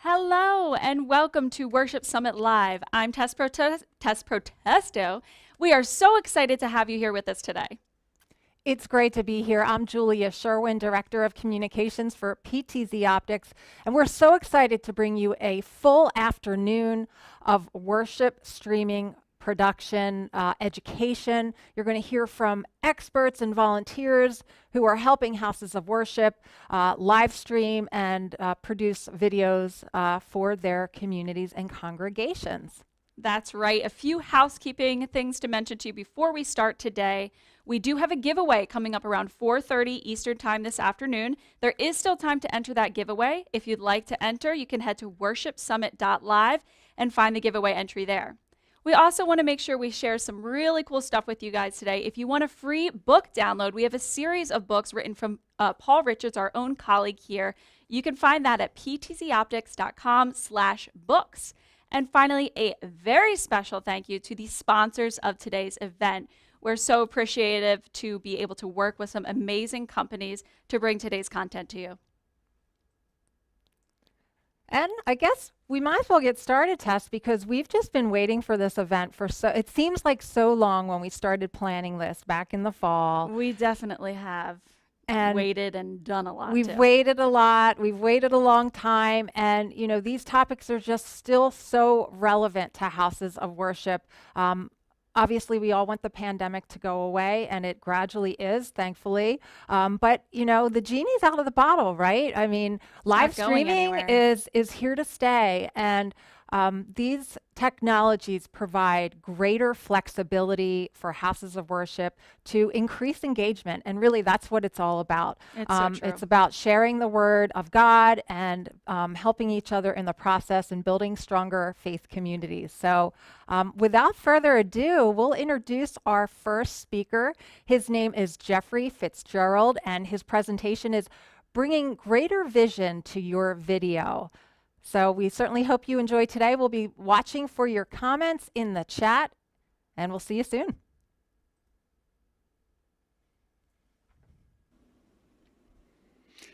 Hello and welcome to Worship Summit Live. I'm Tess Protesto. We are so excited to have you here with us today. It's great to be here. I'm Julia Sherwin, Director of Communications for PTZOptics, and we're so excited to bring you a full afternoon of worship streaming production, education. You're going to hear from experts and volunteers who are helping houses of worship live stream and produce videos for their communities and congregations. That's right. A few housekeeping things to mention to you before we start today. We do have a giveaway coming up around 4:30 Eastern Time this afternoon. There is still time to enter that giveaway. If you'd like to enter, you can head to worshipsummit.live and find the giveaway entry there. We also want to make sure we share some really cool stuff with you guys today. If you want a free book download, we have a series of books written from Paul Richards, our own colleague here. You can find that at ptzoptics.com/books. And finally, a very special thank you to the sponsors of today's event. We're so appreciative to be able to work with some amazing companies to bring today's content to you. And I guess we might as well get started, Tess, because we've just been waiting for this event for it seems like so long when we started planning this back in the fall. We definitely have. And waited and done a lot. We've waited a lot. We've waited a long time. And, you know, these topics are just still so relevant to houses of worship. Obviously, we all want the pandemic to go away, and it gradually is, thankfully. But, you know, the genie's out of the bottle, right? I mean, live streaming is here to stay. And these technologies provide greater flexibility for houses of worship to increase engagement. And really, that's what it's all about. It's about sharing the word of God and helping each other in the process and building stronger faith communities. So without further ado, we'll introduce our first speaker. His name is Jeffrey Fitzgerald, and his presentation is Bringing Greater Vision to Your Video. So we certainly hope you enjoy today. We'll be watching for your comments in the chat, and we'll see you soon.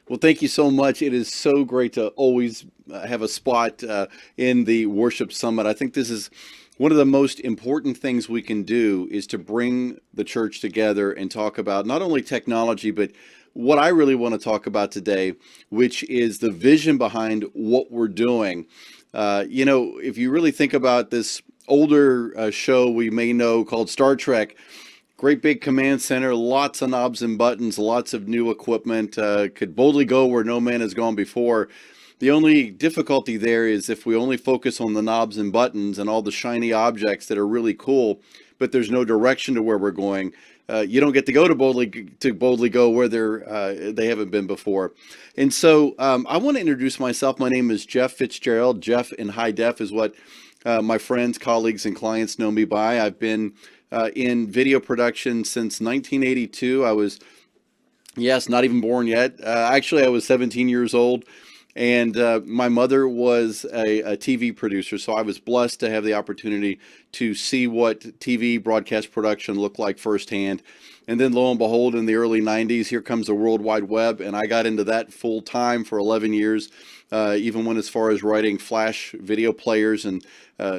Well, thank you so much. It is so great to always have a spot in the Worship Summit. I think this is one of the most important things we can do is to bring the church together and talk about not only technology, but what I really want to talk about today, which is the vision behind what we're doing. You know, if you really think about this older show we may know called Star Trek, great big command center, lots of knobs and buttons, lots of new equipment, could boldly go where no man has gone before. The only difficulty there is if we only focus on the knobs and buttons and all the shiny objects that are really cool, but there's no direction to where we're going. You don't get to go to boldly go where they haven't been before. And so I want to introduce myself. My name is Jeff Fitzgerald. Jeff in high def is what my friends, colleagues, and clients know me by. I've been in video production since 1982. I was, yes, not even born yet. Actually, I was 17 years old. And my mother was a TV producer, so I was blessed to have the opportunity to see what TV broadcast production looked like firsthand. And then lo and behold, in the early 90s, here comes the World Wide Web, and I got into that full time for 11 years, even went as far as writing flash video players and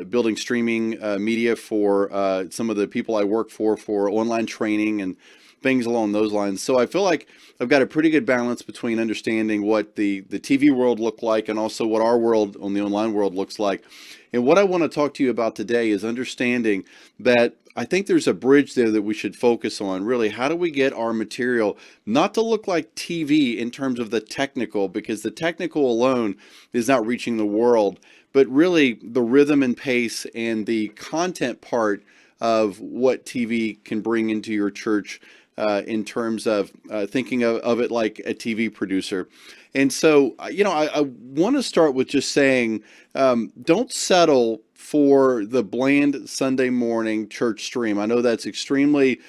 building streaming media for some of the people I work for online training and things along those lines. So I feel like I've got a pretty good balance between understanding what the TV world looked like and also what our world on the online world looks like. And what I want to talk to you about today is understanding that I think there's a bridge there that we should focus on. Really, how do we get our material not to look like TV in terms of the technical, because the technical alone is not reaching the world, but really the rhythm and pace and the content part of what TV can bring into your church in terms of thinking of it like a TV producer. And so, you know, I want to start with just saying, don't settle for the bland Sunday morning church stream. I know that's extremely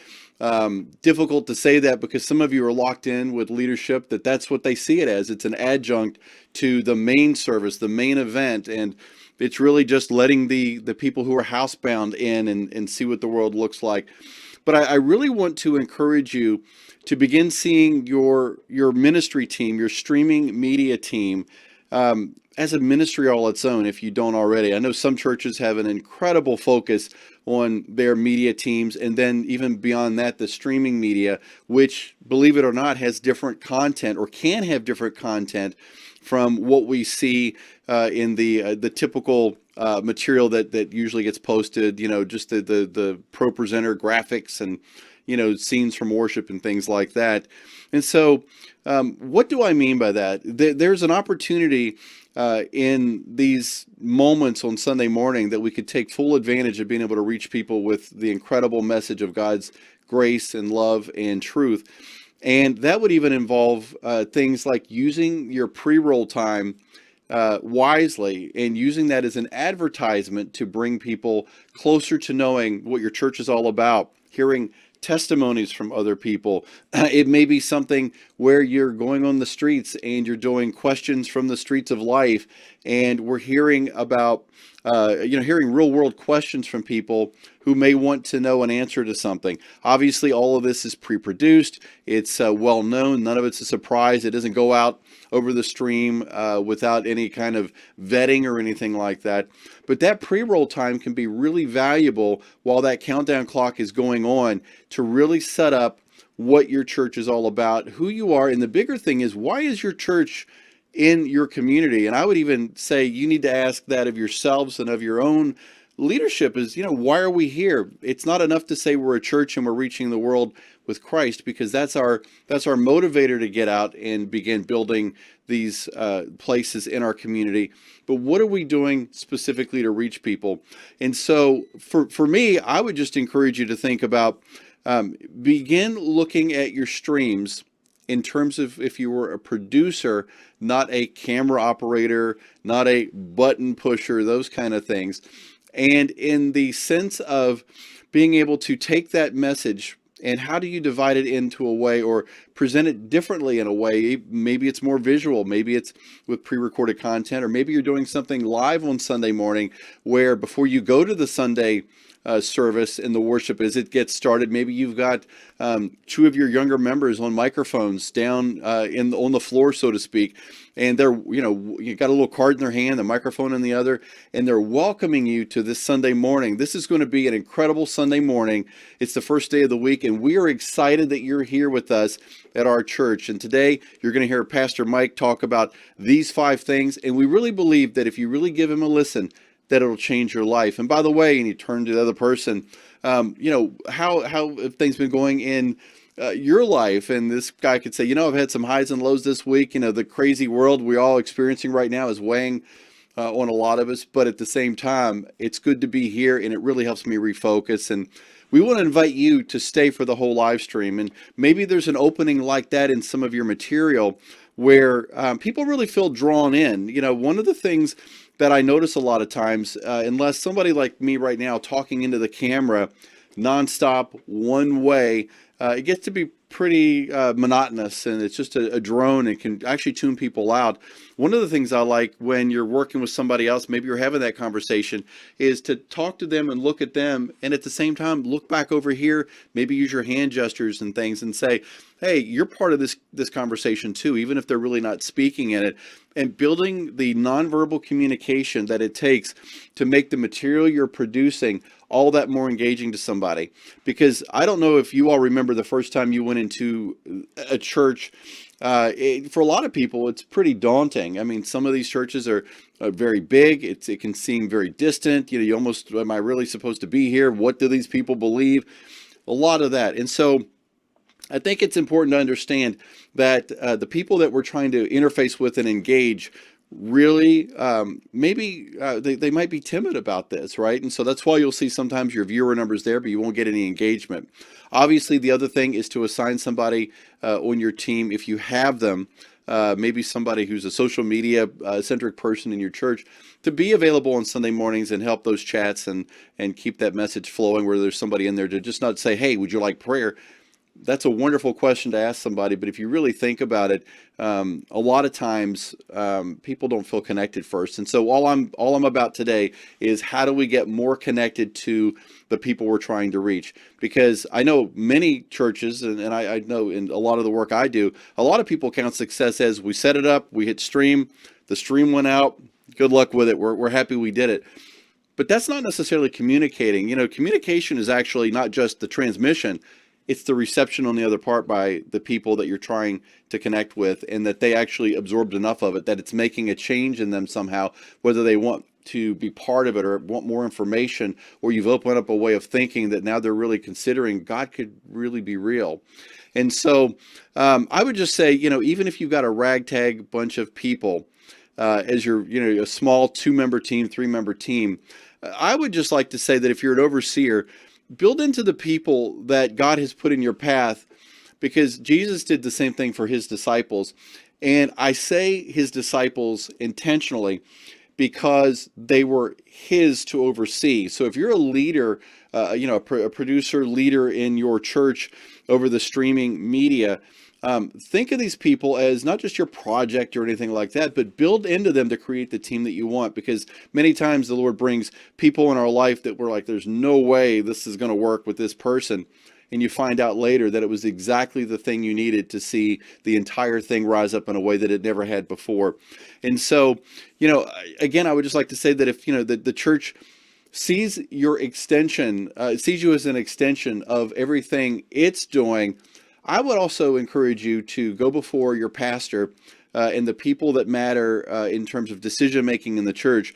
difficult to say that because some of you are locked in with leadership that's what they see it as. It's an adjunct to the main service, the main event, and it's really just letting the people who are housebound in and see what the world looks like. But I really want to encourage you to begin seeing your ministry team, your streaming media team, as a ministry all its own, if you don't already. I know some churches have an incredible focus on their media teams, and then even beyond that, the streaming media, which, believe it or not, has different content, or can have different content from what we see in the typical material that usually gets posted. Just the pro presenter graphics and scenes from worship and things like that. And so what do I mean by that? There's an opportunity in these moments on Sunday morning that we could take full advantage of being able to reach people with the incredible message of God's grace and love and truth. And that would even involve things like using your pre-roll time wisely, and using that as an advertisement to bring people closer to knowing what your church is all about, hearing testimonies from other people. It may be something where you're going on the streets and you're doing questions from the streets of life, and we're hearing about hearing real world questions from people who may want to know an answer to something. Obviously, all of this is pre-produced. It's well known. None of it's a surprise. It doesn't go out over the stream without any kind of vetting or anything like that. But that pre-roll time can be really valuable while that countdown clock is going on, to really set up what your church is all about, who you are. And the bigger thing is, why is your church in your community? And I would even say you need to ask that of yourselves and of your own leadership. Is, why are we here? It's not enough to say we're a church and we're reaching the world with Christ, because that's our motivator to get out and begin building these places in our community. But what are we doing specifically to reach people? And so for me, I would just encourage you to think about, begin looking at your streams in terms of, if you were a producer, not a camera operator, not a button pusher, those kind of things. And in the sense of being able to take that message, and how do you divide it into a way, or present it differently in a way? Maybe it's more visual, maybe it's with pre-recorded content, or maybe you're doing something live on Sunday morning, where before you go to the Sunday service and the worship as it gets started, maybe you've got two of your younger members on microphones down on the floor, so to speak, and they're you got a little card in their hand, the microphone in the other, and they're welcoming you to this Sunday morning. This is going to be an incredible Sunday morning. It's the first day of the week, and we are excited that you're here with us at our church. And today you're going to hear Pastor Mike talk about these 5 things, and we really believe that if you really give him a listen, that it'll change your life. And by the way, and you turn to the other person, how have things been going in your life? And this guy could say, I've had some highs and lows this week. The crazy world we're all experiencing right now is weighing on a lot of us. But at the same time, it's good to be here, and it really helps me refocus. And we want to invite you to stay for the whole live stream. And maybe there's an opening like that in some of your material where people really feel drawn in. One of the things that I notice a lot of times, unless somebody like me right now talking into the camera nonstop one way, it gets to be pretty monotonous, and it's just a drone, and can actually tune people out. One of the things I like when you're working with somebody else, maybe you're having that conversation, is to talk to them and look at them, and at the same time look back over here, maybe use your hand gestures and things, and say, hey, you're part of this conversation too, even if they're really not speaking in it. And building the nonverbal communication that it takes to make the material you're producing all that more engaging to somebody. Because I don't know if you all remember the first time you went into a church. For a lot of people, it's pretty daunting. I mean, some of these churches are very big. It can seem very distant. You almost, am I really supposed to be here? What do these people believe? A lot of that. And so I think it's important to understand that the people that we're trying to interface with and engage really they might be timid about this, right? And so that's why you'll see sometimes your viewer numbers there, but you won't get any engagement. Obviously, the other thing is to assign somebody on your team, if you have them, maybe somebody who's a social media centric person in your church, to be available on Sunday mornings and help those chats and keep that message flowing, where there's somebody in there to just not say, hey, would you like prayer? That's a wonderful question to ask somebody, but if you really think about it, a lot of times people don't feel connected first. And so all I'm about today is, how do we get more connected to the people we're trying to reach? Because I know many churches, and I know in a lot of the work I do, a lot of people count success as we set it up, we hit stream, The stream went out. Good luck with it. We're happy we did it. But that's not necessarily communicating. Communication is actually not just the transmission. It's the reception on the other part by the people that you're trying to connect with, and that they actually absorbed enough of it that it's making a change in them somehow, whether they want to be part of it or want more information, or you've opened up a way of thinking that now they're really considering God could really be real. And so I would just say, even if you've got a ragtag bunch of people as your, a small 2-member team, 3-member team, I would just like to say that if you're an overseer, build into the people that God has put in your path, because Jesus did the same thing for his disciples. And I say his disciples intentionally because they were his to oversee. So if you're a leader, a producer, leader in your church over the streaming media, think of these people as not just your project or anything like that, but build into them to create the team that you want. Because many times the Lord brings people in our life that we're like, there's no way this is going to work with this person. And you find out later that it was exactly the thing you needed to see the entire thing rise up in a way that it never had before. And so, again, I would just like to say that if, the church sees your extension, sees you as an extension of everything it's doing, I would also encourage you to go before your pastor and the people that matter in terms of decision making in the church,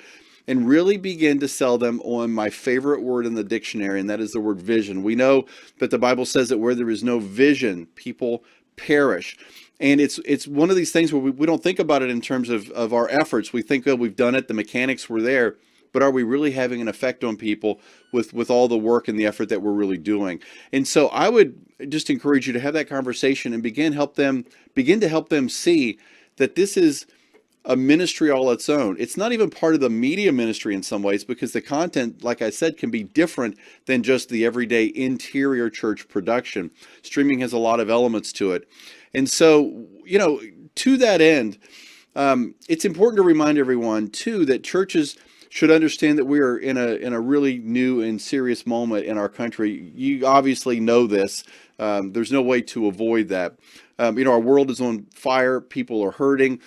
and really begin to sell them on my favorite word in the dictionary, and that is the word vision. We know that the Bible says that where there is no vision, people perish. And it's one of these things where we don't think about it in terms of our efforts. We think, oh, we've done it, the mechanics were there, but are we really having an effect on people with all the work and the effort that we're really doing? And so I would just encourage you to have that conversation and begin to help them see that this is a ministry all its own. It's not even part of the media ministry in some ways, because the content, like I said, can be different than just the everyday interior church production. Streaming has a lot of elements to it. And so, to that end, it's important to remind everyone too that churches should understand that we are in a really new and serious moment in our country. You obviously know this. There's no way to avoid that. Our world is on fire. People are hurting.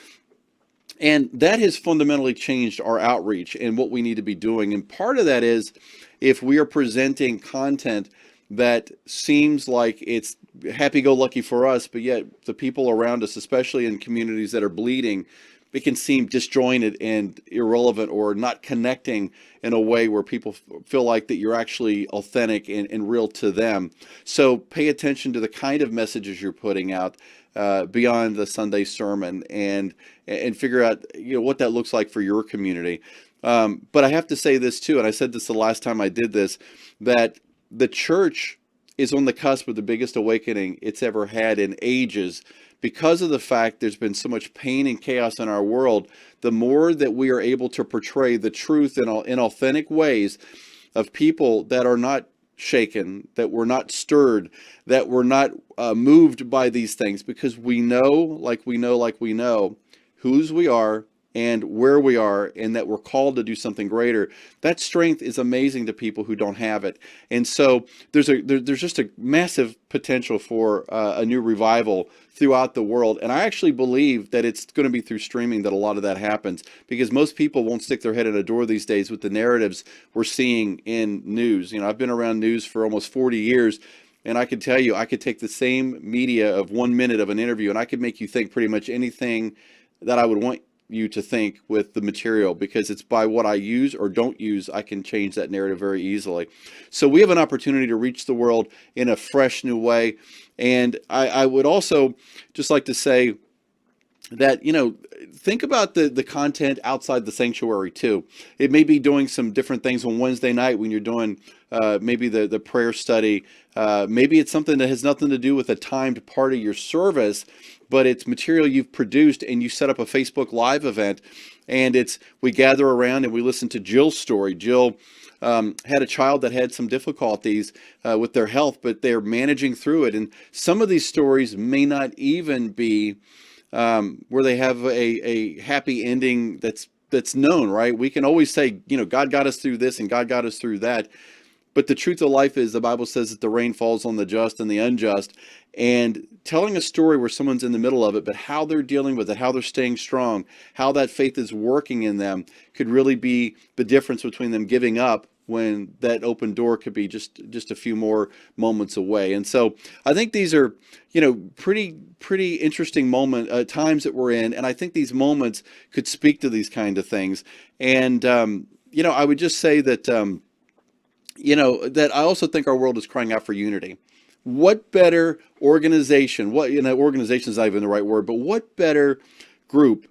And that has fundamentally changed our outreach and what we need to be doing. And part of that is if we are presenting content that seems like it's happy-go-lucky for us, but yet the people around us, especially in communities that are bleeding, it can seem disjointed and irrelevant or not connecting in a way where people feel like that you're actually authentic and real to them. So pay attention to the kind of messages you're putting out beyond the Sunday sermon, and figure out what that looks like for your community. But I have to say this too, and I said this the last time I did this, that the church is on the cusp of the biggest awakening it's ever had in ages. Because of the fact there's been so much pain and chaos in our world, the more that we are able to portray the truth in authentic ways of people that are not shaken, that were not stirred, that were not moved by these things, because we know whose we are and where we are, and that we're called to do something greater. That strength is amazing to people who don't have it. And so there's just a massive potential for a new revival throughout the world. And I actually believe that it's going to be through streaming that a lot of that happens, because most people won't stick their head in a door these days with the narratives we're seeing in news. I've been around news for almost 40 years. And I can tell you, I could take the same media of 1 minute of an interview, and I could make you think pretty much anything that I would want you to think with the material, because it's by what I use or don't use, I can change that narrative very easily. So we have an opportunity to reach the world in a fresh new way. And I would also just like to say that, think about the content outside the sanctuary too. It may be doing some different things on Wednesday night when you're doing maybe the prayer study. Maybe it's something that has nothing to do with a timed part of your service, but it's material you've produced, and you set up a Facebook Live event, and we gather around and we listen to Jill's story. Jill had a child that had some difficulties with their health, but they're managing through it. And some of these stories may not even be where they have a happy ending that's known, right? We can always say, God got us through this and God got us through that. But the truth of life is the Bible says that the rain falls on the just and the unjust. And telling a story where someone's in the middle of it, but how they're dealing with it, how they're staying strong, how that faith is working in them could really be the difference between them giving up when that open door could be just a few more moments away. And so I think these are, pretty interesting times that we're in. And I think these moments could speak to these kind of things. And, I would just say that, that I also think our world is crying out for unity. What better organization, organization is not even the right word, but what better group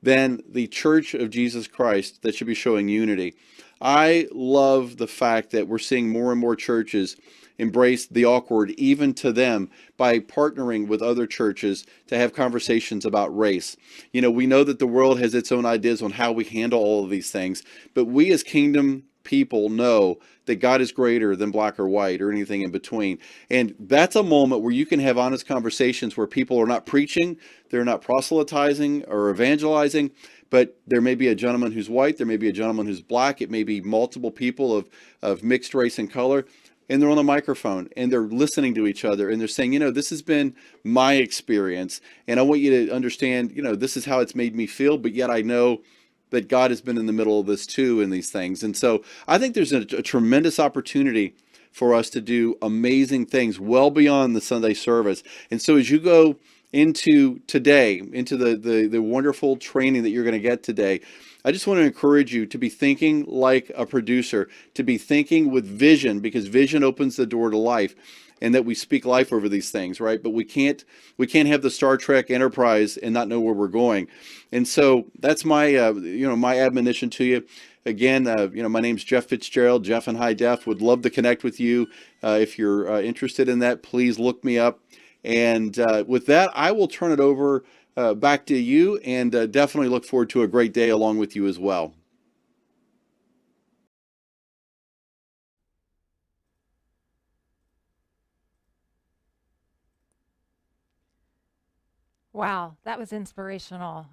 than the Church of Jesus Christ that should be showing unity? I love the fact that we're seeing more and more churches embrace the awkward, even to them, by partnering with other churches to have conversations about race. We know that the world has its own ideas on how we handle all of these things, but we as kingdom people know that God is greater than black or white or anything in between. And that's a moment where you can have honest conversations where people are not preaching, they're not proselytizing or evangelizing, but there may be a gentleman who's white, there may be a gentleman who's black, it may be multiple people of mixed race and color, and they're on a microphone and they're listening to each other and they're saying, this has been my experience and I want you to understand, this is how it's made me feel, but yet I know that God has been in the middle of this too in these things. And so I think there's a tremendous opportunity for us to do amazing things well beyond the Sunday service. And so as you go into today, into the wonderful training that you're going to get today, I just want to encourage you to be thinking like a producer, to be thinking with vision, because vision opens the door to life, and that we speak life over these things, right? But we can't have the Star Trek Enterprise and not know where we're going. And so that's my my admonition to you. Again, my name's Jeff Fitzgerald, Jeff in High Def. Would love to connect with you. If you're interested in that, please look me up. And with that, I will turn it over back to you, and definitely look forward to a great day along with you as well. Wow, that was inspirational.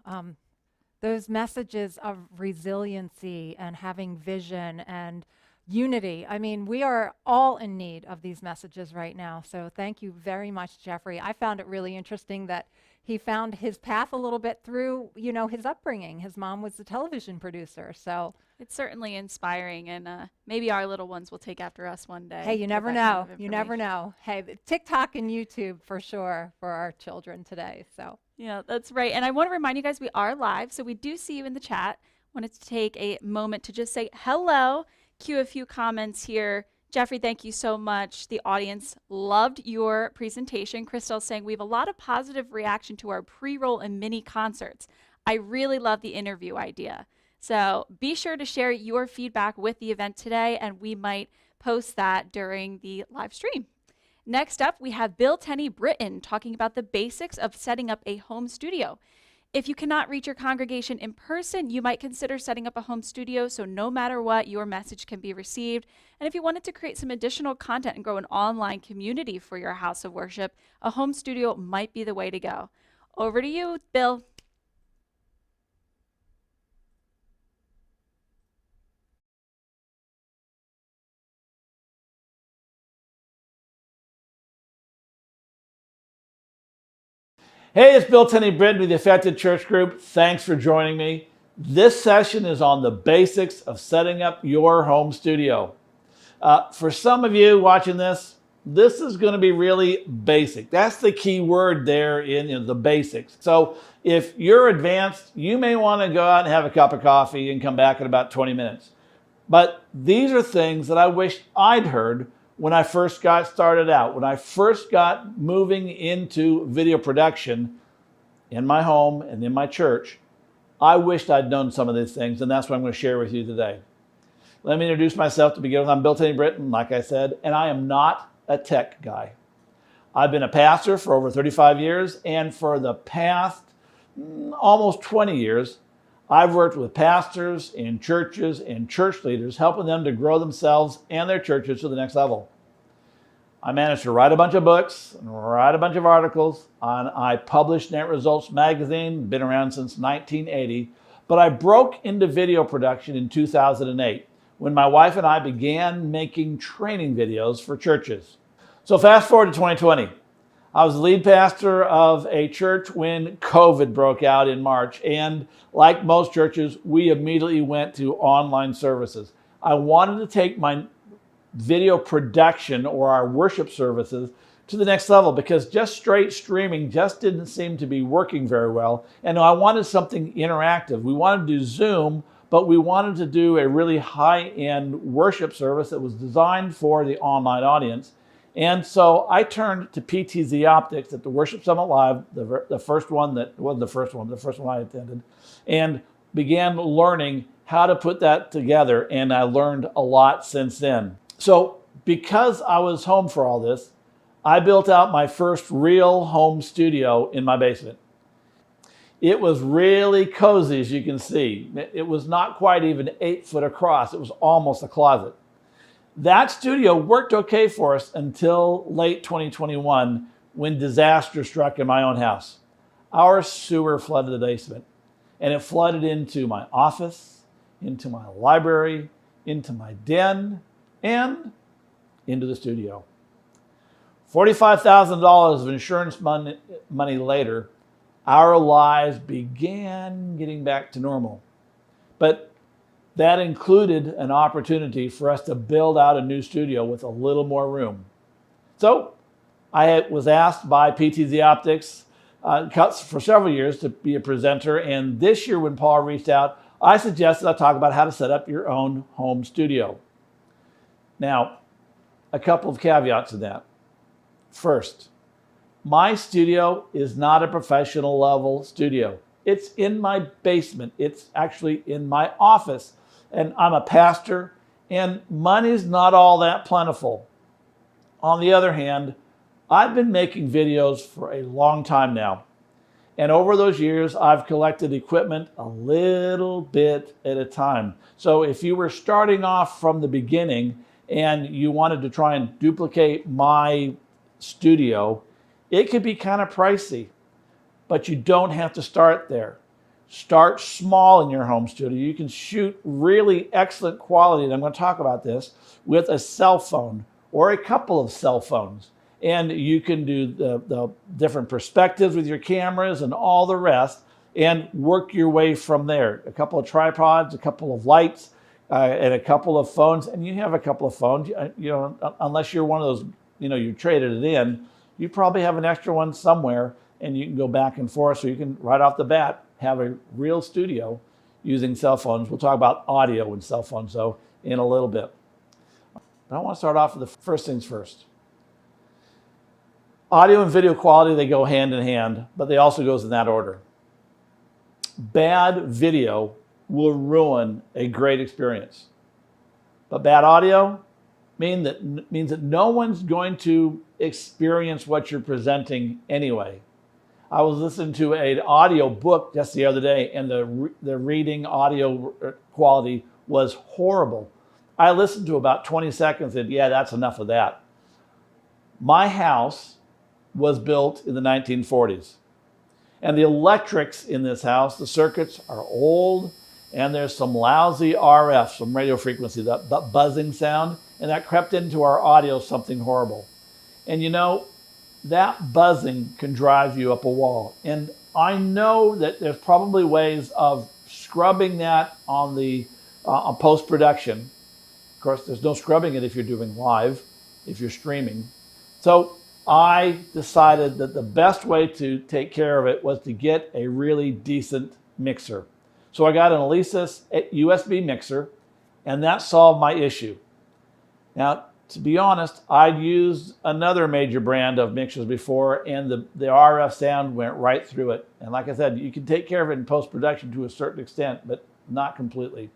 Those messages of resiliency and having vision and unity. I mean, we are all in need of these messages right now. So thank you very much, Jeffrey. I found it really interesting that he found his path a little bit through, his upbringing. His mom was a television producer. So It's certainly inspiring, and maybe our little ones will take after us one day. hey, you with never that kind know. of You never information. know. Hey, TikTok and YouTube for sure for our children today. So Yeah, that's right. And I want to remind you guys we are live, so we do see you in the chat. Wanted to take a moment to just say hello, cue a few comments here. Jeffrey, thank you so much. The audience loved your presentation. Crystal's saying we have a lot of positive reaction to our pre-roll and mini concerts. I really love the interview idea. So be sure to share your feedback with the event today, and we might post that during the live stream. Next up, we have Bill Tenny-Brittian talking about the basics of setting up a home studio. If you cannot reach your congregation in person, you might consider setting up a home studio so no matter what, your message can be received. And if you wanted to create some additional content and grow an online community for your house of worship, a home studio might be the way to go. Over to you, Bill. Hey, it's Bill Tenny-Brittian with the Affected Church Group. Thanks for joining me. This session is on the basics of setting up your home studio. For some of you watching this is going to be really basic. That's the key word there in the basics. So if you're advanced, you may want to go out and have a cup of coffee and come back in about 20 minutes. But these are things that I wish I'd heard when I first got started out, when I first got moving into video production in my home and in my church. I wished I'd known some of these things, and that's what I'm going to share with you today. Let me introduce myself to begin with. I'm Bill Tenny-Brittian, like I said, and I am not a tech guy. I've been a pastor for over 35 years, and for the past almost 20 years, I've worked with pastors in churches and church leaders, helping them to grow themselves and their churches to the next level. I managed to write a bunch of books and write a bunch of articles. I published Net Results magazine, been around since 1980, but I broke into video production in 2008 when my wife and I began making training videos for churches. So fast forward to 2020. I was the lead pastor of a church when COVID broke out in March. And like most churches, we immediately went to online services. I wanted to take my video production or our worship services to the next level because just straight streaming just didn't seem to be working very well. And I wanted something interactive. We wanted to do Zoom, but we wanted to do a really high-end worship service that was designed for the online audience. And so I turned to PTZOptics at the Worship Summit Live, the first one that wasn't the first one I attended, and began learning how to put that together. And I learned a lot since then. So because I was home for all this, I built out my first real home studio in my basement. It was really cozy, as you can see. It was not quite even 8 foot across. It was almost a closet. That studio worked okay for us until late 2021 when disaster struck in my own house. Our sewer flooded the basement, and it flooded into my office, into my library, into my den, and into the studio. $45,000 of insurance money later, our lives began getting back to normal. But that included an opportunity for us to build out a new studio with a little more room. So I was asked by PTZOptics for several years to be a presenter. And this year when Paul reached out, I suggested I talk about how to set up your own home studio. Now, a couple of caveats to that. First, my studio is not a professional level studio. It's in my basement. It's actually in my office. And I'm a pastor, and money's not all that plentiful. On the other hand, I've been making videos for a long time now. And over those years, I've collected equipment a little bit at a time. So if you were starting off from the beginning and you wanted to try and duplicate my studio, it could be kind of pricey, but you don't have to start there. Start small in your home studio. You can shoot really excellent quality, and I'm going to talk about this, with a cell phone or a couple of cell phones. And you can do the different perspectives with your cameras and all the rest and work your way from there. A couple of tripods, a couple of lights, and a couple of phones. And you have a couple of phones, unless you're one of those, you traded it in, you probably have an extra one somewhere and you can go back and forth. So you can, right off the bat, have a real studio using cell phones. We'll talk about audio and cell phones, though, in a little bit. But I want to start off with the first things first. Audio and video quality, they go hand in hand, but they also goes in that order. Bad video will ruin a great experience. But bad audio means that no one's going to experience what you're presenting anyway. I was listening to an audio book just the other day, and the reading audio quality was horrible. I listened to about 20 seconds and yeah, that's enough of that. My house was built in the 1940s. And the electrics in this house, the circuits are old, and there's some lousy RF, some radio frequency, that buzzing sound, and that crept into our audio something horrible. And that buzzing can drive you up a wall. And I know that there's probably ways of scrubbing that on the on post-production. Of course, there's no scrubbing it if you're doing live, if you're streaming. So I decided that the best way to take care of it was to get a really decent mixer. So I got an Alesis USB mixer, and that solved my issue. Now, to be honest, I'd used another major brand of mixers before, and the RF sound went right through it. And like I said, you can take care of it in post-production to a certain extent, but not completely.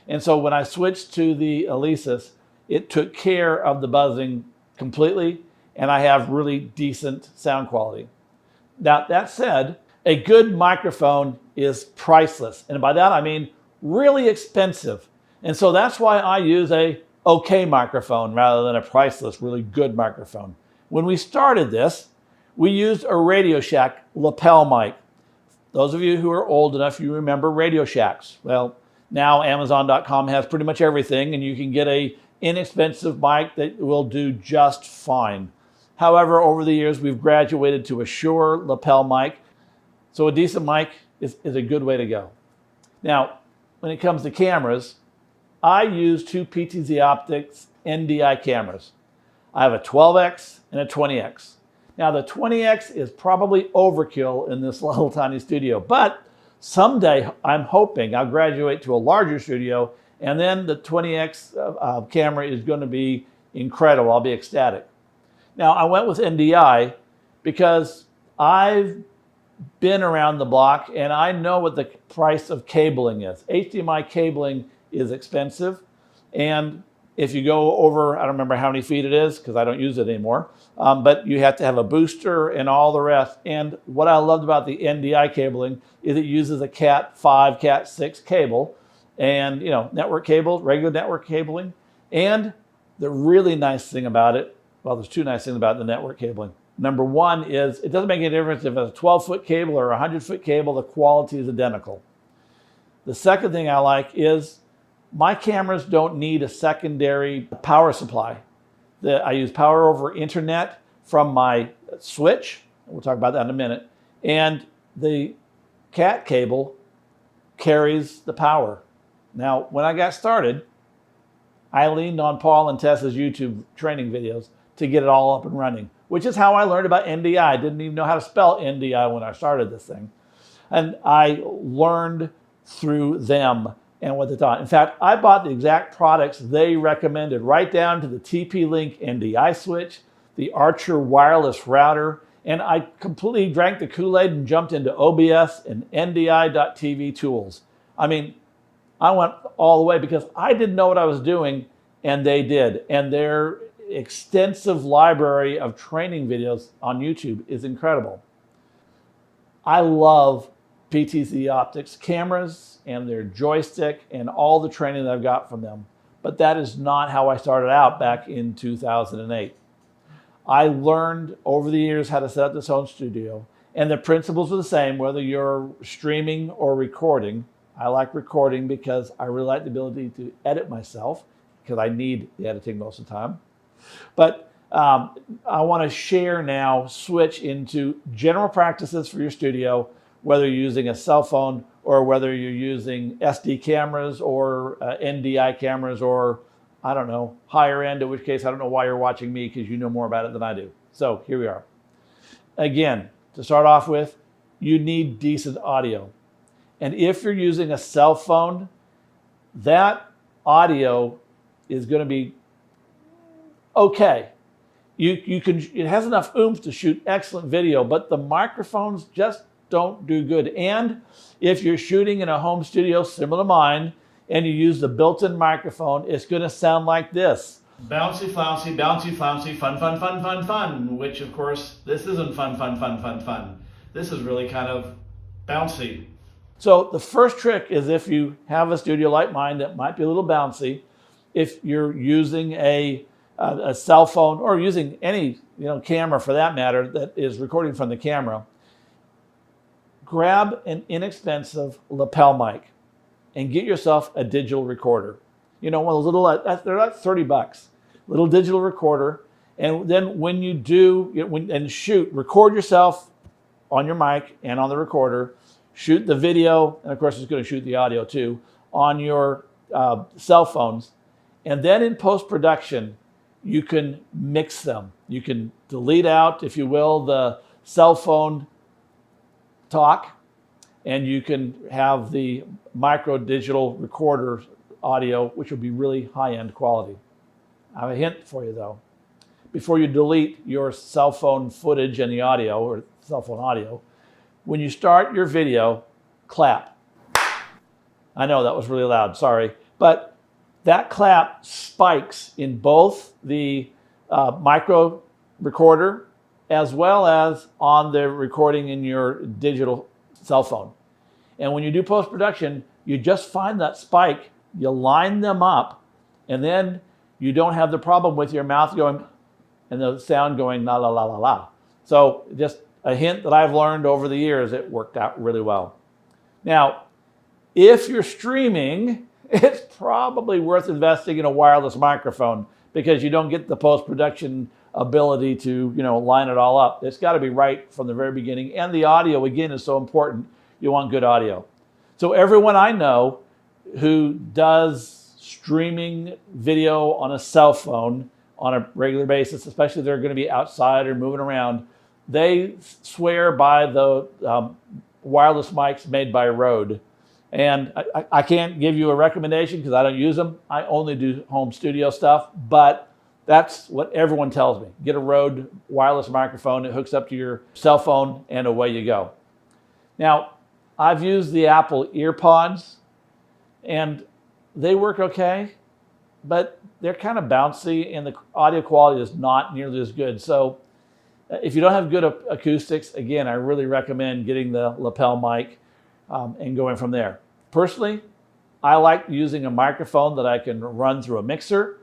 And so when I switched to the Alesis, it took care of the buzzing completely, and I have really decent sound quality. Now, that said, a good microphone is priceless. And by that, I mean really expensive. And so that's why I use a okay microphone rather than a priceless, really good microphone. When we started this, we used a Radio Shack lapel mic. Those of you who are old enough, you remember Radio Shacks. Well, Now Amazon.com has pretty much everything, and you can get a inexpensive mic that will do just fine. However, over the years, we've graduated to a Shure lapel mic. So a decent mic is a good way to go. Now, when it comes to cameras, I use two PTZOptics NDI cameras. I have a 12X and a 20X. Now the 20X is probably overkill in this little tiny studio, but someday I'm hoping I'll graduate to a larger studio, and then the 20X camera is going to be incredible. I'll be ecstatic. Now I went with NDI because I've been around the block and I know what the price of cabling is. HDMI cabling is expensive, and if you go over, I don't remember how many feet it is because I don't use it anymore, but you have to have a booster and all the rest. And what I loved about the NDI cabling is it uses a Cat 5, Cat 6 cable, and network cable, regular network cabling. And the really nice thing about it, well, there's two nice things about the network cabling. Number one is it doesn't make any difference if it's a 12-foot cable or a 100-foot cable, the quality is identical. The second thing I like is my cameras don't need a secondary power supply. I use power over Ethernet from my switch. We'll talk about that in a minute. And the Cat cable carries the power. Now, when I got started, I leaned on Paul and Tessa's YouTube training videos to get it all up and running, which is how I learned about NDI. I didn't even know how to spell NDI when I started this thing. And I learned through them and what they taught. In fact, I bought the exact products they recommended, right down to the TP-Link NDI switch, the Archer wireless router, and I completely drank the Kool-Aid and jumped into OBS and NDI.TV tools. I mean, I went all the way because I didn't know what I was doing, and they did. And their extensive library of training videos on YouTube is incredible. I love PTZOptics cameras and their joystick and all the training that I've got from them. But that is not how I started out back in 2008. I learned over the years how to set up this home studio, and the principles are the same whether you're streaming or recording. I like recording because I really like the ability to edit myself because I need the editing most of the time. But I want to share now, switch into general practices for your studio, whether you're using a cell phone or whether you're using SD cameras or NDI cameras or, I don't know, higher end, in which case I don't know why you're watching me because you know more about it than I do. So here we are. Again, to start off with, you need decent audio. And if you're using a cell phone, that audio is going to be okay. It has enough oomph to shoot excellent video, but the microphones just don't do good. And if you're shooting in a home studio similar to mine and you use the built-in microphone, it's going to sound like this. Bouncy, flouncy, bouncy, flouncy, fun, fun, fun, fun, fun, which of course, this isn't fun, fun, fun, fun, fun. This is really kind of bouncy. So the first trick is if you have a studio like mine that might be a little bouncy, if you're using a cell phone or using any camera for that matter that is recording from the camera, grab an inexpensive lapel mic and get yourself a digital recorder. One of those little, they're like $30, little digital recorder. And then when you do, shoot, record yourself on your mic and on the recorder, shoot the video, and of course it's going to shoot the audio too, on your cell phones. And then in post-production, you can mix them. You can delete out, if you will, the cell phone talk, and you can have the micro digital recorder audio, which will be really high-end quality. I have a hint for you though. Before you delete your cell phone footage and the audio, or cell phone audio, when you start your video, clap. I know that was really loud, sorry. But that clap spikes in both the micro recorder as well as on the recording in your digital cell phone. And when you do post-production, you just find that spike, you line them up, and then you don't have the problem with your mouth going and the sound going la la la la la. So just a hint that I've learned over the years, it worked out really well. Now, If you're streaming, it's probably worth investing in a wireless microphone because you don't get the post-production ability to, line it all up. It's got to be right from the very beginning. And the audio, again, is so important. You want good audio. So everyone I know who does streaming video on a cell phone on a regular basis, especially if they're going to be outside or moving around, they swear by the wireless mics made by Rode. And I can't give you a recommendation because I don't use them. I only do home studio stuff, but that's what everyone tells me. Get a Rode wireless microphone. It hooks up to your cell phone and away you go. Now, I've used the Apple EarPods and they work okay, but they're kind of bouncy and the audio quality is not nearly as good. So if you don't have good acoustics, again, I really recommend getting the lapel mic and going from there. Personally, I like using a microphone that I can run through a mixer,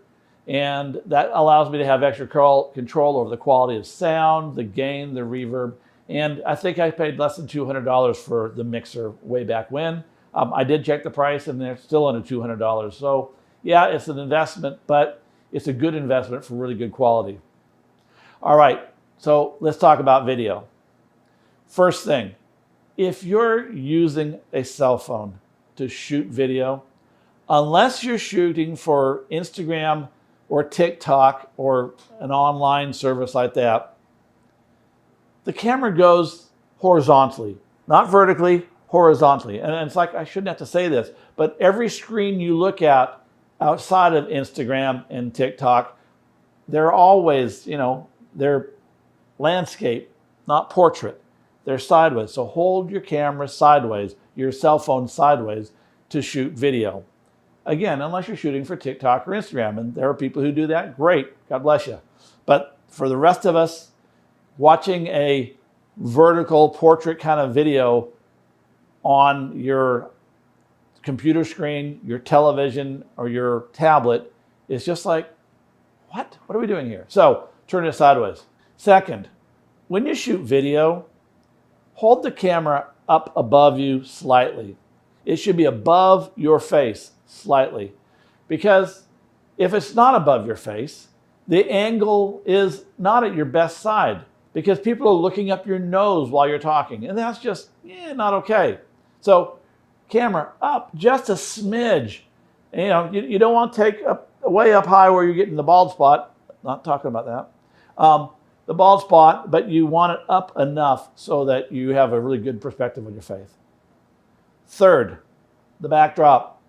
and that allows me to have extra control over the quality of sound, the gain, the reverb, and I think I paid less than $200 for the mixer way back when. I did check the price, and they're still under $200. So yeah, it's an investment, but it's a good investment for really good quality. All right, so let's talk about video. First thing, if you're using a cell phone to shoot video, unless you're shooting for Instagram or TikTok or an online service like that, the camera goes horizontally, not vertically, horizontally. And it's like, I shouldn't have to say this, but every screen you look at outside of Instagram and TikTok, they're always, they're landscape, not portrait. They're sideways. So hold your camera sideways, your cell phone sideways to shoot video. Again, unless you're shooting for TikTok or Instagram, and there are people who do that, great, God bless you. But for the rest of us, watching a vertical portrait kind of video on your computer screen, your television, or your tablet is just like, what? What are we doing here? So turn it sideways. Second, when you shoot video, hold the camera up above you slightly. It should be above your face slightly, because if it's not above your face, the angle is not at your best side because people are looking up your nose while you're talking, and that's just not okay. So camera up just a smidge. You don't want to take way up high where you're getting the bald spot. Not talking about that. The bald spot, but you want it up enough so that you have a really good perspective on your face. Third, the backdrop.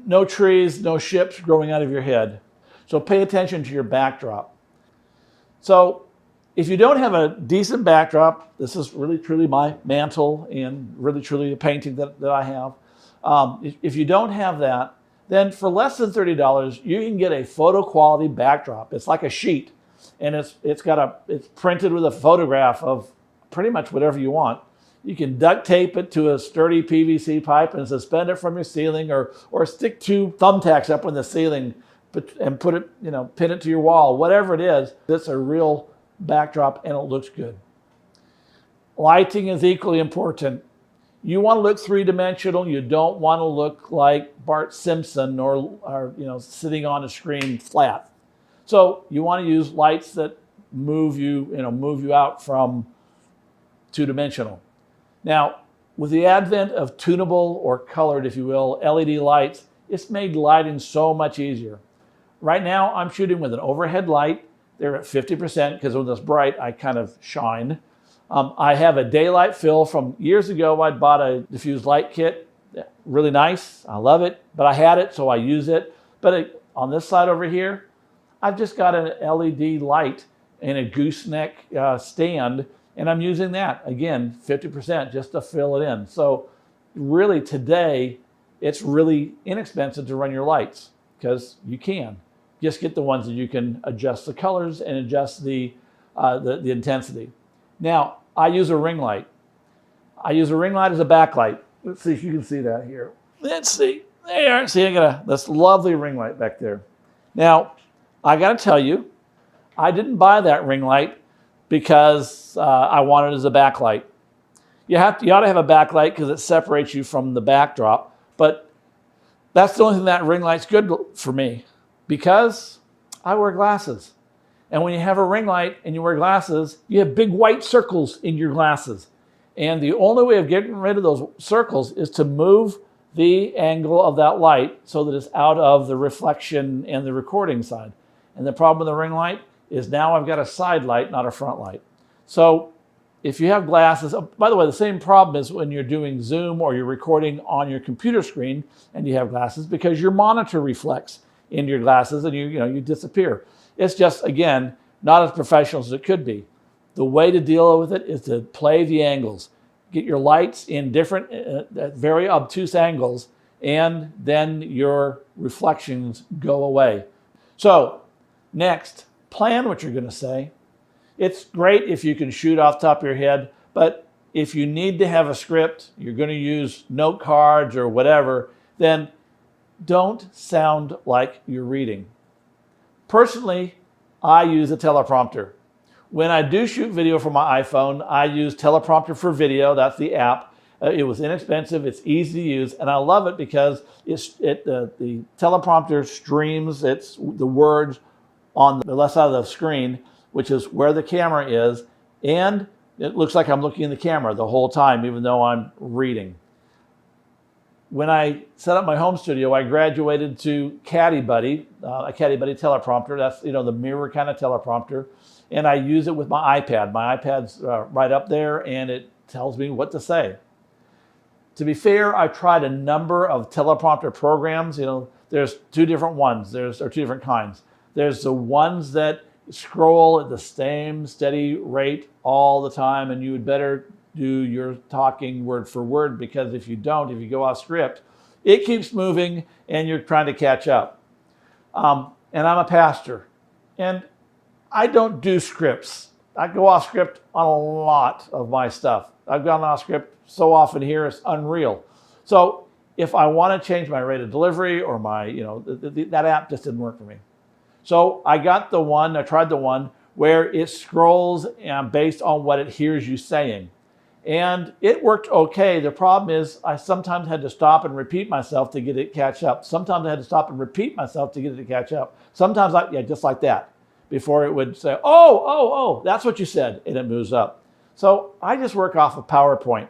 No trees, no ships growing out of your head. So pay attention to your backdrop. So if you don't have a decent backdrop, this is really truly my mantle and really truly a painting that I have. If you don't have that, then for less than $30, you can get a photo quality backdrop. It's like a sheet, and it's printed with a photograph of pretty much whatever you want. You can duct tape it to a sturdy PVC pipe and suspend it from your ceiling, or stick two thumbtacks up in the ceiling and put it, pin it to your wall. Whatever it is, it's a real backdrop and it looks good. Lighting is equally important. You want to look three-dimensional. You don't want to look like Bart Simpson or sitting on a screen flat. So you want to use lights that move you out from two-dimensional. Now, with the advent of tunable or colored, if you will, LED lights, it's made lighting so much easier. Right now, I'm shooting with an overhead light. They're at 50% because when it's bright, I kind of shine. I have a daylight fill from years ago. I bought a diffused light kit. Really nice. I love it. But I had it, so I use it. But on this side over here, I've just got an LED light and a gooseneck stand, and I'm using that. Again, 50% just to fill it in. So really today, it's really inexpensive to run your lights because you can. Just get the ones that you can adjust the colors and adjust the intensity. Now, I use a ring light. I use a ring light as a backlight. Let's see if you can see that here. Let's see. There. See, I got this lovely ring light back there. Now, I got to tell you, I didn't buy that ring light because I wanted it as a backlight. You ought to have a backlight because it separates you from the backdrop. But that's the only thing that ring light's good for me, because I wear glasses. And when you have a ring light and you wear glasses, you have big white circles in your glasses. And the only way of getting rid of those circles is to move the angle of that light so that it's out of the reflection and the recording side. And the problem with the ring light is now I've got a side light, not a front light. So if you have glasses, oh, by the way, the same problem is when you're doing Zoom or you're recording on your computer screen and you have glasses, because your monitor reflects into your glasses and you disappear. It's just, again, not as professional as it could be. The way to deal with it is to play the angles. Get your lights in different, very obtuse angles, and then your reflections go away. So next, plan what you're going to say. It's great if you can shoot off the top of your head, but if you need to have a script, you're going to use note cards or whatever, then don't sound like you're reading. Personally, I use a teleprompter. When I do shoot video from my iPhone, I use Teleprompter for Video. That's the app. It was inexpensive. It's easy to use, and I love it because the teleprompter streams the words on the left side of the screen, which is where the camera is, and it looks like I'm looking in the camera the whole time, even though I'm reading. When I set up my home studio, I graduated to Caddy Buddy, a Caddy Buddy teleprompter. That's the mirror kind of teleprompter. And I use it with my iPad. My iPad's right up there, and it tells me what to say. To be fair, I tried a number of teleprompter programs. There's two different ones. Or two different kinds. There's the ones that scroll at the same steady rate all the time, and you would better do your talking word for word, because if you go off script, it keeps moving and you're trying to catch up. And I'm a pastor, and I don't do scripts. I go off script on a lot of my stuff. I've gone off script so often here, it's unreal. So if I want to change my rate of delivery or my, that app just didn't work for me. So I tried the one where it scrolls based on what it hears you saying. And it worked okay. The problem is I sometimes had to stop and repeat myself to get it catch up. Sometimes I had to stop and repeat myself to get it to catch up. Sometimes just like that, before it would say, oh, that's what you said, and it moves up. So I just work off of PowerPoint.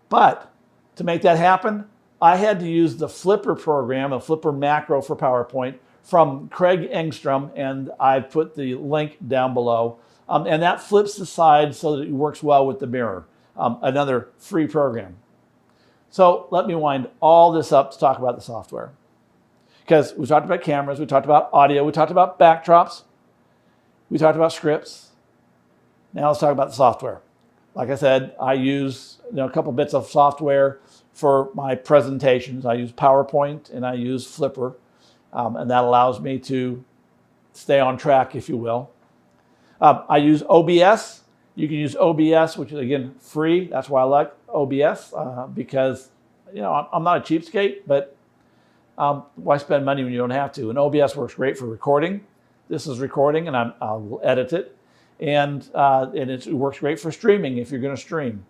But to make that happen, I had to use the Flipper program, a Flipper macro for PowerPoint from Craig Engstrom, and I put the link down below. And that flips the side so that it works well with the mirror. Another free program. So let me wind all this up to talk about the software. Because we talked about cameras, we talked about audio, we talked about backdrops, we talked about scripts. Now let's talk about the software. Like I said, I use a couple bits of software for my presentations. I use PowerPoint and I use Flipper, and that allows me to stay on track, if you will. I use OBS. You can use OBS, which is, again, free. That's why I like OBS, because I'm not a cheapskate, but why spend money when you don't have to? And OBS works great for recording. This is recording, and I'll edit it. And it works great for streaming if you're going to stream.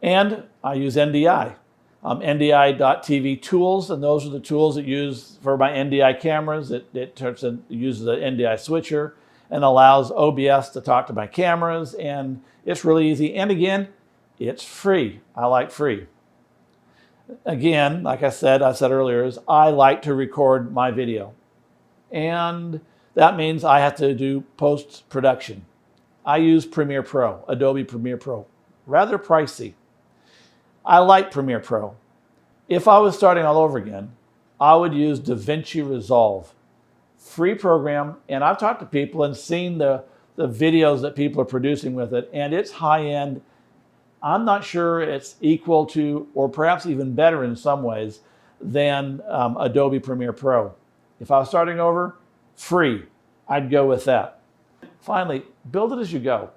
And I use NDI, NDI.TV tools, and those are the tools that use for my NDI cameras. It uses the NDI switcher and allows OBS to talk to my cameras, and it's really easy. And again, it's free. I like free. Again, like I said earlier, is I like to record my video. And that means I have to do post-production. I use Premiere Pro, Adobe Premiere Pro. Rather pricey. I like Premiere Pro. If I was starting all over again, I would use DaVinci Resolve. Free program, and I've talked to people and seen the videos that people are producing with it, and it's high-end. I'm not sure it's equal to, or perhaps even better in some ways, than Adobe Premiere Pro. If I was starting over, free, I'd go with that. Finally, build it as you go.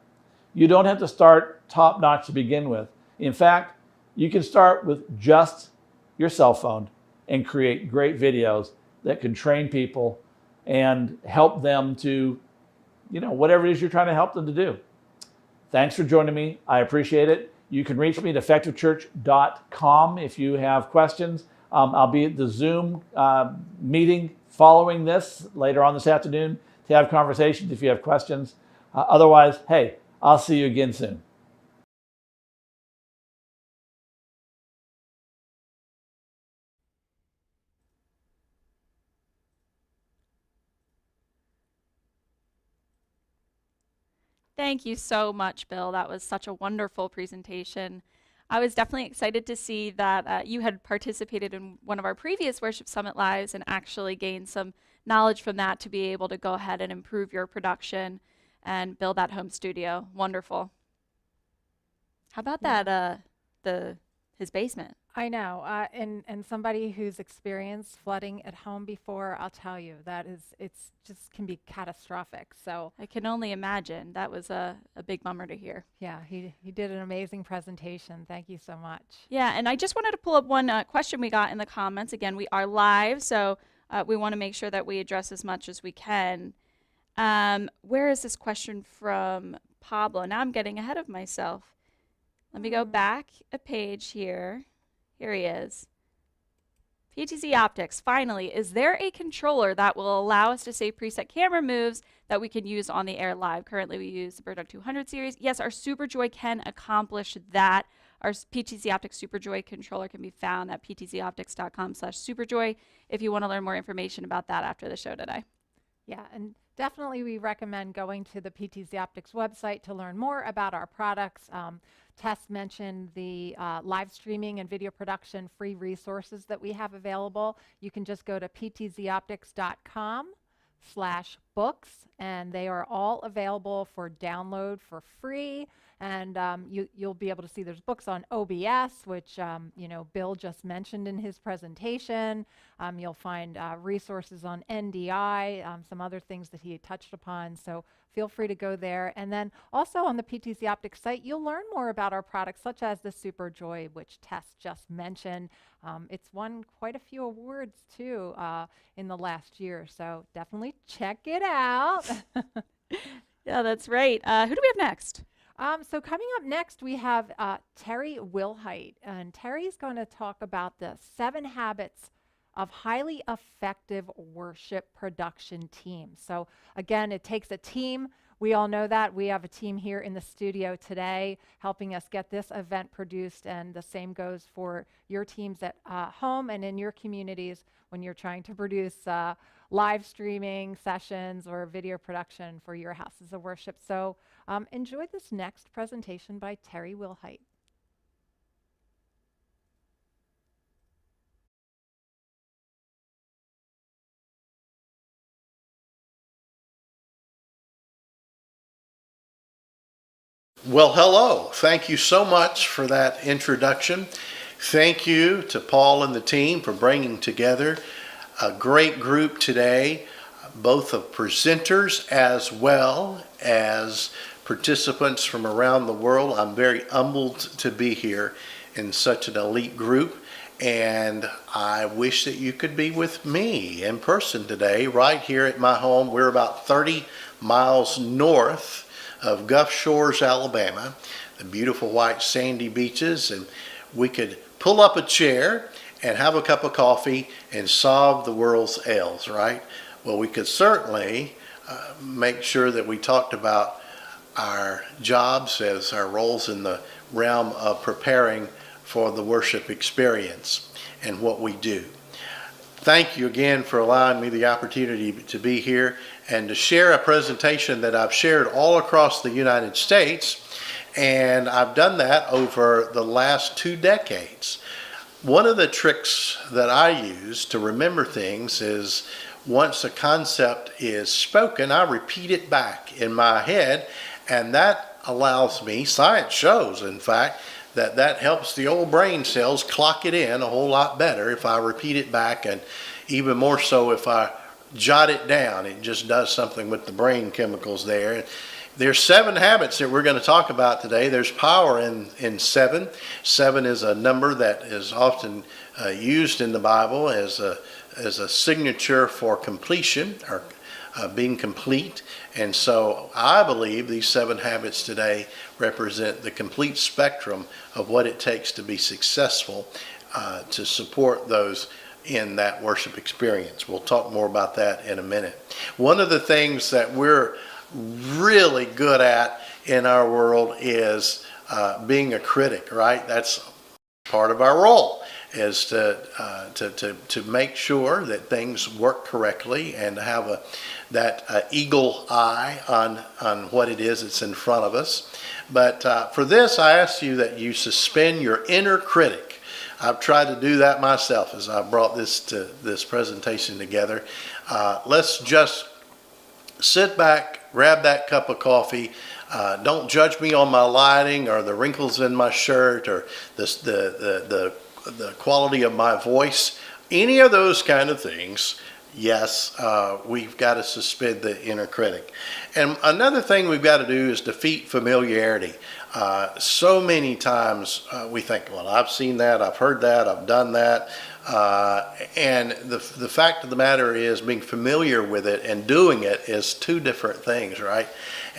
You don't have to start top-notch to begin with. In fact, you can start with just your cell phone and create great videos that can train people and help them to, whatever it is you're trying to help them to do. Thanks for joining me. I appreciate it. You can reach me at effectivechurch.com if you have questions. I'll be at the Zoom meeting following this later on this afternoon to have conversations if you have questions. Otherwise, hey, I'll see you again soon. Thank you so much, Bill. That was such a wonderful presentation. I was definitely excited to see that you had participated in one of our previous Worship Summit Lives and actually gained some knowledge from that to be able to go ahead and improve your production and build that home studio. Wonderful. How about that, his basement? I know, and somebody who's experienced flooding at home before, I'll tell you, it's just can be catastrophic. So I can only imagine. That was a big bummer to hear. yeah, he did an amazing presentation. Thank you so much. Yeah, and I just wanted to pull up one question we got in the comments. Again, we are live, so we want to make sure that we address as much as we can. Where is this question from Pablo? Now I'm getting ahead of myself. Let me go back a page here. Here he is. PTZOptics, finally, is there a controller that will allow us to save preset camera moves that we can use on the air live? Currently, we use the Bird Dog 200 series. Yes, our SuperJoy can accomplish that. Our PTZOptics SuperJoy controller can be found at ptzoptics.com/superjoy if you want to learn more information about that after the show today. Yeah, and definitely we recommend going to the PTZOptics website to learn more about our products. Tess mentioned the live streaming and video production free resources that we have available. You can just go to ptzoptics.com/books, and they are all available for download for free. And you'll be able to see there's books on OBS, which Bill just mentioned in his presentation. You'll find resources on NDI, some other things that he had touched upon. So feel free to go there. And then also on the PTZOptics site, you'll learn more about our products, such as the SuperJoy, which Tess just mentioned. It's won quite a few awards too in the last year. So definitely check it out. Yeah, that's right. Who do we have next? So coming up next, we have Terry Wilhite, and Terry's going to talk about the 7 habits of highly effective worship production teams. So again, it takes a team. We all know that. We have a team here in the studio today helping us get this event produced, and the same goes for your teams at home and in your communities when you're trying to produce live streaming sessions or video production for your houses of worship. So enjoy this next presentation by Terry Wilhite. Well, hello. Thank you so much for that introduction. Thank you to Paul and the team for bringing together a great group today, both of presenters as well as participants from around the world. I'm very humbled to be here in such an elite group, and I wish that you could be with me in person today right here at my home. We're about 30 miles north of Gulf Shores, Alabama, the beautiful white sandy beaches, and we could pull up a chair and have a cup of coffee and solve the world's ails, right? Well, we could certainly make sure that we talked about our jobs as our roles in the realm of preparing for the worship experience and what we do. Thank you again for allowing me the opportunity to be here and to share a presentation that I've shared all across the United States, and I've done that over the last 2 decades. One of the tricks that I use to remember things is once a concept is spoken, I repeat it back in my head, and that allows me, science shows in fact, that helps the old brain cells clock it in a whole lot better if I repeat it back, and even more so if I jot it down. It just does something with the brain chemicals there. There's 7 habits that we're going to talk about today. There's power in 7. 7 is a number that is often used in the Bible as a signature for completion or being complete. And so I believe these 7 habits today represent the complete spectrum of what it takes to be successful, to support those in that worship experience. We'll talk more about that in a minute. One of the things that we're really good at in our world is being a critic, right? That's part of our role, is to make sure that things work correctly and to have that eagle eye on what it is that's in front of us. But for this, I ask you that you suspend your inner critic. I've tried to do that myself as I brought this presentation together. Let's just sit back, grab that cup of coffee. Don't judge me on my lighting or the wrinkles in my shirt or the quality of my voice. Any of those kind of things. Yes, we've got to suspend the inner critic. And another thing we've got to do is defeat familiarity. So many times we think, well, I've seen that, I've heard that, I've done that. And the fact of the matter is, being familiar with it and doing it is 2 different things, right?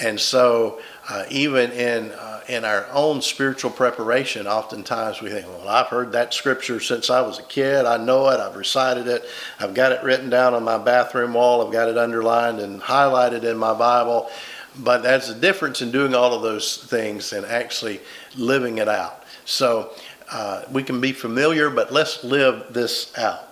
And so even in our own spiritual preparation, oftentimes we think, well, I've heard that scripture since I was a kid. I know it. I've recited it. I've got it written down on my bathroom wall. I've got it underlined and highlighted in my Bible. But that's the difference in doing all of those things and actually living it out. So we can be familiar, but let's live this out.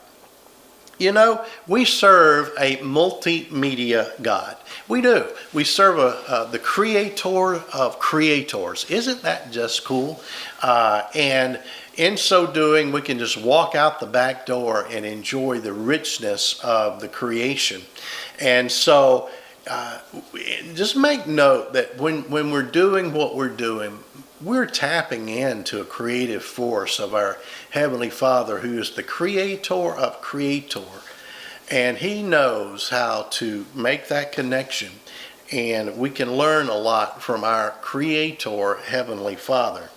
You know, we serve a multimedia God. We do. We serve the creator of creators. Isn't that just cool? And in so doing, we can just walk out the back door and enjoy the richness of the creation. And so just make note that when we're doing what we're doing, we're tapping into a creative force of our Heavenly Father, who is the creator of creator. And He knows how to make that connection. And we can learn a lot from our creator, Heavenly Father.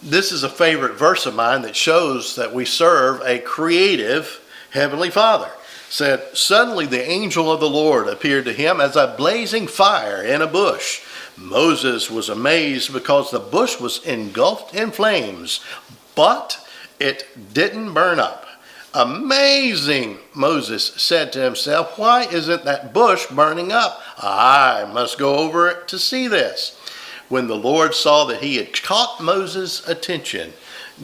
This is a favorite verse of mine that shows that we serve a creative Heavenly Father. It said, "Suddenly the angel of the Lord appeared to him as a blazing fire in a bush. Moses was amazed because the bush was engulfed in flames, but it didn't burn up. Amazing, Moses said to himself, why isn't that bush burning up? I must go over it to see this. When the Lord saw that he had caught Moses' attention,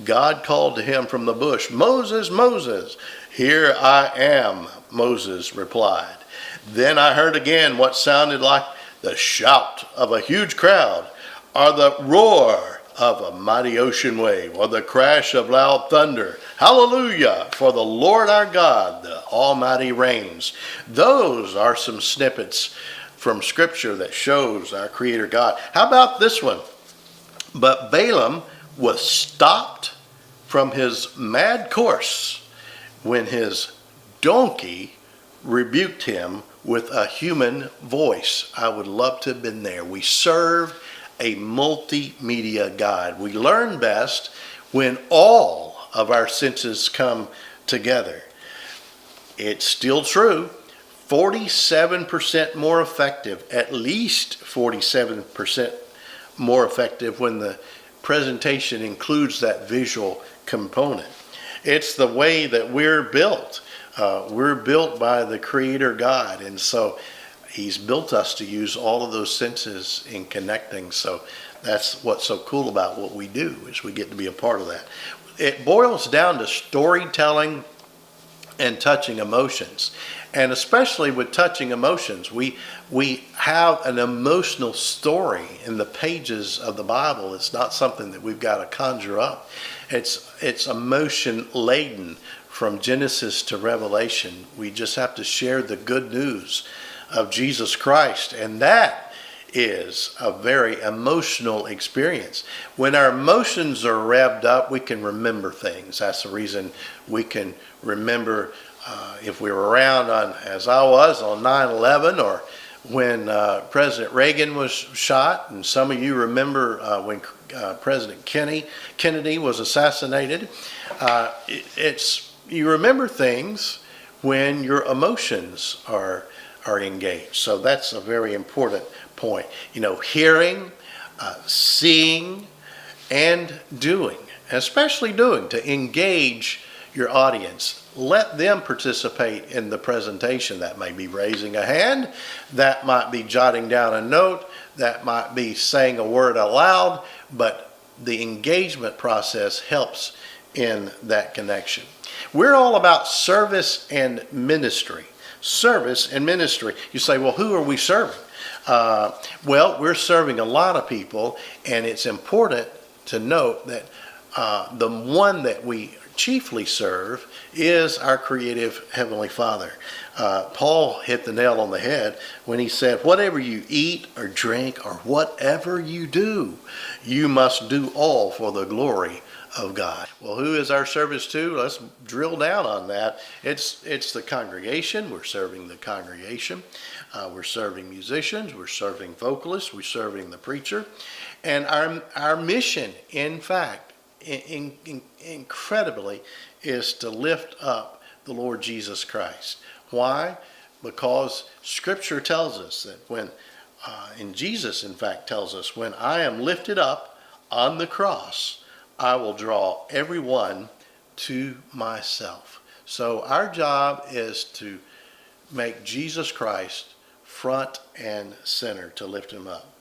God called to him from the bush, Moses, Moses. Here I am, Moses replied. Then I heard again what sounded like the shout of a huge crowd, or the roar of a mighty ocean wave, or the crash of loud thunder. Hallelujah, for the Lord our God, the Almighty reigns. Those are some snippets from Scripture that shows our Creator God. How about this one? But Balaam was stopped from his mad course when his donkey rebuked him with a human voice. I would love to have been there. We serve a multimedia God. We learn best when all of our senses come together. It's still true. 47% more effective, at least 47% more effective when the presentation includes that visual component. It's the way that we're built. We're built by the Creator God, and so He's built us to use all of those senses in connecting. So that's what's so cool about what we do, is we get to be a part of that. It boils down to storytelling and touching emotions. And especially with touching emotions, we have an emotional story in the pages of the Bible. It's not something that we've got to conjure up. It's emotion laden from Genesis to Revelation. We just have to share the good news of Jesus Christ, and that is a very emotional experience. When our emotions are revved up, we can remember things. That's the reason we can remember if we were around as I was on 9/11, or when President Reagan was shot, and some of you remember when President Kennedy was assassinated. You remember things when your emotions are engaged. So that's a very important point. Hearing, seeing, and doing, especially doing, to engage your audience. Let them participate in the presentation. That may be raising a hand, that might be jotting down a note, that might be saying a word aloud, but the engagement process helps in that connection. We're all about service and ministry. Service and ministry. You say, well, who are we serving? Well, we're serving a lot of people, and it's important to note that the one that we chiefly serve is our creative Heavenly Father. Paul hit the nail on the head when he said, whatever you eat or drink or whatever you do, you must do all for the glory of God. Well, who is our service to? Let's drill down on that. It's the congregation. We're serving the congregation. We're serving musicians. We're serving vocalists. We're serving the preacher. And our mission, in fact, incredibly, is to lift up the Lord Jesus Christ. Why? Because Scripture tells us that and Jesus, in fact, tells us, when I am lifted up on the cross, I will draw everyone to myself. So our job is to make Jesus Christ front and center, to lift him up.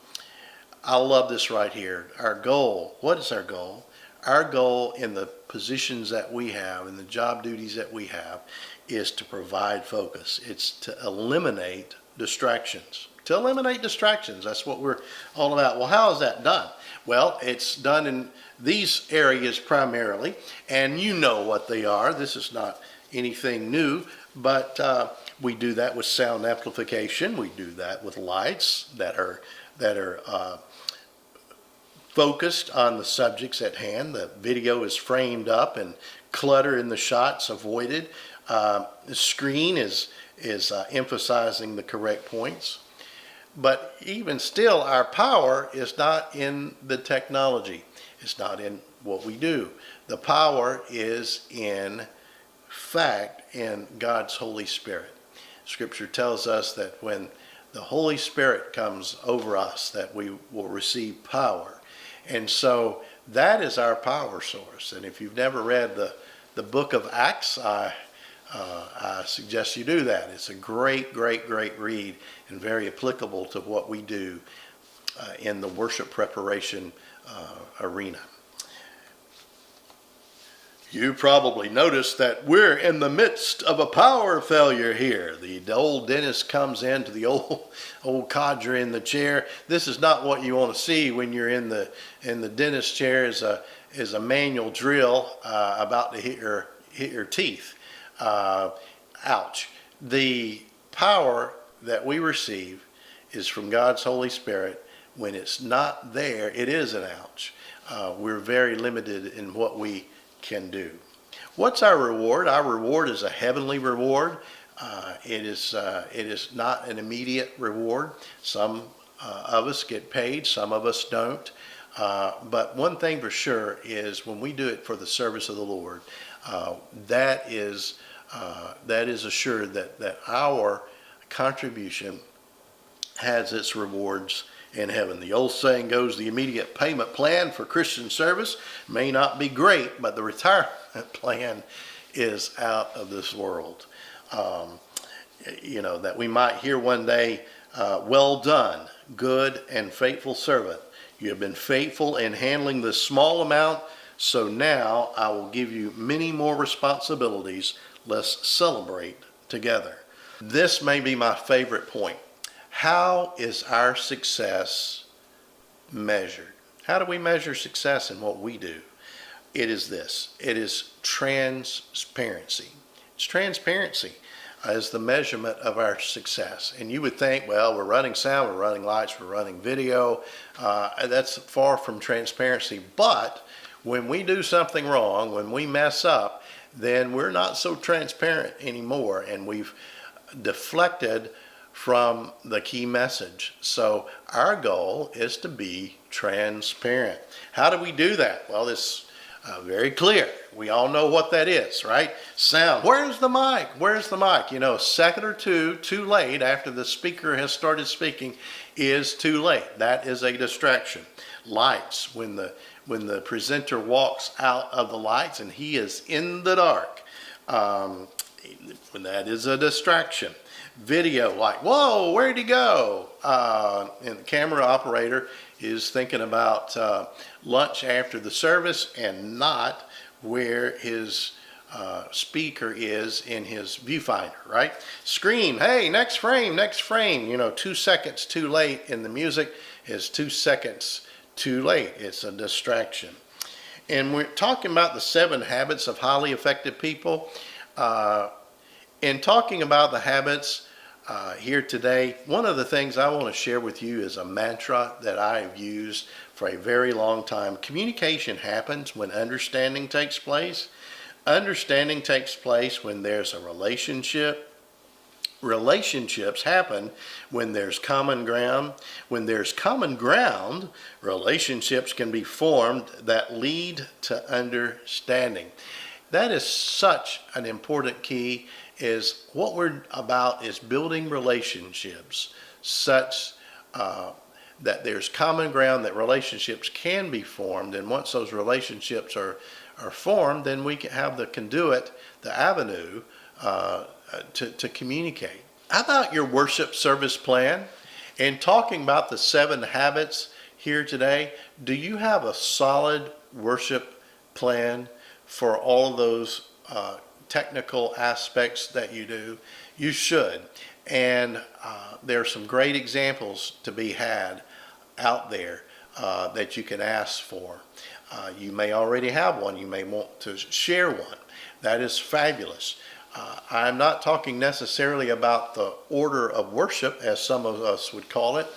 I love this right here. Our goal, what is our goal? Our goal in the positions that we have, in the job duties that we have, is to provide focus. It's to eliminate distractions. To eliminate distractions, that's what we're all about. Well, how is that done? Well, it's done in these areas primarily, and you know what they are. This is not anything new, but we do that with sound amplification. We do that with lights that are focused on the subjects at hand. The video is framed up and clutter in the shots avoided. The screen is emphasizing the correct points. But even still, our power is not in the technology. It's not in what we do. The power is in fact in God's Holy Spirit. Scripture tells us that when the Holy Spirit comes over us, that we will receive power. And so that is our power source. And if you've never read the book of Acts, I suggest you do that. It's a great read and very applicable to what we do in the worship preparation arena. You probably noticed that we're in the midst of a power failure here. The old dentist comes into the old codger in the chair. This is not what you want to see when you're in the dentist chair. Is a manual drill about to hit your teeth. Ouch. The power that we receive is from God's Holy Spirit. When it's not there, it is an ouch. We're very limited in what we can do. What's our reward? Our reward is a heavenly reward. It is not an immediate reward. Some of us get paid, some of us don't. But one thing for sure is when we do it for the service of the Lord, that is assured that our contribution has its rewards in heaven. The old saying goes, the immediate payment plan for Christian service may not be great, but the retirement plan is out of this world. That we might hear one day, well done, good and faithful servant. You have been faithful in handling this small amount, so now I will give you many more responsibilities. Let's celebrate together. This may be my favorite point. How is our success measured? How do we measure success in what we do? It is this. It is transparency. It's transparency as the measurement of our success. And you would think, well, we're running sound, we're running lights, we're running video. That's far from transparency. But when we do something wrong, when we mess up, then we're not so transparent anymore, and we've deflected from the key message. So our goal is to be transparent. How do we do that? Well, this Very clear. We all know what that is, right? Sound. Where's the mic? Where's the mic? You know, a second or two too late after the speaker has started speaking is too late. That is a distraction. Lights. When the presenter walks out of the lights and he is in the dark, that is a distraction. Video, like, whoa, where'd he go? And the camera operator is thinking about lunch after the service and not where his speaker is in his viewfinder, right? Screen, hey, next frame, next frame. You know, 2 seconds too late in the music is 2 seconds too late. It's a distraction. And we're talking about the 7 habits of highly effective people. In talking about the habits here today, one of the things I want to share with you is a mantra that I have used for a very long time. Communication happens when understanding takes place. Understanding takes place when there's a relationship. Relationships happen when there's common ground. When there's common ground, relationships can be formed that lead to understanding. That is such an important key. Is what we're about is building relationships such that there's common ground, that relationships can be formed, and once those relationships are formed, then we can have the conduit, the avenue to communicate. How about your worship service plan? And talking about the 7 habits here today, do you have a solid worship plan for all of those technical aspects that you do? You should. And there are some great examples to be had out there that you can ask for. You may already have one. You may want to share one. That is fabulous. I'm not talking necessarily about the order of worship, as some of us would call it,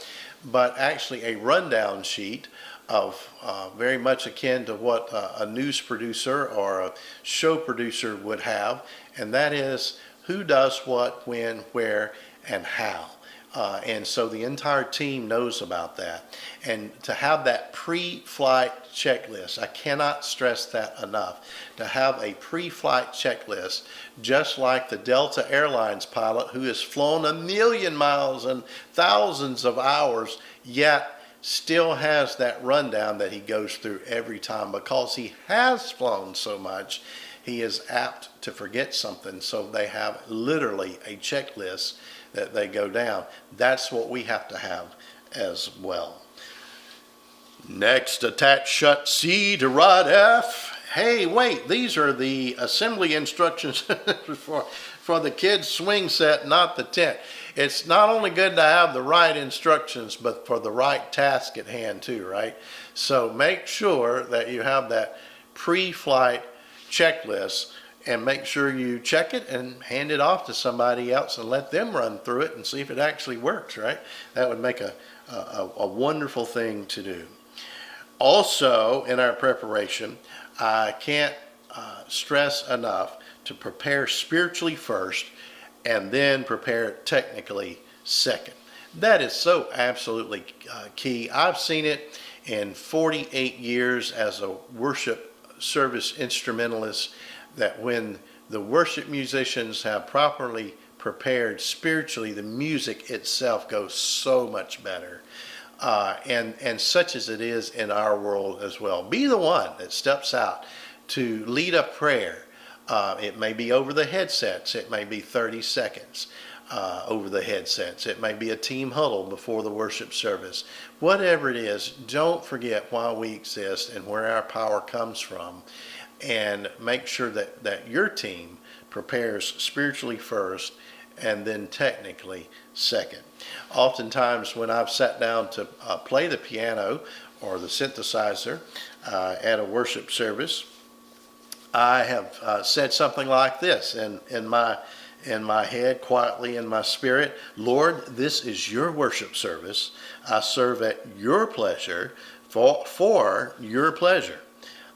but actually a rundown sheet of very much akin to what a news producer or a show producer would have, and that is who does what, when, where, and how. And so the entire team knows about that. And to have that pre-flight checklist, I cannot stress that enough, to have a pre-flight checklist, just like the Delta Airlines pilot who has flown 1,000,000 miles and thousands of hours, yet still has that rundown that he goes through every time. Because he has flown so much, he is apt to forget something. So they have literally a checklist that they go down. That's what we have to have as well. Next, attach shut C to rod F. Hey, wait, these are the assembly instructions for the kids' swing set, not the tent. It's not only good to have the right instructions, but for the right task at hand too, right? So make sure that you have that pre-flight checklist, and make sure you check it and hand it off to somebody else and let them run through it and see if it actually works, right? That would make a wonderful thing to do. Also, in our preparation, I can't stress enough to prepare spiritually first and then prepare technically second. That is so absolutely key. I've seen it in 48 years as a worship service instrumentalist, that when the worship musicians have properly prepared spiritually, the music itself goes so much better. And such as it is in our world as well. Be the one that steps out to lead a prayer. It may be over the headsets. It may be 30 seconds over the headsets. It may be a team huddle before the worship service. Whatever it is, don't forget why we exist and where our power comes from. And make sure that your team prepares spiritually first and then technically second. Oftentimes when I've sat down to play the piano or the synthesizer at a worship service, I have said something like this in my head, quietly in my spirit: Lord, this is your worship service. I serve at your pleasure, for your pleasure.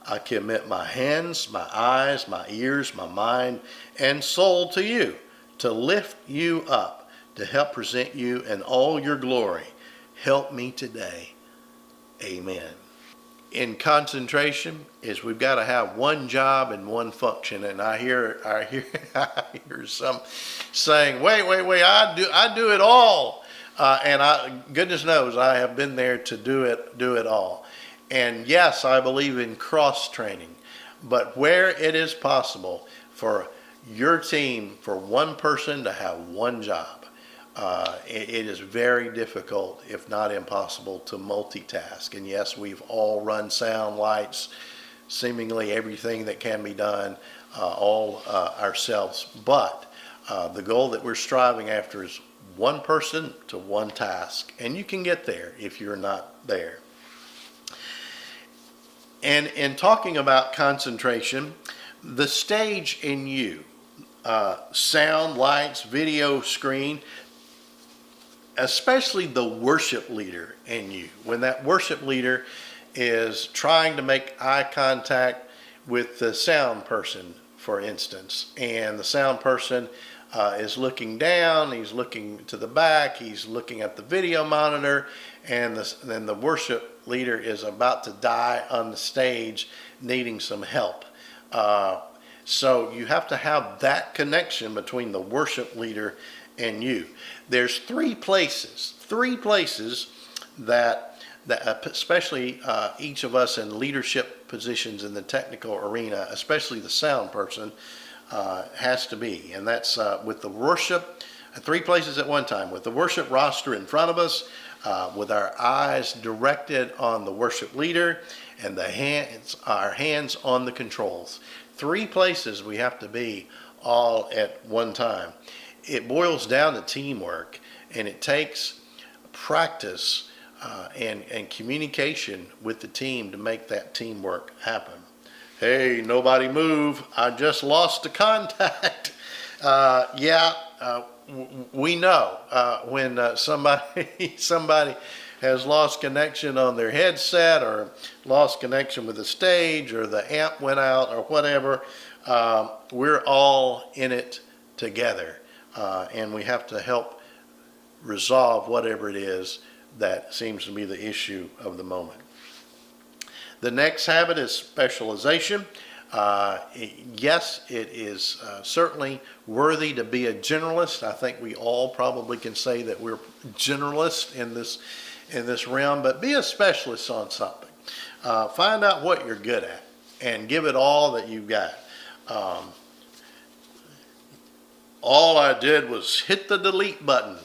I commit my hands, my eyes, my ears, my mind, and soul to you, to lift you up, to help present you in all your glory. Help me today. Amen. in concentration is we've got to have one job and one function. And I hear some saying, wait, I do it all. Goodness knows I have been there to do it all. And yes, I believe in cross training, but where it is possible for your team, for one person to have one job, it is very difficult, if not impossible, to multitask. And yes, we've all run sound, lights, seemingly everything that can be done all ourselves. But the goal that we're striving after is one person to one task. And you can get there if you're not there. And in talking about concentration, the stage in you, sound, lights, video, screen, especially the worship leader in you, when that worship leader is trying to make eye contact with the sound person, for instance, and the sound person is looking down, he's looking to the back, he's looking at the video monitor, and then the worship leader is about to die on the stage needing some help. So you have to have that connection between the worship leader and you. There's three places that especially each of us in leadership positions in the technical arena, especially the sound person, has to be. And that's with the worship, three places at one time, with the worship roster in front of us, with our eyes directed on the worship leader, and our hands on the controls. Three places we have to be all at one time. It boils down to teamwork, and it takes practice and communication with the team to make that teamwork happen. Hey, nobody move. I just lost the contact. We know when somebody has lost connection on their headset or lost connection with the stage or the amp went out or whatever. We're all in it together, and we have to help resolve whatever it is that seems to be the issue of the moment. The next habit is specialization. Yes, it is certainly worthy to be a generalist. I think we all probably can say that we're generalists in this realm, but be a specialist on something. Find out what you're good at and give it all that you've got. All I did was hit the delete button.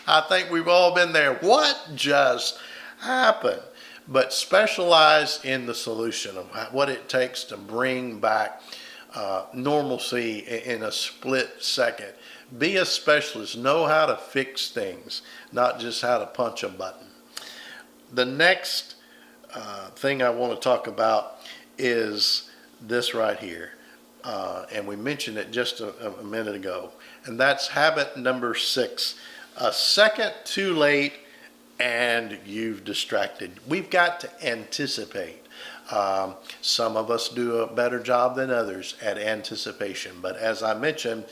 I think we've all been there. What just happened? But specialize in the solution of what it takes to bring back normalcy in a split second. Be a specialist. Know how to fix things, not just how to punch a button. The next thing I want to talk about is this right here. And we mentioned it just a minute ago. And that's habit number 6. A second too late and you've distracted. We've got to anticipate. Some of us do a better job than others at anticipation. But as I mentioned,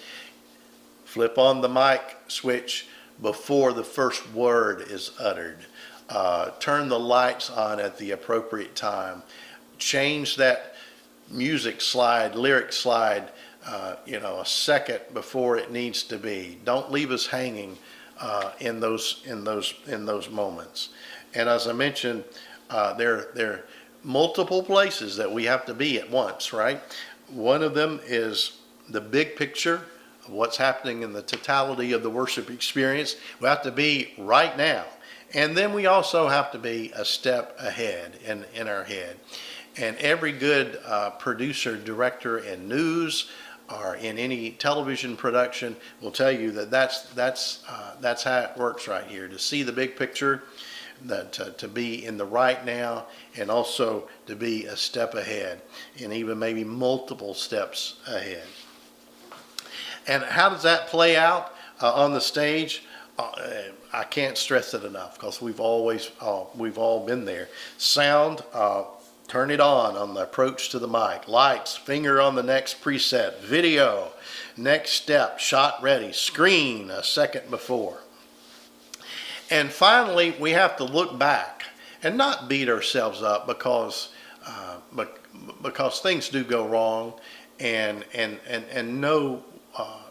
flip on the mic switch before the first word is uttered. Turn the lights on at the appropriate time. Change that music slide, lyric slide, a second before it needs to be. Don't leave us hanging in those moments. And as I mentioned, there are multiple places that we have to be at once, right? One of them is the big picture of what's happening in the totality of the worship experience. We have to be right now. And then we also have to be a step ahead in our head. And every good producer, director in news or in any television production will tell you that that's how it works right here. To see the big picture, that to be in the right now, and also to be a step ahead, and even maybe multiple steps ahead. And how does that play out on the stage? I can't stress it enough, because we've all been there. Sound. Turn it on the approach to the mic. Lights, finger on the next preset. Video, next step, shot ready. Screen, a second before. And finally, we have to look back and not beat ourselves up because things do go wrong, and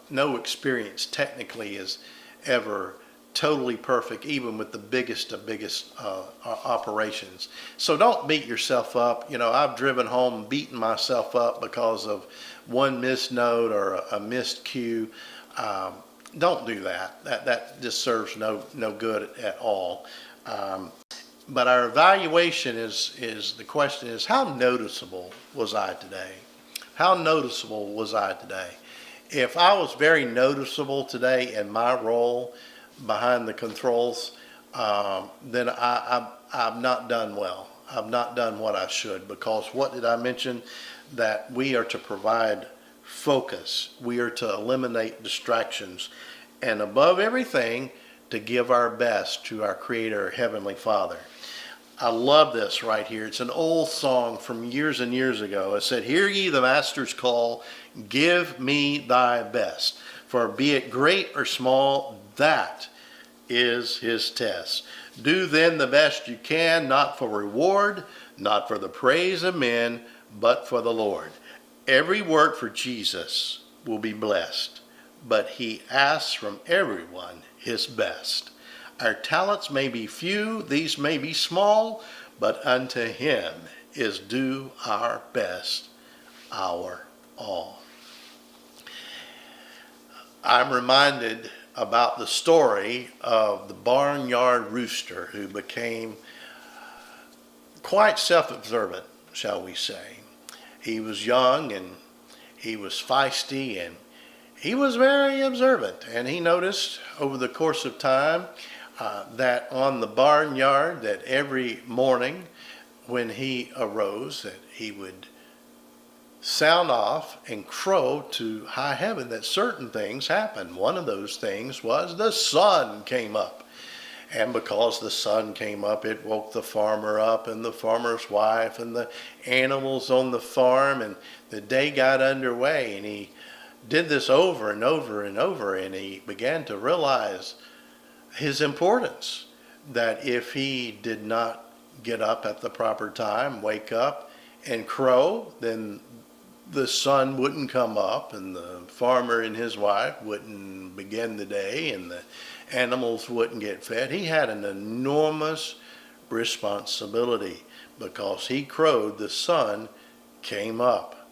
no experience technically is ever totally perfect, even with the biggest operations. So don't beat yourself up. You know, I've driven home beating myself up because of one missed note or a missed cue. Don't do that. That just serves no good at all. But our evaluation is the question is, how noticeable was I today? How noticeable was I today? If I was very noticeable today in my role behind the controls, then I've not done well. I've not done what I should, because what did I mention? That we are to provide focus. We are to eliminate distractions, and above everything, to give our best to our Creator, Heavenly Father. I love this right here. It's an old song from years and years ago. It said, "Hear ye the Master's call, give me thy best. For be it great or small, that is his test. Do then the best you can, not for reward, not for the praise of men, but for the Lord. Every work for Jesus will be blessed, but he asks from everyone his best. Our talents may be few, these may be small, but unto him is due our best, our all." I'm reminded about the story of the barnyard rooster who became quite self-observant, shall we say. He was young and he was feisty and he was very observant, and he noticed over the course of time that on the barnyard, that every morning when he arose, that he would sound off and crow to high heaven that certain things happened. One of those things was the sun came up. And because the sun came up, it woke the farmer up and the farmer's wife and the animals on the farm, and the day got underway. And he did this over and over and over, and he began to realize his importance, that if he did not get up at the proper time, wake up and crow, then the sun wouldn't come up and the farmer and his wife wouldn't begin the day and the animals wouldn't get fed. He had an enormous responsibility. Because he crowed, the sun came up.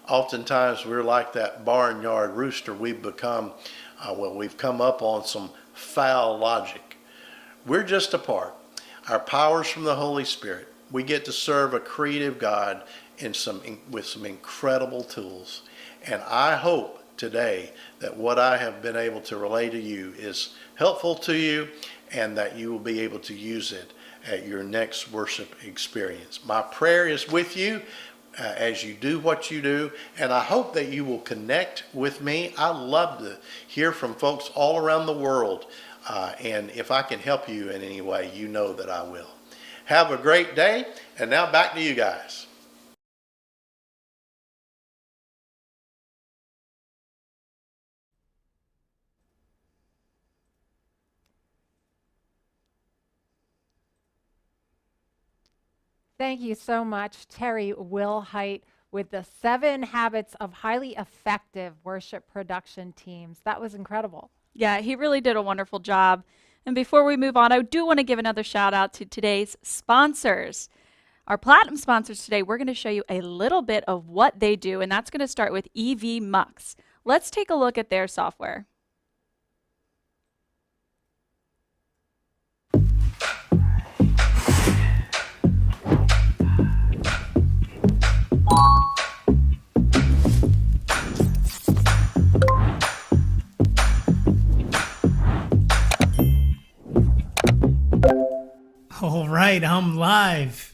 Oftentimes we're like that barnyard rooster. We've become, we've come up on some foul logic. We're just a part. Our power's from the Holy Spirit. We get to serve a creative God with some incredible tools. And I hope today that what I have been able to relay to you is helpful to you, and that you will be able to use it at your next worship experience. My prayer is with you as you do what you do, and I hope that you will connect with me. I love to hear from folks all around the world, and if I can help you in any way, you know that I will. Have a great day, and now back to you guys. Thank you so much, Terry Wilhite, with the 7 habits of highly effective worship production teams. That was incredible. Yeah, he really did a wonderful job. And before we move on, I do want to give another shout out to today's sponsors. Our platinum sponsors today, we're going to show you a little bit of what they do, and that's going to start with vmix. Let's take a look at their software. All right, I'm live.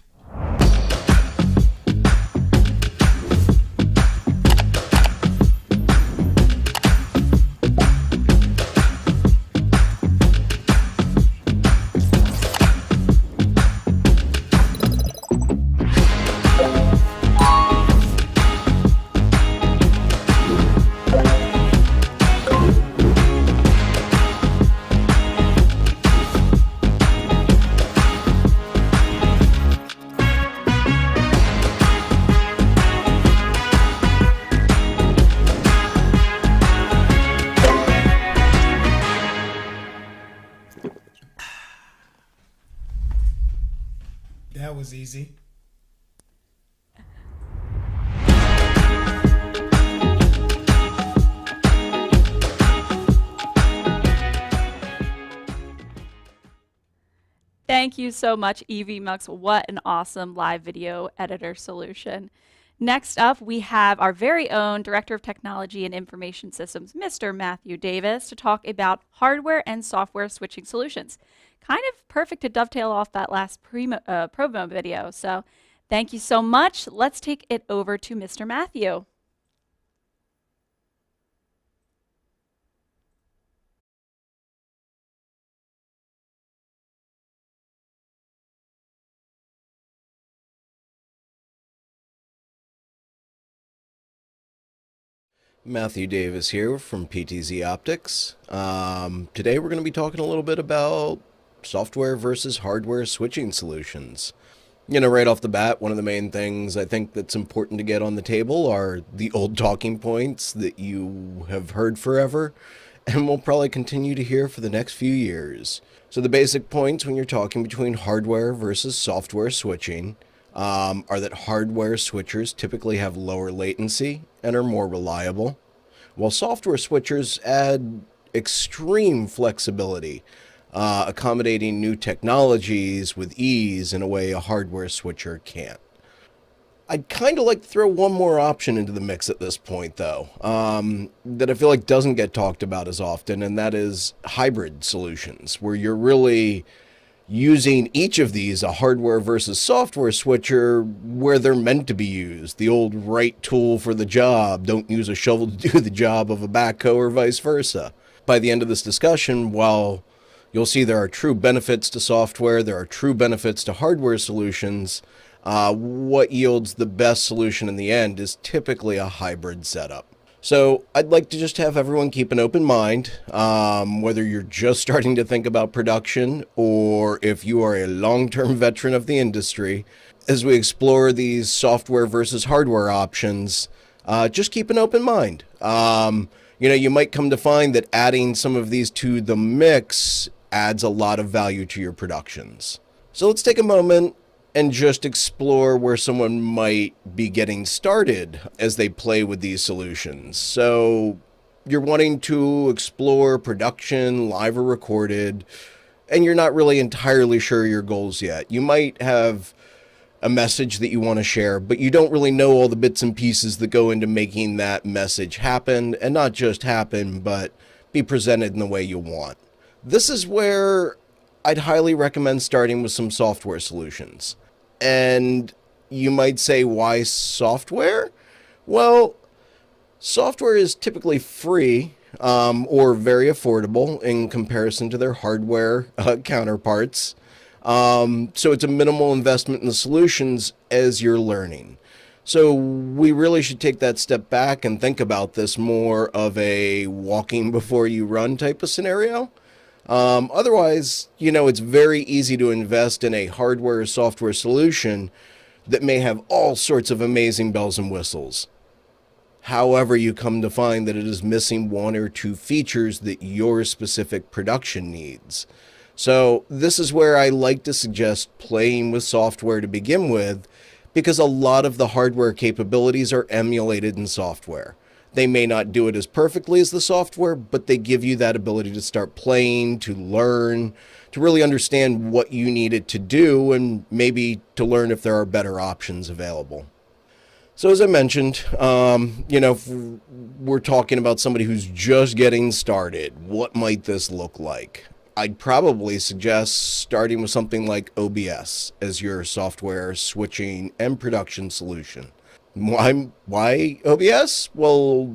was easy. Thank you so much, vmix. What an awesome live video editor solution. Next up, we have our very own Director of Technology and Information Systems, Mr. Matthew Davis, to talk about hardware and software switching solutions. Kind of perfect to dovetail off that last promo video. So thank you so much. Let's take it over to Mr. Matthew. Matthew Davis here from PTZOptics. Today we're going to be talking a little bit about software versus hardware switching solutions. You know, right off the bat, one of the main things I think that's important to get on the table are the old talking points that you have heard forever and will probably continue to hear for the next few years. So the basic points when you're talking between hardware versus software switching are that hardware switchers typically have lower latency and are more reliable, while software switchers add extreme flexibility, accommodating new technologies with ease in a way a hardware switcher can't. I'd kind of like to throw one more option into the mix at this point, though, that I feel like doesn't get talked about as often, and that is hybrid solutions, where you're really using each of these, a hardware versus software switcher, where they're meant to be used. The old right tool for the job, don't use a shovel to do the job of a backhoe, or vice versa. By the end of this discussion, while you'll see there are true benefits to software, there are true benefits to hardware solutions, what yields the best solution in the end is typically a hybrid setup. So I'd like to just have everyone keep an open mind, whether you're just starting to think about production or if you are a long-term veteran of the industry. As we explore these software versus hardware options, just keep an open mind. You know, you might come to find that adding some of these to the mix adds a lot of value to your productions. So let's take a moment and just explore where someone might be getting started as they play with these solutions. So you're wanting to explore production, live or recorded, and you're not really entirely sure your goals yet. You might have a message that you want to share, but you don't really know all the bits and pieces that go into making that message happen, and not just happen, but be presented in the way you want. This is where I'd highly recommend starting with some software solutions. And you might say, why software? Well, software is typically free or very affordable in comparison to their hardware counterparts. So it's a minimal investment in the solutions as you're learning. So we really should take that step back and think about this more of a walking before you run type of scenario. Otherwise, you know, it's very easy to invest in a hardware or software solution that may have all sorts of amazing bells and whistles. However, you come to find that it is missing one or two features that your specific production needs. So this is where I like to suggest playing with software to begin with, because a lot of the hardware capabilities are emulated in software. They may not do it as perfectly as the software, but they give you that ability to start playing, to learn, to really understand what you need it to do, and maybe to learn if there are better options available. So as I mentioned, you know, if we're talking about somebody who's just getting started, what might this look like? I'd probably suggest starting with something like OBS as your software switching and production solution. Why OBS? Well,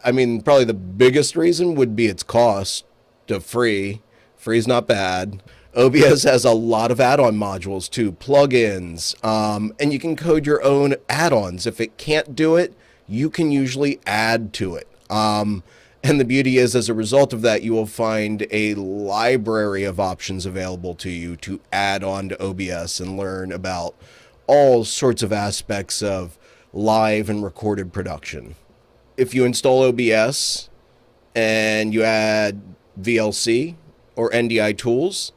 I mean, probably the biggest reason would be its cost of free. Free is not bad. OBS has a lot of add-on modules too, plugins, and you can code your own add-ons. If it can't do it, you can usually add to it. And the beauty is, as a result of that, you will find a library of options available to you to add on to OBS and learn about all sorts of aspects of live and recorded production. If you install OBS and you add VLC or NDI tools,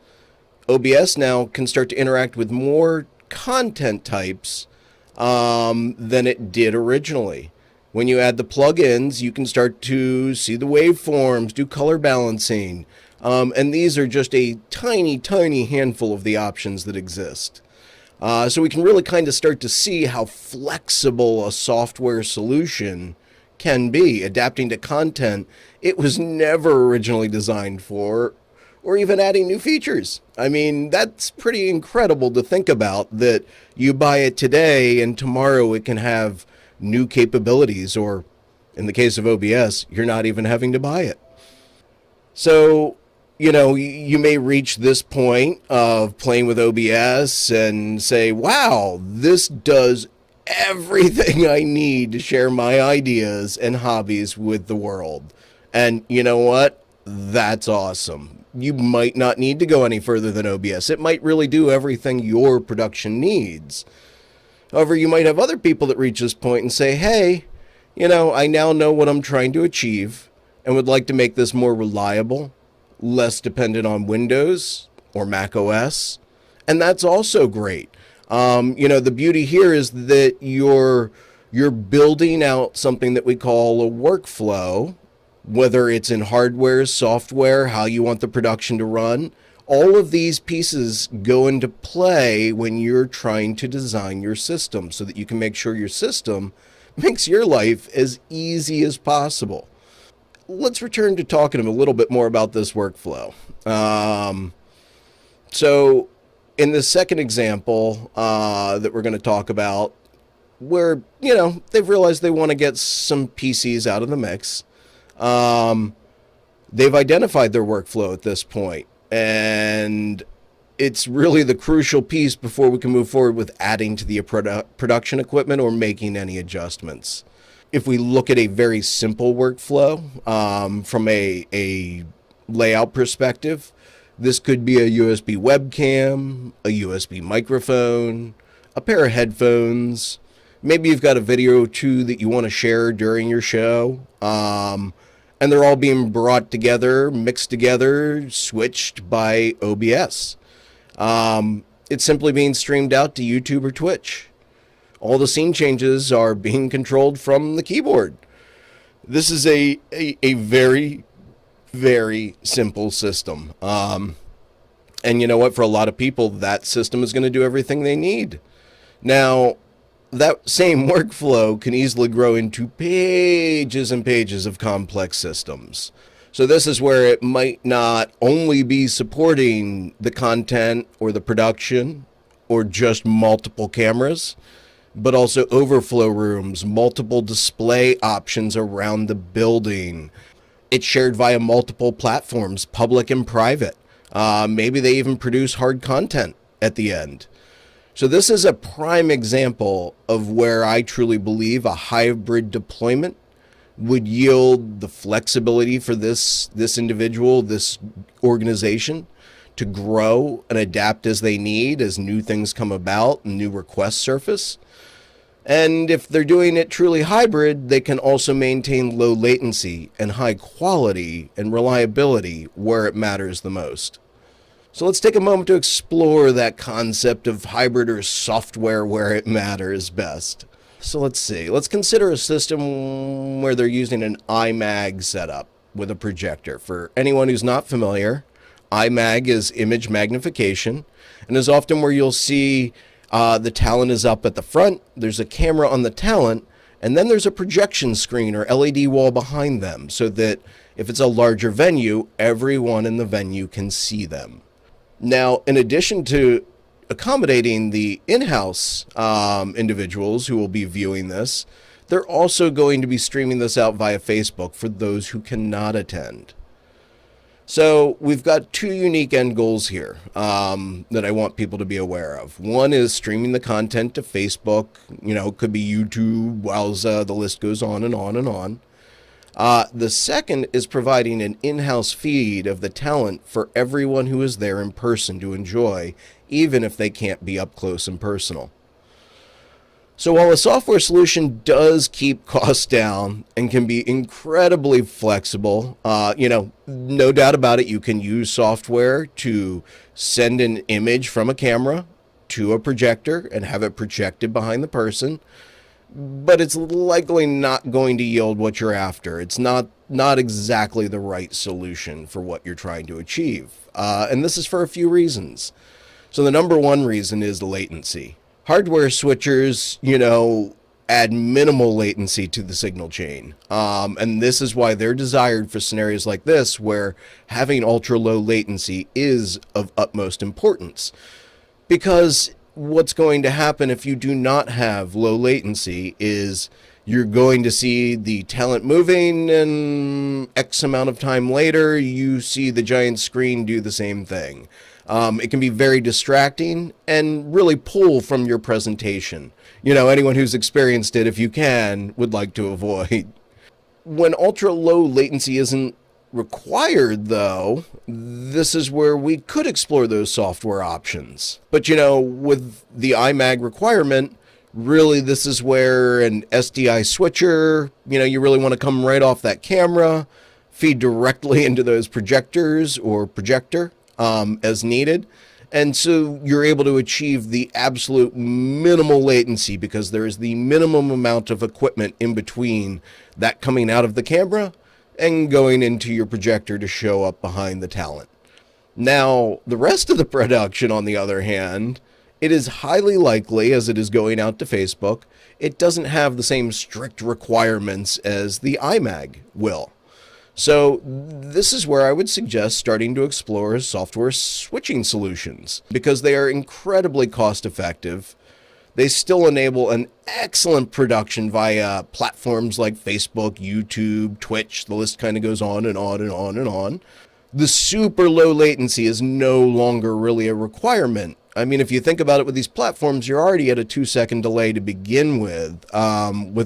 OBS now can start to interact with more content types than it did originally. When you add the plugins, you can start to see the waveforms, do color balancing, and these are just a tiny, tiny handful of the options that exist. So we can really kind of start to see how flexible a software solution can be, adapting to content it was never originally designed for, or even adding new features. I mean, that's pretty incredible to think about, that you buy it today and tomorrow it can have new capabilities, or in the case of OBS, you're not even having to buy it. So, you know, you may reach this point of playing with OBS and say, wow, this does everything I need to share my ideas and hobbies with the world. And you know what? That's awesome. You might not need to go any further than OBS. It might really do everything your production needs. However, you might have other people that reach this point and say, hey, you know, I now know what I'm trying to achieve and would like to make this more reliable, less dependent on Windows or Mac OS. And that's also great. You know, the beauty here is that you're building out something that we call a workflow, whether it's in hardware, software, how you want the production to run. All of these pieces go into play when you're trying to design your system so that you can make sure your system makes your life as easy as possible. Let's return to talking a little bit more about this workflow. So in the second example that we're going to talk about, where, you know, they've realized they want to get some PCs out of the mix. They've identified their workflow at this point, and it's really the crucial piece before we can move forward with adding to the production equipment or making any adjustments. If we look at a very simple workflow from a layout perspective, this could be a USB webcam, a USB microphone, a pair of headphones. Maybe you've got a video or two that you want to share during your show. And they're all being brought together, mixed together, switched by OBS. It's simply being streamed out to YouTube or Twitch. All the scene changes are being controlled from the keyboard. This is a very, very simple system. And you know what? For a lot of people, that system is going to do everything they need. Now, that same workflow can easily grow into pages and pages of complex systems. So this is where it might not only be supporting the content or the production or just multiple cameras, but also overflow rooms, multiple display options around the building. It's shared via multiple platforms, public and private. Maybe they even produce hard content at the end. So this is a prime example of where I truly believe a hybrid deployment would yield the flexibility for this individual, this organization, to grow and adapt as they need, as new things come about and new requests surface. And if they're doing it truly hybrid, they can also maintain low latency and high quality and reliability where it matters the most. So let's take a moment to explore that concept of hybrid or software where it matters best. So let's see. Let's consider a system where they're using an iMag setup with a projector. For anyone who's not familiar, iMag is image magnification, and is often where you'll see the talent is up at the front, there's a camera on the talent, and then there's a projection screen or LED wall behind them, so that if it's a larger venue, everyone in the venue can see them. Now, in addition to accommodating the in-house individuals who will be viewing this, they're also going to be streaming this out via Facebook for those who cannot attend. So we've got two unique end goals here that I want people to be aware of. One is streaming the content to Facebook, you know, could be YouTube, whilst the list goes on and on and on. The second is providing an in-house feed of the talent for everyone who is there in person to enjoy, even if they can't be up close and personal. So while a software solution does keep costs down and can be incredibly flexible, you know, no doubt about it, you can use software to send an image from a camera to a projector and have it projected behind the person, but it's likely not going to yield what you're after. It's not exactly the right solution for what you're trying to achieve. And this is for a few reasons. So the number one reason is the latency. Hardware switchers, add minimal latency to the signal chain. And this is why they're desired for scenarios like this, where having ultra low latency is of utmost importance. Because what's going to happen if you do not have low latency is you're going to see the talent moving, and X amount of time later, you see the giant screen do the same thing. It can be very distracting and really pull from your presentation. Anyone who's experienced it, if you can, would like to avoid. When ultra low latency isn't required, though, this is where we could explore those software options. But, with the iMag requirement, really this is where an SDI switcher, you really want to come right off that camera, feed directly into those projectors or projector as needed. And so you're able to achieve the absolute minimal latency because there is the minimum amount of equipment in between that coming out of the camera and going into your projector to show up behind the talent. Now, the rest of the production, on the other hand, it is highly likely, as it is going out to Facebook, it doesn't have the same strict requirements as the iMag will. So this is where I would suggest starting to explore software switching solutions because they are incredibly cost effective. They still enable an excellent production via platforms like Facebook, YouTube, Twitch. The list kind of goes on and on and on and on. The super low latency is no longer really a requirement. I mean, if you think about it with these platforms, you're already at a 2-second delay to begin with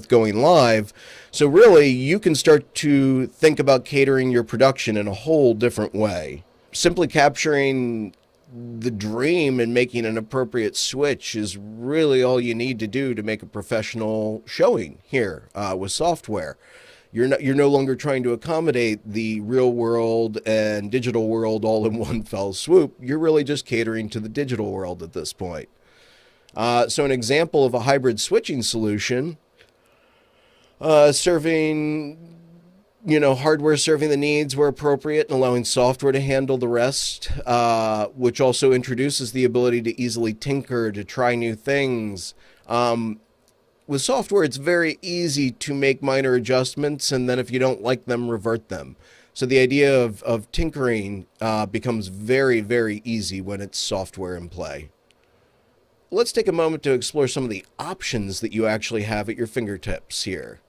going live. So really, you can start to think about catering your production in a whole different way. Simply capturing the dream and making an appropriate switch is really all you need to do to make a professional showing here with software. You're no longer trying to accommodate the real world and digital world all in one fell swoop. You're really just catering to the digital world at this point. So an example of a hybrid switching solution, serving, hardware serving the needs where appropriate and allowing software to handle the rest, which also introduces the ability to easily tinker, to try new things. With software, it's very easy to make minor adjustments, and then if you don't like them, revert them. So the idea of tinkering becomes very, very easy when it's software in play. Let's take a moment to explore some of the options that you actually have at your fingertips here.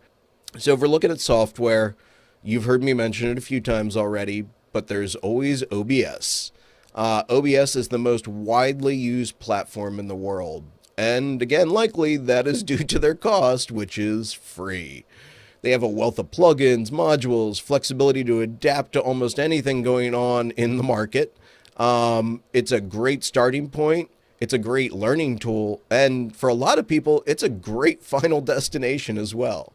So if we're looking at software, you've heard me mention it a few times already, but there's always OBS. OBS is the most widely used platform in the world. And again, likely that is due to their cost, which is free. They have a wealth of plugins, modules, flexibility to adapt to almost anything going on in the market. It's a great starting point. It's a great learning tool. And for a lot of people, it's a great final destination as well.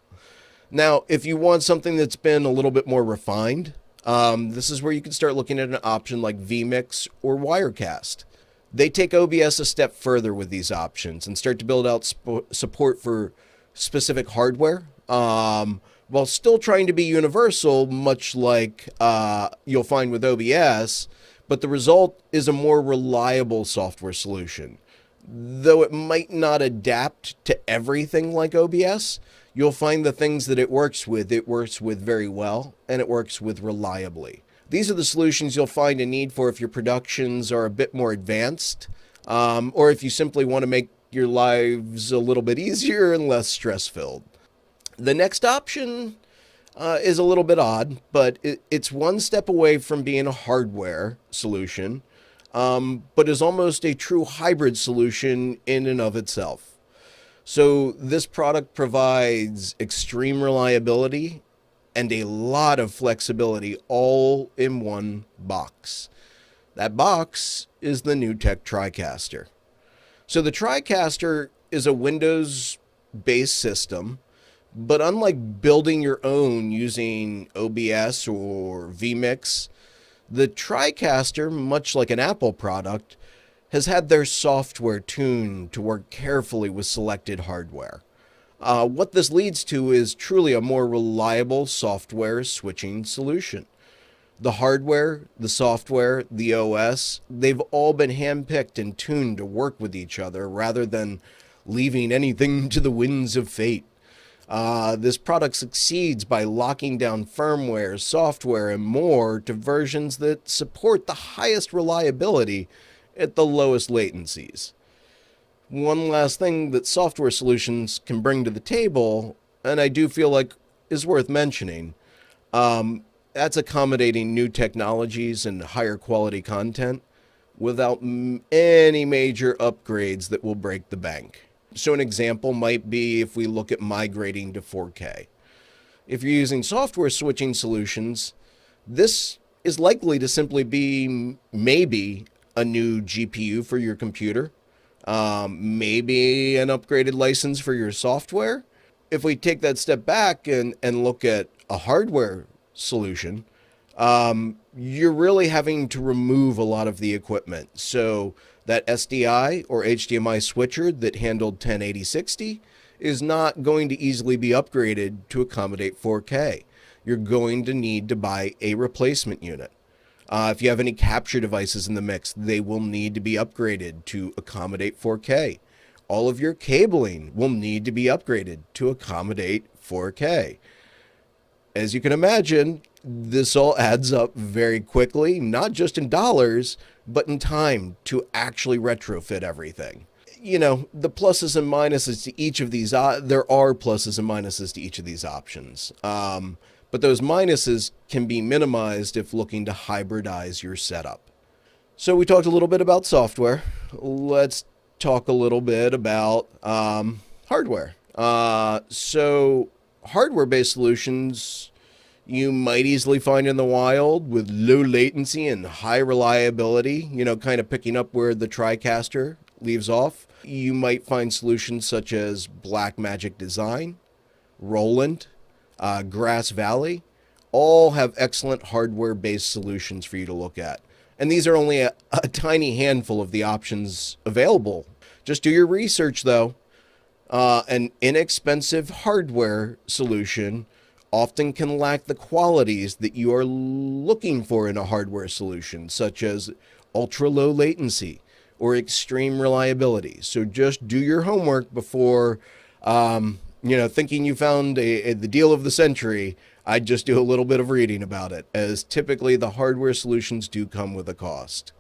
Now, if you want something that's been a little bit more refined, this is where you can start looking at an option like vmix or wirecast. They take OBS a step further with these options and start to build out support for specific hardware, while still trying to be universal, much like you'll find with OBS, but the result is a more reliable software solution. Though it might not adapt to everything like OBS, you'll find the things that it works with very well, and it works with reliably. These are the solutions you'll find a need for if your productions are a bit more advanced, or if you simply want to make your lives a little bit easier and less stress-filled. The next option is a little bit odd, but it's one step away from being a hardware solution, but is almost a true hybrid solution in and of itself. So this product provides extreme reliability and a lot of flexibility all in one box. That box is the NewTek TriCaster. So the TriCaster is a Windows-based system, but unlike building your own using OBS or vmix, the TriCaster, much like an Apple product, has had their software tuned to work carefully with selected hardware. What this leads to is truly a more reliable software switching solution. The hardware, the software, the OS, they've all been handpicked and tuned to work with each other rather than leaving anything to the winds of fate. This product succeeds by locking down firmware, software, and more to versions that support the highest reliability at the lowest latencies. One last thing that software solutions can bring to the table, and I do feel like is worth mentioning, that's accommodating new technologies and higher quality content without any major upgrades that will break the bank. So an example might be if we look at migrating to 4K. If you're using software switching solutions, this is likely to simply be maybe a new GPU for your computer, maybe an upgraded license for your software. If we take that step back and look at a hardware solution, you're really having to remove a lot of the equipment. So that SDI or HDMI switcher that handled 1080/60 is not going to easily be upgraded to accommodate 4K. You're going to need to buy a replacement unit. If you have any capture devices in the mix, they will need to be upgraded to accommodate 4K. All of your cabling will need to be upgraded to accommodate 4K. As you can imagine, this all adds up very quickly, not just in dollars, but in time to actually retrofit everything. You know, the pluses and minuses to each of these, there are pluses and minuses to each of these options. But those minuses can be minimized if looking to hybridize your setup. So we talked a little bit about software. Let's talk a little bit about hardware. So hardware-based solutions you might easily find in the wild with low latency and high reliability, you know, kind of picking up where the TriCaster leaves off. You might find solutions such as Blackmagic Design, Roland, Grass Valley, all have excellent hardware-based solutions for you to look at. And these are only a tiny handful of the options available. Just do your research, though. An inexpensive hardware solution often can lack the qualities that you are looking for in a hardware solution, such as ultra-low latency or extreme reliability. So just do your homework before, thinking you found the deal of the century. I'd just do a little bit of reading about it, as typically the hardware solutions do come with a cost.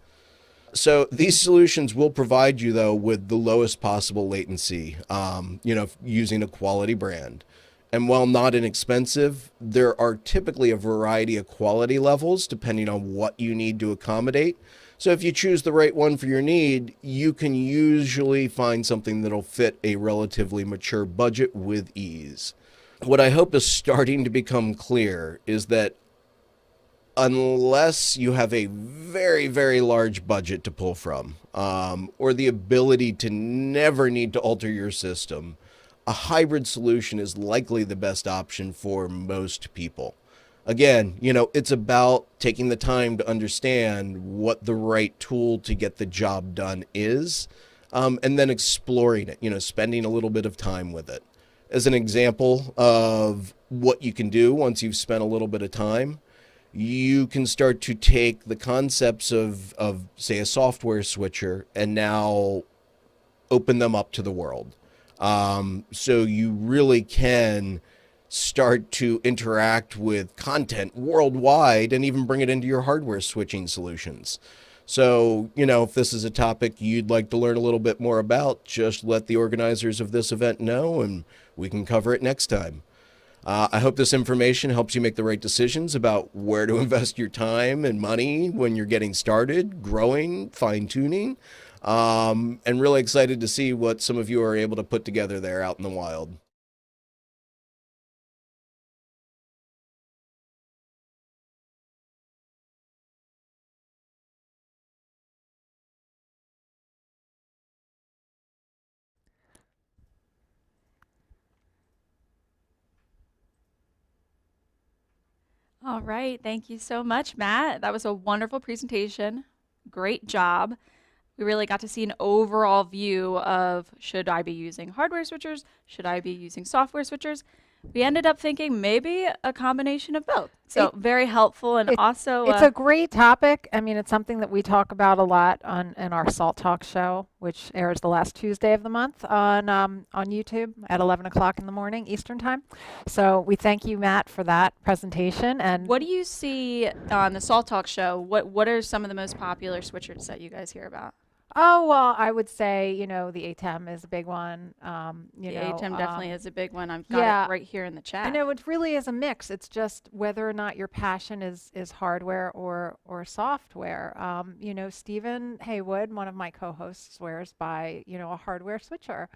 So these solutions will provide you, though, with the lowest possible latency, using a quality brand. And while not inexpensive, there are typically a variety of quality levels depending on what you need to accommodate. So if you choose the right one for your need, you can usually find something that'll fit a relatively mature budget with ease. What I hope is starting to become clear is that unless you have a very, very large budget to pull from, or the ability to never need to alter your system, a hybrid solution is likely the best option for most people. Again, it's about taking the time to understand what the right tool to get the job done is, and then exploring it, spending a little bit of time with it. As an example of what you can do once you've spent a little bit of time, you can start to take the concepts of say, a software switcher and now open them up to the world. So you really can start to interact with content worldwide and even bring it into your hardware switching solutions. So, if this is a topic you'd like to learn a little bit more about, just let the organizers of this event know and we can cover it next time. I hope this information helps you make the right decisions about where to invest your time and money when you're getting started, growing, fine-tuning, and really excited to see what some of you are able to put together there out in the wild. All right. Thank you so much, Matt. That was a wonderful presentation. Great job. we really got to see an overall view of, should I be using hardware switchers? Should I be using software switchers? We ended up thinking maybe a combination of both. So very helpful, and also it's a great topic. I mean, it's something that we talk about a lot in our Salt Talk show, which airs the last Tuesday of the month on YouTube at 11 o'clock in the morning Eastern time. So we thank you, Matt, for that presentation. And what do you see on the Salt Talk show? What are some of the most popular switchers that you guys hear about? Oh, well, I would say, the ATEM is a big one. The ATEM definitely is a big one. I've got it right here in the chat. I know it really is a mix. It's just whether or not your passion is hardware or software. Stephen Haywood, one of my co-hosts, swears by, a hardware switcher.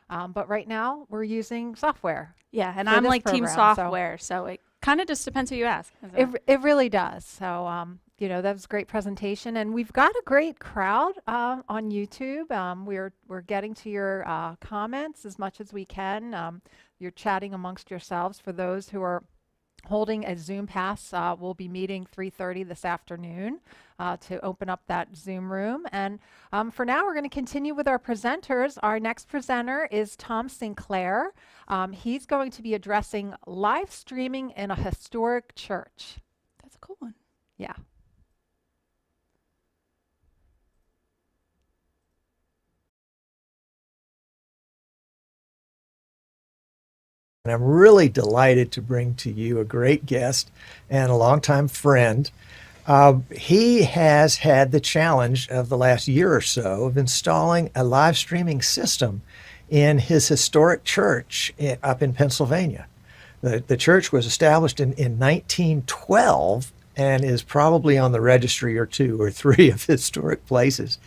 But right now we're using software. Yeah, and I'm like team software, so it kind of just depends who you ask. It really does. So, that was a great presentation, and we've got a great crowd on YouTube. We're getting to your comments as much as we can. You're chatting amongst yourselves. For those who are holding a Zoom pass, we'll be meeting 3:30 this afternoon to open up that Zoom room. And for now, we're going to continue with our presenters. Our next presenter is Tom Sinclair. He's going to be addressing live streaming in a historic church. That's a cool one. Yeah. And I'm really delighted to bring to you a great guest and a longtime friend. He has had the challenge of the last year or so of installing a live streaming system in his historic church up in Pennsylvania. The church was established in 1912 and is probably on the registry or 2 or 3 of historic places.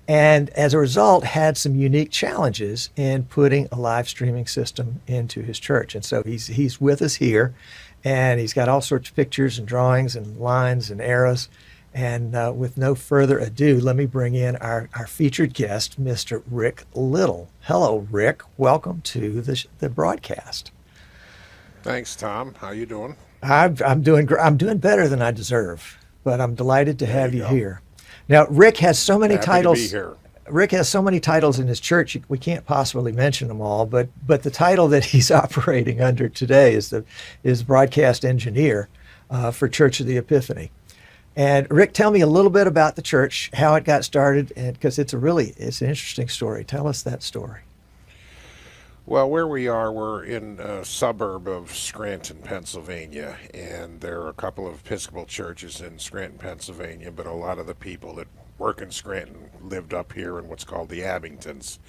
And as a result, had some unique challenges in putting a live streaming system into his church. And so he's with us here, and he's got all sorts of pictures and drawings and lines and arrows. And with no further ado, let me bring in our featured guest, Mr. Rick Little. Hello, Rick. Welcome to the broadcast. Thanks, Tom. How you doing? I'm doing better than I deserve, but I'm delighted to have you here. Now, Rick has so many titles. To be here. Rick has so many titles in his church, we can't possibly mention them all, but the title that he's operating under today is broadcast engineer for Church of the Epiphany. And Rick, tell me a little bit about the church, how it got started, and because it's an interesting story. Tell us that story. Well, where we are, we're in a suburb of Scranton, Pennsylvania, and there are a couple of Episcopal churches in Scranton, Pennsylvania, but a lot of the people that work in Scranton lived up here in what's called the Abingtons.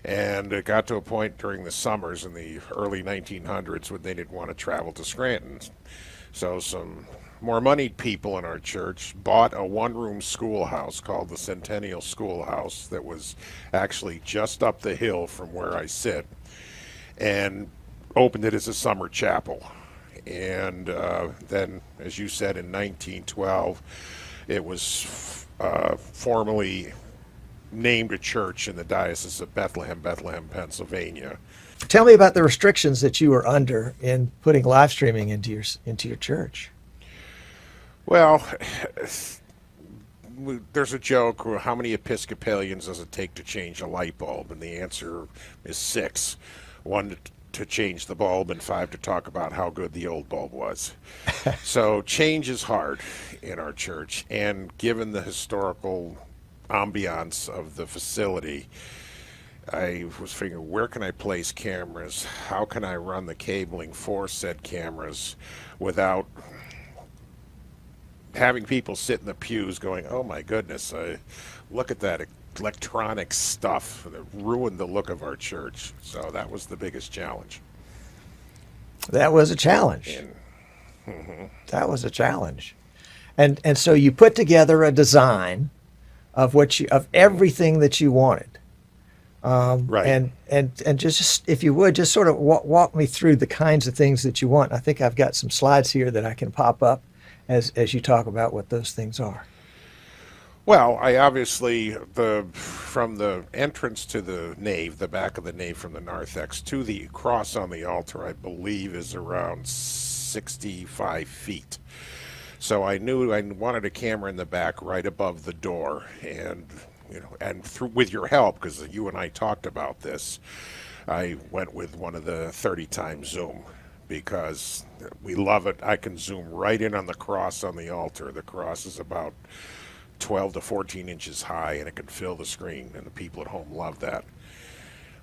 And it got to a point during the summers in the early 1900s when they didn't want to travel to Scranton. So some more moneyed people in our church bought a one-room schoolhouse called the Centennial Schoolhouse that was actually just up the hill from where I sit, and opened it as a summer chapel. And then, as you said, in 1912, it was formally named a church in the Diocese of Bethlehem, Pennsylvania. Tell me about the restrictions that you were under in putting live streaming into your church. Well, there's a joke, how many Episcopalians does it take to change a light bulb? And the answer is 6. 1 to change the bulb and 5 to talk about how good the old bulb was. So change is hard in our church, and given the historical ambiance of the facility, I was figuring, where can I place cameras? How can I run the cabling for said cameras without having people sit in the pews going, oh my goodness, look at that electronic stuff that ruined the look of our church. So that was the biggest challenge. That was a challenge. Mm-hmm. That was a challenge. And so you put together a design of everything that you wanted. Right. And just, if you would, just sort of walk me through the kinds of things that you want. I think I've got some slides here that I can pop up as you talk about what those things are. Well, I obviously, from the entrance to the nave, the back of the nave from the narthex to the cross on the altar, I believe is around 65 feet. So I knew I wanted a camera in the back right above the door, and and with your help, because you and I talked about this, I went with one of the 30 times zoom because we love it. I can zoom right in on the cross on the altar. The cross is about 12 to 14 inches high, and it can fill the screen, and the people at home love that.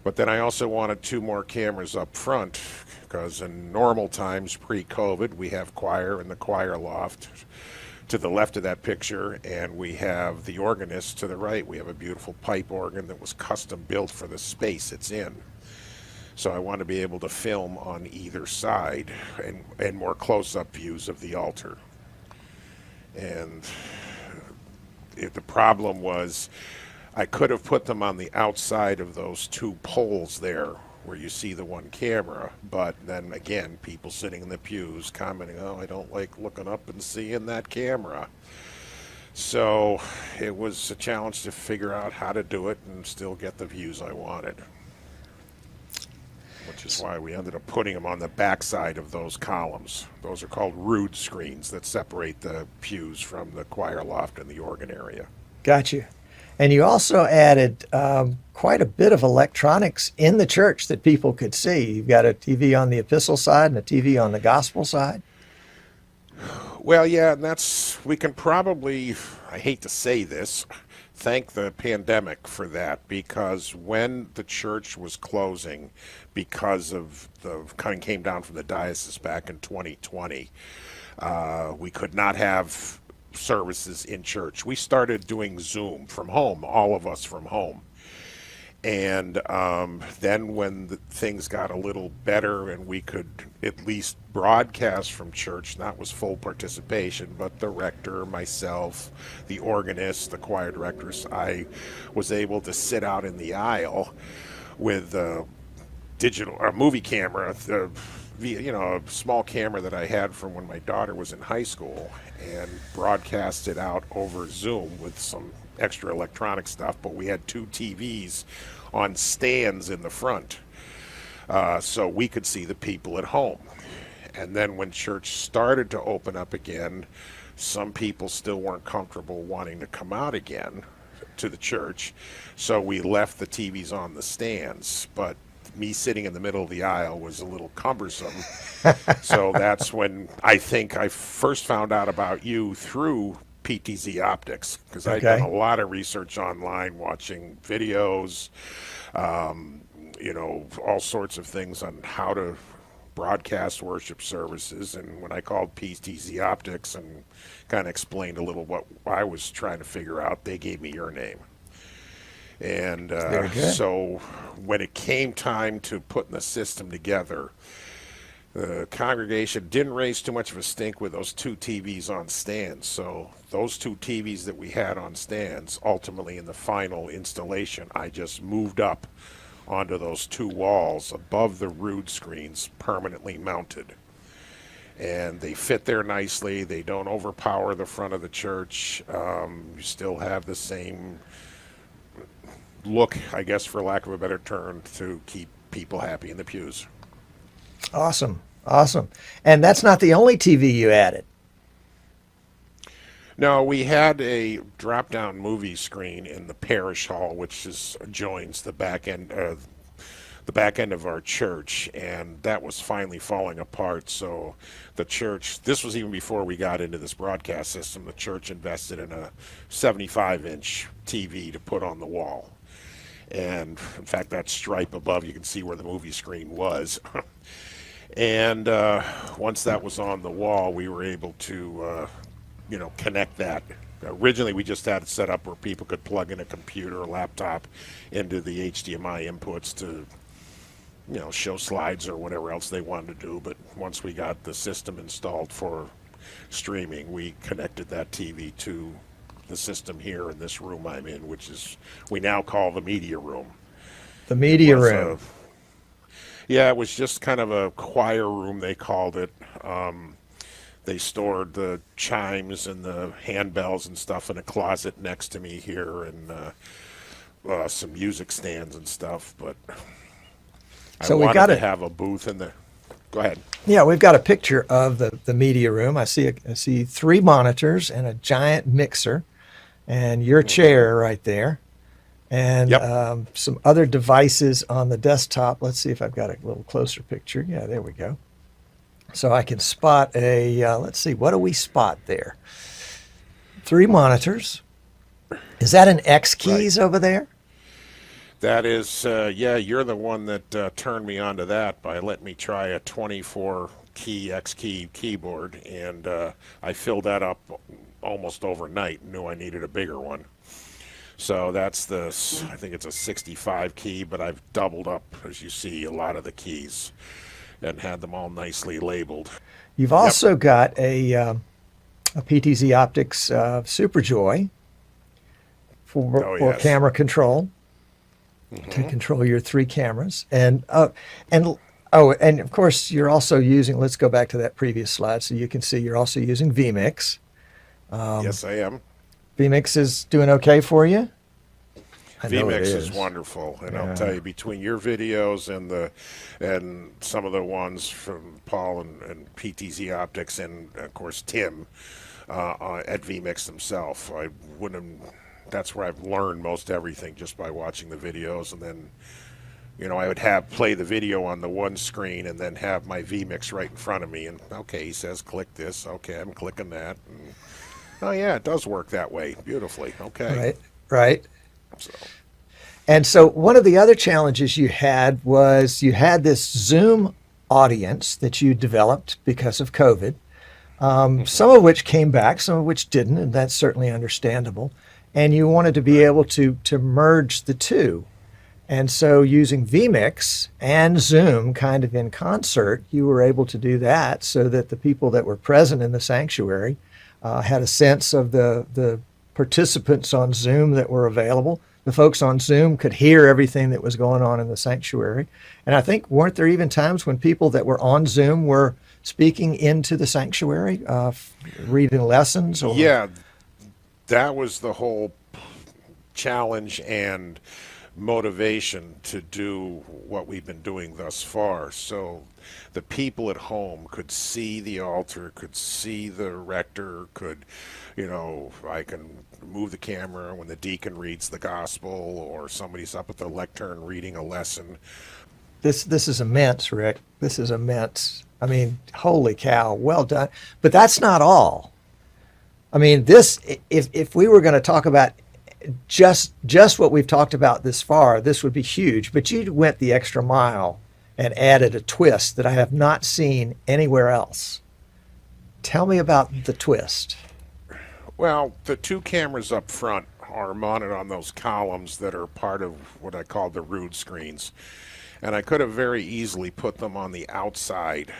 But then I also wanted 2 more cameras up front, because in normal times, pre-COVID, we have choir in the choir loft to the left of that picture, and we have the organist to the right. We have a beautiful pipe organ that was custom built for the space it's in. So I want to be able to film on either side and more close-up views of the altar. And the problem was I could have put them on the outside of those 2 poles there where you see the one camera, but then again, people sitting in the pews commenting, oh, I don't like looking up and seeing that camera. So it was a challenge to figure out how to do it and still get the views I wanted, which is why we ended up putting them on the backside of those columns. Those are called rood screens that separate the pews from the choir loft and the organ area. Gotcha. And you also added quite a bit of electronics in the church that people could see. You've got a TV on the epistle side and a TV on the gospel side. Well, yeah, and we can probably, I hate to say this, thank the pandemic for that, because when the church was closing because of came down from the diocese back in 2020, we could not have services in church. We started doing Zoom from home, all of us from home. And then when things got a little better and we could at least broadcast from church, that was full participation, but the rector, myself, the organist, the choir directors, I was able to sit out in the aisle with a movie camera, a small camera that I had from when my daughter was in high school, and broadcast it out over Zoom with some extra electronic stuff. But we had 2 TVs on stands in the front, so we could see the people at home. And then when church started to open up again, some people still weren't comfortable wanting to come out again to the church, so we left the TVs on the stands. But me sitting in the middle of the aisle was a little cumbersome. So that's when I think I first found out about you through PTZOptics, because I'd done a lot of research online, watching videos, all sorts of things on how to broadcast worship services. And when I called PTZOptics and kind of explained a little what I was trying to figure out, they gave me your name. And so when it came time to putting the system together, the congregation didn't raise too much of a stink with those 2 TVs on stands. So those 2 TVs that we had on stands, ultimately in the final installation, I just moved up onto those 2 walls above the rood screens, permanently mounted. And they fit there nicely. They don't overpower the front of the church. You still have the same look, I guess, for lack of a better term, to keep people happy in the pews. Awesome. And that's not the only TV you added. No, we had a drop-down movie screen in the parish hall, which joins the back end of our church, and that was finally falling apart. So the church, this was even before we got into this broadcast system, the church invested in a 75-inch TV to put on the wall. And in fact, that stripe above, you can see where the movie screen was. And once that was on the wall, we were able to, connect that. Originally, we just had it set up where people could plug in a computer or laptop into the HDMI inputs to, show slides or whatever else they wanted to do. But once we got the system installed for streaming, we connected that TV to the system here in this room I'm in, which is we now call the media room. The media room. It was just kind of a choir room, they called it. They stored the chimes and the handbells and stuff in a closet next to me here, and some music stands and stuff. But I wanted to have a booth in the. Go ahead. Yeah, we've got a picture of the media room. I see 3 monitors and a giant mixer, and your chair right there. and Yep. some other devices on the desktop. Let's see if I've got a little closer picture. Yeah, there we go. So I can spot let's see, what do we spot there? 3 monitors. Is that an X keys over there? That is, yeah, you're the one that turned me on to that by letting me try a 24 key X key keyboard, and I filled that up almost overnight and knew I needed a bigger one. So that's I think it's a 65 key, but I've doubled up, as you see, a lot of the keys and had them all nicely labeled. You've also got a PTZOptics Superjoy for camera control, to control your 3 cameras. And of course, you're also using, let's go back to that previous slide so you can see you're also using vmix. Yes, I am. vmix is doing okay for you? vmix is wonderful, and I'll tell you, between your videos and some of the ones from Paul and PTZOptics, and of course Tim at vmix himself, that's where I've learned most everything, just by watching the videos. And then, I would play the video on the one screen and then have my vmix right in front of me, and okay, he says click this, okay, I'm clicking that, and oh yeah, it does work that way beautifully. Okay, right. So one of the other challenges you had was you had this Zoom audience that you developed because of COVID, some of which came back, some of which didn't, and that's certainly understandable. And you wanted to be able to merge the two. And so using vmix and Zoom kind of in concert, you were able to do that so that the people that were present in the sanctuary had a sense of the participants on Zoom that were available. The folks on Zoom could hear everything that was going on in the sanctuary. And I think, weren't there even times when people that were on Zoom were speaking into the sanctuary, reading lessons? Or... Yeah, that was the whole challenge and motivation to do what we've been doing thus far. So the people at home could see the altar, could see the rector, could, I can move the camera when the deacon reads the gospel or somebody's up at the lectern reading a lesson. This is immense, Rick. This is immense. I mean, holy cow, well done. But that's not all. I mean, this, if we were going to talk about just what we've talked about this far, this would be huge. But you went the extra mile and added a twist that I have not seen anywhere else. Tell me about the twist. Well, the 2 cameras up front are mounted on those columns that are part of what I call the rood screens. And I could have very easily put them on the outside,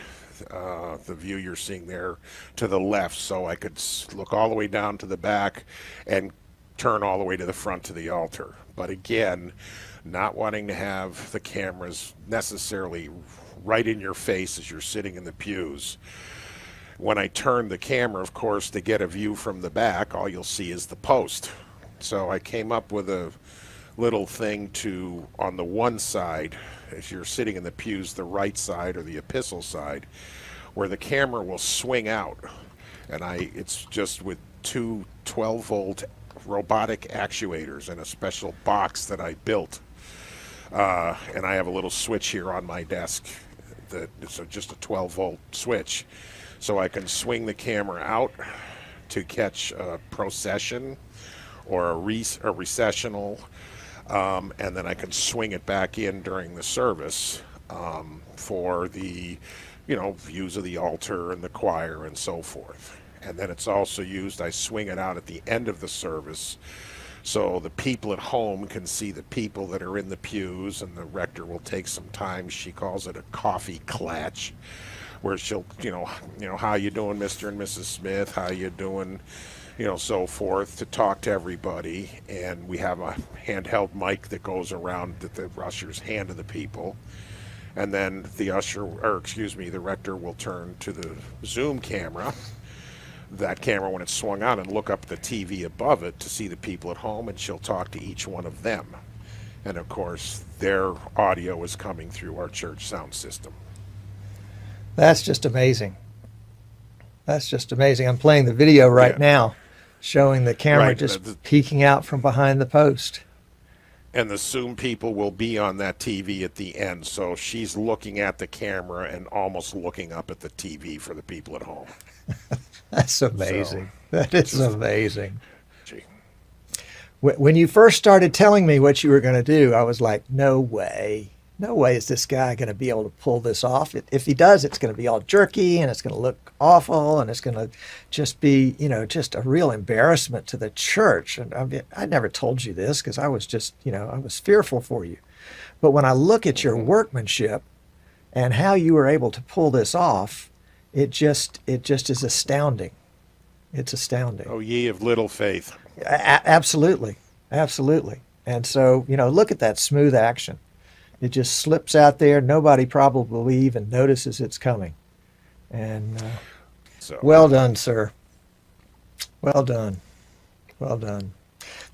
the view you're seeing there to the left, so I could look all the way down to the back and turn all the way to the front to the altar. But again, not wanting to have the cameras necessarily right in your face as you're sitting in the pews. When I turn the camera, of course, to get a view from the back, all you'll see is the post. So I came up with a little thing on the one side, as you're sitting in the pews, the right side or the epistle side, where the camera will swing out. And it's just with 2 12-volt robotic actuators in a special box that I built. And I have a little switch here on my desk it's just a 12-volt switch. So I can swing the camera out to catch a procession or a recessional, and then I can swing it back in during the service for the, views of the altar and the choir and so forth. And then it's also used, I swing it out at the end of the service so the people at home can see the people that are in the pews, and the rector will take some time, she calls it a coffee clatch, where she'll, how you doing, Mr. and Mrs. Smith, how you doing, so forth, to talk to everybody. And we have a handheld mic that goes around that the ushers hand to the people. And then the rector will turn to the Zoom camera, that camera when it's swung out, and look up the TV above it to see the people at home, and she'll talk to each one of them. And of course, their audio is coming through our church sound system. That's just amazing. That's just amazing. I'm playing the video right now, showing the camera just peeking out from behind the post. And the Zoom people will be on that TV at the end, so she's looking at the camera and almost looking up at the TV for the people at home. That's amazing. That is amazing. Gee. When you first started telling me what you were going to do, I was like, no way. No way is this guy going to be able to pull this off. If he does, it's going to be all jerky and it's going to look awful and it's going to just be, just a real embarrassment to the church. And I never told you this because I was just, I was fearful for you. But when I look at your workmanship and how you were able to pull this off, it just is astounding. It's astounding. Oh, ye of little faith. Absolutely. Absolutely. And so, look at that smooth action. It just slips out there. Nobody probably even notices it's coming. And well done, sir. Well done. Well done.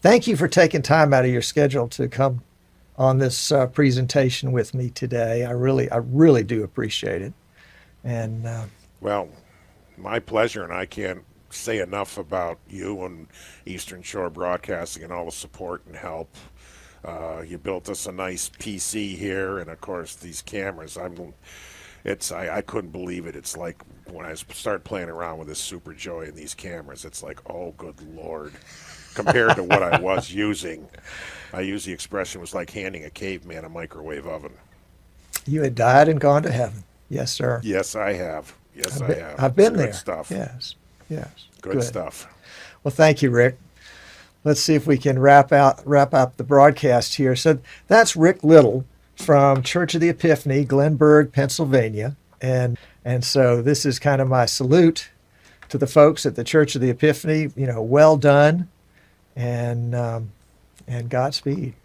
Thank you for taking time out of your schedule to come on this presentation with me today. I really do appreciate it. And well, my pleasure, and I can't say enough about you and Eastern Shore Broadcasting and all the support and help. You built us a nice PC here, and of course these cameras. I couldn't believe it. It's like when I start playing around with this Super Joy and these cameras, it's like, oh, good Lord, compared to what I was using. I use the expression, was like handing a caveman a microwave oven. You had died and gone to heaven. Yes, sir. Yes, I have. Yes, I have. I've been there. Good stuff. Yes. Good stuff. Well, thank you, Rick. Let's see if we can wrap up the broadcast here. So that's Rick Little from Church of the Epiphany, Glenburg, Pennsylvania. And so this is kind of my salute to the folks at the Church of the Epiphany. Well done, and Godspeed.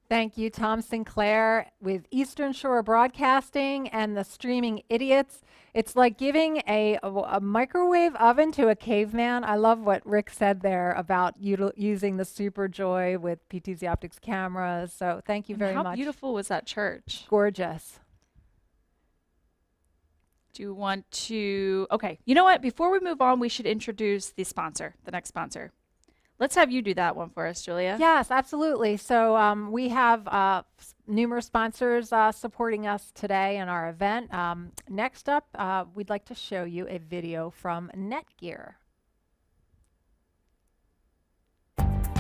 Thank you, Tom Sinclair with Eastern Shore Broadcasting and the Streaming Idiots. It's like giving a microwave oven to a caveman. I love what Rick said there about using the Super Joy with PTZOptics cameras. So thank you very much. How beautiful was that church? Gorgeous. Do you want to... Okay, you know what? Before we move on, we should introduce the sponsor, the next sponsor. Let's have you do that one for us, Julia. Yes, absolutely. So we have numerous sponsors supporting us today in our event. Next up, we'd like to show you a video from Netgear.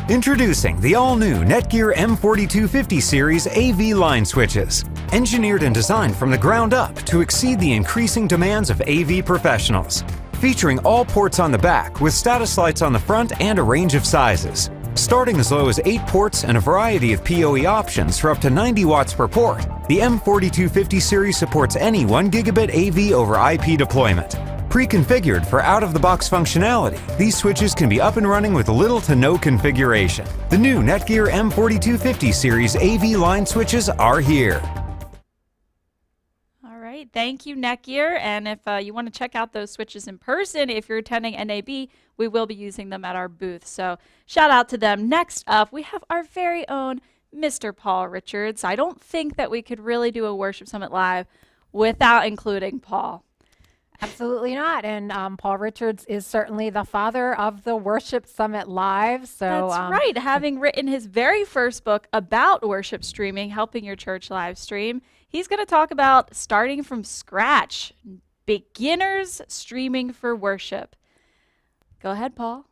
Introducing the all-new Netgear M4250 series AV line switches. Engineered and designed from the ground up to exceed the increasing demands of AV professionals. Featuring all ports on the back with status lights on the front and a range of sizes. Starting as low as 8 ports and a variety of PoE options for up to 90 watts per port, the M4250 series supports any 1 gigabit AV over IP deployment. Pre-configured for out-of-the-box functionality, these switches can be up and running with little to no configuration. The new Netgear M4250 series AV line switches are here. Thank you, Netgear. And if you want to check out those switches in person, if you're attending NAB, we will be using them at our booth. So shout out to them. Next up, we have our very own Mr. Paul Richards. I don't think that we could really do a Worship Summit Live without including Paul. Absolutely not. And Paul Richards is certainly the father of the Worship Summit Live. So that's right. Having written his very first book about worship streaming, helping your church live stream, he's going to talk about starting from scratch, beginners streaming for worship. Go ahead, Paul.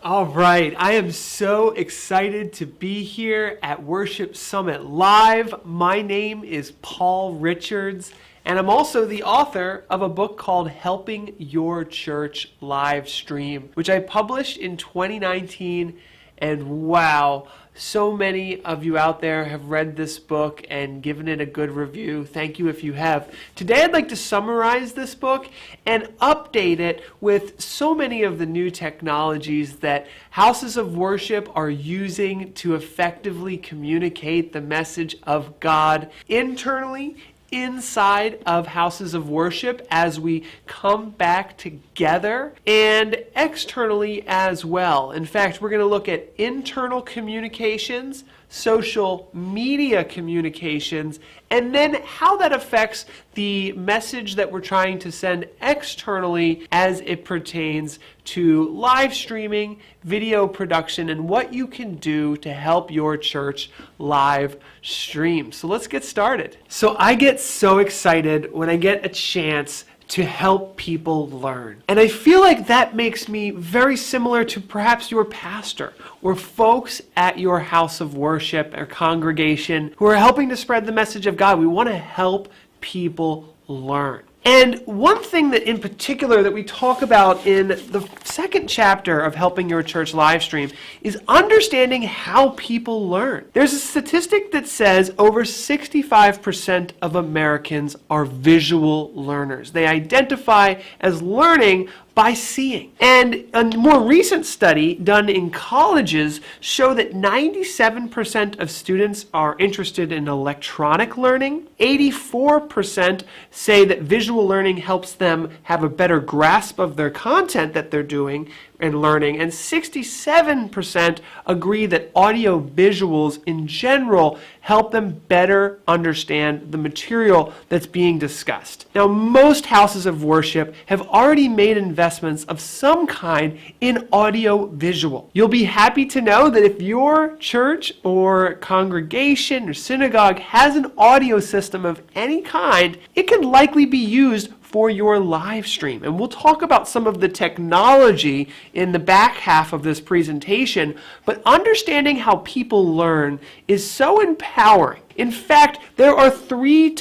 All right, I am so excited to be here at Worship Summit Live. My name is Paul Richards, and I'm also the author of a book called Helping Your Church Live Stream, which I published in 2019, And wow, so many of you out there have read this book and given it a good review. Thank you if you have. Today I'd like to summarize this book and update it with so many of the new technologies that houses of worship are using to effectively communicate the message of God internally inside of houses of worship as we come back together, and externally as well. In fact, we're going to look at internal communications, social media communications, and then how that affects the message that we're trying to send externally as it pertains to live streaming, video production, and what you can do to help your church live stream. So let's get started. So I get so excited when I get a chance to help people learn. And I feel like that makes me very similar to perhaps your pastor or folks at your house of worship or congregation who are helping to spread the message of God. We want to help people learn. And one thing that in particular that we talk about in the second chapter of Helping Your Church live stream is understanding how people learn. There's a statistic that says over 65% of Americans are visual learners. They identify as learning by seeing. And a more recent study done in colleges show that 97% of students are interested in electronic learning. 84% say that visual learning helps them have a better grasp of their content that they're doing and learning. And 67% agree that audio visuals in general help them better understand the material that's being discussed. Now, most houses of worship have already made investments of some kind in audio visual. You'll be happy to know that if your church or congregation or synagogue has an audio system of any kind, it can likely be used for your live stream. And we'll talk about some of the technology in the back half of this presentation, but understanding how people learn is so empowering. In fact, there are three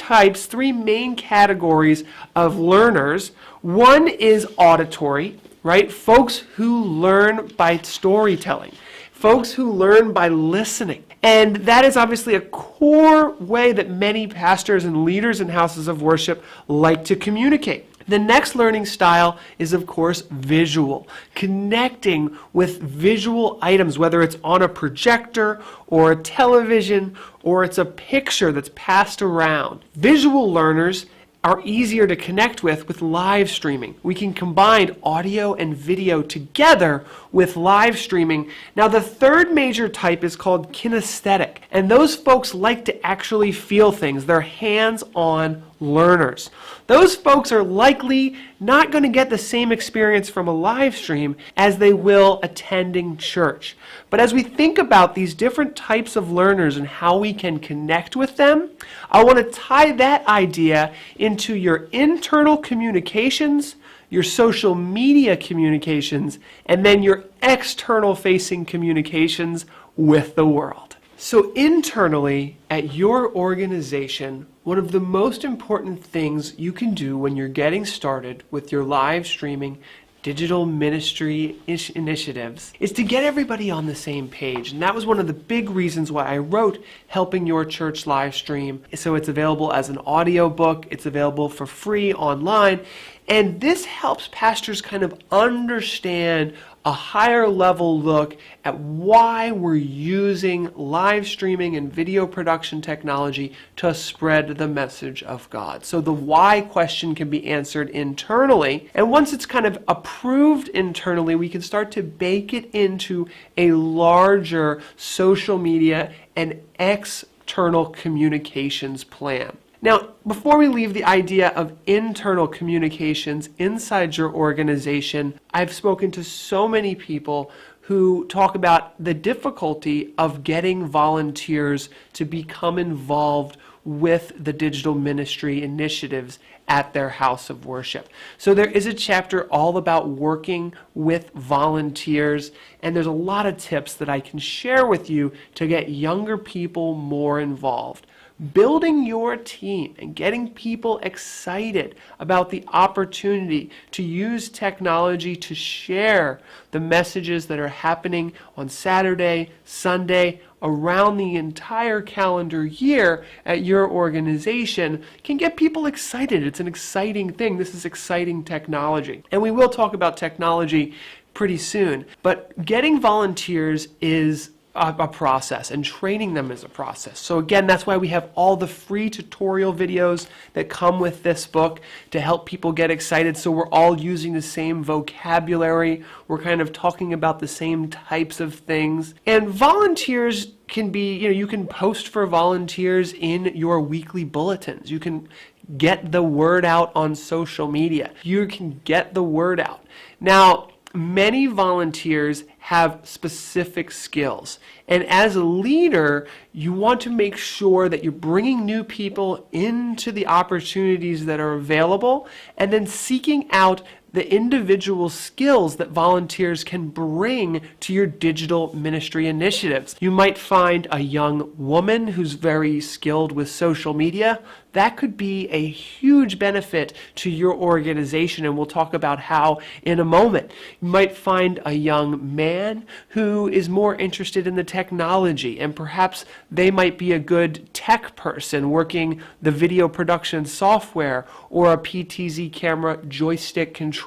main categories of learners. One is auditory, right? Folks who learn by storytelling. Folks who learn by listening. And that is obviously a core way that many pastors and leaders in houses of worship like to communicate. The next learning style is, of course, visual, connecting with visual items, whether it's on a projector or a television or it's a picture that's passed around. Visual learners are easier to connect with live streaming. We can combine audio and video together with live streaming. Now, the third major type is called kinesthetic, and those folks like to actually feel things. They're hands-on learners. Those folks are likely not going to get the same experience from a live stream as they will attending church. But as we think about these different types of learners and how we can connect with them, I want to tie that idea into your internal communications, your social media communications, and then your external facing communications with the world. So internally at your organization, one of the most important things you can do when you're getting started with your live streaming digital ministry initiatives is to get everybody on the same page. And that was one of the big reasons why I wrote Helping Your Church live stream. So it's available as an audio book. It's available for free online. And this helps pastors kind of understand a higher level look at why we're using live streaming and video production technology to spread the message of God. So the why question can be answered internally, and once it's kind of approved internally, we can start to bake it into a larger social media and external communications plan. Now, before we leave the idea of internal communications inside your organization, I've spoken to so many people who talk about the difficulty of getting volunteers to become involved with the digital ministry initiatives at their house of worship. So there is a chapter all about working with volunteers, and there's a lot of tips that I can share with you to get younger people more involved. Building your team and getting people excited about the opportunity to use technology to share the messages that are happening on Saturday, Sunday, around the entire calendar year at your organization can get people excited. It's an exciting thing. This is exciting technology. And we will talk about technology pretty soon. But getting volunteers is a process, and training them is a process. So again, that's why we have all the free tutorial videos that come with this book to help people get excited, so we're all using the same vocabulary, we're kind of talking about the same types of things. And volunteers can be, you can post for volunteers in your weekly bulletins. You can get the word out on social media. You can get the word out. Now, many volunteers have specific skills. And as a leader, you want to make sure that you're bringing new people into the opportunities that are available and then seeking out the individual skills that volunteers can bring to your digital ministry initiatives. You might find a young woman who's very skilled with social media. That could be a huge benefit to your organization, and we'll talk about how in a moment. You might find a young man who is more interested in the technology, and perhaps they might be a good tech person working the video production software or a PTZ camera joystick controller.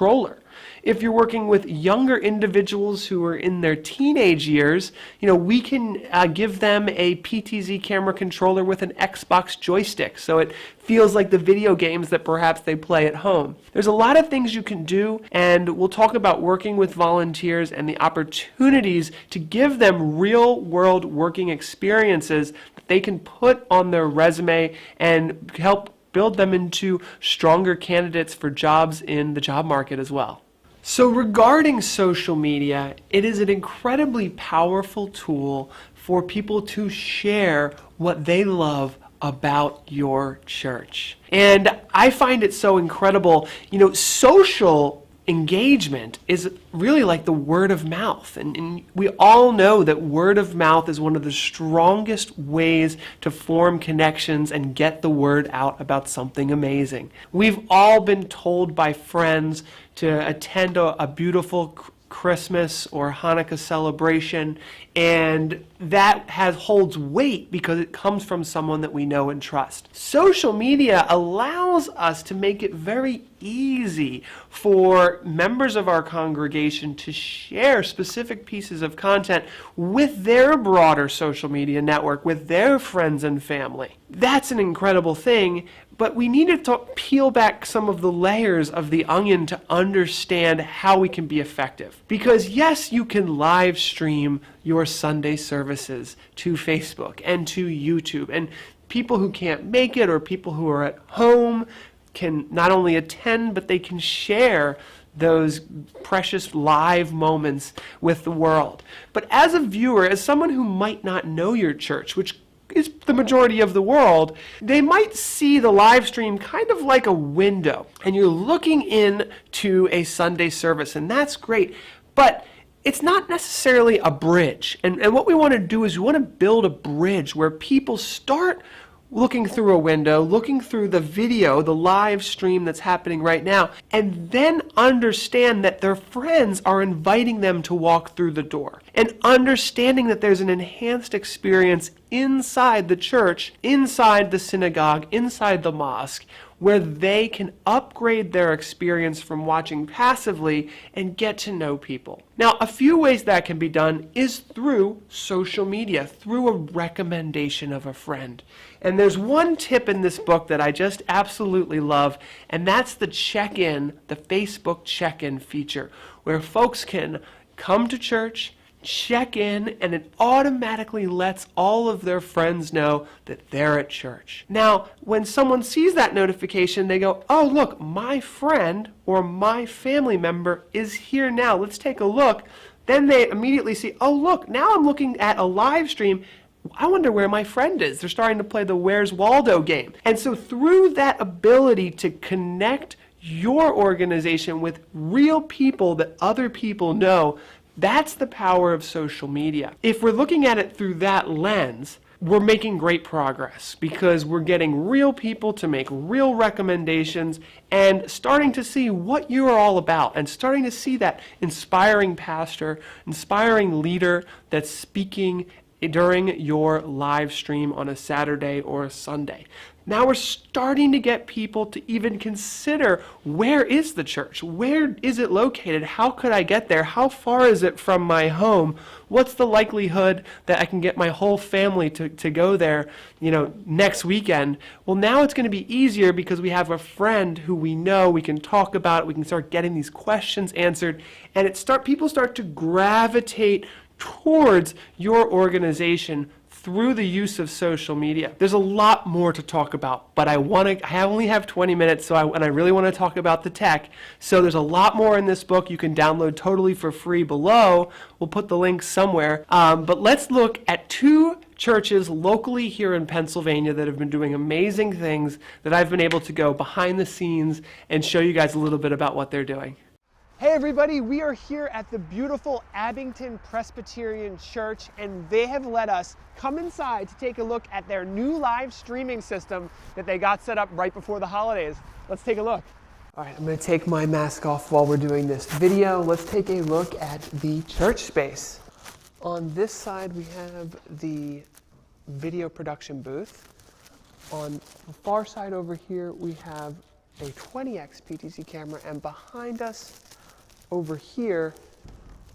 If you're working with younger individuals who are in their teenage years, we can give them a PTZ camera controller with an Xbox joystick, so it feels like the video games that perhaps they play at home. There's a lot of things you can do, and we'll talk about working with volunteers and the opportunities to give them real-world working experiences that they can put on their resume and help build them into stronger candidates for jobs in the job market as well. So regarding social media, it is an incredibly powerful tool for people to share what they love about your church. And I find it so incredible. Social engagement is really like the word of mouth. And we all know that word of mouth is one of the strongest ways to form connections and get the word out about something amazing. We've all been told by friends to attend a beautiful Christmas or Hanukkah celebration, and that holds weight because it comes from someone that we know and trust. Social media allows us to make it very easy for members of our congregation to share specific pieces of content with their broader social media network, with their friends and family. That's an incredible thing. But we need to peel back some of the layers of the onion to understand how we can be effective. Because yes, you can live stream your Sunday services to Facebook and to YouTube. And people who can't make it or people who are at home can not only attend, but they can share those precious live moments with the world. But as a viewer, as someone who might not know your church, which is the majority of the world, they might see the live stream kind of like a window, and you're looking in to a Sunday service, and that's great, but it's not necessarily a bridge. And what we want to do is we want to build a bridge where people start looking through a window, looking through the video, the live stream that's happening right now, and then understand that their friends are inviting them to walk through the door. And understanding that there's an enhanced experience inside the church, inside the synagogue, inside the mosque, where they can upgrade their experience from watching passively and get to know people. Now, a few ways that can be done is through social media, through a recommendation of a friend. And there's one tip in this book that I just absolutely love, and that's the check-in, the Facebook check-in feature, where folks can come to church, check in, and it automatically lets all of their friends know that they're at church. Now, when someone sees that notification, they go, oh, look, my friend or my family member is here now. Let's take a look. Then they immediately see, oh, look, now I'm looking at a live stream. I wonder where my friend is. They're starting to play the Where's Waldo game. And so through that ability to connect your organization with real people that other people know, that's the power of social media. If we're looking at it through that lens, we're making great progress because we're getting real people to make real recommendations and starting to see what you are all about and starting to see that inspiring pastor, inspiring leader that's speaking during your live stream on a Saturday or a Sunday. Now we're starting to get people to even consider, where is the church? Where is it located? How could I get there? How far is it from my home? What's the likelihood that I can get my whole family to go there, next weekend? Well, now it's going to be easier because we have a friend who we know, we can talk about it, we can start getting these questions answered, and people start to gravitate towards your organization through the use of social media. There's a lot more to talk about, but I only have 20 minutes, and I really want to talk about the tech. So there's a lot more in this book you can download totally for free below. We'll put the link somewhere. But let's look at 2 churches locally here in Pennsylvania that have been doing amazing things that I've been able to go behind the scenes and show you guys a little bit about what they're doing. Hey everybody, we are here at the beautiful Abington Presbyterian Church, and they have let us come inside to take a look at their new live streaming system that they got set up right before the holidays. Let's take a look. All right, I'm going to take my mask off while we're doing this video. Let's take a look at the church space. On this side we have the video production booth. On the far side over here we have a 20x PTZ camera, and behind us over here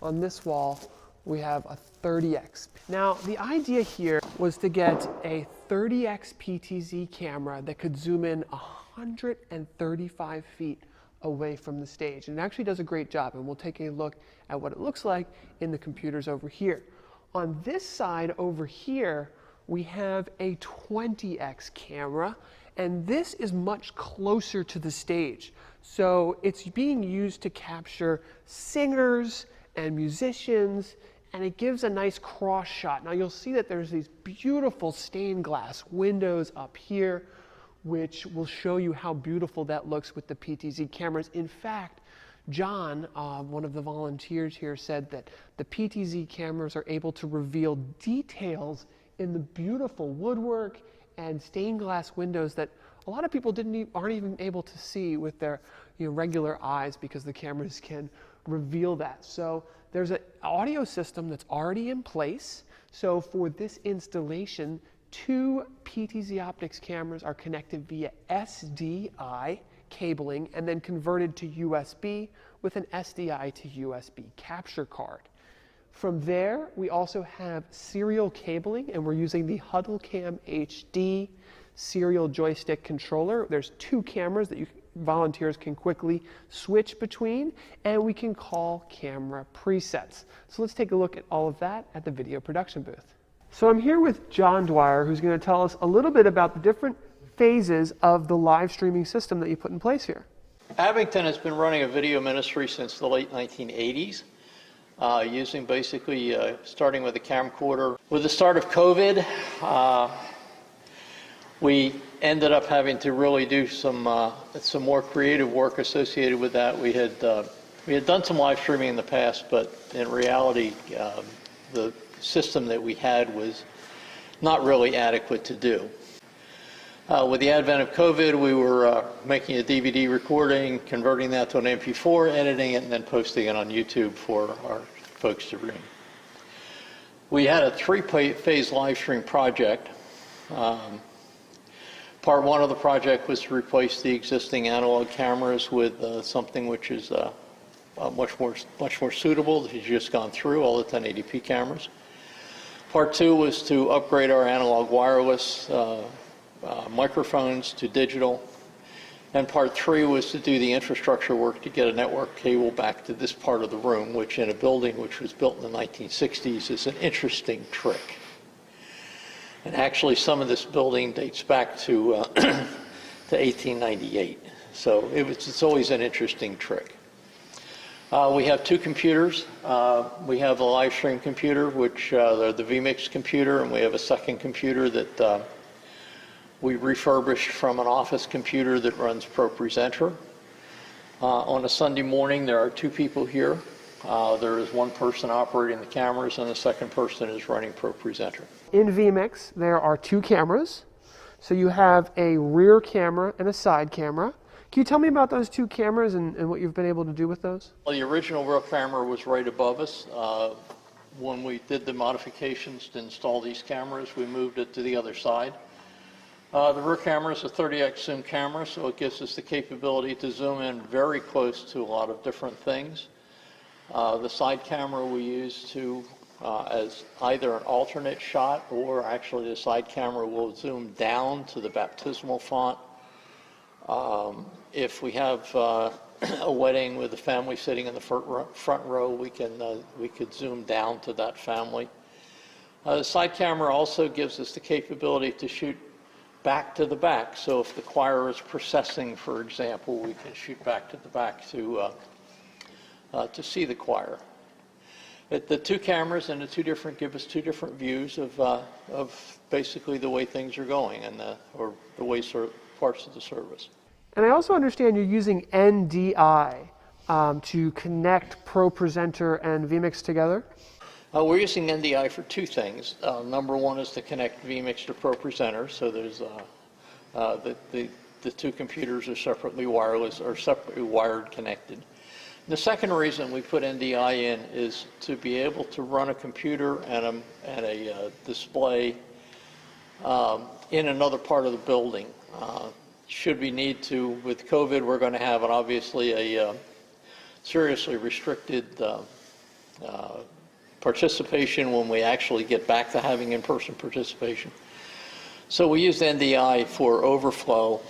on this wall we have a 30x. Now the idea here was to get a 30x PTZ camera that could zoom in 135 feet away from the stage, and it actually does a great job, and we'll take a look at what it looks like in the computers over here. On this side over here we have a 20x camera, and this is much closer to the stage. So it's being used to capture singers and musicians, and it gives a nice cross shot. Now you'll see that there's these beautiful stained glass windows up here, which will show you how beautiful that looks with the PTZ cameras. In fact, John, one of the volunteers here, said that the PTZ cameras are able to reveal details in the beautiful woodwork and stained glass windows that a lot of people aren't even able to see with their regular eyes, because the cameras can reveal that. So there's an audio system that's already in place. So for this installation, 2 PTZOptics cameras are connected via SDI cabling and then converted to USB with an SDI to USB capture card. From there, we also have serial cabling, and we're using the HuddleCam HD serial joystick controller. There's 2 cameras that volunteers can quickly switch between, and we can call camera presets. So let's take a look at all of that at the video production booth. So I'm here with John Dwyer, who's going to tell us a little bit about the different phases of the live streaming system that you put in place here. Abington has been running a video ministry since the late 1980s. Using basically starting with a camcorder. With the start of COVID, we ended up having to really do some more creative work associated with that. We had done some live streaming in the past, but in reality, the system that we had was not really adequate to do. With the advent of COVID, we were making a DVD recording, converting that to an MP4, editing it, and then posting it on YouTube for our folks to read. We had a 3-phase live stream project. Part 1 of the project was to replace the existing analog cameras with something which is much more suitable that has just gone through, all the 1080p cameras. Part 2 was to upgrade our analog wireless microphones to digital, and part 3 was to do the infrastructure work to get a network cable back to this part of the room, which in a building which was built in the 1960s is an interesting trick. And actually some of this building dates back to 1898, so it's always an interesting trick. We have 2 computers. We have a live stream computer, which are the vmix computer, and we have a second computer that we refurbished from an office computer that runs ProPresenter. On a Sunday morning, there are 2 people here There is one person operating the cameras, and the second person is running ProPresenter. In vmix, there are 2 cameras. So you have a rear camera and a side camera. Can you tell me about those 2 cameras and what you've been able to do with those? Well, the original rear camera was right above us. When we did the modifications to install these cameras, we moved it to the other side. The rear camera is a 30x zoom camera, so it gives us the capability to zoom in very close to a lot of different things. The side camera we use to as either an alternate shot, or actually the side camera will zoom down to the baptismal font. If we have a wedding with a family sitting in the front row, we could zoom down to that family. The side camera also gives us the capability to shoot back to the back. So if the choir is processing, for example, we can shoot back to the back to see the choir. The 2 cameras and the 2 different give us 2 different views of basically the way things are going and or the way parts of the service. And I also understand you're using NDI to connect ProPresenter and vmix together. We're using NDI for 2 things. Number 1 is to connect vmix to ProPresenter, so there's the 2 computers are separately wireless or separately wired connected. The second reason we put NDI in is to be able to run a computer and a display in another part of the building. Should we need to, with COVID, we're going to have obviously a seriously restricted participation when we actually get back to having in-person participation. So we use NDI for overflow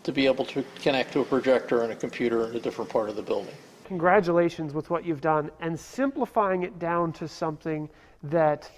to be able to connect to a projector and a computer in a different part of the building. Congratulations with what you've done and simplifying it down to something that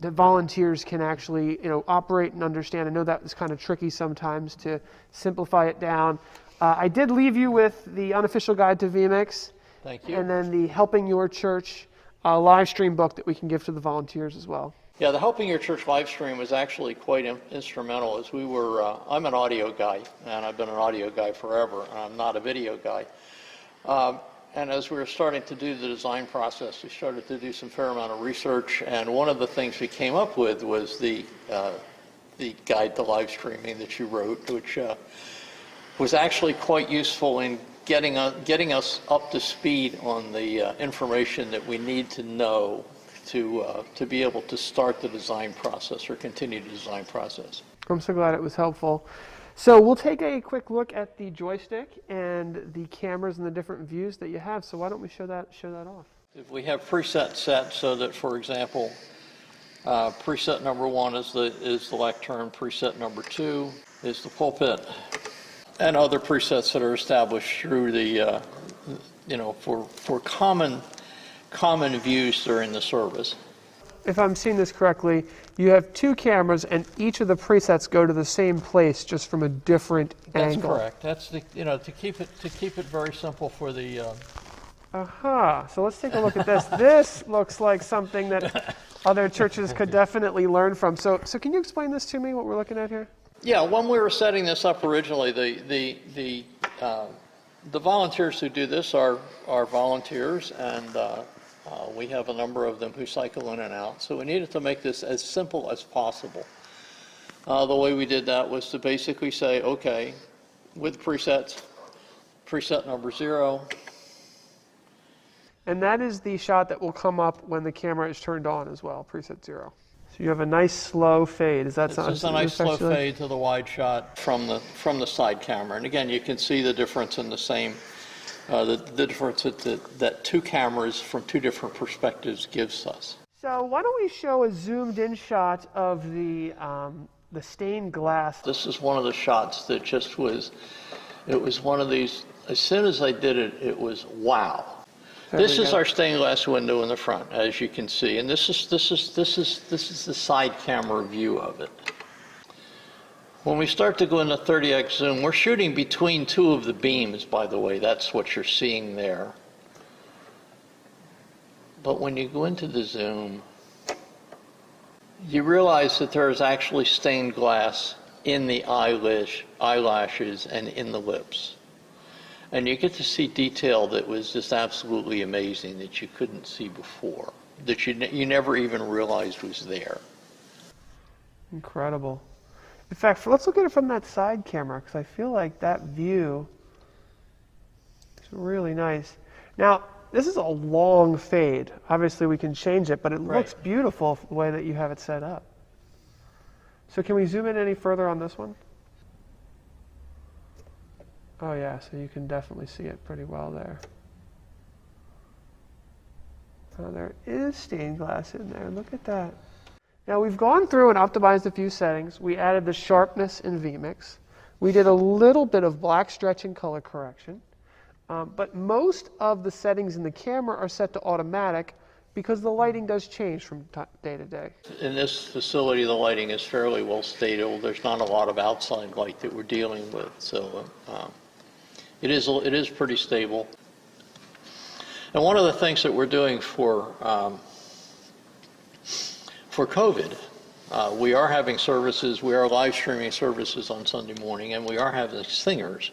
that volunteers can actually operate and understand. I know that was kind of tricky sometimes to simplify it down. I did leave you with the unofficial guide to vmix. Thank you. And then the Helping Your Church live stream book that we can give to the volunteers as well. Yeah, the Helping Your Church live stream was actually quite instrumental as we were, I'm an audio guy, and I've been an audio guy forever, and I'm not a video guy. And as we were starting to do the design process, we started to do some fair amount of research, and one of the things we came up with was the guide to live streaming that you wrote, which was actually quite useful in getting us up to speed on the information that we need to know to be able to start the design process or continue the design process. I'm so glad it was helpful. So we'll take a quick look at the joystick and the cameras and the different views that you have. So why don't we show that off? If we have presets set so that, for example, preset number 1 is the lectern, preset number 2 is the pulpit, and other presets that are established through the, for common views during the service. If I'm seeing this correctly, you have 2 cameras and each of the presets go to the same place just from a different angle. That's correct. That's the, to keep it very simple for the. So let's take a look at this. This looks like something that other churches could definitely learn from. So can you explain this to me, what we're looking at here? Yeah, when we were setting this up originally, the volunteers who do this are volunteers, and we have a number of them who cycle in and out. So we needed to make this as simple as possible. The way we did that was to basically say, okay, with presets, preset number 0. And that is the shot that will come up when the camera is turned on as well, preset 0. So you have a nice slow fade. Is that something? It's just a nice slow fade to the wide shot from the side camera. And again, you can see the difference in the same, the difference that 2 cameras from 2 different perspectives gives us. So why don't we show a zoomed in shot of the stained glass? This is one of the shots that just was, it was one of these, as soon as I did it, it was wow. This is our stained glass window in the front, as you can see, and this is the side camera view of it. When we start to go into 30x zoom, we're shooting between 2 of the beams, by the way. That's what you're seeing there. But when you go into the zoom, you realize that there is actually stained glass in the eyelashes and in the lips. And you get to see detail that was just absolutely amazing that you couldn't see before, that you never even realized was there. Incredible. In fact, let's look at it from that side camera, because I feel like that view is really nice. Now, this is a long fade. Obviously, we can change it, but it looks beautiful the way that you have it set up. So can we zoom in any further on this one? Oh yeah, so you can definitely see it pretty well there. Oh, there is stained glass in there. Look at that. Now we've gone through and optimized a few settings. We added the sharpness in vmix. We did a little bit of black stretch and color correction. But most of the settings in the camera are set to automatic because the lighting does change from day to day. In this facility, the lighting is fairly well stable. There's not a lot of outside light that we're dealing with, so it is pretty stable. And one of the things that we're doing for COVID, we are having services, we are live streaming services on Sunday morning, and we are having singers.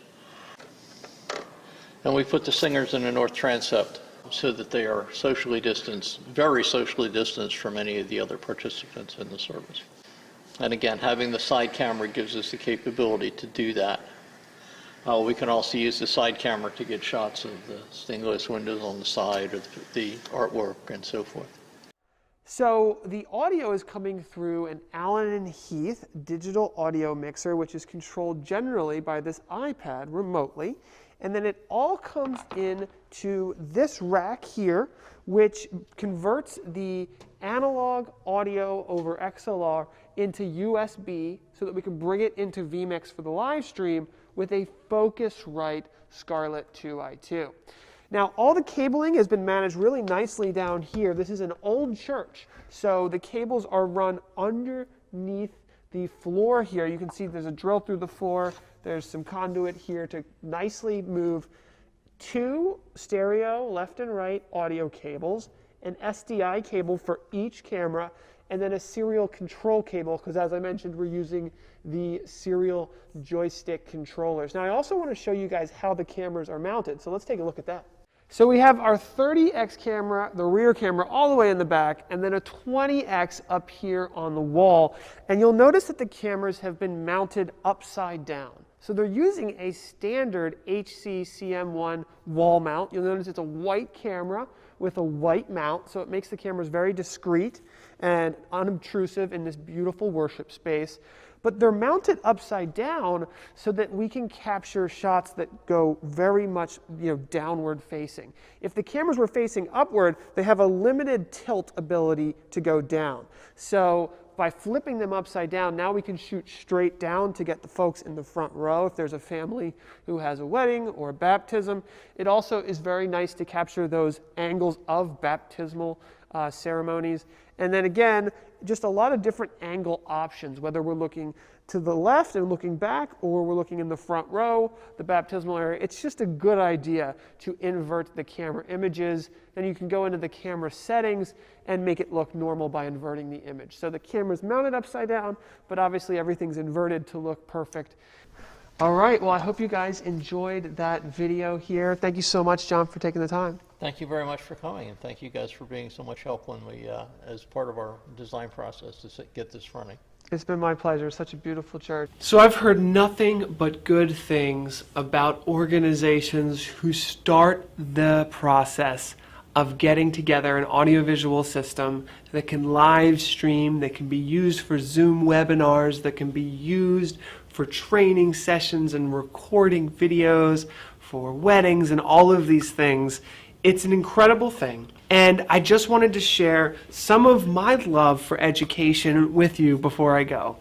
And we put the singers in the north transept so that they are socially distanced, very socially distanced from any of the other participants in the service. And again, having the side camera gives us the capability to do that. We can also use the side camera to get shots of the stained glass windows on the side or the artwork and so forth. So the audio is coming through an Allan and Heath digital audio mixer, which is controlled generally by this iPad remotely. And then it all comes in to this rack here, which converts the analog audio over XLR into USB so that we can bring it into vmix for the live stream with a Focusrite Scarlett 2i2. Now, all the cabling has been managed really nicely down here. This is an old church, so the cables are run underneath the floor here. You can see there's a drill through the floor. There's some conduit here to nicely move 2 stereo left and right audio cables, an SDI cable for each camera, and then a serial control cable, because as I mentioned, we're using the serial joystick controllers. Now I also want to show you guys how the cameras are mounted, so let's take a look at that. So we have our 30x camera, the rear camera, all the way in the back, and then a 20x up here on the wall. And you'll notice that the cameras have been mounted upside down. So they're using a standard HC-CM1 wall mount. You'll notice it's a white camera with a white mount, so it makes the cameras very discreet and unobtrusive in this beautiful worship space. But they're mounted upside down so that we can capture shots that go very much, downward facing. If the cameras were facing upward, they have a limited tilt ability to go down. So by flipping them upside down, now we can shoot straight down to get the folks in the front row if there's a family who has a wedding or a baptism. It also is very nice to capture those angles of baptismal ceremonies. And then again, just a lot of different angle options, whether we're looking to the left and looking back, or we're looking in the front row, the baptismal area. It's just a good idea to invert the camera images. Then you can go into the camera settings and make it look normal by inverting the image. So the camera's mounted upside down, but obviously everything's inverted to look perfect. All right, well, I hope you guys enjoyed that video here. Thank you so much, John, for taking the time. Thank you very much for coming, and thank you guys for being so much help when we, as part of our design process, to get this running. It's been my pleasure. Such a beautiful church. So I've heard nothing but good things about organizations who start the process of getting together an audiovisual system that can live stream, that can be used for Zoom webinars, that can be used for training sessions and recording videos, for weddings and all of these things. It's an incredible thing. And I just wanted to share some of my love for education with you before I go.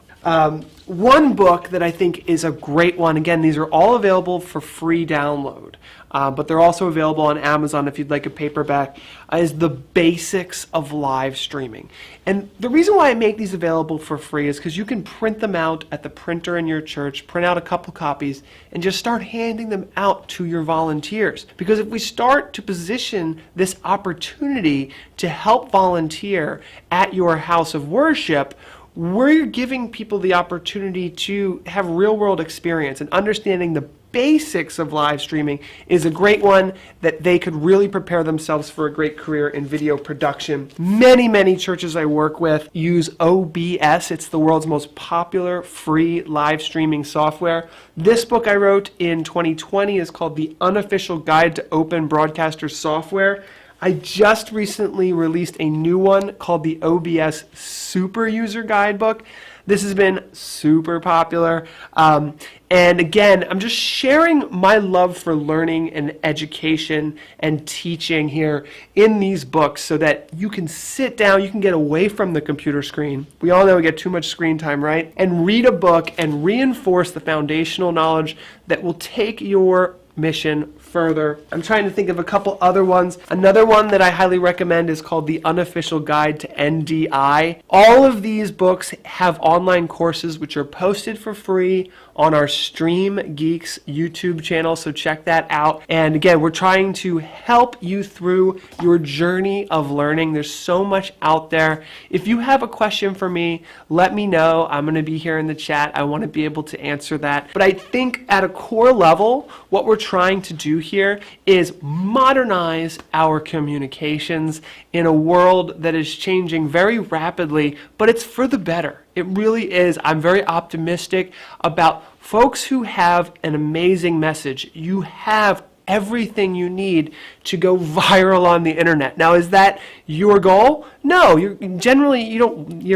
One book that I think is a great one, again, these are all available for free download, but they're also available on Amazon if you'd like a paperback, is The Basics of Live Streaming. And the reason why I make these available for free is because you can print them out at the printer in your church, print out a couple copies, and just start handing them out to your volunteers. Because if we start to position this opportunity to help volunteer at your house of worship, we're giving people the opportunity to have real world experience, and understanding the basics of live streaming is a great one that they could really prepare themselves for a great career in video production. Many churches I work with use OBS. It's the world's most popular free live streaming software. This book I wrote in 2020 is called The Unofficial Guide to Open Broadcaster Software. I just recently released a new one called the OBS Super User Guidebook. This has been super popular. And again, I'm just sharing my love for learning and education and teaching here in these books so that you can sit down, you can get away from the computer screen. We all know we get too much screen time, right? And read a book and reinforce the foundational knowledge that will take your mission further. I'm trying to think of a couple other ones. Another one that I highly recommend is called The Unofficial Guide to NDI. All of these books have online courses which are posted for free on our Stream Geeks YouTube channel, so check that out. And again, we're trying to help you through your journey of learning. There's so much out there. If you have a question for me, let me know. I'm going to be here in the chat. I want to be able to answer that. But I think at a core level, what we're trying to do here is modernize our communications in a world that is changing very rapidly, but it's for the better. It really is. I'm very optimistic about folks who have an amazing message. You have everything you need to go viral on the internet. Now, is that your goal? No, your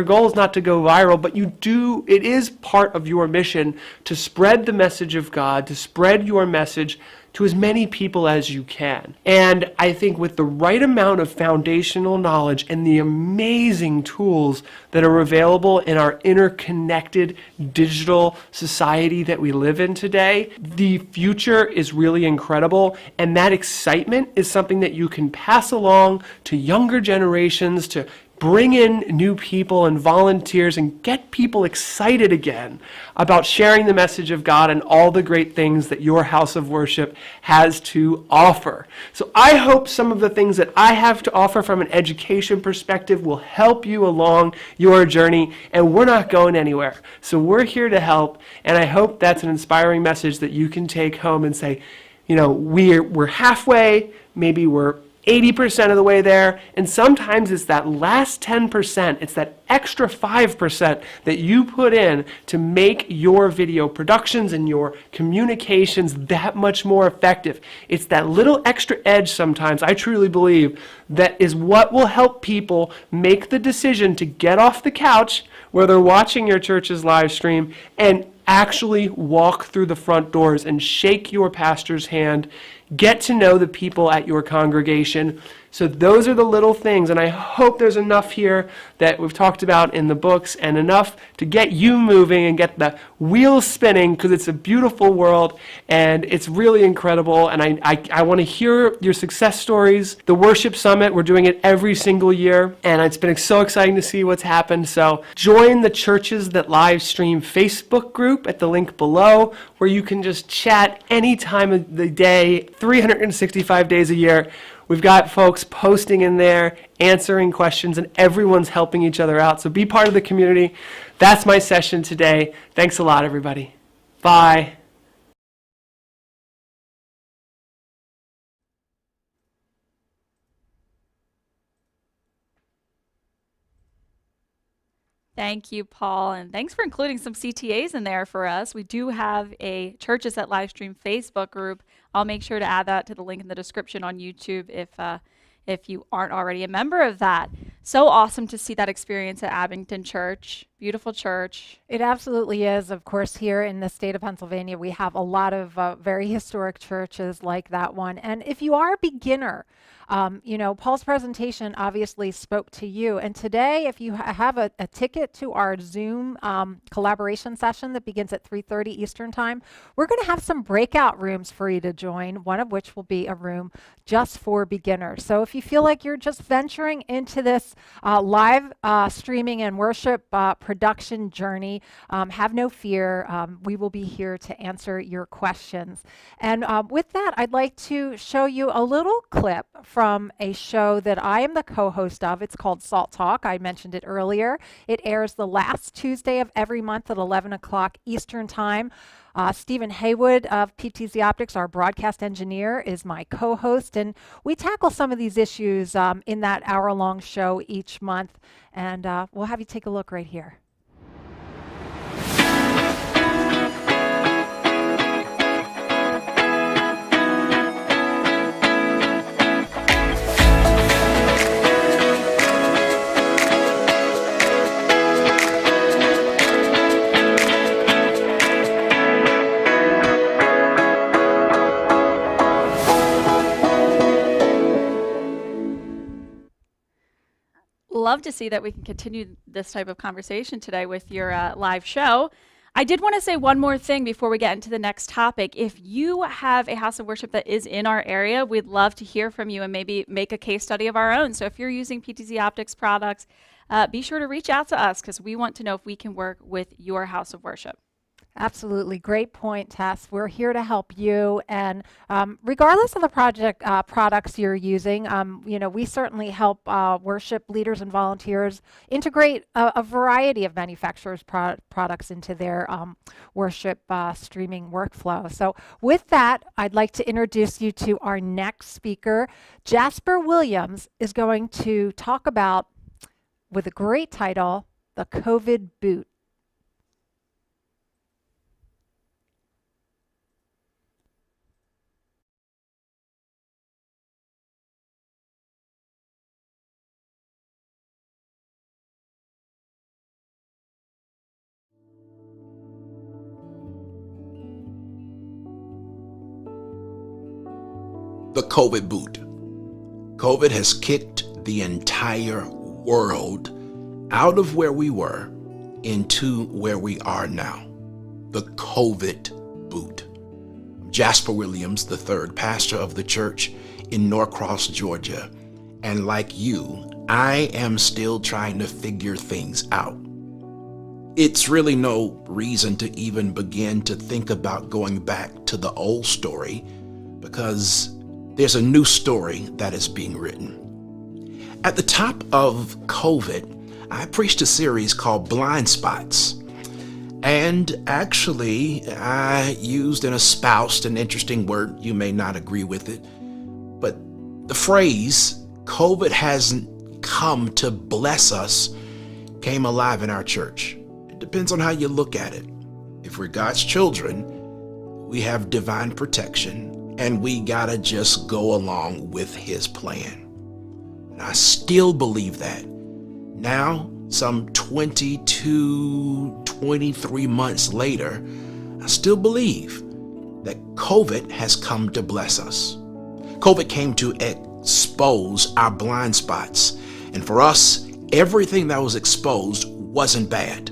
goal is not to go viral, but it is part of your mission to spread the message of God, to spread your message to as many people as you can. And I think with the right amount of foundational knowledge and the amazing tools that are available in our interconnected digital society that we live in today, the future is really incredible. And that excitement is something that you can pass along to younger generations, to bring in new people and volunteers and get people excited again about sharing the message of God and all the great things that your house of worship has to offer. So I hope some of the things that I have to offer from an education perspective will help you along your journey, and we're not going anywhere. So we're here to help, and I hope that's an inspiring message that you can take home and say, we're halfway, maybe we're 80% of the way there, and sometimes it's that last 10%, it's that extra 5% that you put in to make your video productions and your communications that much more effective. It's that little extra edge sometimes, I truly believe, that is what will help people make the decision to get off the couch where they're watching your church's live stream and actually walk through the front doors and shake your pastor's hand. Get to know the people at your congregation. So those are the little things, and I hope there's enough here that we've talked about in the books, and enough to get you moving and get the wheels spinning, because it's a beautiful world and it's really incredible. And I want to hear your success stories. The Worship Summit, we're doing it every single year, and it's been so exciting to see what's happened. So join the Churches That Live Stream Facebook group at the link below, where you can just chat any time of the day, 365 days a year. We've got folks posting in there, answering questions, and everyone's helping each other out. So be part of the community. That's my session today. Thanks a lot, everybody. Bye. Thank you, Paul, and thanks for including some CTAs in there for us. We do have a Churches That Livestream Facebook group. I'll make sure to add that to the link in the description on YouTube if you aren't already a member of that. So awesome to see that experience at Abington Church. Beautiful church. It absolutely is. Of course, here in the state of Pennsylvania, we have a lot of very historic churches like that one. And if you are a beginner, Paul's presentation obviously spoke to you. And today, if you have a ticket to our Zoom collaboration session that begins at 3:30 Eastern Time, we're going to have some breakout rooms for you to join, one of which will be a room just for beginners. So if you feel like you're just venturing into this live streaming and worship production journey. Have no fear. We will be here to answer your questions. And with that, I'd like to show you a little clip from a show that I am the co-host of. It's called Salt Talk. I mentioned it earlier. It airs the last Tuesday of every month at 11 o'clock Eastern Time. Stephen Haywood of PTZOptics, our broadcast engineer, is my co-host, and we tackle some of these issues in that hour-long show each month, and we'll have you take a look right here. Love to see that we can continue this type of conversation today with your live show. I did want to say one more thing before we get into the next topic. If you have a house of worship that is in our area, we'd love to hear from you and maybe make a case study of our own. So if you're using PTZOptics products, be sure to reach out to us because we want to know if we can work with your house of worship. Absolutely. Great point, Tess. We're here to help you. And regardless of the products you're using, we certainly help worship leaders and volunteers integrate a variety of manufacturers' products into their worship streaming workflow. So with that, I'd like to introduce you to our next speaker. Jasper Williams is going to talk about, with a great title, the COVID boot. The COVID boot. COVID has kicked the entire world out of where we were into where we are now. The COVID boot. Jasper Williams, the third pastor of the church in Norcross, Georgia. And like you, I am still trying to figure things out. It's really no reason to even begin to think about going back to the old story because there's a new story that is being written. At the top of COVID, I preached a series called Blind Spots. And actually, I used and espoused an interesting word. You may not agree with it, but the phrase, COVID hasn't come to bless us, came alive in our church. It depends on how you look at it. If we're God's children, we have divine protection, and we gotta just go along with his plan. And I still believe that. Now, some 22, 23 months later, I still believe that COVID has come to bless us. COVID came to expose our blind spots. And for us, everything that was exposed wasn't bad.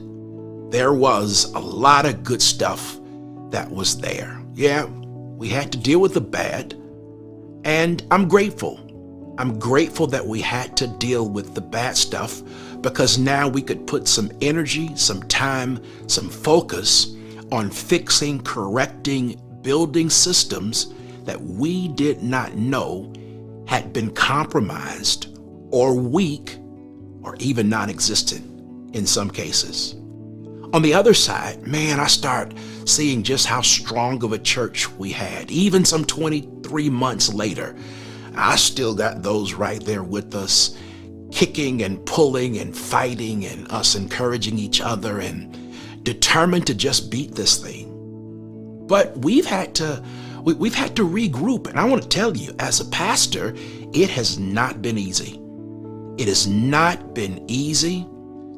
There was a lot of good stuff that was there. Yeah, we had to deal with the bad, and I'm grateful. I'm grateful that we had to deal with the bad stuff because now we could put some energy, some time, some focus on fixing, correcting, building systems that we did not know had been compromised or weak or even non-existent in some cases. On the other side, man, I start seeing just how strong of a church we had. Even some 23 months later, I still got those right there with us, kicking and pulling and fighting and us encouraging each other and determined to just beat this thing. But we've had to regroup. And I want to tell you, as a pastor, it has not been easy. It has not been easy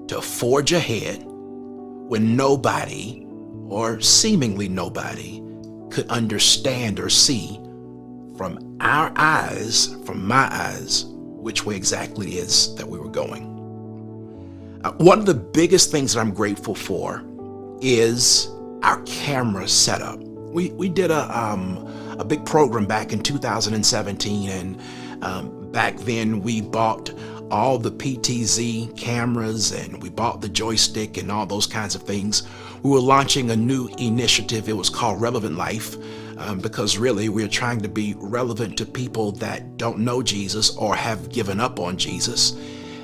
to forge ahead when nobody, or seemingly nobody, could understand or see from our eyes, from my eyes, which way exactly it is that we were going. One of the biggest things that I'm grateful for is our camera setup. We did a big program back in 2017, and back then we bought all the PTZ cameras and we bought the joystick and all those kinds of things, we were launching a new initiative. It was called Relevant Life, because really we're trying to be relevant to people that don't know Jesus or have given up on Jesus,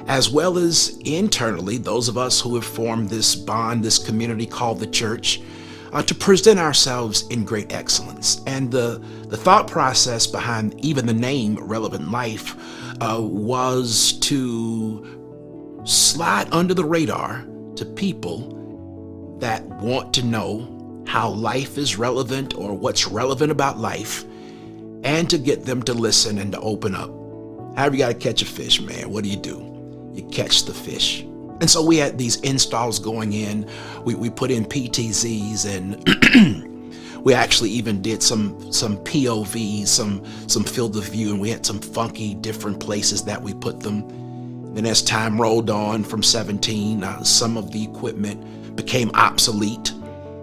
as well as internally, those of us who have formed this bond, this community called the church, to present ourselves in great excellence. And the thought process behind even the name Relevant Life was to slide under the radar to people that want to know how life is relevant or what's relevant about life, and to get them to listen and to open up. However, you got to catch a fish, man. What do? You catch the fish. And so we had these installs going in. We put in PTZs, and we actually even did some POVs, some field of view, and we had some funky different places that we put them. And as time rolled on from 17, some of the equipment became obsolete.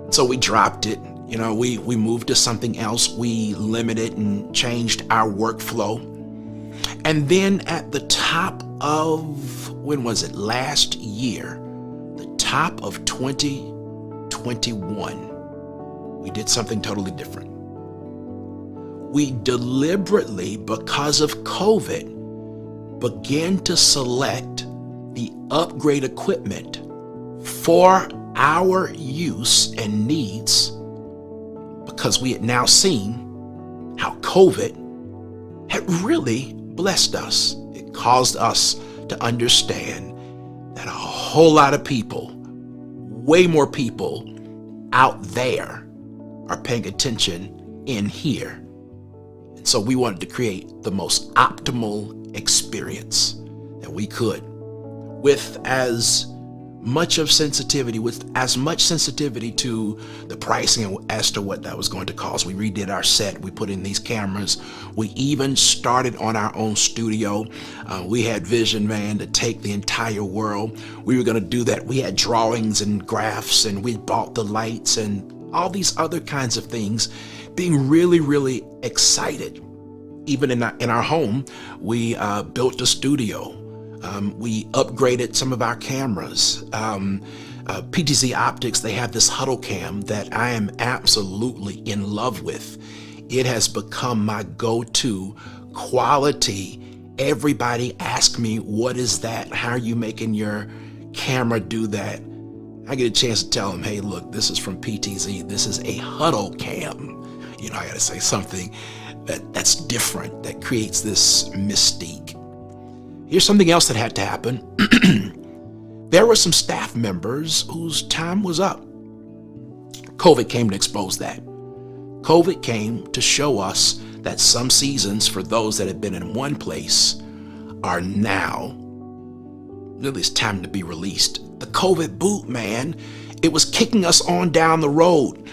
So we dropped it. You know, we moved to something else. We limited and changed our workflow. And then at the top of, when was it? Last year, the top of 2021, we did something totally different. We deliberately, because of COVID, began to select the upgrade equipment for our use and needs, because we had now seen how COVID had really blessed us. It caused us to understand that a whole lot of people, way more people out there, are paying attention in here. And so we wanted to create the most optimal experience that we could, with as much sensitivity to the pricing as to what that was going to cost. We redid our set. We put in these cameras. We even started on our own studio. We had vision, man, to take the entire world. We were going to do that. We had drawings and graphs, and we bought the lights and all these other kinds of things, being really, really excited. Even in our home, we built a studio. We upgraded some of our cameras. PTZOptics, they have this huddle cam that I am absolutely in love with. It has become my go-to quality. Everybody asks me, what is that? How are you making your camera do that? I get a chance to tell them, hey, look, this is from PTZ. This is a huddle cam. You know, I got to say something that's different, that creates this mystique. Here's something else that had to happen. There were some staff members whose time was up. COVID came to expose that. COVID came to show us that some seasons, for those that had been in one place, are now, really, it's time to be released. The COVID boot, man, it was kicking us on down the road.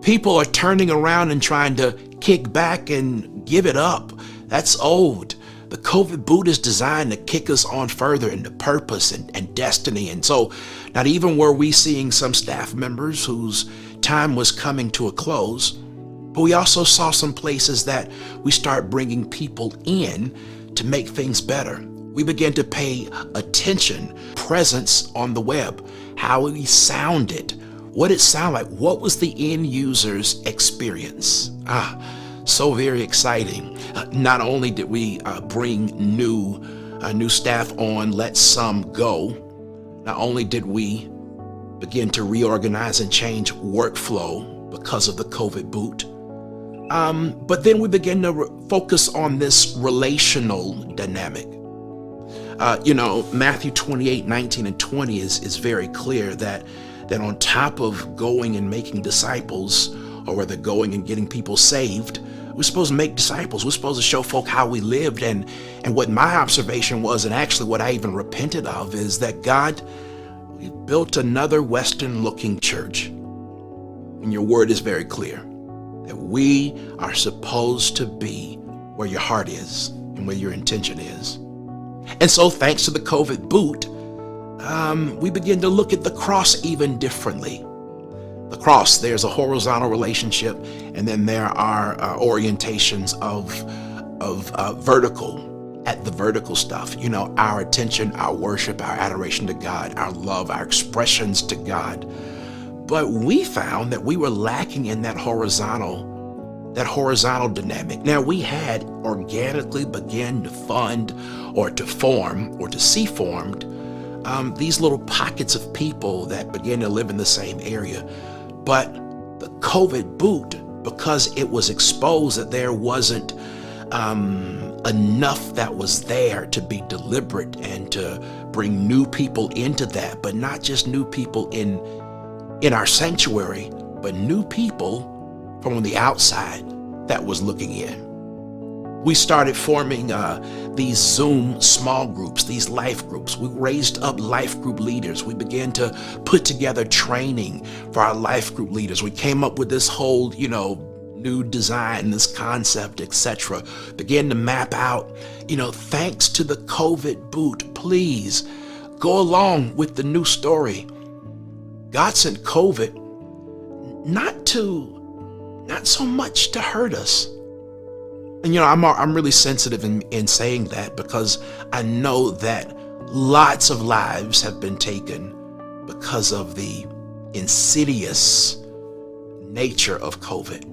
People are turning around and trying to kick back and give it up. That's old. The COVID boot is designed to kick us on further into purpose and destiny. And so not even were we seeing some staff members whose time was coming to a close, but we also saw some places that we start bringing people in to make things better. We began to pay attention, presence on the web, how we sounded, what it sounded like, what was the end user's experience. So very exciting. Not only did we bring new staff on, let some go, not only did we begin to reorganize and change workflow because of the COVID boot, but then we began to focus on this relational dynamic. Matthew 28, 19 and 20 is very clear that on top of going and making disciples, or whether going and getting people saved, we're supposed to make disciples. We're supposed to show folk how we lived. And what my observation was, and actually what I even repented of, is that God, we built another Western looking church. And your word is very clear that we are supposed to be where your heart is and where your intention is. And so thanks to the COVID boot, we begin to look at the cross even differently. The cross, there's a horizontal relationship, and then there are orientations of vertical. at the vertical stuff, our attention, our worship, our adoration to God, our love, our expressions to God. But we found that we were lacking in that horizontal dynamic. Now, we had organically begun to fund or to form or to see formed these little pockets of people that began to live in the same area. But the COVID boot, because it was exposed that there wasn't enough that was there to be deliberate and to bring new people into that, but not just new people in our sanctuary, but new people from the outside that was looking in. We started forming these Zoom small groups, these life groups. We raised up life group leaders. We began to put together training for our life group leaders. We came up with this whole, new design, this concept, etc. Began to map out, thanks to the COVID boot, please go along with the new story. God sent COVID not so much to hurt us. And I'm really sensitive in saying that, because I know that lots of lives have been taken because of the insidious nature of COVID.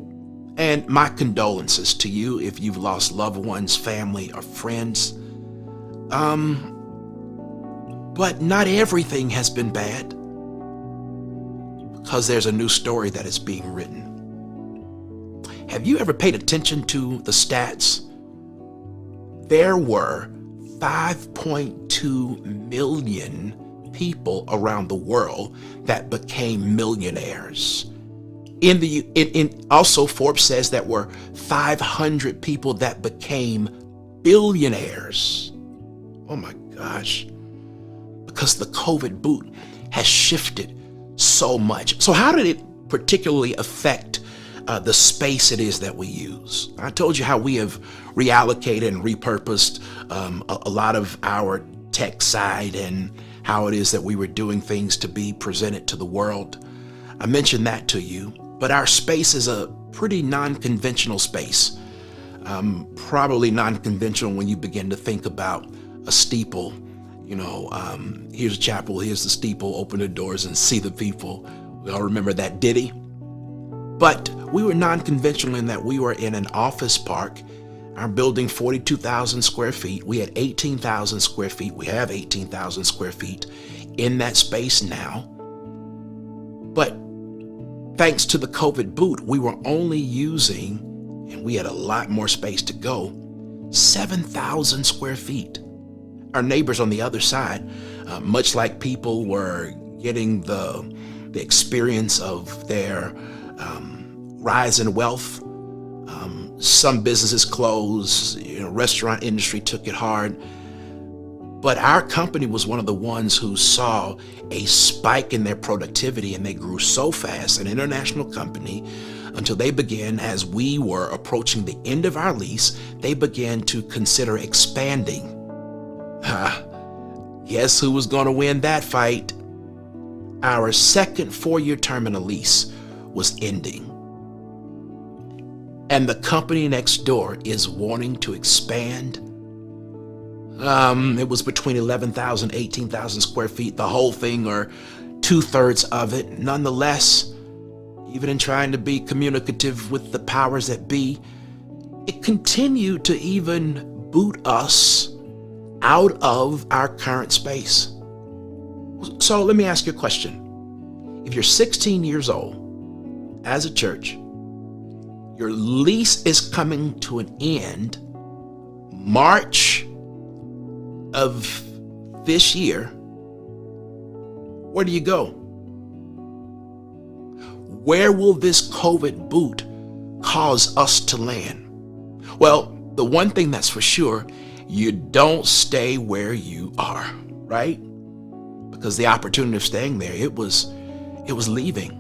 And my condolences to you if you've lost loved ones, family, or friends. But not everything has been bad, because there's a new story that is being written. Have you ever paid attention to the stats? There were 5.2 million people around the world that became millionaires. Also, Forbes says that were 500 people that became billionaires. Oh my gosh. Because the COVID boot has shifted so much. So how did it particularly affect the space it is that we use? I told you how we have reallocated and repurposed a lot of our tech side and how it is that we were doing things to be presented to the world. I mentioned that to you, but our space is a pretty non-conventional space. Probably non-conventional when you begin to think about a steeple. Here's a chapel, here's the steeple, open the doors and see the people. We all remember that ditty. But we were non-conventional in that we were in an office park. Our building, 42,000 square feet. We had 18,000 square feet. We have 18,000 square feet in that space now. But thanks to the COVID boot, we were only using, and we had a lot more space to go, 7,000 square feet. Our neighbors on the other side, much like people were getting the experience of their rise in wealth. Some businesses closed, restaurant industry took it hard. But our company was one of the ones who saw a spike in their productivity, and they grew so fast, an international company, until they began, as we were approaching the end of our lease, they began to consider expanding. Guess who was going to win that fight? Our second 4-year term in a lease was ending. And the company next door is wanting to expand. It was between 11,000, 18,000 square feet, the whole thing, or 2/3 of it. Nonetheless, even in trying to be communicative with the powers that be, it continued to even boot us out of our current space. So let me ask you a question. If you're 16 years old as a church, your lease is coming to an end March of this year, where do you go? Where will this COVID boot cause us to land? Well, the one thing that's for sure, you don't stay where you are, right? Because the opportunity of staying there, it was leaving.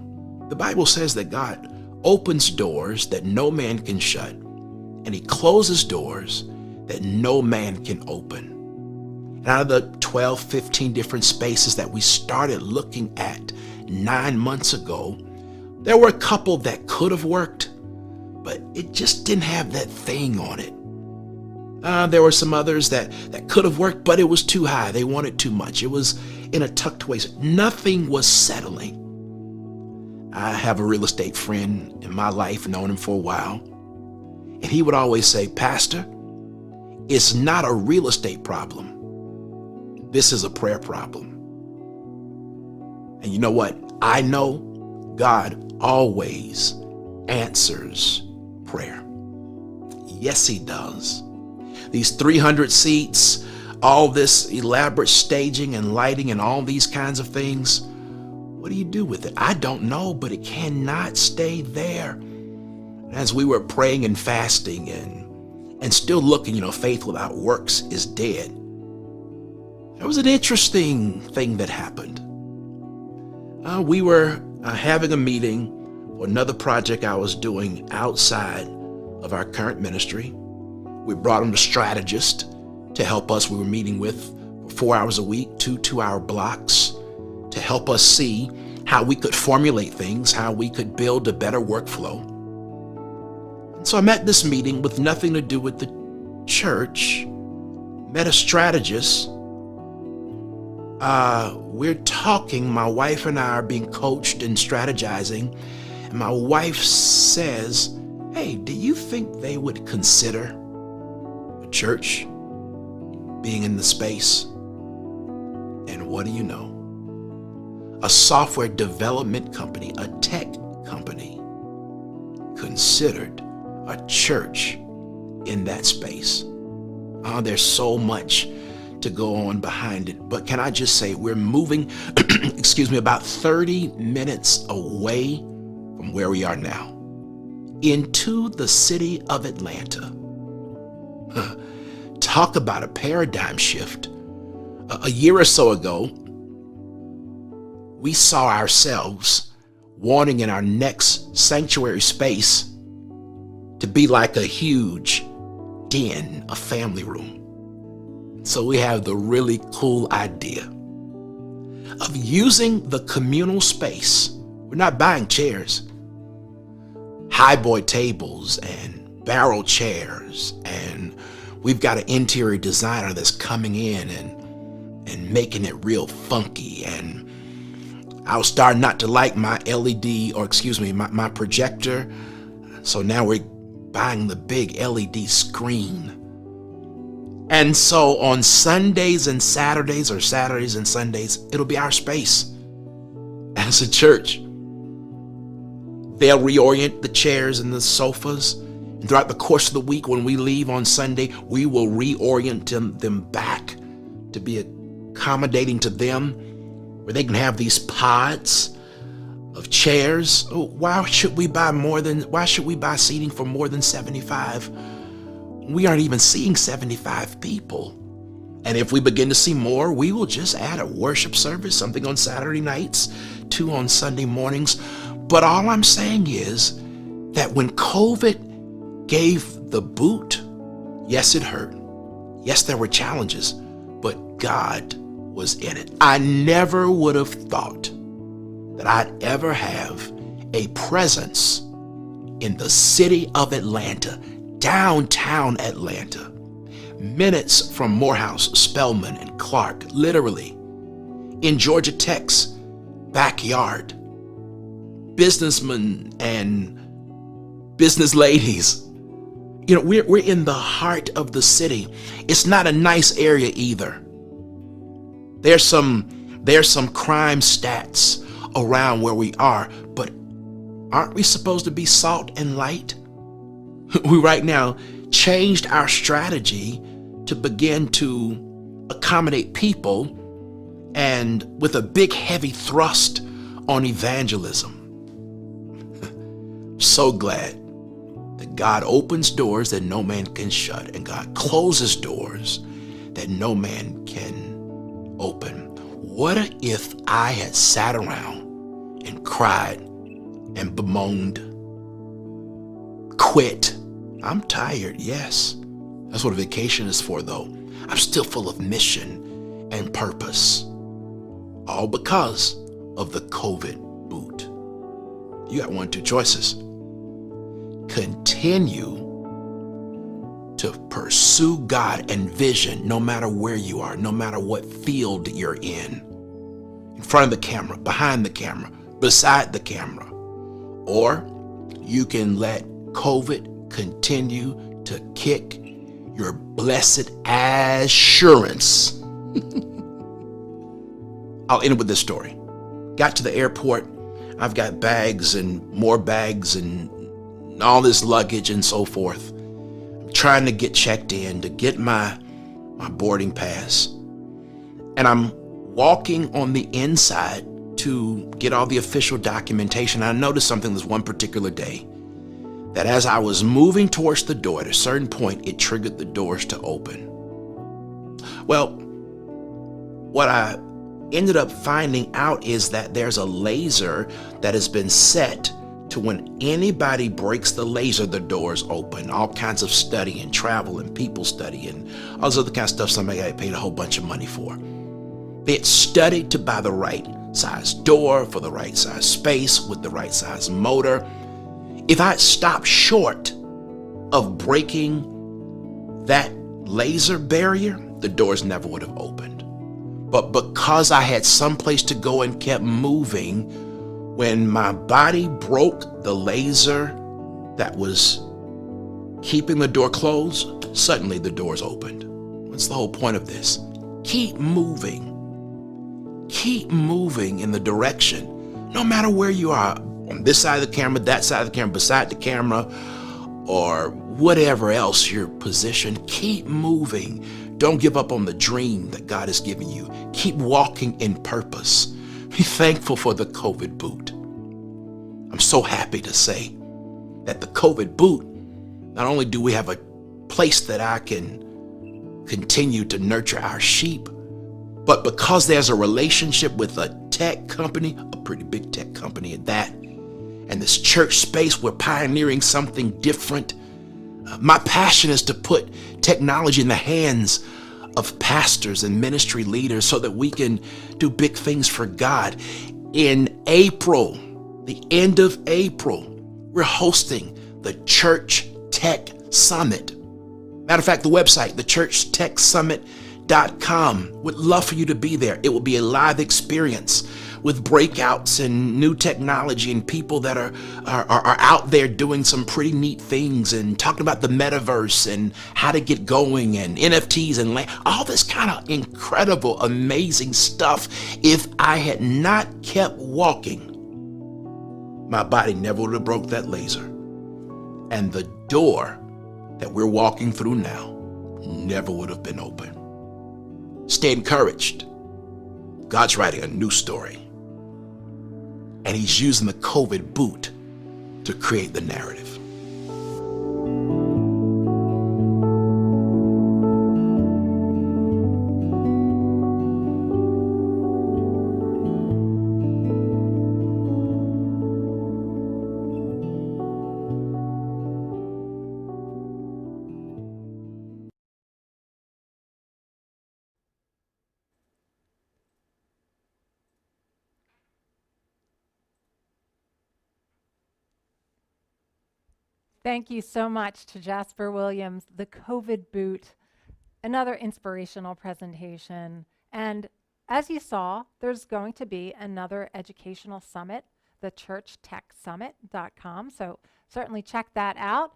The Bible says that God opens doors that no man can shut, and he closes doors that no man can open. And out of the 12, 15 different spaces that we started looking at 9 months ago, there were a couple that could have worked, but it just didn't have that thing on it. There were some others that could have worked, but it was too high. They wanted too much. It was in a tucked waist. Nothing was settling. I have a real estate friend in my life, known him for a while. And he would always say, Pastor, it's not a real estate problem. This is a prayer problem. And you know what? I know God always answers prayer. Yes, he does. These 300 seats, all this elaborate staging and lighting and all these kinds of things, what do you do with it? I don't know, but it cannot stay there. As we were praying and fasting and still looking, faith without works is dead. There was an interesting thing that happened. We were having a meeting for another project I was doing outside of our current ministry. We brought in a strategist to help us. We were meeting with for 4 hours a week, 2-hour blocks, to help us see how we could formulate things, how we could build a better workflow. And so I'm at this meeting with nothing to do with the church, met a strategist. We're talking, my wife and I are being coached and strategizing, and my wife says, hey, do you think they would consider a church being in the space? And what do you know? A software development company, a tech company, considered a church in that space. There's so much to go on behind it. But can I just say, we're moving, about 30 minutes away from where we are now into the city of Atlanta. Talk about a paradigm shift. A year or so ago, we saw ourselves wanting in our next sanctuary space to be like a huge den, a family room. So we have the really cool idea of using the communal space. We're not buying chairs, highboy tables and barrel chairs, and we've got an interior designer that's coming in and making it real funky. And I was starting not to like my LED, my projector. So now we're buying the big LED screen. And so on Sundays and Saturdays, or Saturdays and Sundays, it'll be our space as a church. They'll reorient the chairs and the sofas. And throughout the course of the week, when we leave on Sunday, we will reorient them back to be accommodating to them, where they can have these pods of chairs. Why should we buy seating for more than 75? We aren't even seeing 75 people. And if we begin to see more, we will just add a worship service, something on Saturday nights, 2 on Sunday mornings. But all I'm saying is that when COVID gave the boot, yes, it hurt. Yes, there were challenges, but God was in it. I never would have thought that I'd ever have a presence in the city of Atlanta, downtown Atlanta, minutes from Morehouse, Spelman, and Clark, literally in Georgia Tech's backyard. Businessmen and business ladies, we're in the heart of the city. It's not a nice area either. There's some crime stats around where we are, but aren't we supposed to be salt and light? We right now changed our strategy to begin to accommodate people, and with a big heavy thrust on evangelism. So glad that God opens doors that no man can shut, and God closes doors that no man can open. What if I had sat around and cried and bemoaned, quit? I'm tired, yes. That's what a vacation is for, though. I'm still full of mission and purpose, all because of the COVID boot. You got 2 choices. Continue to pursue God and vision no matter where you are, no matter what field you're in front of the camera, behind the camera, beside the camera. Or you can let COVID continue to kick your blessed assurance. I'll end with this story. Got to the airport. I've got bags and more bags and all this luggage and so forth. I'm trying to get checked in, to get my boarding pass. And I'm walking on the inside to get all the official documentation. I noticed something this one particular day, that as I was moving towards the door, at a certain point, it triggered the doors to open. Well, what I ended up finding out is that there's a laser that has been set to when anybody breaks the laser, the doors open. All kinds of study and travel and people study and all this other kind of stuff somebody got paid a whole bunch of money for. It's studied to buy the right size door for the right size space with the right size motor. If I had stopped short of breaking that laser barrier, the doors never would have opened. But because I had someplace to go and kept moving, when my body broke the laser that was keeping the door closed, suddenly the doors opened. What's the whole point of this? Keep moving. Keep moving in the direction, no matter where you are, on this side of the camera, that side of the camera, beside the camera, or whatever else your position. Keep moving. Don't give up on the dream that God has given you. Keep walking in purpose. Be thankful for the COVID boot. I'm so happy to say that the COVID boot, not only do we have a place that I can continue to nurture our sheep, but because there's a relationship with a tech company, a pretty big tech company at that, and this church space, we're pioneering something different. My passion is to put technology in the hands of pastors and ministry leaders so that we can do big things for God. In April, the end of April, we're hosting the Church Tech Summit. Matter of fact, the website, thechurchtechsummit.com. Would love for you to be there. It will be a live experience with breakouts and new technology and people that are out there doing some pretty neat things and talking about the metaverse and how to get going and NFTs and all this kind of incredible, amazing stuff. If I had not kept walking, my body never would have broke that laser. And the door that we're walking through now never would have been open. Stay encouraged. God's writing a new story. And he's using the COVID boot to create the narrative. Thank you so much to Jasper Williams, the COVID boot, another inspirational presentation. And as you saw, there's going to be another educational summit, the churchtechsummit.com. So certainly check that out.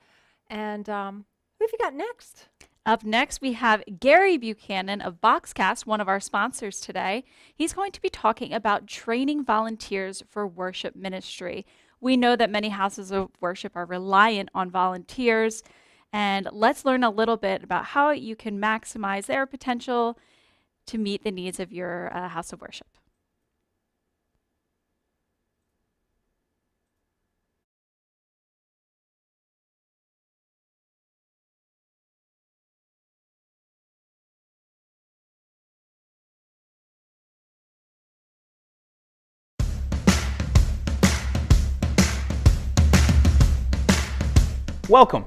And who have you got next? Up next, we have Gary Buchanan of Boxcast, one of our sponsors today. He's going to be talking about training volunteers for worship ministry. We know that many houses of worship are reliant on volunteers, and let's learn a little bit about how you can maximize their potential to meet the needs of your house of worship. Welcome.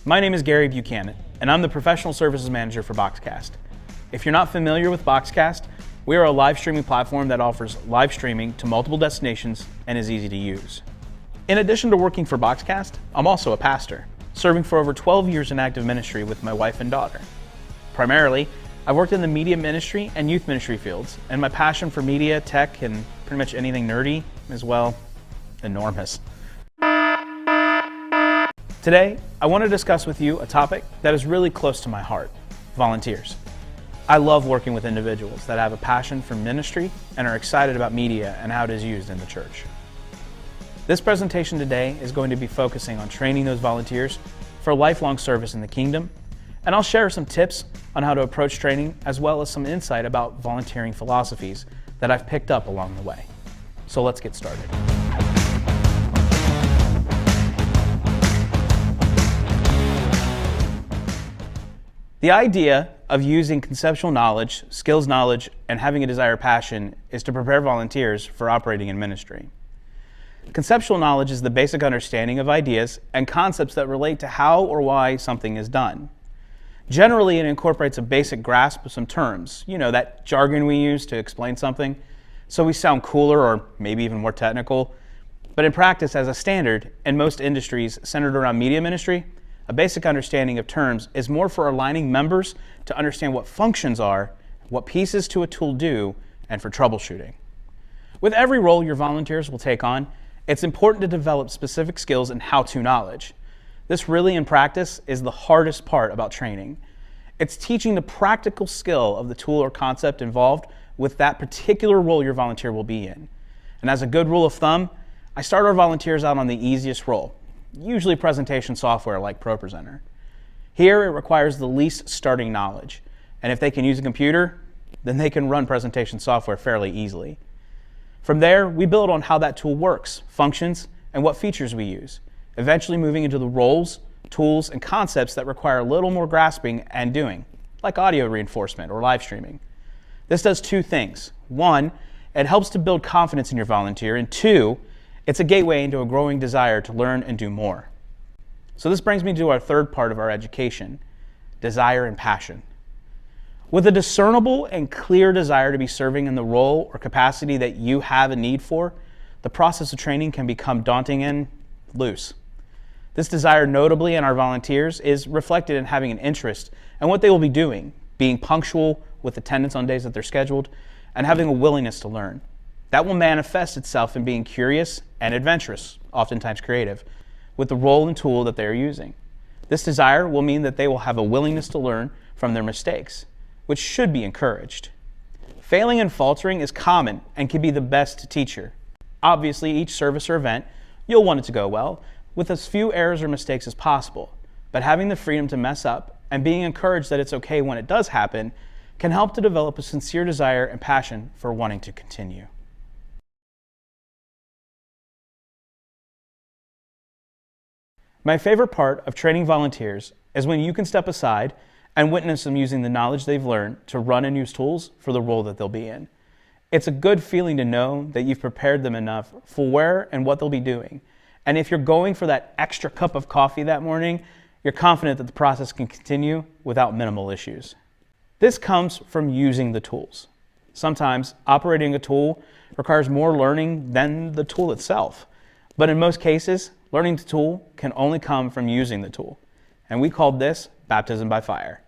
My name is Gary Buchanan, and I'm the Professional Services Manager for Boxcast. If you're not familiar with Boxcast, we are a live streaming platform that offers live streaming to multiple destinations and is easy to use. In addition to working for Boxcast, I'm also a pastor. serving for over 12 years in active ministry with my wife and daughter. Primarily, I've worked in the media ministry and youth ministry fields, and my passion for media, tech, and pretty much anything nerdy is, well, enormous. Today, I want to discuss with you a topic that is really close to my heart: volunteers. I love working with individuals that have a passion for ministry and are excited about media and how it is used in the church. This presentation today is going to be focusing on training those volunteers for lifelong service in the kingdom, and I'll share some tips on how to approach training as well as some insight about volunteering philosophies that I've picked up along the way. So let's get started. The idea of using conceptual knowledge, skills knowledge, and having a desire passion is to prepare volunteers for operating in ministry. Conceptual knowledge is the basic understanding of ideas and concepts that relate to how or why something is done. Generally, it incorporates a basic grasp of some terms, that jargon we use to explain something, so we sound cooler or maybe even more technical. But in practice, as a standard, in most industries centered around media ministry, a basic understanding of terms is more for aligning members to understand what functions are, what pieces to a tool do, and for troubleshooting. With every role your volunteers will take on, it's important to develop specific skills and how-to knowledge. This really, in practice, is the hardest part about training. It's teaching the practical skill of the tool or concept involved with that particular role your volunteer will be in. And as a good rule of thumb, I start our volunteers out on the easiest role, usually presentation software like ProPresenter. Here, it requires the least starting knowledge, and if they can use a computer, then they can run presentation software fairly easily. From there, we build on how that tool works, functions, and what features we use, eventually moving into the roles, tools, and concepts that require a little more grasping and doing, like audio reinforcement or live streaming. This does two things. One, it helps to build confidence in your volunteer, and two, it's a gateway into a growing desire to learn and do more. So this brings me to our third part of our education: desire and passion. With a discernible and clear desire to be serving in the role or capacity that you have a need for, the process of training can become daunting and loose. This desire, notably in our volunteers, is reflected in having an interest in what they will be doing, being punctual with attendance on days that they're scheduled, and having a willingness to learn. That will manifest itself in being curious and adventurous, oftentimes creative, with the role and tool that they are using. This desire will mean that they will have a willingness to learn from their mistakes, which should be encouraged. Failing and faltering is common and can be the best teacher. Obviously, each service or event, you'll want it to go well, with as few errors or mistakes as possible, but having the freedom to mess up and being encouraged that it's okay when it does happen can help to develop a sincere desire and passion for wanting to continue. My favorite part of training volunteers is when you can step aside and witness them using the knowledge they've learned to run and use tools for the role that they'll be in. It's a good feeling to know that you've prepared them enough for where and what they'll be doing. And if you're going for that extra cup of coffee that morning, you're confident that the process can continue without minimal issues. This comes from using the tools. Sometimes operating a tool requires more learning than the tool itself. But in most cases, learning the tool can only come from using the tool. And we called this baptism by fire.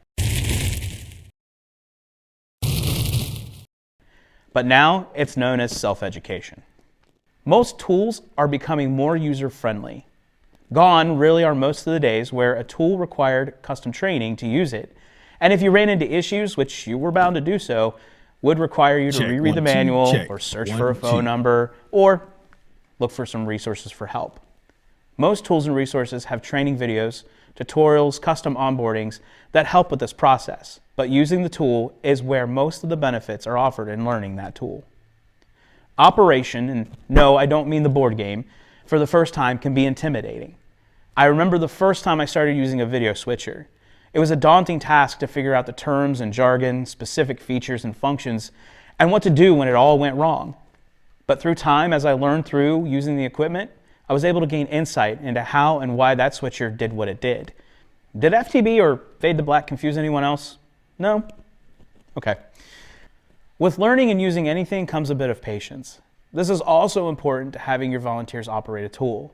But now it's known as self-education. Most tools are becoming more user-friendly. Gone really are most of the days where a tool required custom training to use it, and if you ran into issues, which you were bound to do so, would require you to reread the manual or search for a phone number or look for some resources for help. Most tools and resources have training videos, tutorials, custom onboardings that help with this process, but using the tool is where most of the benefits are offered in learning that tool. Operation, and no, I don't mean the board game, for the first time can be intimidating. I remember the first time I started using a video switcher. It was a daunting task to figure out the terms and jargon, specific features and functions, and what to do when it all went wrong. But through time, as I learned through using the equipment, I was able to gain insight into how and why that switcher did what it did. Did FTB or fade to black confuse anyone else? No? Okay. With learning and using anything comes a bit of patience. This is also important to having your volunteers operate a tool.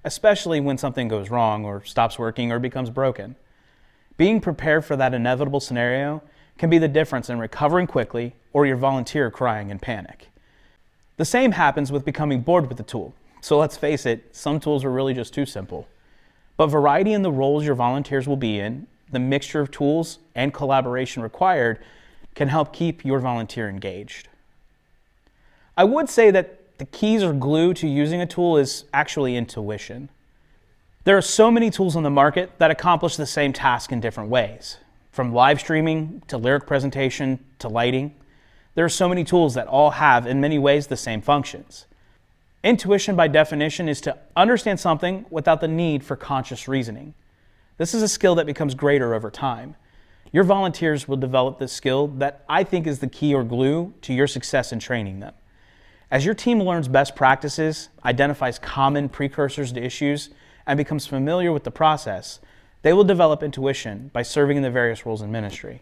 especially when something goes wrong or stops working or becomes broken. Being prepared for that inevitable scenario can be the difference in recovering quickly or your volunteer crying in panic. The same happens with becoming bored with the tool. So let's face it, some tools are really just too simple. But variety in the roles your volunteers will be in, the mixture of tools and collaboration required can help keep your volunteer engaged. I would say that the keys or glue to using a tool is actually intuition. There are so many tools on the market that accomplish the same task in different ways. From live streaming to lyric presentation to lighting, there are so many tools that all have, in many ways, the same functions. Intuition, by definition, is to understand something without the need for conscious reasoning. This is a skill that becomes greater over time. Your volunteers will develop this skill that I think is the key or glue to your success in training them. As your team learns best practices, identifies common precursors to issues, and becomes familiar with the process, they will develop intuition by serving in the various roles in ministry.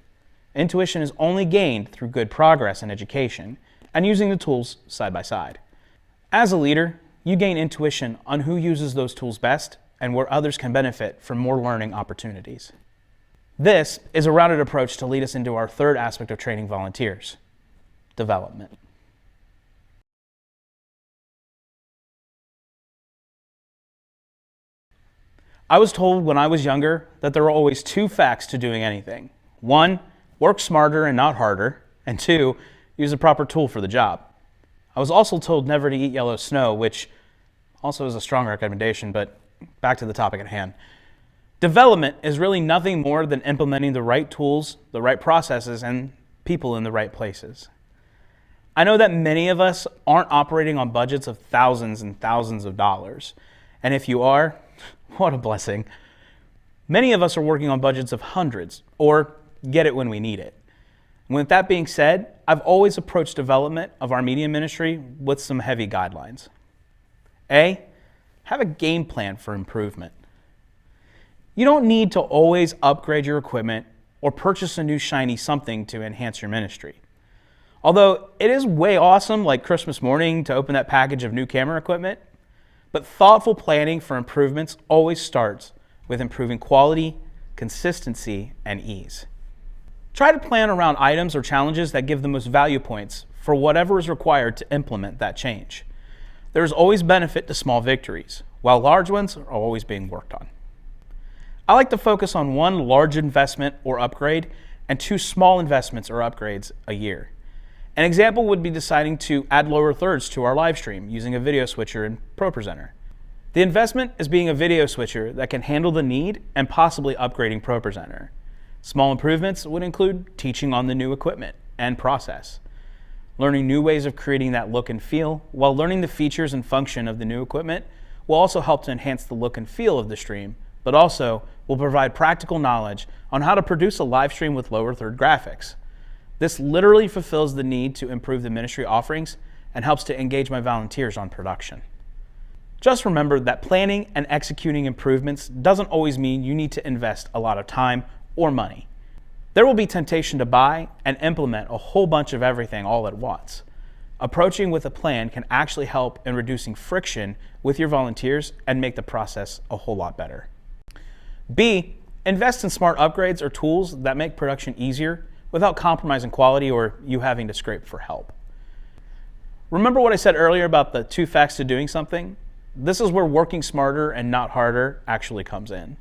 Intuition is only gained through good progress in education and using the tools side by side. As a leader, you gain intuition on who uses those tools best and where others can benefit from more learning opportunities. This is a rounded approach to lead us into our third aspect of training volunteers: development. I was told when I was younger that there were always two facts to doing anything. One, work smarter and not harder, and two, use the proper tool for the job. I was also told never to eat yellow snow, which also is a strong recommendation, but back to the topic at hand. Development is really nothing more than implementing the right tools, the right processes, and people in the right places. I know that many of us aren't operating on budgets of thousands and thousands of dollars, and if you are, what a blessing. Many of us are working on budgets of hundreds, or get it when we need it. With that being said, I've always approached development of our media ministry with some heavy guidelines. A, have a game plan for improvement. You don't need to always upgrade your equipment or purchase a new shiny something to enhance your ministry. Although it is way awesome, like Christmas morning, to open that package of new camera equipment, but thoughtful planning for improvements always starts with improving quality, consistency, and ease. Try to plan around items or challenges that give the most value points for whatever is required to implement that change. There is always benefit to small victories, while large ones are always being worked on. I like to focus on one large investment or upgrade and two small investments or upgrades a year. An example would be deciding to add lower thirds to our live stream using a video switcher in ProPresenter. The investment is being a video switcher that can handle the need and possibly upgrading ProPresenter. Small improvements would include teaching on the new equipment and process, learning new ways of creating that look and feel, while learning the features and function of the new equipment will also help to enhance the look and feel of the stream, but also will provide practical knowledge on how to produce a live stream with lower third graphics. This literally fulfills the need to improve the ministry offerings and helps to engage my volunteers on production. Just remember that planning and executing improvements doesn't always mean you need to invest a lot of time or money. There will be temptation to buy and implement a whole bunch of everything all at once. Approaching with a plan can actually help in reducing friction with your volunteers and make the process a whole lot better. B, invest in smart upgrades or tools that make production easier without compromising quality or you having to scrape for help. Remember what I said earlier about the two facts to doing something? This is where working smarter and not harder actually comes in.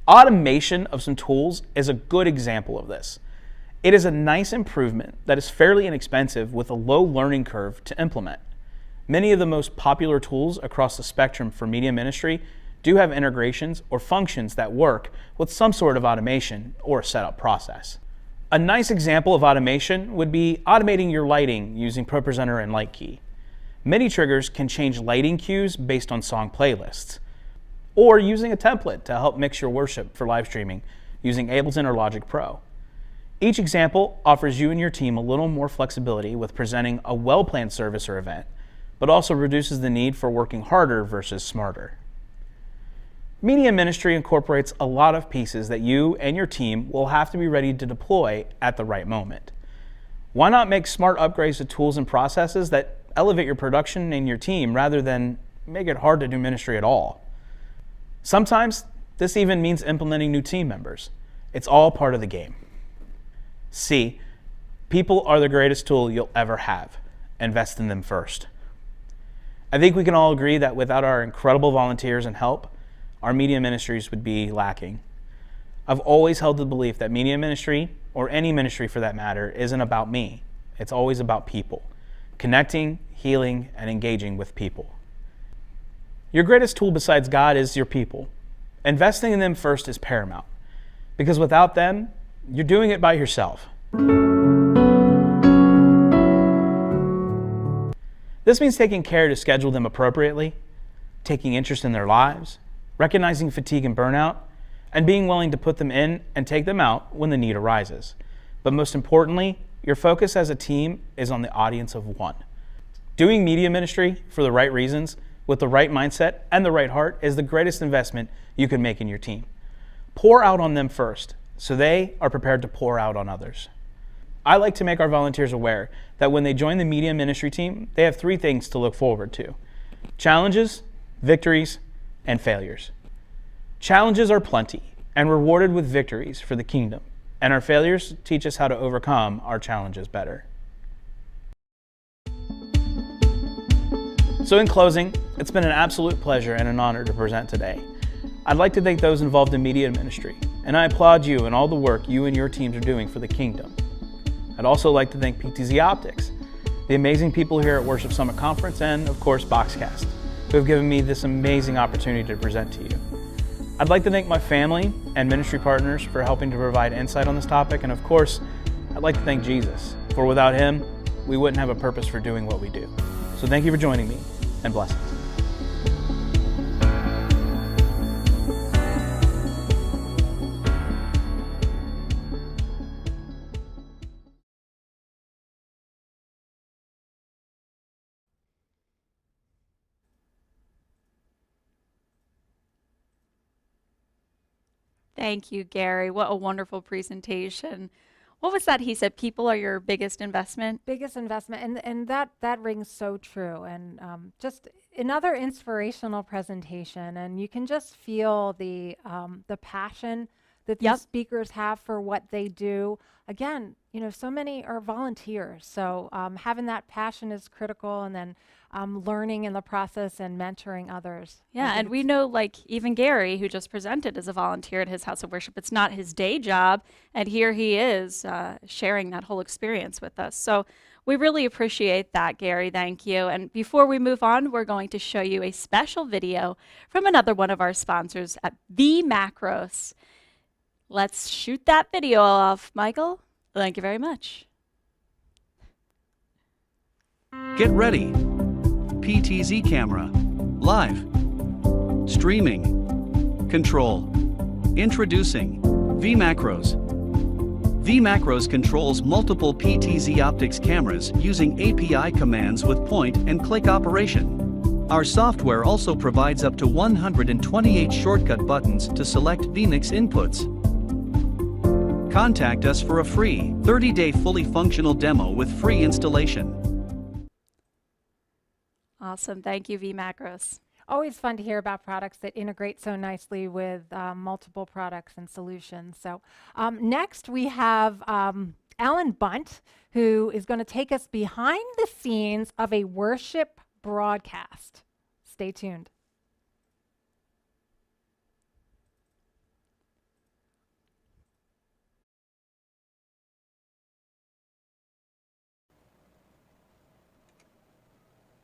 Automation of some tools is a good example of this. It is a nice improvement that is fairly inexpensive with a low learning curve to implement. Many of the most popular tools across the spectrum for media ministry do have integrations or functions that work with some sort of automation or setup process. A nice example of automation would be automating your lighting using ProPresenter and LightKey. MIDI triggers can change lighting cues based on song playlists, or using a template to help mix your worship for live streaming using Ableton or Logic Pro. Each example offers you and your team a little more flexibility with presenting a well-planned service or event, but also reduces the need for working harder versus smarter. Media ministry incorporates a lot of pieces that you and your team will have to be ready to deploy at the right moment. Why not make smart upgrades to tools and processes that elevate your production and your team rather than make it hard to do ministry at all. Sometimes this even means implementing new team members. It's all part of the game. C, people are the greatest tool you'll ever have. Invest in them first. I think we can all agree that without our incredible volunteers and help, our media ministries would be lacking. I've always held the belief that media ministry, or any ministry for that matter, isn't about me. It's always about people. Connecting, healing, and engaging with people. Your greatest tool besides God is your people. Investing in them first is paramount, because without them, you're doing it by yourself. This means taking care to schedule them appropriately, taking interest in their lives, recognizing fatigue and burnout, and being willing to put them in and take them out when the need arises. But most importantly, your focus as a team is on the audience of one. Doing media ministry for the right reasons, with the right mindset and the right heart, is the greatest investment you can make in your team. Pour out on them first, so they are prepared to pour out on others. I like to make our volunteers aware that when they join the media ministry team, they have 3 things to look forward to: challenges, victories, and failures. Challenges are plenty and rewarded with victories for the kingdom, and our failures teach us how to overcome our challenges better. So in closing, it's been an absolute pleasure and an honor to present today. I'd like to thank those involved in media ministry, and I applaud you and all the work you and your teams are doing for the kingdom. I'd also like to thank PTZOptics, the amazing people here at Worship Summit Conference, and of course Boxcast, who have given me this amazing opportunity to present to you. I'd like to thank my family and ministry partners for helping to provide insight on this topic, and of course, I'd like to thank Jesus, for without him, we wouldn't have a purpose for doing what we do. So thank you for joining me, and blessings. Thank you, Gary. What a wonderful presentation. What was that he said? People are your biggest investment? Biggest investment, and that rings so true. And just another inspirational presentation, and you can just feel the passion that these speakers have for what they do. Again, you know, so many are volunteers, so having that passion is critical, and then learning in the process and mentoring others. Yeah, and we know, like, even Gary, who just presented as a volunteer at his house of worship, it's not his day job, and here he is sharing that whole experience with us. So we really appreciate that, Gary. Thank you. And before we move on, we're going to show you a special video from another one of our sponsors at vmix. Let's shoot that video off, Michael. Thank you very much. Get ready. PTZ camera. Live. Streaming. Control. Introducing vMacros. vMacros controls multiple PTZOptics cameras using API commands with point and click operation. Our software also provides up to 128 shortcut buttons to select vmix inputs. Contact us for a free 30-day fully functional demo with free installation. Awesome. Thank you, vMacros. Always fun to hear about products that integrate so nicely with multiple products and solutions. So next we have Allan Bunt, who is going to take us behind the scenes of a worship broadcast. Stay tuned.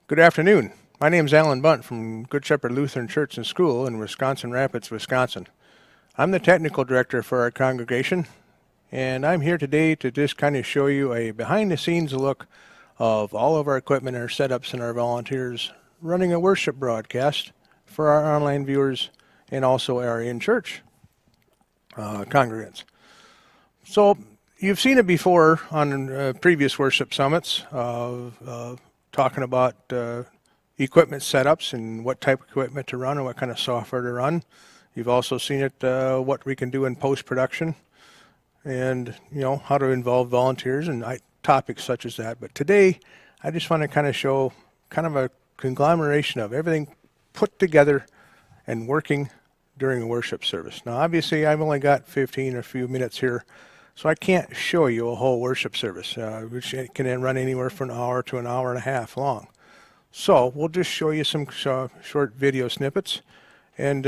Good afternoon. My name is Allan Bunt from Good Shepherd Lutheran Church and School in Wisconsin Rapids, Wisconsin. I'm the technical director for our congregation, and I'm here today to just kind of show you a behind-the-scenes look of all of our equipment, our setups, and our volunteers running a worship broadcast for our online viewers and also our in-church congregants. So you've seen it before on previous worship summits, talking about equipment setups and what type of equipment to run and what kind of software to run. You've also seen it, what we can do in post-production and, you know, how to involve volunteers and topics such as that. But today, I just want to kind of show kind of a conglomeration of everything put together and working during a worship service. Now, obviously, I've only got 15 or a few minutes here, so I can't show you a whole worship service, which can then run anywhere from an hour to an hour and a half long. So we'll just show you some short video snippets and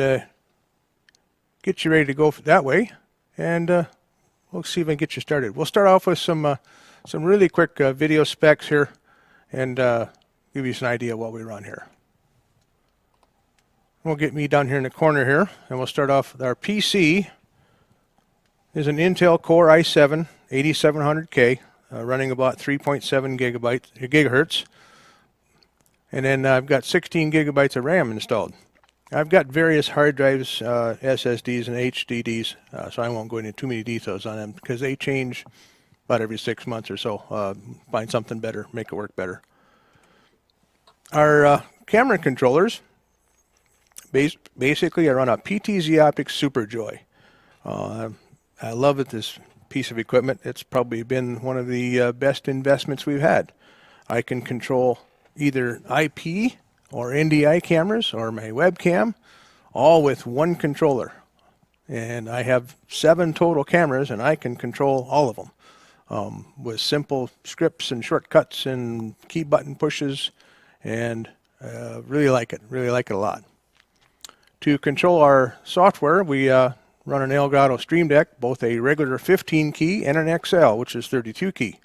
get you ready to go that way, and we'll see if I can get you started. We'll start off with some really quick video specs here and give you an idea of what we run here. We'll get me down here in the corner here, and we'll start off with our PC. Is an Intel Core i7 8700K running about 3.7 gigahertz. And then I've got 16 gigabytes of RAM installed. I've got various hard drives, SSDs and HDDs, so I won't go into too many details on them because they change about every 6 months or so. Find something better, make it work better. Our camera controllers, basically I run a PTZOptics SuperJoy. I love it, this piece of equipment. It's probably been one of the best investments we've had. I can control either IP or NDI cameras or my webcam, all with one controller. And I have 7 total cameras, and I can control all of them with simple scripts and shortcuts and key button pushes, and really like it a lot. To control our software, we run an Elgato Stream Deck, both a regular 15 key and an XL, which is 32 key.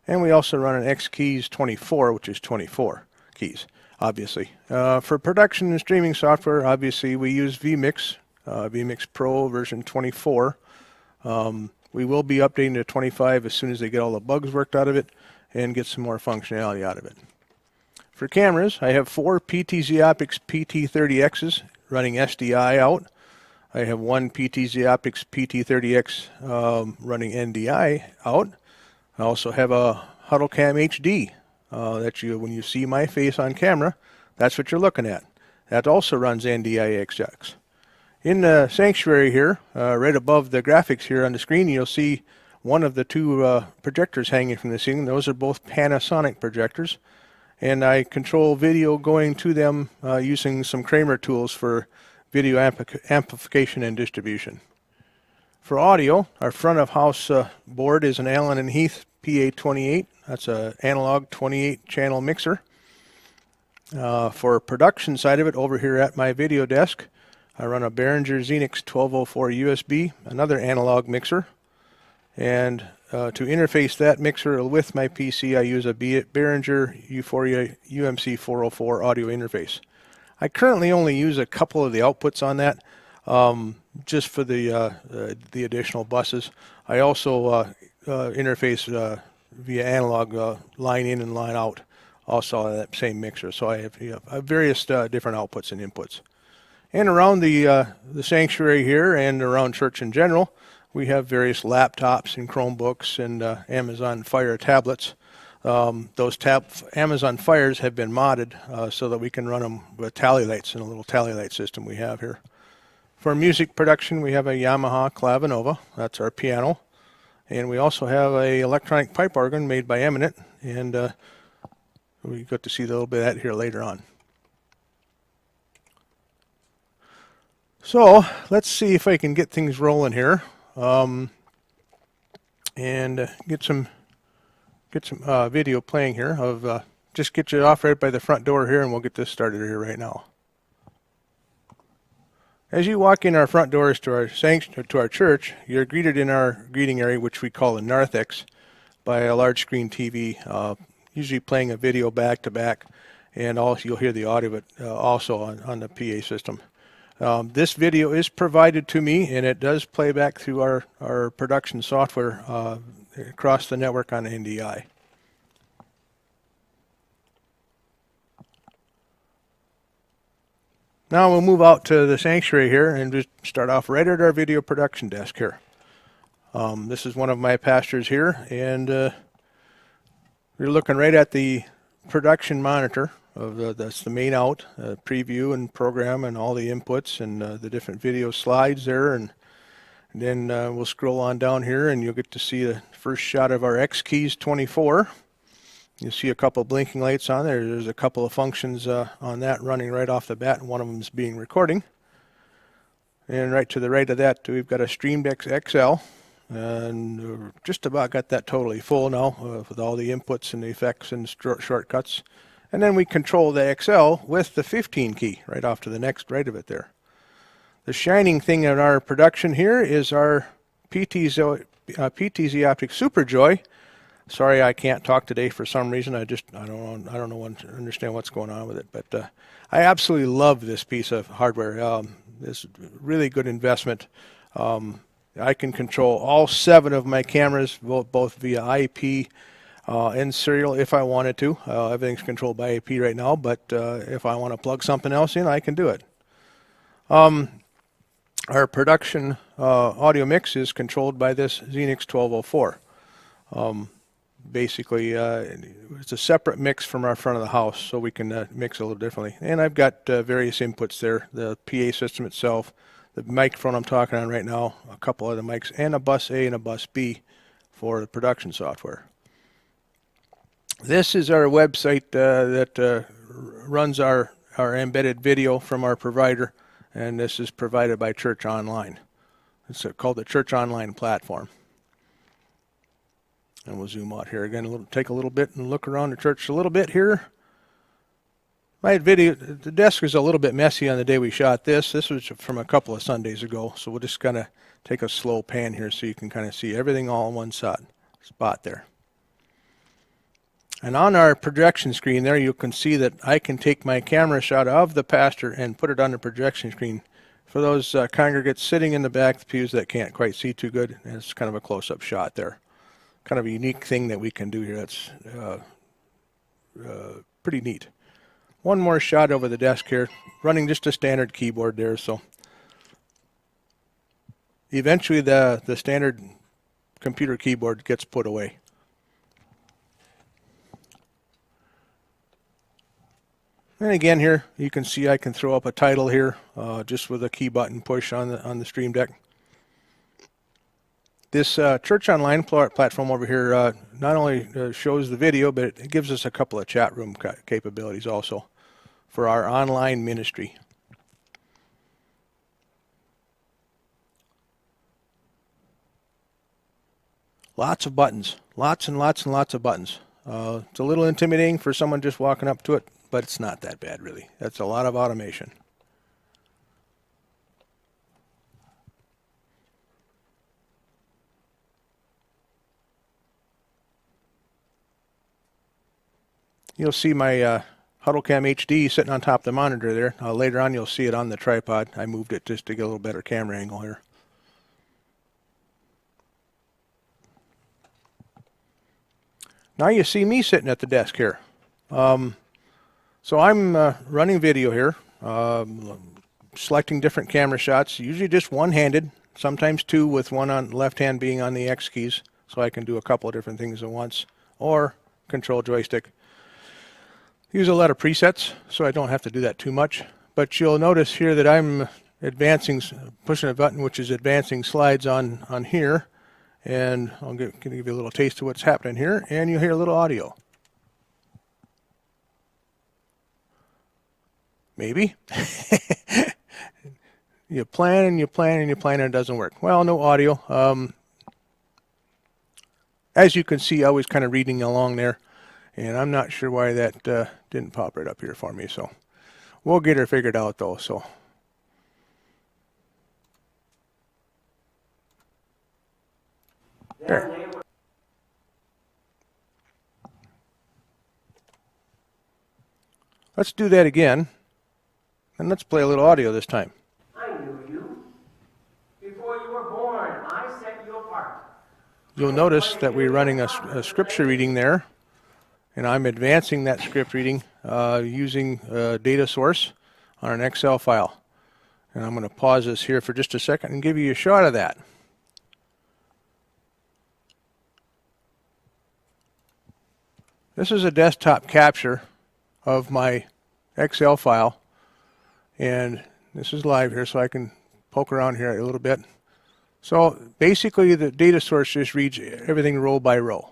And we also run an X Keys 24, which is 24 keys, obviously. For production and streaming software, obviously we use vmix, vmix Pro version 24. We will be updating to 25 as soon as they get all the bugs worked out of it and get some more functionality out of it. For cameras, I have 4 PTZOptics PT30Xs running SDI out. I have 1 PTZOptics PT30X running NDI out. I also have a HuddleCam HD that when you see my face on camera, that's what you're looking at. That also runs NDI-XX. In the sanctuary here, right above the graphics here on the screen, you'll see one of the 2 projectors hanging from the ceiling. Those are both Panasonic projectors. And I control video going to them using some Kramer tools for video amplification and distribution. For audio, our front of house board is an Allan and Heath PA28. That's an analog 28 channel mixer. For production side of it, over here at my video desk, I run a Behringer Xenix 1204 USB, another analog mixer. And to interface that mixer with my PC, I use a Behringer Euphoria UMC 404 audio interface. I currently only use a couple of the outputs on that, just for the additional buses. I also interface via analog line in and line out, also on that same mixer. So I have various different outputs and inputs. And around the sanctuary here and around church in general, we have various laptops and Chromebooks and Amazon Fire tablets. Those Amazon Fires have been modded so that we can run them with tally lights in a little tally light system we have here. For music production, we have a Yamaha Clavinova. That's our piano. And we also have a electronic pipe organ made by Eminent, and we got to see a little bit of that here later on. So let's see if I can get things rolling here, and get some video playing here of just get you off right by the front door here, and we'll get this started here right now. As you walk in our front doors to our church, you're greeted in our greeting area, which we call the narthex, by a large screen TV, usually playing a video back to back, and also you'll hear the audio of it also on the PA system. This video is provided to me, and it does play back through our production software across the network on NDI. Now we'll move out to the sanctuary here and just start off right at our video production desk here. This is one of my pastors here, and we're looking right at the production monitor of that's the main out, preview and program and all the inputs and the different video slides there, and then we'll scroll on down here and you'll get to see the first shot of our X Keys 24. You see a couple blinking lights on there. There's a couple of functions on that running right off the bat, and one of them is being recording. And right to the right of that, we've got a Stream Deck XL, and just about got that totally full now with all the inputs and the effects and shortcuts. And then we control the XL with the 15 key right off to the next right of it there. The shining thing in our production here is our PTZOptics SuperJoy. Sorry, I can't talk today for some reason. I don't understand what's going on with it. But I absolutely love this piece of hardware. It's a really good investment. I can control all 7 of my cameras, both via IP and serial if I wanted to. Everything's controlled by IP right now, but if I want to plug something else in, I can do it. Our production audio mix is controlled by this Xenix 1204. Basically, it's a separate mix from our front of the house, so we can mix a little differently. And I've got various inputs there, the PA system itself, the microphone I'm talking on right now, a couple other mics, and a bus A and a bus B for the production software. This is our website that runs our embedded video from our provider, and this is provided by Church Online. It's called the Church Online platform. And we'll zoom out here again, take a little bit and look around the church a little bit here. My video, the desk is a little bit messy on the day we shot this. This was from a couple of Sundays ago, so we'll just kind of take a slow pan here so you can kind of see everything all in one spot there. And on our projection screen there, you can see that I can take my camera shot of the pastor and put it on the projection screen for those congregates sitting in the back of the pews that can't quite see too good. And it's kind of a close-up shot there. Kind of a unique thing that we can do here. That's pretty neat. One more shot over the desk here, running just a standard keyboard there. So eventually the standard computer keyboard gets put away. And again here, you can see I can throw up a title here just with a key button push on the Stream Deck. This Church Online platform over here not only shows the video, but it gives us a couple of chat room capabilities also for our online ministry. Lots of buttons, lots and lots and lots of buttons. It's a little intimidating for someone just walking up to it, but it's not that bad really. That's a lot of automation. You'll see my HuddleCam HD sitting on top of the monitor there. Later on you'll see it on the tripod. I moved it just to get a little better camera angle here. Now you see me sitting at the desk here. So I'm running video here, selecting different camera shots, usually just one-handed, sometimes two with one on left hand being on the X keys, so I can do a couple of different things at once, or control joystick. Use a lot of presets, so I don't have to do that too much. But you'll notice here that I'm advancing, pushing a button which is advancing slides on here. And I'll give you a little taste of what's happening here, and you'll hear a little audio. Maybe. You plan and you plan and you plan and it doesn't work. Well, no audio. As you can see, I was kind of reading along there. And I'm not sure why that didn't pop right up here for me. So we'll get her figured out though. So there. Let's do that again. And let's play a little audio this time. I knew you. Before you were born, I set you apart. You'll notice that we're running a scripture reading there. And I'm advancing that script reading using a data source on an Excel file. And I'm going to pause this here for just a second and give you a shot of that. This is a desktop capture of my Excel file. And this is live here, so I can poke around here a little bit. So basically the data source just reads everything row by row.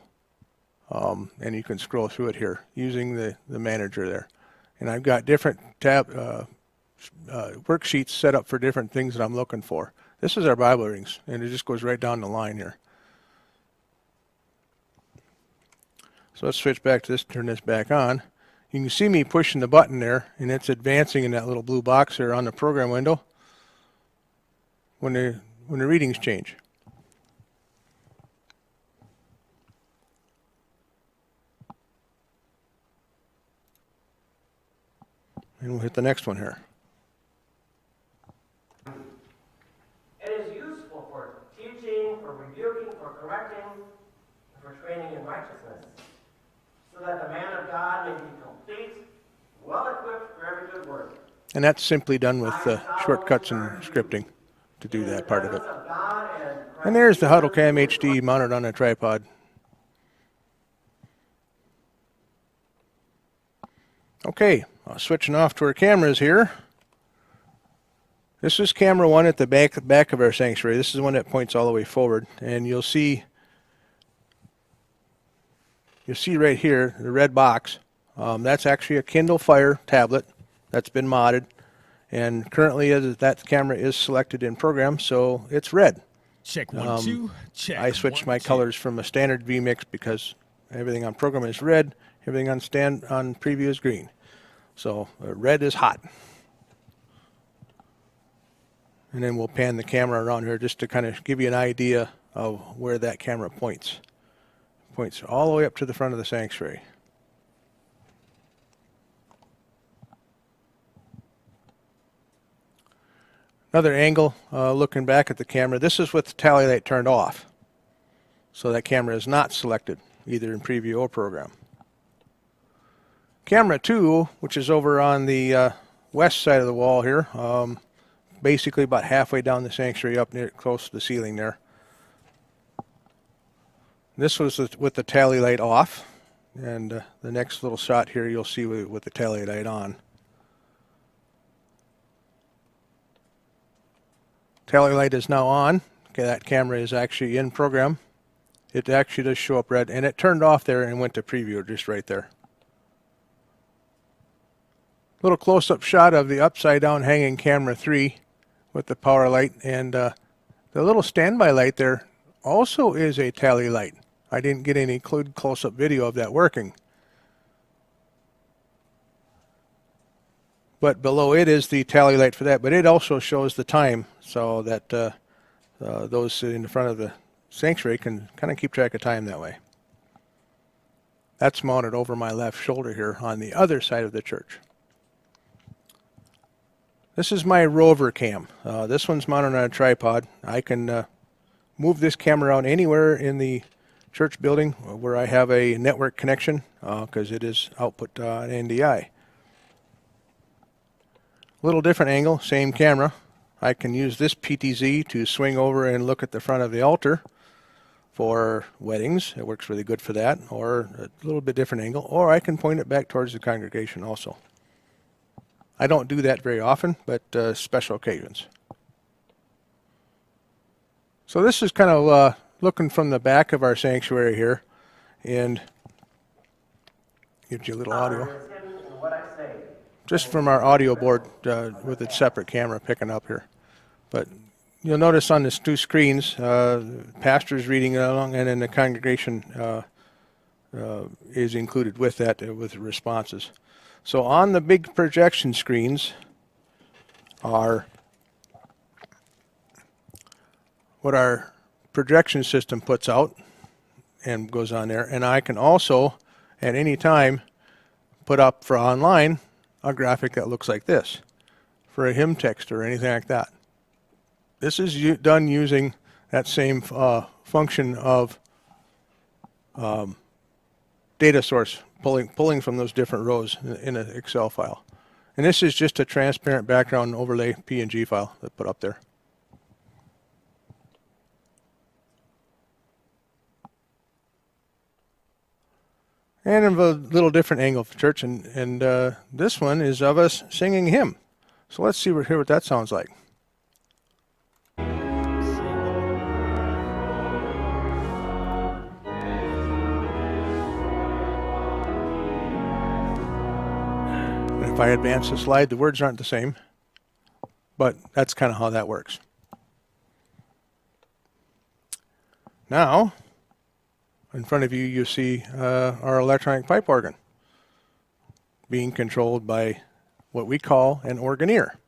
and you can scroll through it here using the manager there. And I've got different worksheets set up for different things that I'm looking for. This is our Bible readings, and it just goes right down the line here. So let's switch back to this, turn this back on. You can see me pushing the button there, and it's advancing in that little blue box there on the program window when the readings change. And we'll hit the next one here. It is useful for teaching, for rebuking, for correcting, and for training in righteousness, so that the man of God may be complete, well equipped for every good work. And that's simply done with shortcuts and scripting to do that part of it. And there's the Huddle Cam HD mounted on a tripod. Okay, switching off to our cameras here. This is camera 1 at the back of our sanctuary. This is the one that points all the way forward, and you'll see right here the red box. That's actually a Kindle Fire tablet that's been modded, and currently that camera is selected in program, so it's red. Check 1 2. Check. I switched my colors from a standard vmix because everything on program is red, everything on preview is green. So red is hot. And then we'll pan the camera around here just to kind of give you an idea of where that camera points. Points all the way up to the front of the sanctuary. Another angle, looking back at the camera. This is with the tally light turned off. So that camera is not selected, either in preview or program. Camera 2, which is over on the west side of the wall here, basically about halfway down the sanctuary, up near close to the ceiling there. This was with the tally light off, and the next little shot here you'll see with the tally light on. Tally light is now on. Okay, that camera is actually in program. It actually does show up red, and it turned off there and went to preview just right there. Little close-up shot of the upside down hanging camera 3 with the power light, and the little standby light there also is a tally light. I didn't get any close-up video of that working. But below it is the tally light for that, but it also shows the time so that those in the front of the sanctuary can kind of keep track of time that way. That's mounted over my left shoulder here on the other side of the church. This is my rover cam. This one's mounted on a tripod. I can move this camera around anywhere in the church building where I have a network connection because it is output on NDI. Little different angle, same camera. I can use this PTZ to swing over and look at the front of the altar for weddings. It works really good for that, or a little bit different angle, or I can point it back towards the congregation also. I don't do that very often, but special occasions. So this is kind of looking from the back of our sanctuary here, and gives you a little audio. Just from our audio board with its separate camera picking up here. But you'll notice on these two screens, pastor's reading along, and then the congregation is included with that with responses. So on the big projection screens are what our projection system puts out and goes on there. And I can also, at any time, put up for online a graphic that looks like this for a hymn text or anything like that. This is done using that same function of data source, pulling from those different rows in an Excel file. And this is just a transparent background overlay PNG file that put up there. And a little different angle for church, and this one is of us singing hymn. So let's hear what that sounds like. If I advance the slide, the words aren't the same, but that's kind of how that works. Now, in front of you, you see our electronic pipe organ being controlled by what we call an organeer.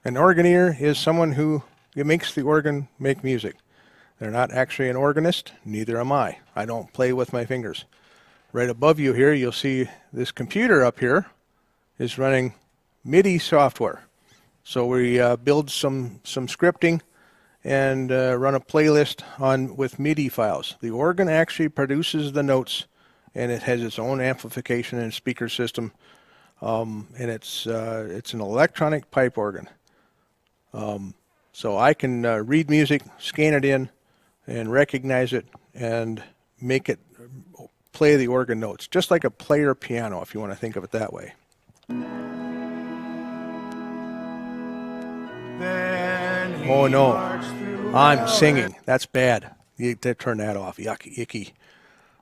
An organeer is someone who makes the organ make music. They're not actually an organist, neither am I. I don't play with my fingers. Right above you here, you'll see this computer up here is running MIDI software. So we build some scripting and run a playlist with MIDI files. The organ actually produces the notes, and it has its own amplification and speaker system, and it's an electronic pipe organ. So I can read music, scan it in, and recognize it, and make it play the organ notes, just like a player piano, if you want to think of it that way. Oh no, I'm singing. That's bad. You turn that off. Yucky, icky.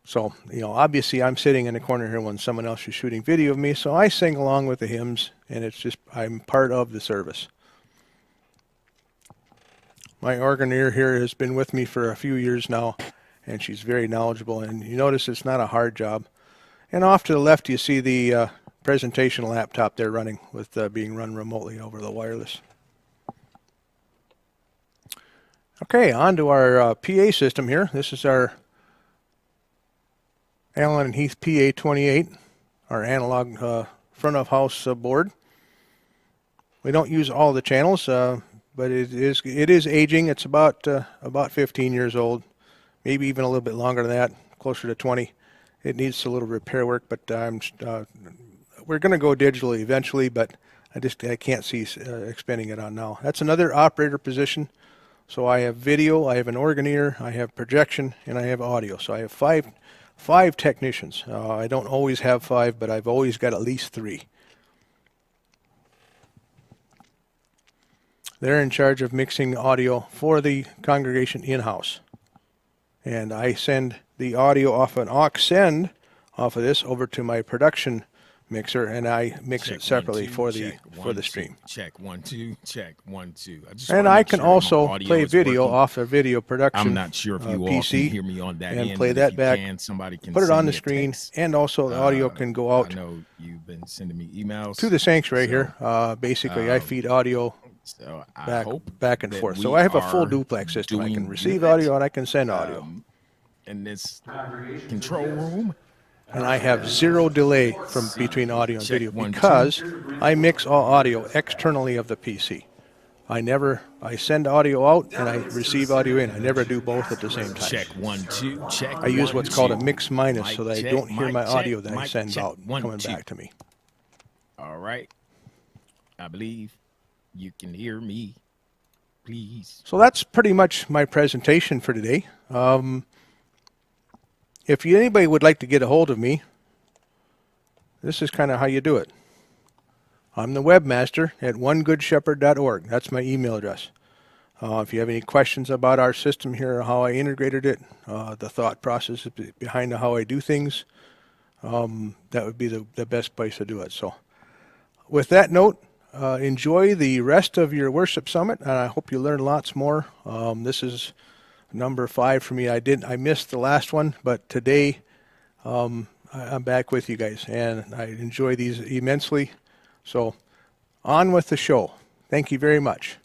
So, obviously I'm sitting in the corner here when someone else is shooting video of me, so I sing along with the hymns, and it's just, I'm part of the service. My organeer here has been with me for a few years now, and she's very knowledgeable, and you notice it's not a hard job. And off to the left you see the presentation laptop there running, with being run remotely over the wireless. Okay, on to our PA system here. This is our Allan and Heath PA28, our analog front of house board. We don't use all the channels, but it is aging. It's about 15 years old, maybe even a little bit longer than that, closer to 20. It needs a little repair work, but we're going to go digitally eventually, but I can't see expanding it on now. That's another operator position. So I have video, I have an organeer, I have projection, and I have audio. So I have five technicians. I don't always have 5, but I've always got at least 3. They're in charge of mixing audio for the congregation in-house. And I send the audio off an aux send off of this over to my production mixer, and I mix it separately for the stream. Check 1 2 check 1 2. And I can also play video off a video production I'm not sure if you all PC can hear me on that and end, play but that if you back, can, somebody can put it send on me the a screen, text. and also the audio can go out I know you've been sending me emails to the sanctuary here. Basically, I feed audio back and forth. So I have a full duplex system. I can receive audio and I can send audio. In this control room. And I have 0 delay from between audio and video because I mix all audio externally of the PC. I send audio out and I receive audio in. I never do both at the same time. Check 1 2 check. I use what's called a mix minus Mic so that I check, don't hear mic my check, audio that I mic send check. out 1 coming 2. back to me. All right. I believe you can hear me. Please. So that's pretty much my presentation for today. If anybody would like to get a hold of me, this is kind of how you do it. I'm the webmaster at onegoodshepherd.org. That's my email address. If you have any questions about our system here, how I integrated it, the thought process behind how I do things, that would be the best place to do it. So with that note, enjoy the rest of your worship summit, and I hope you learn lots more. This is number 5 for me. I missed the last one, but today I'm back with you guys, and I enjoy these immensely. So on with the show. Thank you very much.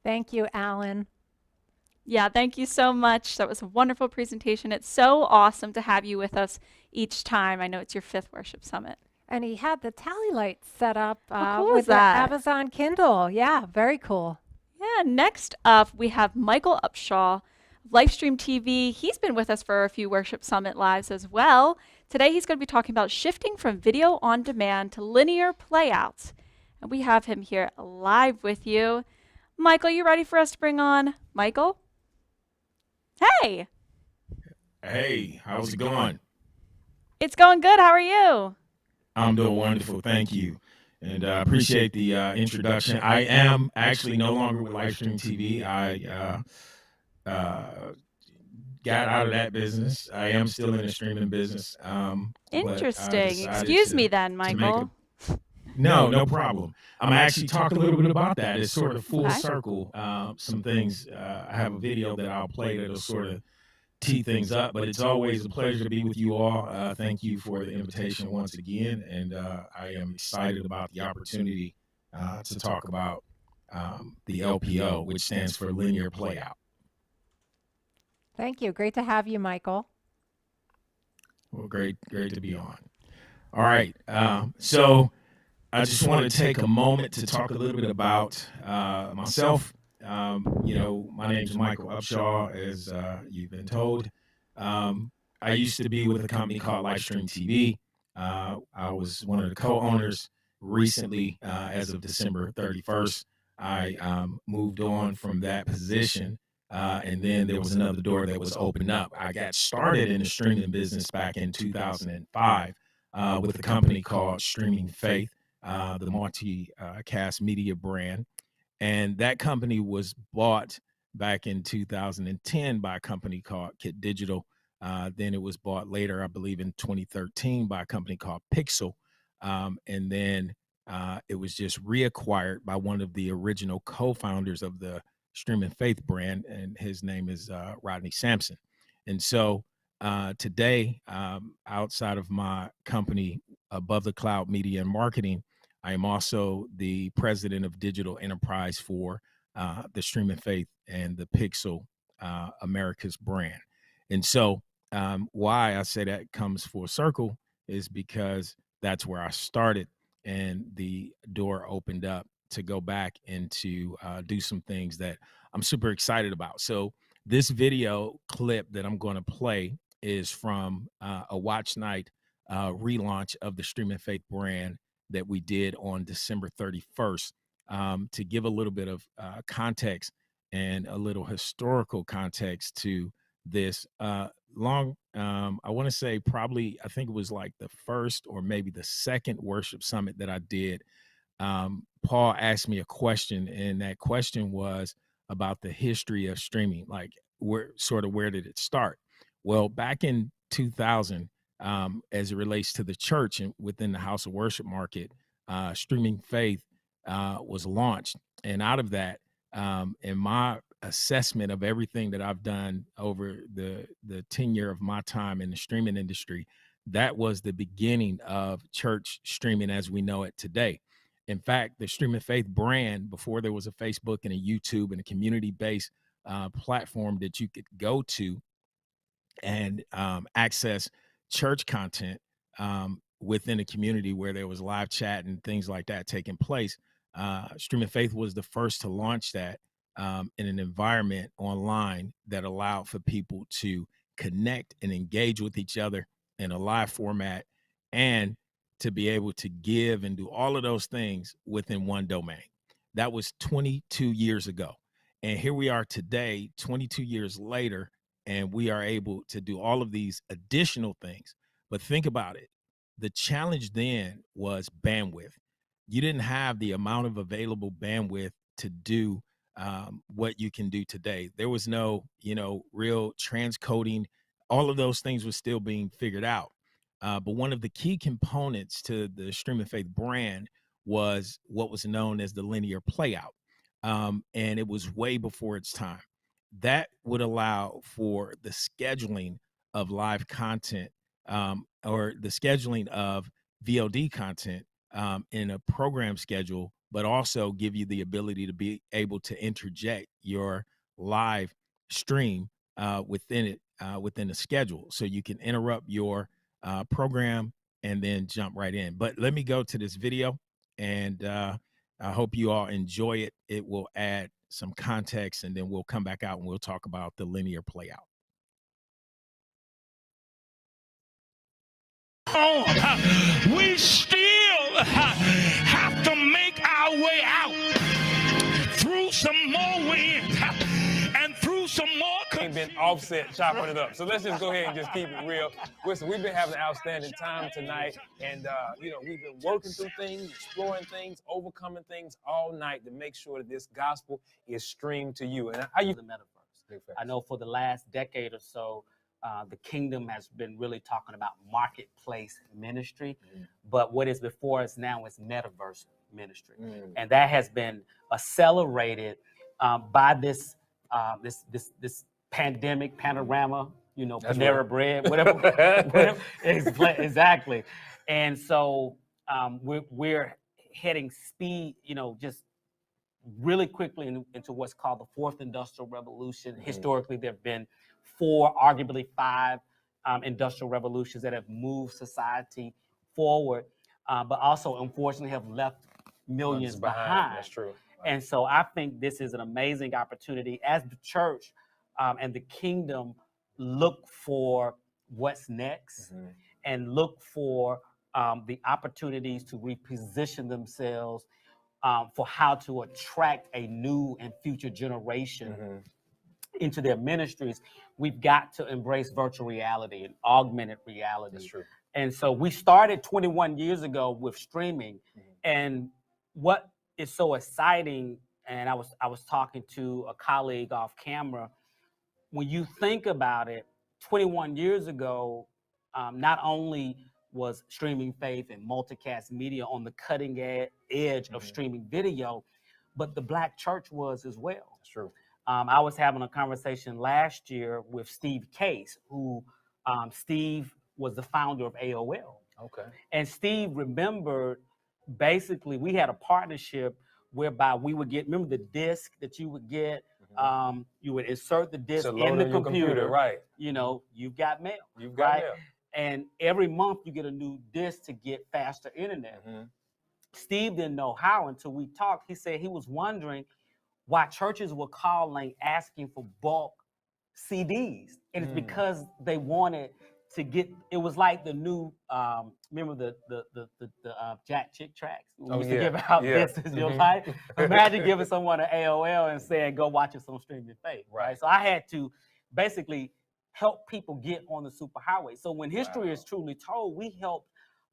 Thank you, Allan. Yeah, thank you so much. That was a wonderful presentation. It's so awesome to have you with us each time. I know it's your 5th worship summit. And he had the tally lights set up How cool with is that? the Amazon Kindle. Yeah, very cool. And next up, we have Michael Upshaw, Livestream TV. He's been with us for a few Worship Summit Lives as well. Today, he's going to be talking about shifting from video on demand to linear playouts. And we have him here live with you. Michael, you ready for us to bring on Michael? Hey! Hey, how's it going? It's going good. How are you? I'm doing wonderful. Thank you. And I appreciate the introduction. I am actually no longer with Livestream TV. I got out of that business. I am still in the streaming business. Interesting. Excuse me then, Michael. No problem. I'm actually talk a little bit about that. It's sort of full circle. Some things, I have a video that I'll play that'll sort of tee things up, but it's always a pleasure to be with you all. Thank you for the invitation once again. And I am excited about the opportunity to talk about the LPO, which stands for Linear Playout. Thank you. Great to have you, Michael. Well, great to be on. All right. So I just want to take a moment to talk a little bit about myself. My name is Michael Upshaw, as you've been told. I used to be with a company called Livestream TV. I was one of the co-owners. Recently, as of December 31st, I moved on from that position. And then there was another door that was opened up. I got started in the streaming business back in 2005 with a company called Streaming Faith, the multi-cast media brand. And that company was bought back in 2010 by a company called Kit Digital. Then it was bought later, I believe in 2013, by a company called Pixel. And then it was just reacquired by one of the original co-founders of the Streaming Faith brand, and his name is Rodney Sampson. And so today, outside of my company, Above the Cloud Media and Marketing, I am also the president of digital enterprise for the Streaming Faith and the Pixel America's brand. And so why I say that comes full circle is because that's where I started, and the door opened up to go back and to do some things that I'm super excited about. So this video clip that I'm going to play is from a watch night relaunch of the Streaming Faith brand that we did on December 31st, to give a little bit of context and a little historical context to this I want to say probably, I think it was like the first or maybe the second worship summit that I did. Paul asked me a question, and that question was about the history of streaming, like where did it start? Well, back in 2000, as it relates to the church and within the house of worship market, Streaming Faith was launched. And out of that, in my assessment of everything that I've done over the tenure of my time in the streaming industry, that was the beginning of church streaming as we know it today. In fact, the Streaming Faith brand, before there was a Facebook and a YouTube and a community-based platform that you could go to and access church content within a community where there was live chat and things like that taking place, Streaming Faith was the first to launch that in an environment online that allowed for people to connect and engage with each other in a live format, and to be able to give and do all of those things within one domain. That was 22 years ago. And here we are today, 22 years later, and we are able to do all of these additional things. But think about it. The challenge then was bandwidth. You didn't have the amount of available bandwidth to do what you can do today. There was no, real transcoding. All of those things were still being figured out. But one of the key components to the Streaming Faith brand was what was known as the linear playout. And it was way before its time. That would allow for the scheduling of live content or the scheduling of VOD content in a program schedule, but also give you the ability to be able to interject your live stream within it, within the schedule. So you can interrupt your program and then jump right in. But let me go to this video, and I hope you all enjoy it. It will add some context, and then we'll come back out and we'll talk about the linear playout. We still have to make our way out through some more wind and through some more. Ain't been offset chopping it up. So let's just go ahead and just keep it real. Listen, we've been having an outstanding time tonight, and we've been working through things, exploring things, overcoming things all night to make sure that this gospel is streamed to you. And how you the metaverse? I know for the last decade or so, the kingdom has been really talking about marketplace ministry, but what is before us now is metaverse ministry, and that has been accelerated by this pandemic panorama. That's Panera right. Bread, whatever exactly. And so we're heading speed, just really quickly into what's called the fourth industrial revolution. Historically, there have been 4, arguably 5 industrial revolutions that have moved society forward, but also unfortunately have left millions behind. That's true. And so I think this is an amazing opportunity as the church and the kingdom look for what's next and look for the opportunities to reposition themselves for how to attract a new and future generation into their ministries. We've got to embrace virtual reality and augmented reality. That's true. And so we started 21 years ago with streaming. And what is so exciting, and I was talking to a colleague off camera, when you think about it, 21 years ago, not only was streaming faith and multicast media on the cutting edge of streaming video, but the Black church was as well. That's true. I was having a conversation last year with Steve Case, who Steve was the founder of AOL. Okay. And Steve remembered, basically, we had a partnership whereby we would get, remember the disc that you would get? You would insert the disc in the computer. Right. You've got mail. You've got right? mail. And every month you get a new disc to get faster internet. Steve didn't know how until we talked. He said he was wondering why churches were calling asking for bulk CDs. And it's because they wanted to get, it was like the new, remember the Jack Chick tracks? We used to give out this is your life. Imagine giving someone an AOL and saying, go watch us on Streaming Faith, right? So I had to basically help people get on the superhighway. So when history is truly told, we help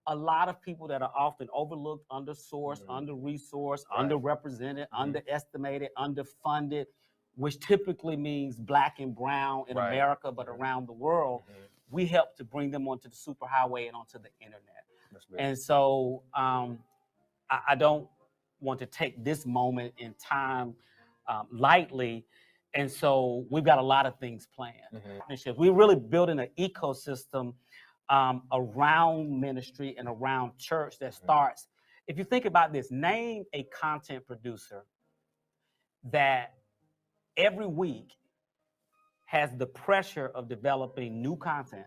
a lot of people that are often overlooked, under-sourced, under-resourced, underrepresented, underestimated, underfunded, which typically means Black and brown in America, but around the world. We help to bring them onto the superhighway and onto the internet. And so I don't want to take this moment in time lightly. And so we've got a lot of things planned. We're really building an ecosystem around ministry and around church that starts, if you think about this, name a content producer that every week has the pressure of developing new content,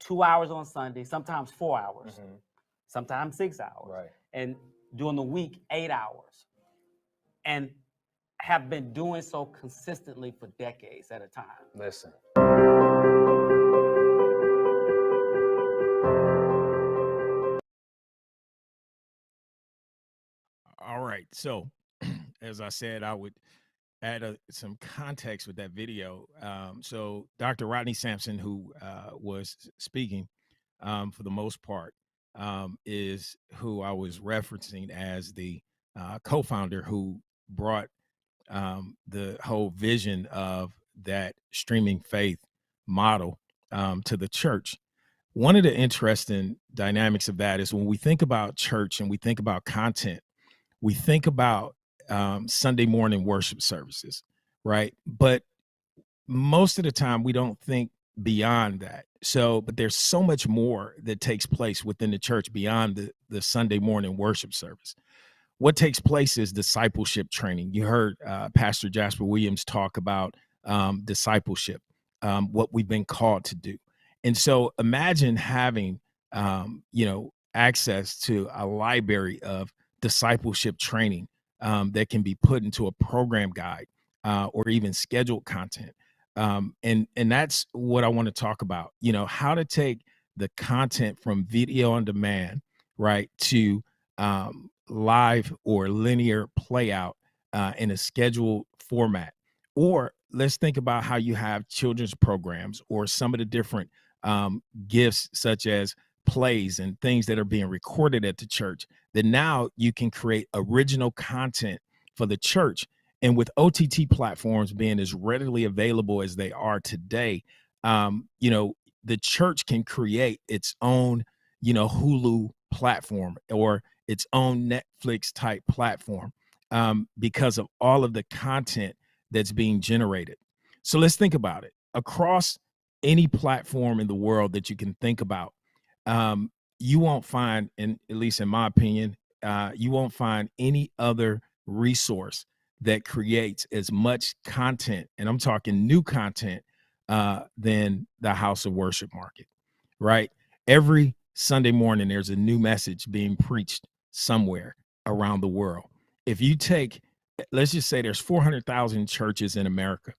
2 hours on Sunday, sometimes 4 hours, sometimes 6 hours, and during the week, 8 hours, and have been doing so consistently for decades at a time. Listen. All right. So, as I said, I would add some context with that video. So, Dr. Rodney Sampson, who was speaking for the most part, is who I was referencing as the co-founder who brought the whole vision of that streaming faith model to the church. One of the interesting dynamics of that is when we think about church and we think about content, we think about Sunday morning worship services, right? But most of the time we don't think beyond that. So, but there's so much more that takes place within the church beyond the Sunday morning worship service. What takes place is discipleship training. You heard Pastor Jasper Williams talk about discipleship, what we've been called to do. And so imagine having, access to a library of discipleship training that can be put into a program guide or even scheduled content. And that's what I want to talk about, how to take the content from video on demand, right, to live or linear playout in a scheduled format. Or let's think about how you have children's programs or some of the different gifts, such as plays and things that are being recorded at the church, that now you can create original content for the church. And with OTT platforms being as readily available as they are today, the church can create its own, Hulu platform or its own Netflix type platform because of all of the content that's being generated. So let's think about it. Across any platform in the world that you can think about, you won't find, at least in my opinion, you won't find any other resource that creates as much content, and I'm talking new content, than the house of worship market, right? Every Sunday morning, there's a new message being preached somewhere around the world. If you take, let's just say there's 400,000 churches in America.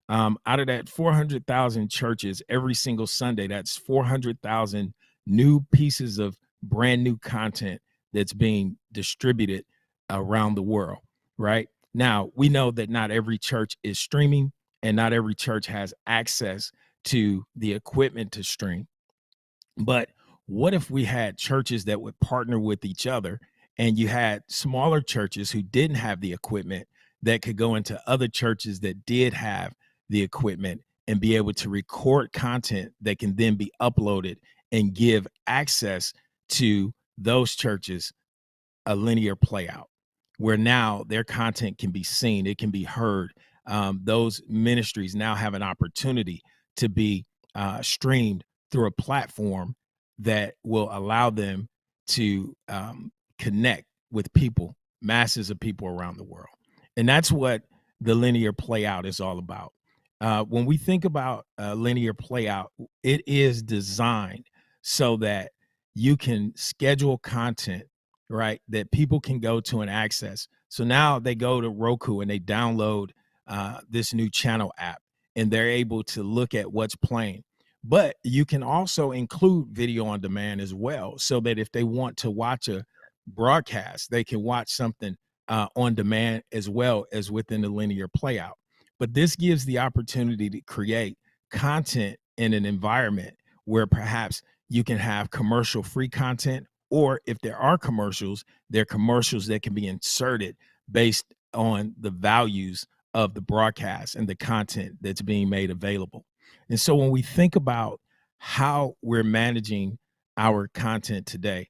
Out of that 400,000 churches, every single Sunday, that's 400,000 new pieces of brand new content that's being distributed around the world, right? Now, we know that not every church is streaming and not every church has access to the equipment to stream. But what if we had churches that would partner with each other, and you had smaller churches who didn't have the equipment that could go into other churches that did have the equipment and be able to record content that can then be uploaded and give access to those churches a linear playout, where now their content can be seen, it can be heard. Those ministries now have an opportunity to be streamed through a platform that will allow them to connect with people, masses of people around the world. And that's what the linear playout is all about. When we think about linear playout, it is designed so that you can schedule content, right, that people can go to and access. So now they go to Roku and they download this new channel app, and they're able to look at what's playing. But you can also include video on demand as well, so that if they want to watch a broadcast, they can watch something on demand as well as within the linear playout. But this gives the opportunity to create content in an environment where perhaps you can have commercial-free content, or if there are commercials, they're commercials that can be inserted based on the values of the broadcast and the content that's being made available. And so when we think about how we're managing our content today,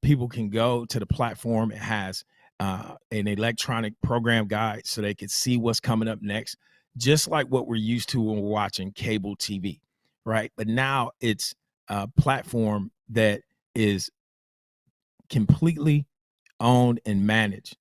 people can go to the platform. It has an electronic program guide so they can see what's coming up next, just like what we're used to when we're watching cable TV, right? But now it's a platform that is completely owned and managed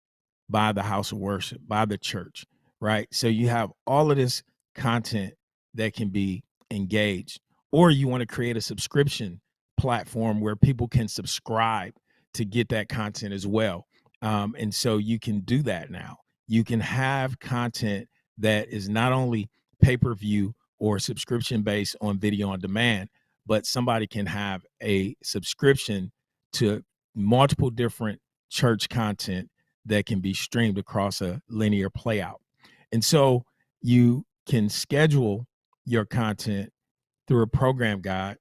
by the house of worship, by the church, right? So you have all of this content that can be engaged, or you want to create a subscription platform where people can subscribe to get that content as well. And so you can do that now. You can have content that is not only pay-per-view or subscription based on video on demand, but somebody can have a subscription to multiple different church content that can be streamed across a linear playout. And so you can schedule your content through a program guide,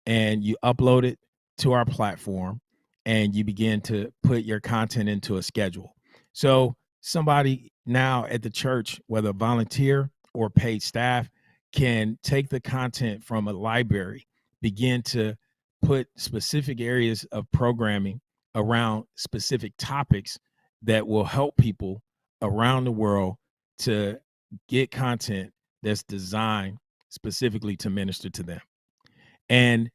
and you upload it to our platform, and you begin to put your content into a schedule. So somebody now at the church, whether a volunteer or paid staff, can take the content from a library, begin to put specific areas of programming around specific topics that will help people around the world to get content that's designed specifically to minister to them. And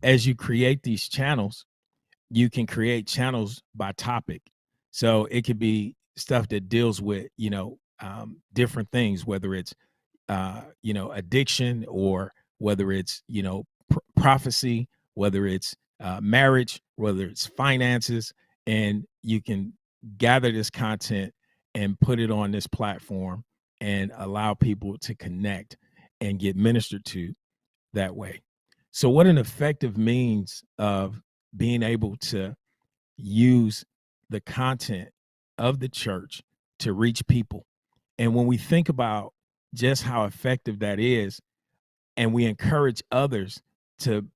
as you create these channels, you can create channels by topic. So it could be stuff that deals with, different things, whether it's, addiction, or whether it's, prophecy, whether it's marriage, whether it's finances, and you can gather this content and put it on this platform and allow people to connect and get ministered to that way. So what an effective means of being able to use the content of the church to reach people. And when we think about just how effective that is, and we encourage others to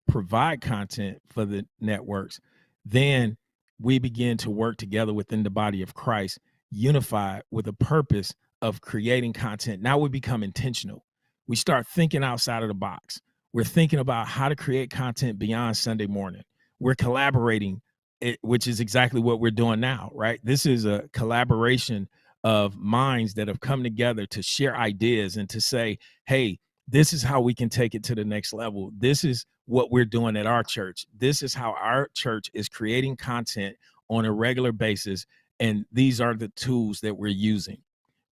provide content for the networks, then we begin to work together within the body of Christ, unified with a purpose of creating content. Now we become intentional. We start thinking outside of the box. We're thinking about how to create content beyond Sunday morning. We're collaborating, which is exactly what we're doing now, right? This is a collaboration of minds that have come together to share ideas and to say, hey, this is how we can take it to the next level. This is what we're doing at our church. This is how our church is creating content on a regular basis. And these are the tools that we're using.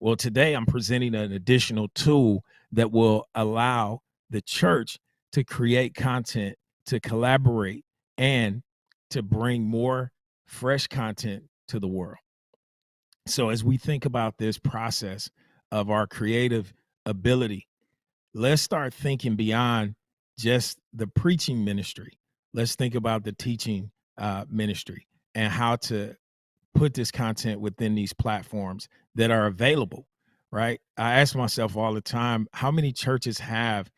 Well, today I'm presenting an additional tool that will allow the church to create content, to collaborate, and to bring more fresh content to the world. So as we think about this process of our creative ability, let's start thinking beyond just the preaching ministry. Let's think about the teaching ministry and how to put this content within these platforms that are available, right? I ask myself all the time, how many churches have,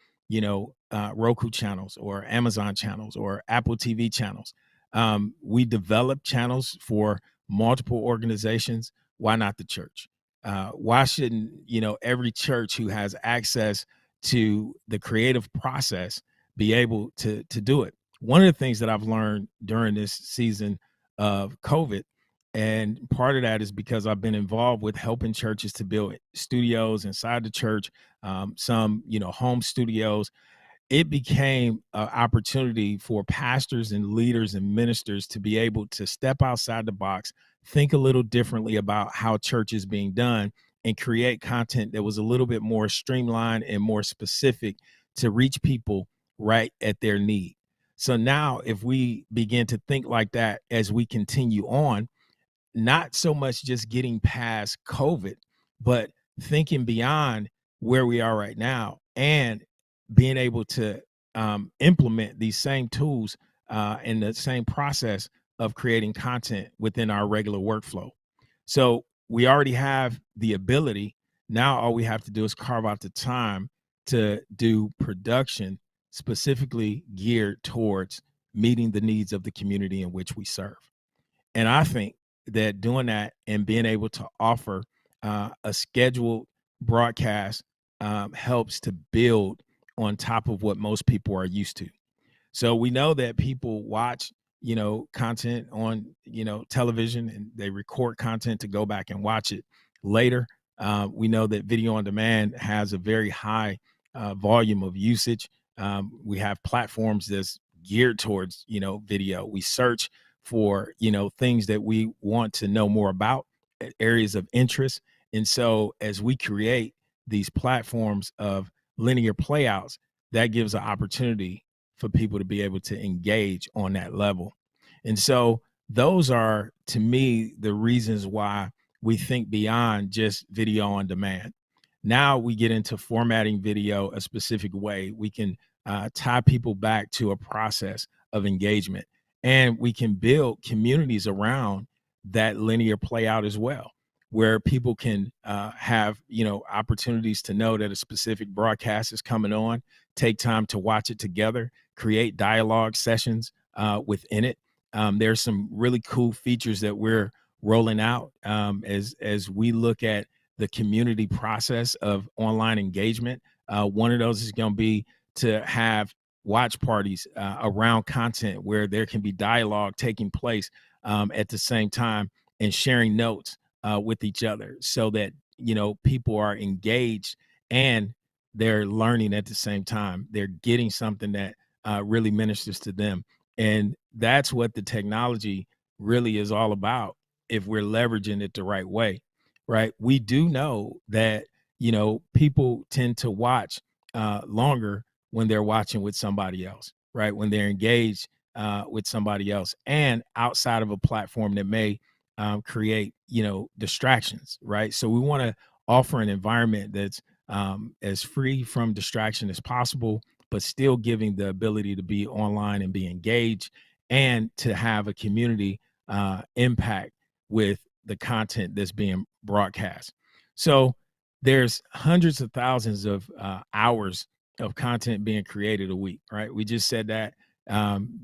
Roku channels or Amazon channels or Apple TV channels? We develop channels for multiple organizations. Why not the church? Why shouldn't, every church who has access to the creative process be able to do it? One of the things that I've learned during this season of COVID, and part of that is because I've been involved with helping churches to build studios inside the church, some, home studios. It became an opportunity for pastors and leaders and ministers to be able to step outside the box, think a little differently about how church is being done, and create content that was a little bit more streamlined and more specific to reach people right at their need. So now if we begin to think like that as we continue on, not so much just getting past COVID, but thinking beyond where we are right now and being able to implement these same tools and the same process of creating content within our regular workflow. So we already have the ability. Now all we have to do is carve out the time to do production specifically geared towards meeting the needs of the community in which we serve. And I think that doing that and being able to offer a scheduled broadcast helps to build on top of what most people are used to. So we know that people watch, content on, television, and they record content to go back and watch it later. We know that video on demand has a very high volume of usage. We have platforms that's geared towards, video. We search for, things that we want to know more about, areas of interest. And so as we create these platforms of linear playouts, that gives an opportunity for people to be able to engage on that level. And so those are, to me, the reasons why we think beyond just video on demand. Now we get into formatting video a specific way. We can tie people back to a process of engagement, and we can build communities around that linear playout as well, where people can have, opportunities to know that a specific broadcast is coming on, take time to watch it together, create dialogue sessions within it. There's some really cool features that we're rolling out as we look at the community process of online engagement. One of those is going to be to have watch parties around content where there can be dialogue taking place at the same time and sharing notes with each other, so that, people are engaged and they're learning at the same time. They're getting something that really ministers to them. And that's what the technology really is all about if we're leveraging it the right way, right? We do know that, people tend to watch longer when they're watching with somebody else, right? When they're engaged with somebody else and outside of a platform that may create, distractions, right? So we want to offer an environment that's as free from distraction as possible, but still giving the ability to be online and be engaged and to have a community impact with the content that's being broadcast. So there's hundreds of thousands of hours of content being created a week, right? We just said that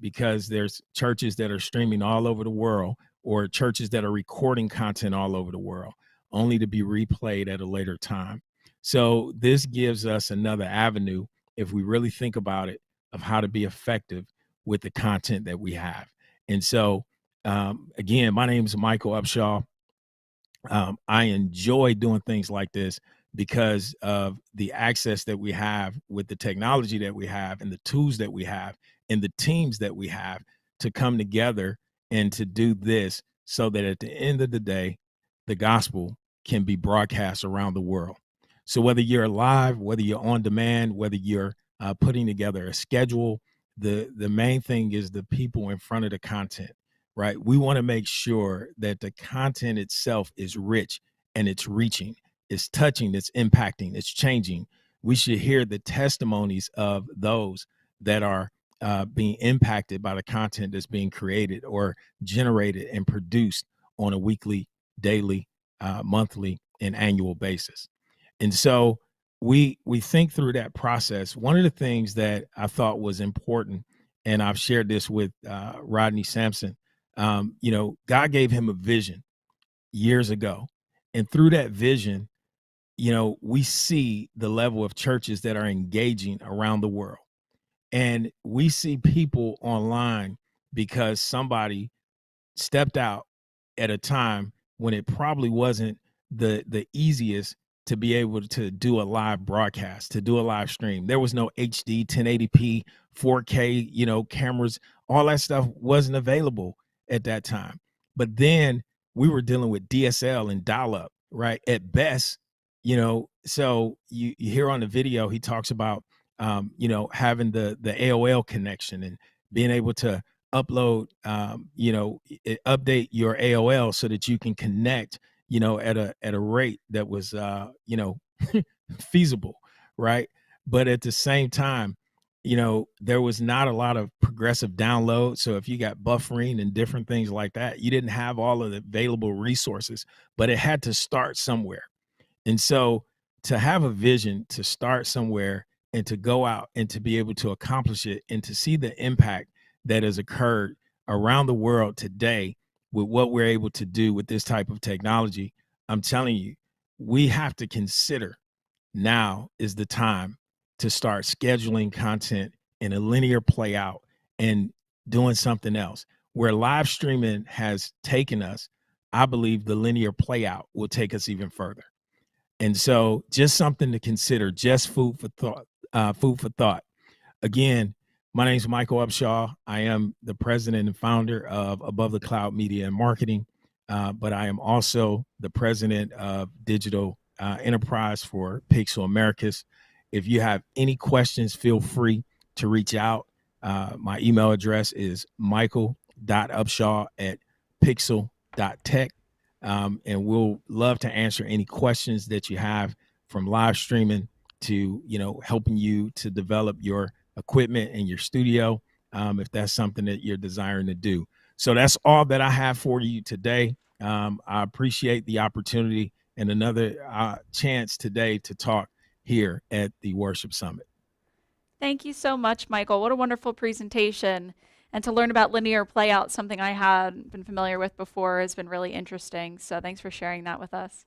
because there's churches that are streaming all over the world, or churches that are recording content all over the world, only to be replayed at a later time. So this gives us another avenue, if we really think about it, of how to be effective with the content that we have. And so, again, my name is Michael Upshaw. I enjoy doing things like this because of the access that we have with the technology that we have and the tools that we have and the teams that we have to come together and to do this, so that at the end of the day, the gospel can be broadcast around the world. So whether you're live, whether you're on demand, whether you're putting together a schedule, the main thing is the people in front of the content, right? We want to make sure that the content itself is rich and it's reaching, it's touching, it's impacting, it's changing. We should hear the testimonies of those that are being impacted by the content that's being created or generated and produced on a weekly, daily, monthly, and annual basis. And so we think through that process. One of the things that I thought was important, and I've shared this with Rodney Sampson, God gave him a vision years ago. And through that vision, we see the level of churches that are engaging around the world. And we see people online because somebody stepped out at a time when it probably wasn't the easiest to be able to do a live broadcast, to do a live stream. There was no HD, 1080p, 4K, cameras, all that stuff wasn't available at that time. But then we were dealing with DSL and dial-up, right? At best, so you hear on the video, he talks about, having the AOL connection and being able to upload, update your AOL so that you can connect, at a rate that was, feasible, right? But at the same time, there was not a lot of progressive download. So if you got buffering and different things like that, you didn't have all of the available resources, but it had to start somewhere. And so to have a vision, to start somewhere and to go out and to be able to accomplish it and to see the impact that has occurred around the world today with what we're able to do with this type of technology, I'm telling you, we have to consider now is the time to start scheduling content in a linear playout and doing something else. Where live streaming has taken us, I believe the linear playout will take us even further. And so just something to consider, just food for thought. Again, my name is Michael Upshaw. I am the president and founder of Above the Cloud Media and Marketing, but I am also the president of Digital Enterprise for Pixel Americas. If you have any questions, feel free to reach out. My email address is michael.upshaw@pixel.tech. And we'll love to answer any questions that you have, from live streaming to, helping you to develop your equipment in your studio, if that's something that you're desiring to do. So that's all that I have for you today. I appreciate the opportunity and another chance today to talk here at the Worship Summit. Thank you so much, Michael. What a wonderful presentation. And to learn about linear playout, something I hadn't been familiar with before, has been really interesting. So thanks for sharing that with us.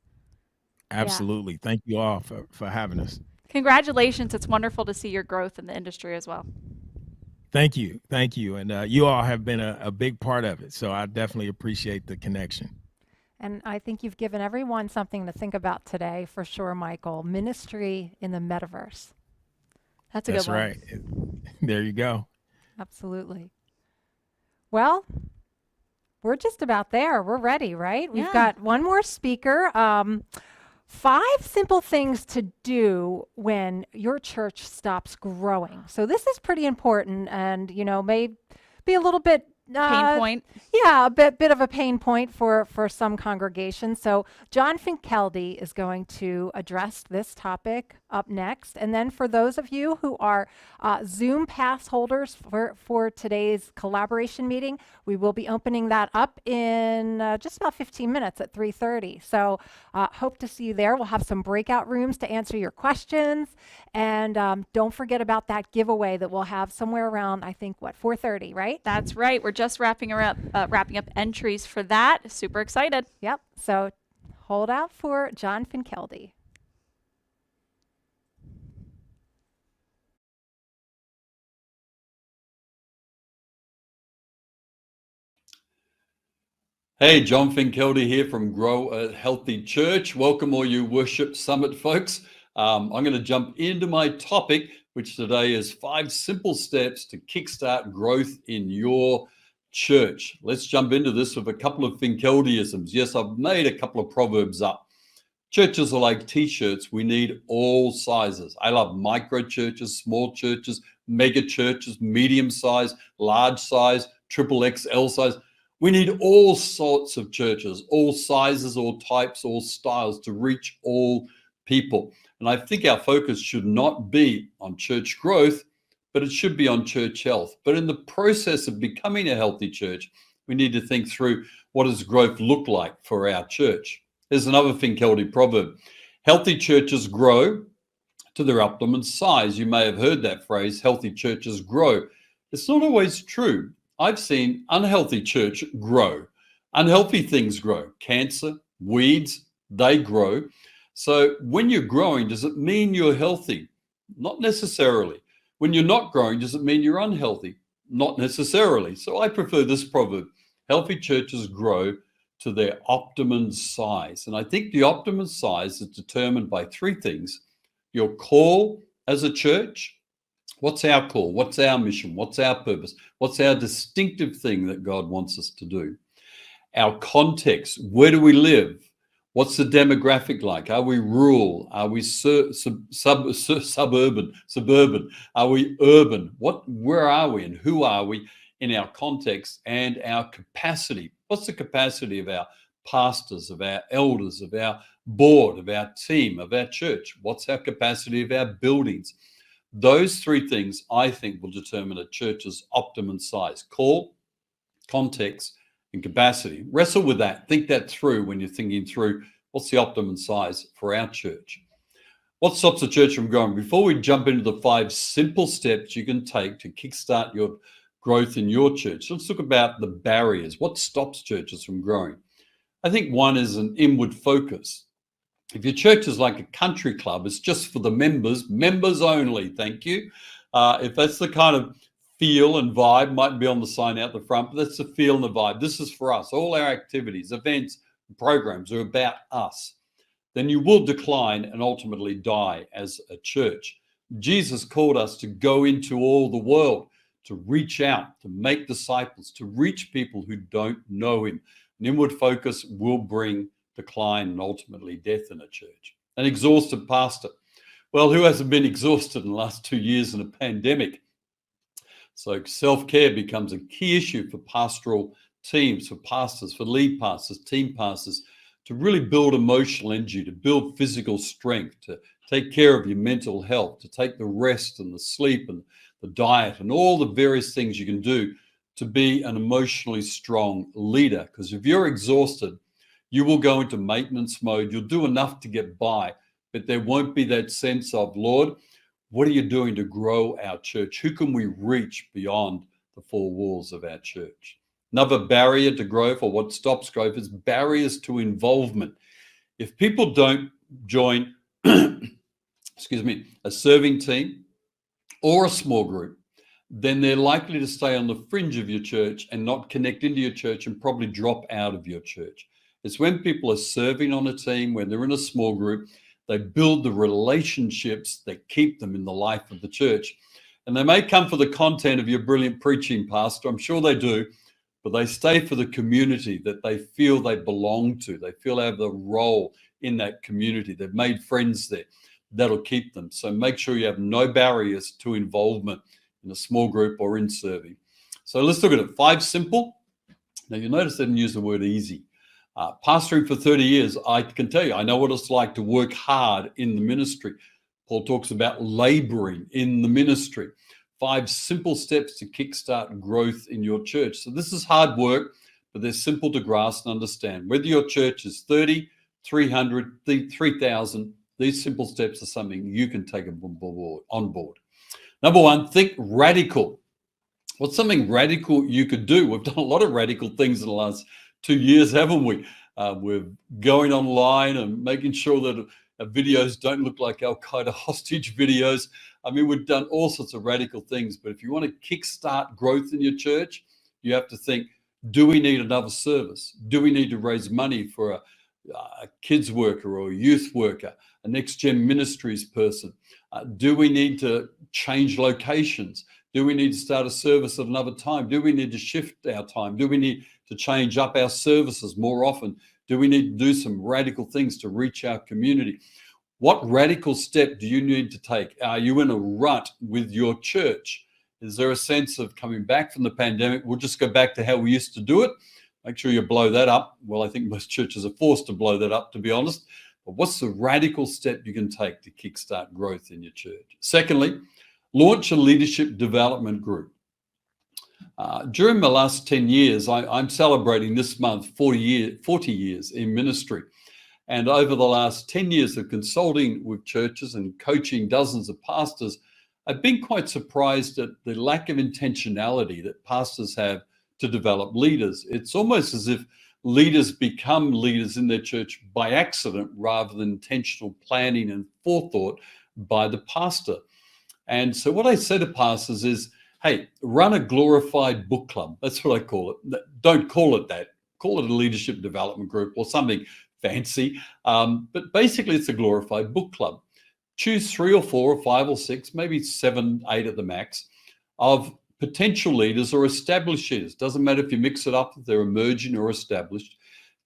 Absolutely. Yeah. Thank you all for having us. Congratulations. It's wonderful to see your growth in the industry as well. Thank you. Thank you. And you all have been a big part of it. So I definitely appreciate the connection. And I think you've given everyone something to think about today, for sure, Michael. Ministry in the metaverse. That's a good one. That's right. There you go. Absolutely. Well, we're just about there. We're ready, right? We've got one more speaker. 5 simple things to do when your church stops growing. So this is pretty important and, may be a little bit pain point? Yeah, a bit of a pain point for some congregations. So John Finkelde is going to address this topic up next. And then for those of you who are Zoom pass holders for today's collaboration meeting, we will be opening that up in just about 15 minutes at 3:30. So hope to see you there. We'll have some breakout rooms to answer your questions. And don't forget about that giveaway that we'll have somewhere around, I think, 4:30, right? That's right. We're just wrapping up entries for that. Super excited. Yep. So hold out for John Finkelde. Hey, John Finkelde here from Grow a Healthy Church. Welcome all you Worship Summit folks. I'm going to jump into my topic, which today is 5 simple steps to kickstart growth in your church. Let's jump into this with a couple of Finkeldeisms. Yes, I've made a couple of proverbs up. Churches are like t-shirts. We need all sizes. I love micro churches, small churches, mega churches, medium size, large size, triple XL size. We need all sorts of churches, all sizes, all types, all styles to reach all people. And I think our focus should not be on church growth, but it should be on church health. But in the process of becoming a healthy church, we need to think through, what does growth look like for our church? Here's another Finkelde proverb. Healthy churches grow to their optimum size. You may have heard that phrase, healthy churches grow. It's not always true. I've seen unhealthy church grow. Unhealthy things grow. Cancer, weeds, they grow. So when you're growing, does it mean you're healthy? Not necessarily. When you're not growing, does it mean you're unhealthy? Not necessarily. So I prefer this proverb. Healthy churches grow to their optimum size. And I think the optimum size is determined by 3 things. Your call as a church. What's our call? What's our mission? What's our purpose? What's our distinctive thing that God wants us to do? Our context. Where do we live? What's the demographic like? Are we rural? Are we suburban? Are we urban? Where are we and who are we in our context and our capacity? What's the capacity of our pastors, of our elders, of our board, of our team, of our church? What's our capacity of our buildings? Those 3 things, I think, will determine a church's optimum size. Call, context, and capacity. Wrestle with that. Think that through when you're thinking through what's the optimum size for our church. What stops a church from growing? Before we jump into the 5 simple steps you can take to kickstart your growth in your church, let's talk about the barriers. What stops churches from growing? I think one is an inward focus. If your church is like a country club, it's just for the members only, thank you. If that's the kind of feel and vibe, might be on the sign out the front, but that's the feel and the vibe. This is for us. All our activities, events, programs are about us. Then you will decline and ultimately die as a church. Jesus called us to go into all the world, to reach out, to make disciples, to reach people who don't know him. An inward focus will bring decline and ultimately death in a church. An exhausted pastor. Well, who hasn't been exhausted in the last 2 years in a pandemic? So self-care becomes a key issue for pastoral teams, for pastors, for lead pastors, team pastors, to really build emotional energy, to build physical strength, to take care of your mental health, to take the rest and the sleep and the diet and all the various things you can do to be an emotionally strong leader. Because if you're exhausted, you will go into maintenance mode. You'll do enough to get by, but there won't be that sense of, Lord, what are you doing to grow our church? Who can we reach beyond the 4 walls of our church? Another barrier to growth, or what stops growth, is barriers to involvement. If people don't join, excuse me, a serving team or a small group, then they're likely to stay on the fringe of your church and not connect into your church and probably drop out of your church. It's when people are serving on a team, when they're in a small group, they build the relationships that keep them in the life of the church. And they may come for the content of your brilliant preaching, Pastor. I'm sure they do, but they stay for the community that they feel they belong to. They feel they have a role in that community. They've made friends there. That'll keep them. So make sure you have no barriers to involvement in a small group or in serving. So let's look at it. 5 simple. Now you'll notice I didn't use the word easy. Pastoring for 30 years, I can tell you, I know what it's like to work hard in the ministry. Paul talks about laboring in the ministry. 5 simple steps to kickstart growth in your church. So this is hard work, but they're simple to grasp and understand. Whether your church is 30, 300, 3,000, these simple steps are something you can take on board. Number 1, think radical. What's something radical you could do? We've done a lot of radical things in the last 2 years, haven't we? We're going online and making sure that our videos don't look like Al-Qaeda hostage videos. I mean, we've done all sorts of radical things, but if you want to kickstart growth in your church, you have to think, do we need another service? Do we need to raise money for a kids worker or a youth worker, a next-gen ministries person? Do we need to change locations? Do we need to start a service at another time? Do we need to shift our time? Do we need to change up our services more often? Do we need to do some radical things to reach our community? What radical step do you need to take? Are you in a rut with your church? Is there a sense of coming back from the pandemic? We'll just go back to how we used to do it. Make sure you blow that up. Well, I think most churches are forced to blow that up, to be honest. But what's the radical step you can take to kickstart growth in your church? Secondly, launch a leadership development group. During the last 10 years, I'm celebrating this month 40 years in ministry. And over the last 10 years of consulting with churches and coaching dozens of pastors, I've been quite surprised at the lack of intentionality that pastors have to develop leaders. It's almost as if leaders become leaders in their church by accident rather than intentional planning and forethought by the pastor. And so what I say to pastors is, hey, run a glorified book club. That's what I call it. Don't call it that. Call it a leadership development group or something fancy. But basically, it's a glorified book club. Choose 3 or 4 or 5 or 6, maybe 7, 8 at the max, of potential leaders or established leaders. Doesn't matter if you mix it up, if they're emerging or established.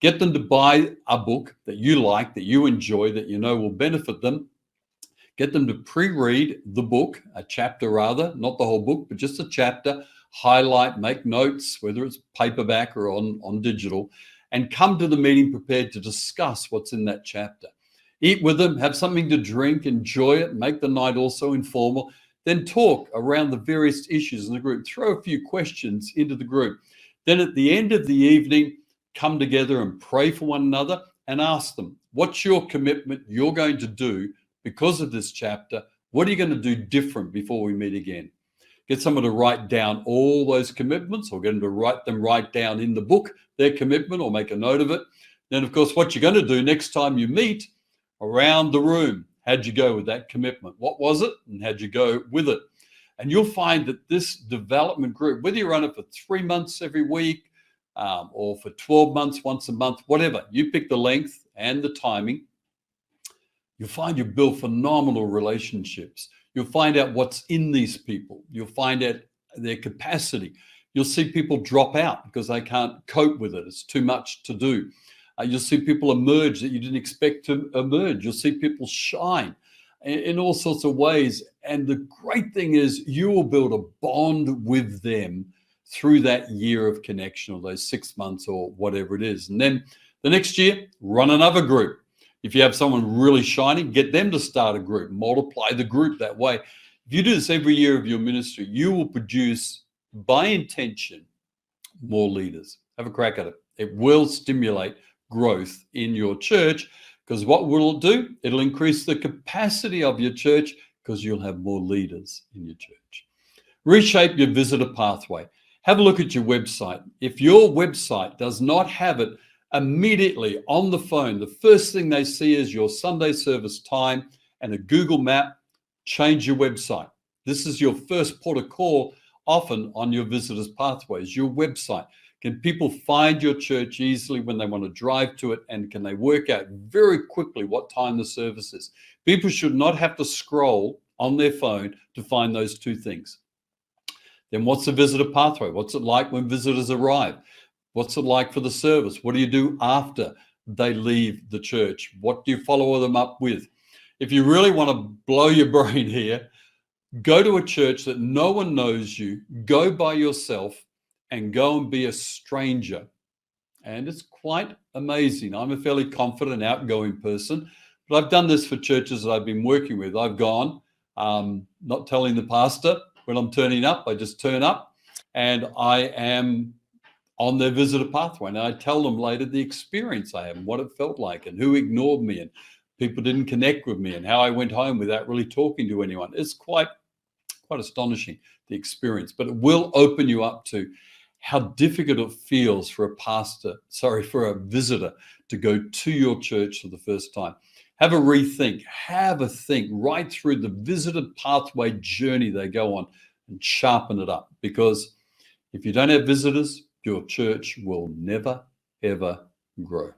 Get them to buy a book that you like, that you enjoy, that you know will benefit them. Get them to pre-read the book, a chapter rather, not the whole book, but just a chapter, highlight, make notes, whether it's paperback or on digital, and come to the meeting prepared to discuss what's in that chapter. Eat with them, have something to drink, enjoy it, make the night also informal, then talk around the various issues in the group. Throw a few questions into the group. Then at the end of the evening, come together and pray for one another and ask them, what's your commitment you're going to do because of this chapter? What are you going to do different before we meet again? Get someone to write down all those commitments, or get them to write down in the book their commitment or make a note of it. Then, of course, what you're going to do next time you meet, around the room, how'd you go with that commitment? What was it and how'd you go with it? And you'll find that this development group, whether you run it for 3 months every week or for 12 months, once a month, whatever, you pick the length and the timing, you'll find you build phenomenal relationships. You'll find out what's in these people. You'll find out their capacity. You'll see people drop out because they can't cope with it. It's too much to do. You'll see people emerge that you didn't expect to emerge. You'll see people shine in all sorts of ways. And the great thing is you will build a bond with them through that year of connection or those 6 months or whatever it is. And then the next year, run another group. If you have someone really shining, get them to start a group, multiply the group that way. If you do this every year of your ministry, you will produce, by intention, more leaders. Have a crack at it. It will stimulate growth in your church, because what will it do? It'll increase the capacity of your church because you'll have more leaders in your church. Reshape your visitor pathway. Have a look at your website. If your website does not have it immediately on the phone, the first thing they see is your Sunday service time and a Google map, change your website. This is your first port of call often on your visitors' pathways, your website. Can people find your church easily when they want to drive to it? And can they work out very quickly what time the service is? People should not have to scroll on their phone to find those 2 things. Then what's the visitor pathway? What's it like when visitors arrive? What's it like for the service? What do you do after they leave the church? What do you follow them up with? If you really want to blow your brain here, go to a church that no one knows you, go by yourself, and go and be a stranger. And it's quite amazing. I'm a fairly confident, outgoing person, but I've done this for churches that I've been working with. I've gone, not telling the pastor when I'm turning up, I just turn up and I am on their visitor pathway. And I tell them later the experience I had and what it felt like and who ignored me and people didn't connect with me and how I went home without really talking to anyone. It's quite astonishing, the experience, but it will open you up to how difficult it feels for a visitor to go to your church for the first time. Have a rethink, have a think right through the visitor pathway journey they go on and sharpen it up, because if you don't have visitors, your church will never, ever grow.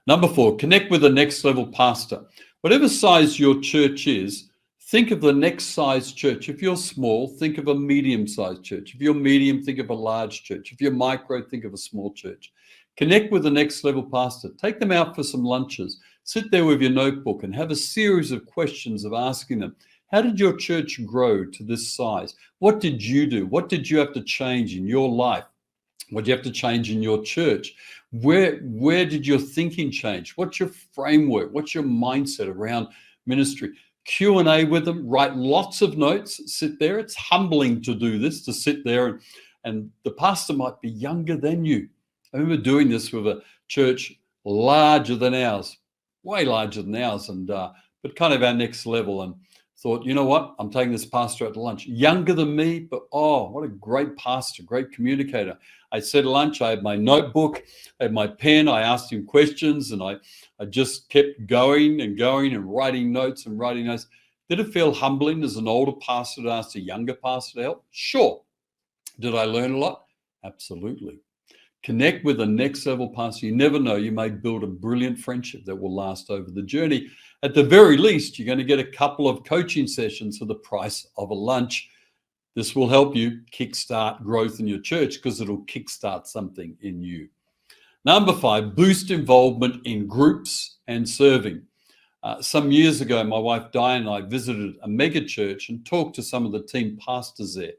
Number 4, connect with the next level pastor. Whatever size your church is, think of the next size church. If you're small, think of a medium-sized church. If you're medium, think of a large church. If you're micro, think of a small church. Connect with the next level pastor. Take them out for some lunches. Sit there with your notebook and have a series of questions of asking them, how did your church grow to this size? What did you do? What did you have to change in your life? What do you have to change in your church? Where did your thinking change? What's your framework? What's your mindset around ministry? Q&A with them, write lots of notes, sit there. It's humbling to do this, to sit there and the pastor might be younger than you. I remember doing this with a church larger than ours, way larger than ours, and but kind of our next level, and thought, you know what, I'm taking this pastor out to lunch. Younger than me, but oh, what a great pastor, great communicator. I said at lunch, I had my notebook, I had my pen, I asked him questions, and I just kept going and writing notes and writing notes. Did it feel humbling as an older pastor to ask a younger pastor to help? Sure. Did I learn a lot? Absolutely. Connect with the next level pastor. You never know, you may build a brilliant friendship that will last over the journey. At the very least, you're going to get a couple of coaching sessions for the price of a lunch. This will help you kickstart growth in your church because it'll kickstart something in you. Number 5, boost involvement in groups and serving. Some years ago, my wife Diane and I visited a mega church and talked to some of the team pastors there.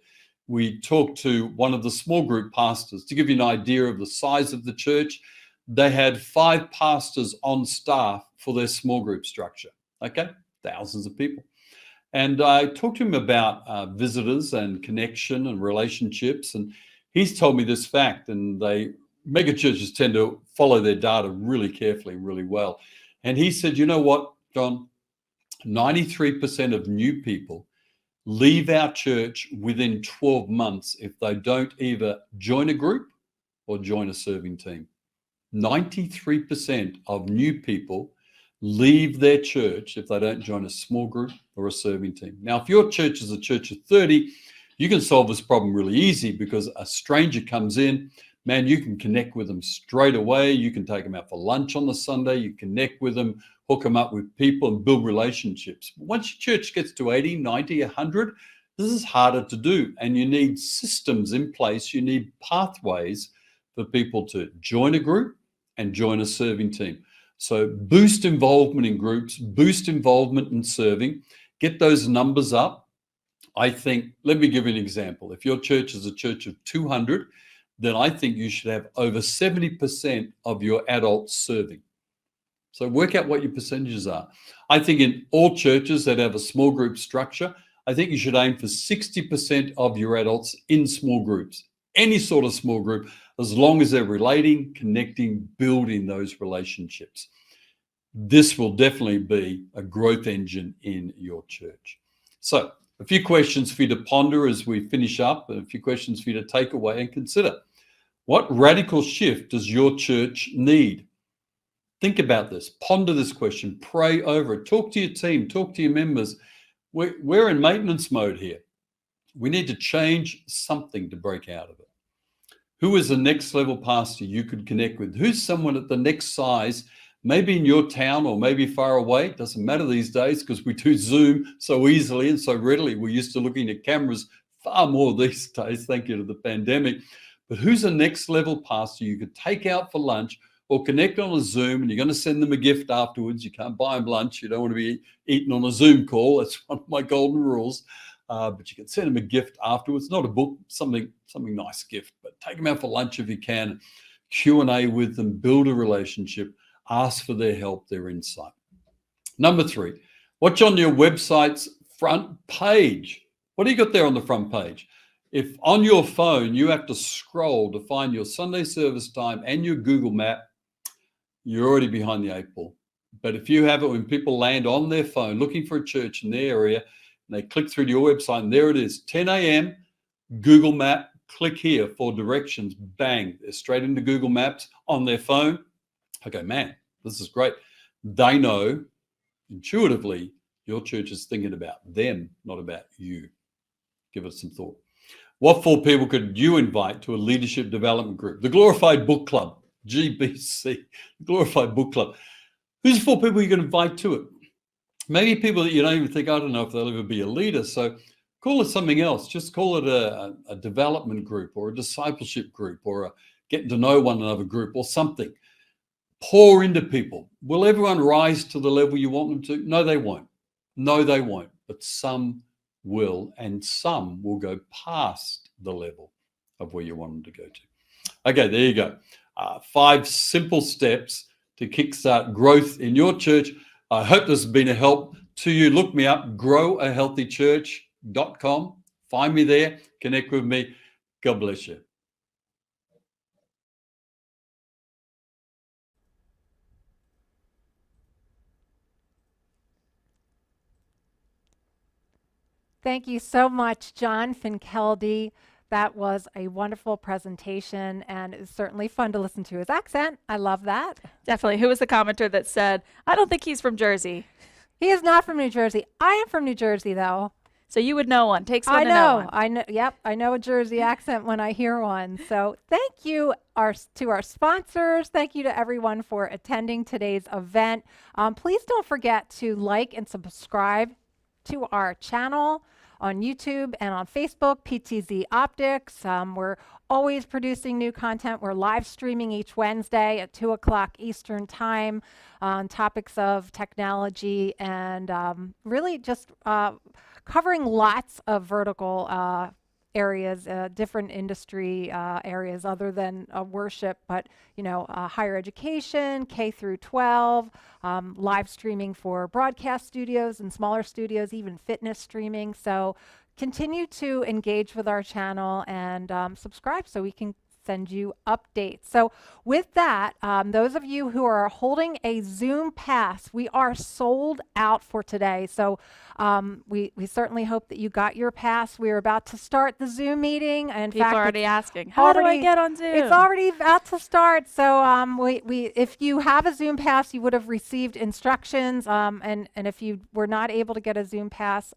We talked to one of the small group pastors. To give you an idea of the size of the church, they had 5 pastors on staff for their small group structure. Okay, thousands of people. And I talked to him about visitors and connection and relationships. And he's told me this fact, and mega churches tend to follow their data really carefully, really well. And he said, you know what, John, 93% of new people leave our church within 12 months if they don't either join a group or join a serving team. 93% of new people leave their church if they don't join a small group or a serving team. Now, if your church is a church of 30, you can solve this problem really easy because a stranger comes in, man, you can connect with them straight away. You can take them out for lunch on the Sunday. You connect with them, hook them up with people and build relationships. But once your church gets to 80, 90, 100, this is harder to do. And you need systems in place. You need pathways for people to join a group and join a serving team. So boost involvement in groups, boost involvement in serving, get those numbers up. I think, let me give you an example. If your church is a church of 200, then I think you should have over 70% of your adults serving. So work out what your percentages are. I think in all churches that have a small group structure, I think you should aim for 60% of your adults in small groups, any sort of small group, as long as they're relating, connecting, building those relationships. This will definitely be a growth engine in your church. So a few questions for you to ponder as we finish up, and a few questions for you to take away and consider. What radical shift does your church need? Think about this, ponder this question, pray over it, talk to your team, talk to your members. We're in maintenance mode here. We need to change something to break out of it. Who is the next level pastor you could connect with? Who's someone at the next size, maybe in your town or maybe far away? It doesn't matter these days because we do Zoom so easily and so readily. We're used to looking at cameras far more these days, thank you to the pandemic. But who's the next level pastor you could take out for lunch or connect on a Zoom, and you're going to send them a gift afterwards. You can't buy them lunch. You don't want to be eating on a Zoom call. That's one of my golden rules. but you can send them a gift afterwards. Not a book, something nice gift, but take them out for lunch if you can. Q&A with them, build a relationship, ask for their help, their insight. Number 3, watch on your website's front page. What do you got there on the front page? If on your phone you have to scroll to find your Sunday service time and your Google map, you're already behind the 8 ball. But if you have it when people land on their phone looking for a church in their area, and they click through to your website, and there it is, 10 a.m., Google Map, click here for directions, bang, they're straight into Google Maps on their phone. Okay, man, this is great. They know intuitively your church is thinking about them, not about you. Give it some thought. What 4 people could you invite to a leadership development group? The Glorified Book Club, GBC, the Glorified Book Club. Who's 4 people you can invite to it? Maybe people that you don't even think, I don't know if they'll ever be a leader. So call it something else. Just call it a development group or a discipleship group or a getting to know one another group or something. Pour into people. Will everyone rise to the level you want them to? No, they won't. No, they won't. But some will, and some will go past the level of where you want them to go to. Okay, there you go. 5 simple steps to kickstart growth in your church. I hope this has been a help to you. Look me up, growahealthychurch.com. Find me there, connect with me. God bless you. Thank you so much, John Finkelde. That was a wonderful presentation, and it's certainly fun to listen to his accent. I love that. Definitely. Who was the commenter that said, I don't think he's from Jersey? He is not from New Jersey. I am from New Jersey, though. So you would know one. Takes one to know one. I know. Yep. I know a Jersey accent when I hear one. So thank you to our sponsors. Thank you to everyone for attending today's event. Please don't forget to like and subscribe to our channel on YouTube and on Facebook, PTZOptics. We're always producing new content. We're live streaming each Wednesday at 2 o'clock Eastern Time on topics of technology and really just covering lots of vertical areas, different industry areas other than worship, but higher education, K through 12, live streaming for broadcast studios and smaller studios, even fitness streaming. So continue to engage with our channel and subscribe so we can send you updates. So with that, those of you who are holding a Zoom pass, we are sold out for today. So we certainly hope that you got your pass. We're about to start the Zoom meeting. In People fact, are already asking, how do I get on Zoom? It's already about to start. So if you have a Zoom pass, you would have received instructions. And if you were not able to get a Zoom pass,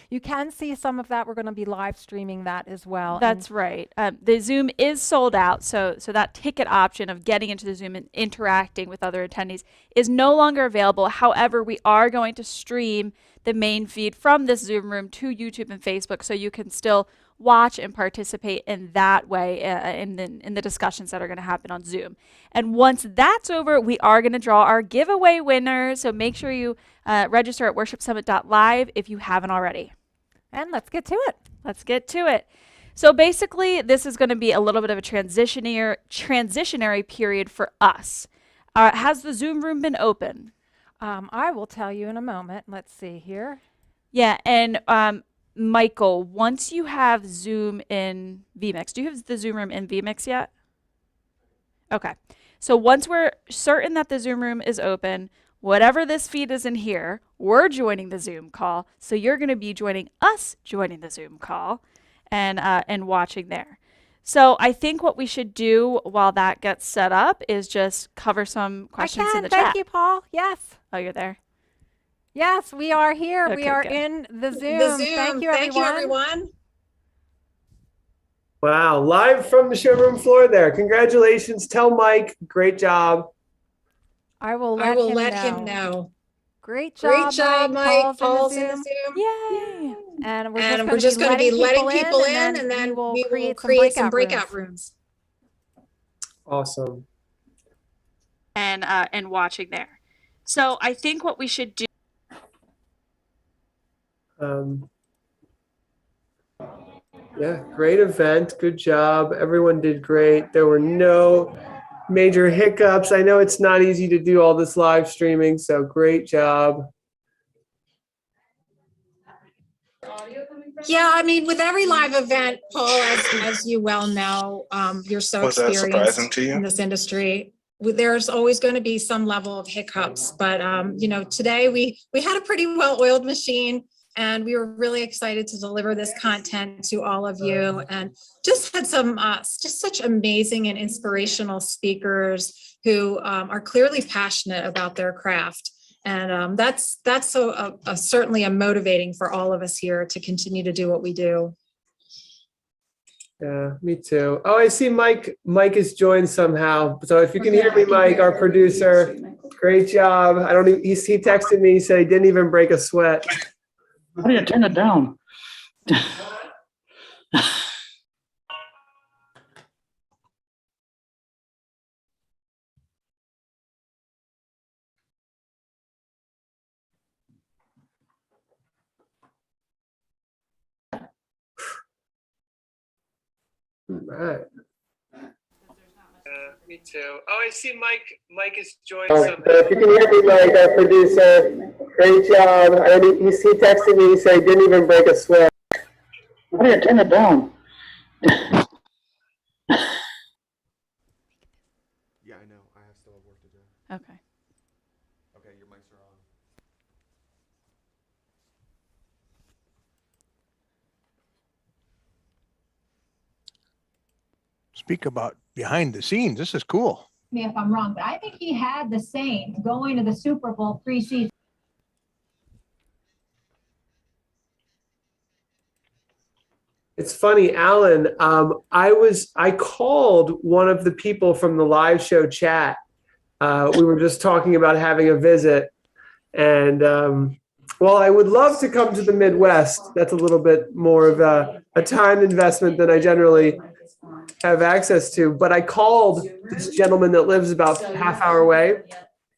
you can see some of that. We're going to be live streaming that as well. That's right. The Zoom is sold out. So that ticket option of getting into the Zoom and interacting with other attendees is no longer available. However, we are going to stream the main feed from this Zoom room to YouTube and Facebook, so you can still watch and participate in that way in the discussions that are going to happen on Zoom. And once that's over, we are going to draw our giveaway winner. So make sure you register at worshipsummit.live if you haven't already. And let's get to it. Let's get to it. So basically, this is going to be a little bit of a transitionary period for us. Has the Zoom room been open? I will tell you in a moment. Let's see here. Yeah, and Michael, once you have Zoom in vmix, do you have the Zoom room in vmix yet? Okay. So once we're certain that the Zoom room is open, whatever this feed is in here, we're joining the Zoom call. So you're going to be joining us joining the Zoom call and watching there. So I think what we should do while that gets set up is just cover some questions in the chat. Thank you, Paul. Yes. Oh, you're there? Yes, we are here. Okay, we are good. in the Zoom. Thank you, everyone. Wow, live from the showroom floor there. Congratulations. Tell Mike, great job. I will let him know. Great job, Mike. Paul's in the Zoom. Yay. And we're just going to be letting people in, and then we will create some breakout rooms. Awesome. And watching there. So I think what we should do. Yeah, great event. Good job. Everyone did great. There were no major hiccups. I know it's not easy to do all this live streaming, so great job. Yeah, I mean, with every live event, Paul, as you well know, you're so Was that experienced surprising to you? in this industry. There's always going to be some level of hiccups, but you know, today we had a pretty well-oiled machine, and we were really excited to deliver this content to all of you, and just had some just such amazing and inspirational speakers who are clearly passionate about their craft. And that's certainly a motivating for all of us here to continue to do what we do. Yeah, me too. Oh, I see Mike. Mike is joined somehow. So if you can hear me, Mike, our producer, great job. I don't even, he texted me, he said he didn't even break a sweat. How do you turn it down? Right. Me too. Oh, I see Mike. Mike is joined. So if you can hear me, Mike, our producer, great job. He texted me, he said he didn't even break a sweat. How do you turn it down? Yeah, I know. I still have work to do. Okay. Okay, your mics are on. Speak about behind the scenes. This is cool. Me if I'm wrong, but I think he had the Saints going to the Super Bowl preseason. It's funny, Allan. I called one of the people from the live show chat. We were just talking about having a visit, and well, I would love to come to the Midwest. That's a little bit more of a time investment than I generally have access to. But I called this gentleman that lives about a half hour away,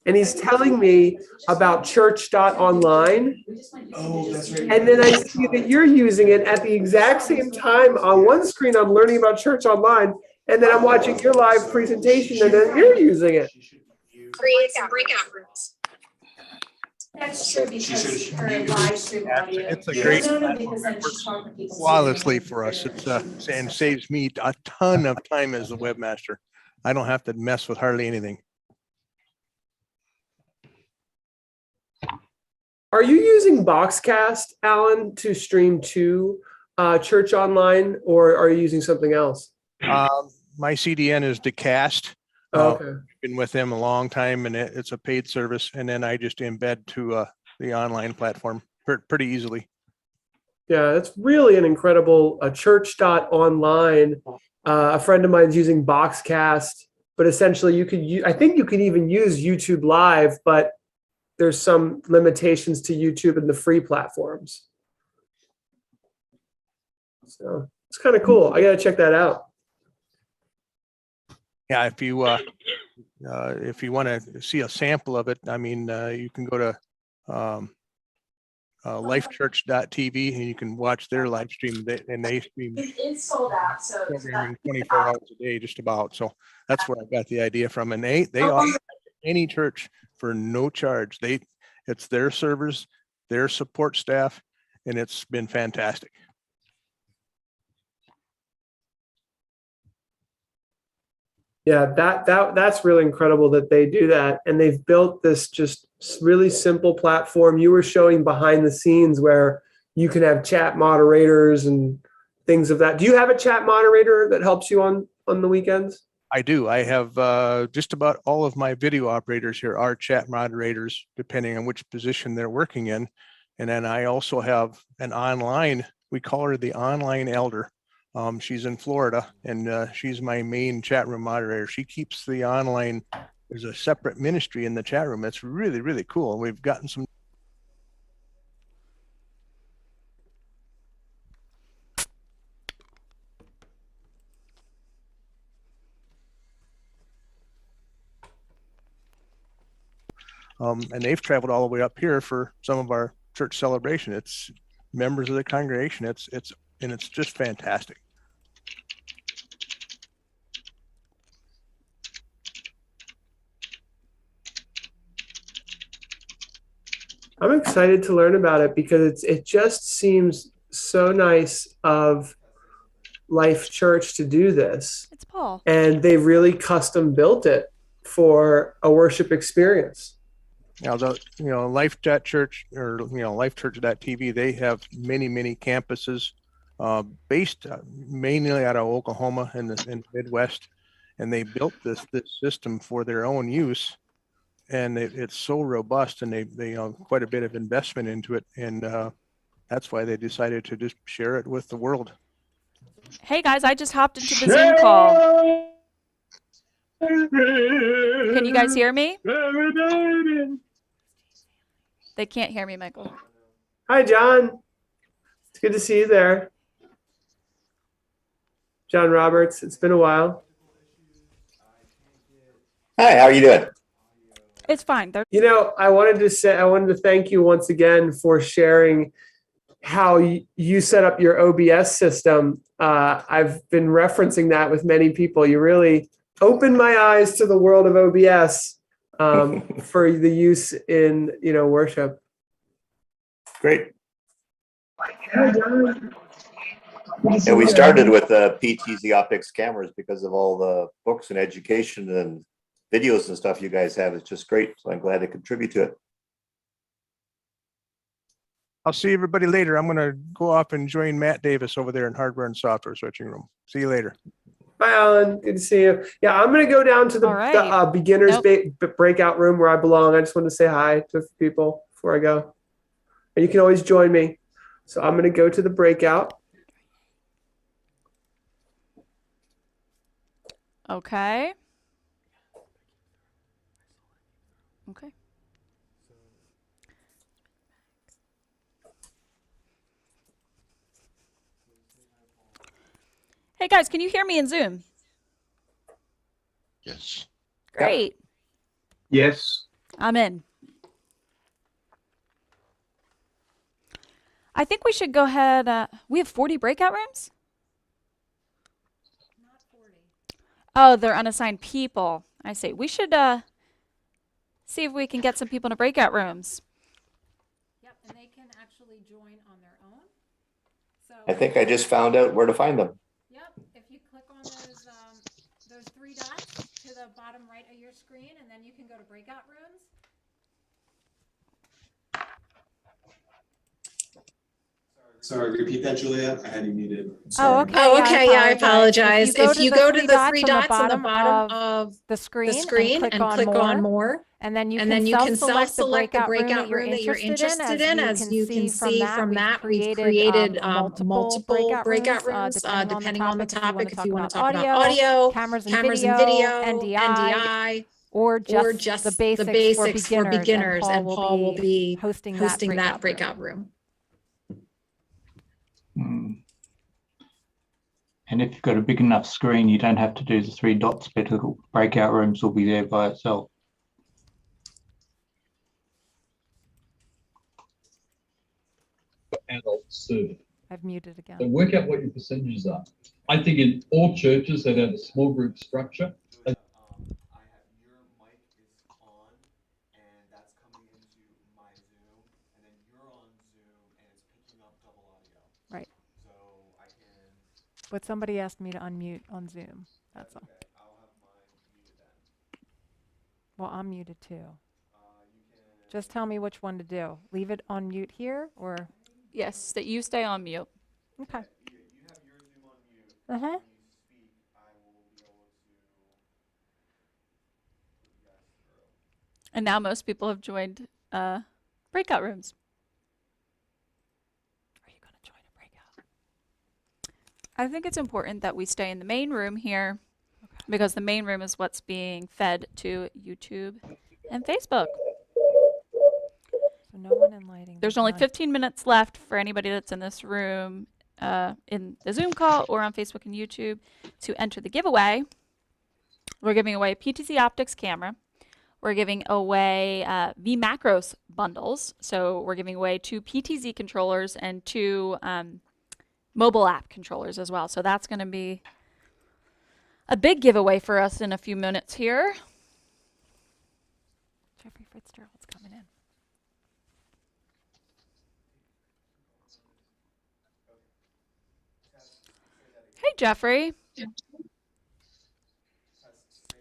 and he's telling me about church.online. Oh, that's right. And then I see that you're using it at the exact same time. On one screen, I'm learning about church online, and then I'm watching your live presentation, and then you're using it. Create some breakout rooms. That's true because her live stream audio. It's a great because then she's talking to people. flawlessly for us. It's and saves me a ton of time as the webmaster. I don't have to mess with hardly anything. Are you using Boxcast, Allan, to stream to church online, or are you using something else? My CDN is Decast. Okay. Been with them a long time, and it's a paid service. And then I just embed to the online platform pretty easily. Yeah, that's really an incredible church.online. A friend of mine's using Boxcast, but essentially you could I think you can even use YouTube Live, but there's some limitations to YouTube and the free platforms. So it's kind of cool. I got to check that out. Yeah, if you want to see a sample of it, I mean, you can go to lifechurch.tv and you can watch their live stream, and they stream It's sold out, so it's programming 24 hours a day, just about. So that's where I got the idea from. And they offer any church for no charge. It's their servers, their support staff, and it's been fantastic. Yeah, that's really incredible that they do that. And they've built this just really simple platform. You were showing behind the scenes where you can have chat moderators and things of that. Do you have a chat moderator that helps you on the weekends? I do. I have just about all of my video operators here are chat moderators, depending on which position they're working in. And then I also have an online, we call her the online elder. She's in Florida, and she's my main chat room moderator. She keeps the online, there's a separate ministry in the chat room. It's really, really cool. And we've gotten some and they've traveled all the way up here for some of our church celebration. It's members of the congregation. It's and it's just fantastic. I'm excited to learn about it because it just seems so nice of Life Church to do this. It's Paul. And they really custom built it for a worship experience. Now, Life Church or LifeChurch.tv, they have many campuses based mainly out of Oklahoma and the Midwest, and they built this system for their own use. And it's so robust, and they quite a bit of investment into it, and that's why they decided to just share it with the world. Hey guys, I just hopped into the Zoom call. Can you guys hear me? They can't hear me, Michael. Hi, John. It's good to see you there. John Roberts, it's been a while. Hi, how are you doing? It's fine. I wanted to thank you once again for sharing how you set up your OBS system. I've been referencing that with many people. You really opened my eyes to the world of OBS for the use in worship. Great. And we started with PTZOptics cameras because of all the books and education and videos and stuff you guys have. It's just great. So I'm glad to contribute to it. I'll see everybody later. I'm going to go off and join Matt Davis over there in hardware and software switching room. See you later. Bye, Allan. Good to see you. Yeah, I'm going to go down to the beginners breakout room where I belong. I just want to say hi to people before I go. And you can always join me. So I'm going to go to the breakout. Okay. Okay. Hey guys, can you hear me in Zoom? Yes. Great. Yes. I'm in. I think we should go ahead. We have 40 breakout rooms? Not 40. Oh, they're unassigned people. I see. We should see if we can get some people into breakout rooms. Yep, and they can actually join on their own. So I think I just found out where to find them. Yep, if you click on those three dots to the bottom right of your screen, and then you can go to breakout rooms. Sorry, repeat that, Julia. I had you muted. Oh, okay. Oh, okay. Yeah, I apologize. If you go to the three dots on the bottom of the screen and click on more, and then you can self-select the breakout room that you're interested in. As you can see from that, we've created multiple breakout rooms depending on the topic. If you want to talk about audio, cameras and video, NDI, or just the basics for beginners, and Paul will be hosting that breakout room. And if you've got a big enough screen, you don't have to do the three dots, but the breakout rooms will be there by itself. Adults serve. I've muted again. So work out what your percentages are. I think in all churches that have a small group structure, But somebody asked me to unmute on Zoom. That's all. Well, I'm muted too. Just tell me which one to do. Leave it on mute here, or? Yes, that you stay on mute. Okay. Uh-huh. And now most people have joined breakout rooms. I think it's important that we stay in the main room here because the main room is what's being fed to YouTube and Facebook. So no one enlightening. There's only 15 minutes left for anybody that's in this room in the Zoom call or on Facebook and YouTube to enter the giveaway. We're giving away a PTZOptics camera. We're giving away vmacros bundles. So we're giving away 2 PTZ controllers and 2 mobile app controllers as well. So that's going to be a big giveaway for us in a few minutes here. Jeffrey Fitzgerald's coming in. Hey, Jeffrey.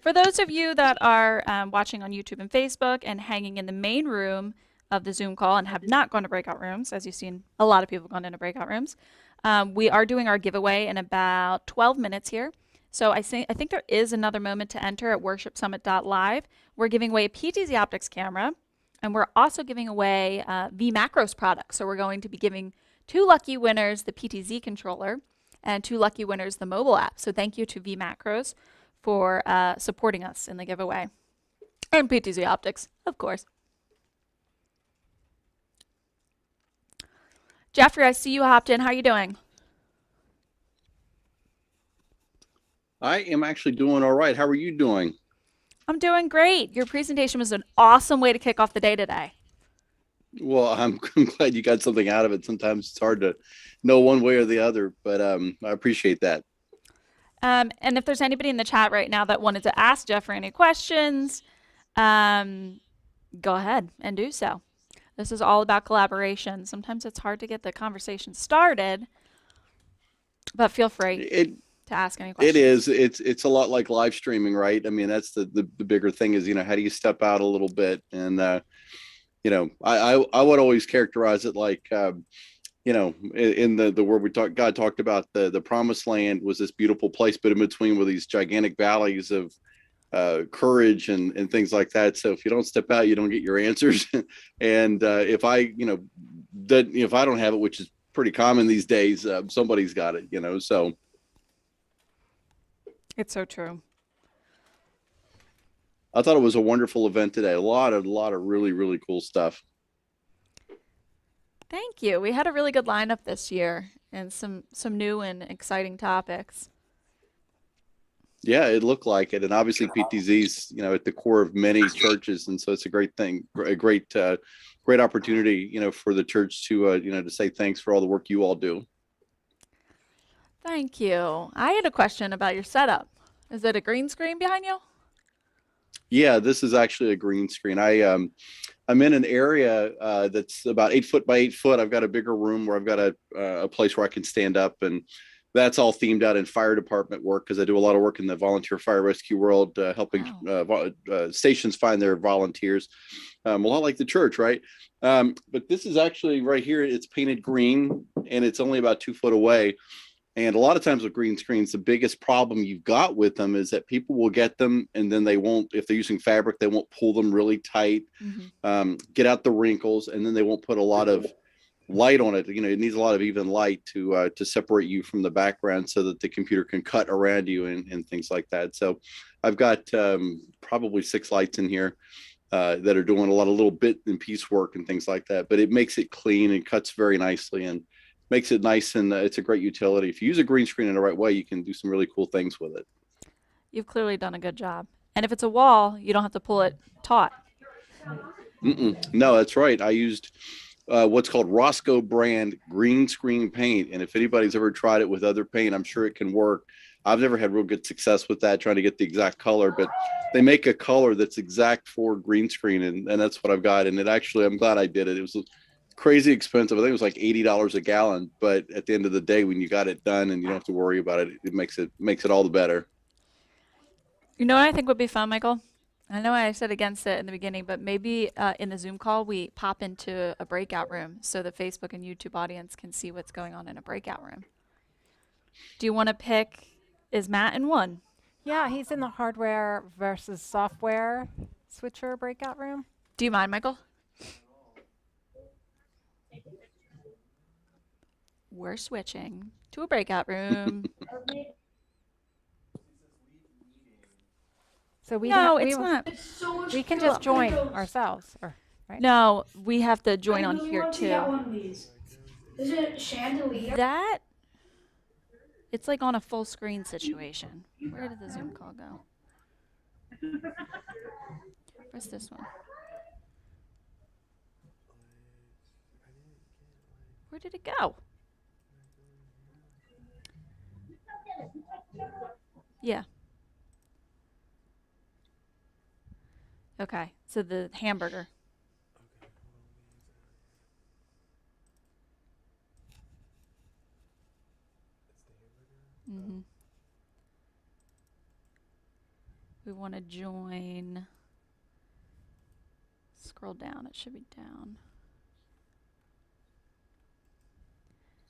For those of you that are watching on YouTube and Facebook and hanging in the main room of the Zoom call and have not gone to breakout rooms, as you've seen a lot of people have gone into breakout rooms, we are doing our giveaway in about 12 minutes here. So I think there is another moment to enter at worshipsummit.live. We're giving away a PTZOptics camera, and we're also giving away vMacros products. So we're going to be giving 2 lucky winners the PTZ controller and 2 lucky winners the mobile app. So thank you to vMacros for supporting us in the giveaway. And PTZOptics, of course. Jeffrey, I see you hopped in. How are you doing? I am actually doing all right. How are you doing? I'm doing great. Your presentation was an awesome way to kick off the day today. Well, I'm glad you got something out of it. Sometimes it's hard to know one way or the other, but I appreciate that. And if there's anybody in the chat right now that wanted to ask Jeffrey any questions, go ahead and do so. This is all about collaboration. Sometimes it's hard to get the conversation started, but feel free to ask any questions. It is. It's a lot like live streaming, right? I mean, that's the bigger thing is, how do you step out a little bit? And, I would always characterize it like, in the word God talked about the promised land was this beautiful place, but in between were these gigantic valleys of courage and things like that. So if you don't step out, you don't get your answers. And if I don't have it, which is pretty common these days, somebody's got it, so. It's so true. I thought it was a wonderful event today. A lot of really, really cool stuff. Thank you. We had a really good lineup this year and some new and exciting topics. Yeah, it looked like it. And obviously PTZ's, at the core of many churches. And so it's a great thing, a great opportunity, for the church to, to say thanks for all the work you all do. Thank you. I had a question about your setup. Is it a green screen behind you? Yeah, this is actually a green screen. I'm in an area that's about 8 foot by 8 foot. I've got a bigger room where I've got a place where I can stand up, and that's all themed out in fire department work because I do a lot of work in the volunteer fire rescue world, helping stations find their volunteers. A lot like the church, right? But this is actually right here. It's painted green, and it's only about 2 foot away. And a lot of times with green screens, the biggest problem you've got with them is that people will get them and then they won't, if they're using fabric, they won't pull them really tight, get out the wrinkles, and then they won't put a lot of light on it. It needs a lot of even light to separate you from the background so that the computer can cut around you and things like that. So I've got probably 6 lights in here that are doing a lot of little bit and piece work and things like that, but it makes it clean and cuts very nicely and makes it nice, and it's a great utility. If you use a green screen in the right way, you can do some really cool things with it. You've clearly done a good job. And if it's a wall, you don't have to pull it taut. No, that's right. I used what's called Roscoe brand green screen paint. And if anybody's ever tried it with other paint, I'm sure it can work. I've never had real good success with that, trying to get the exact color, but they make a color that's exact for green screen. And that's what I've got. And it actually, I'm glad I did it. It was crazy expensive. I think it was like $80 a gallon, but at the end of the day, when you got it done and you don't have to worry about it, it makes it all the better. You know what I think would be fun, Michael? I know I said against it in the beginning, but maybe in the Zoom call, we pop into a breakout room so the Facebook and YouTube audience can see what's going on in a breakout room. Do you want to pick, is Matt in one? Yeah, he's in the hardware versus software switcher breakout room. Do you mind, Michael? We're switching to a breakout room. So we can just join ourselves, right? No, we have to join on here want to too. get one of these. Is it chandelier? That it's like on a full screen situation. Where did the Zoom call go? Where's this one? Where did it go? Yeah. Okay, so the hamburger. Mm-hmm. We want to join. Scroll down. It should be down.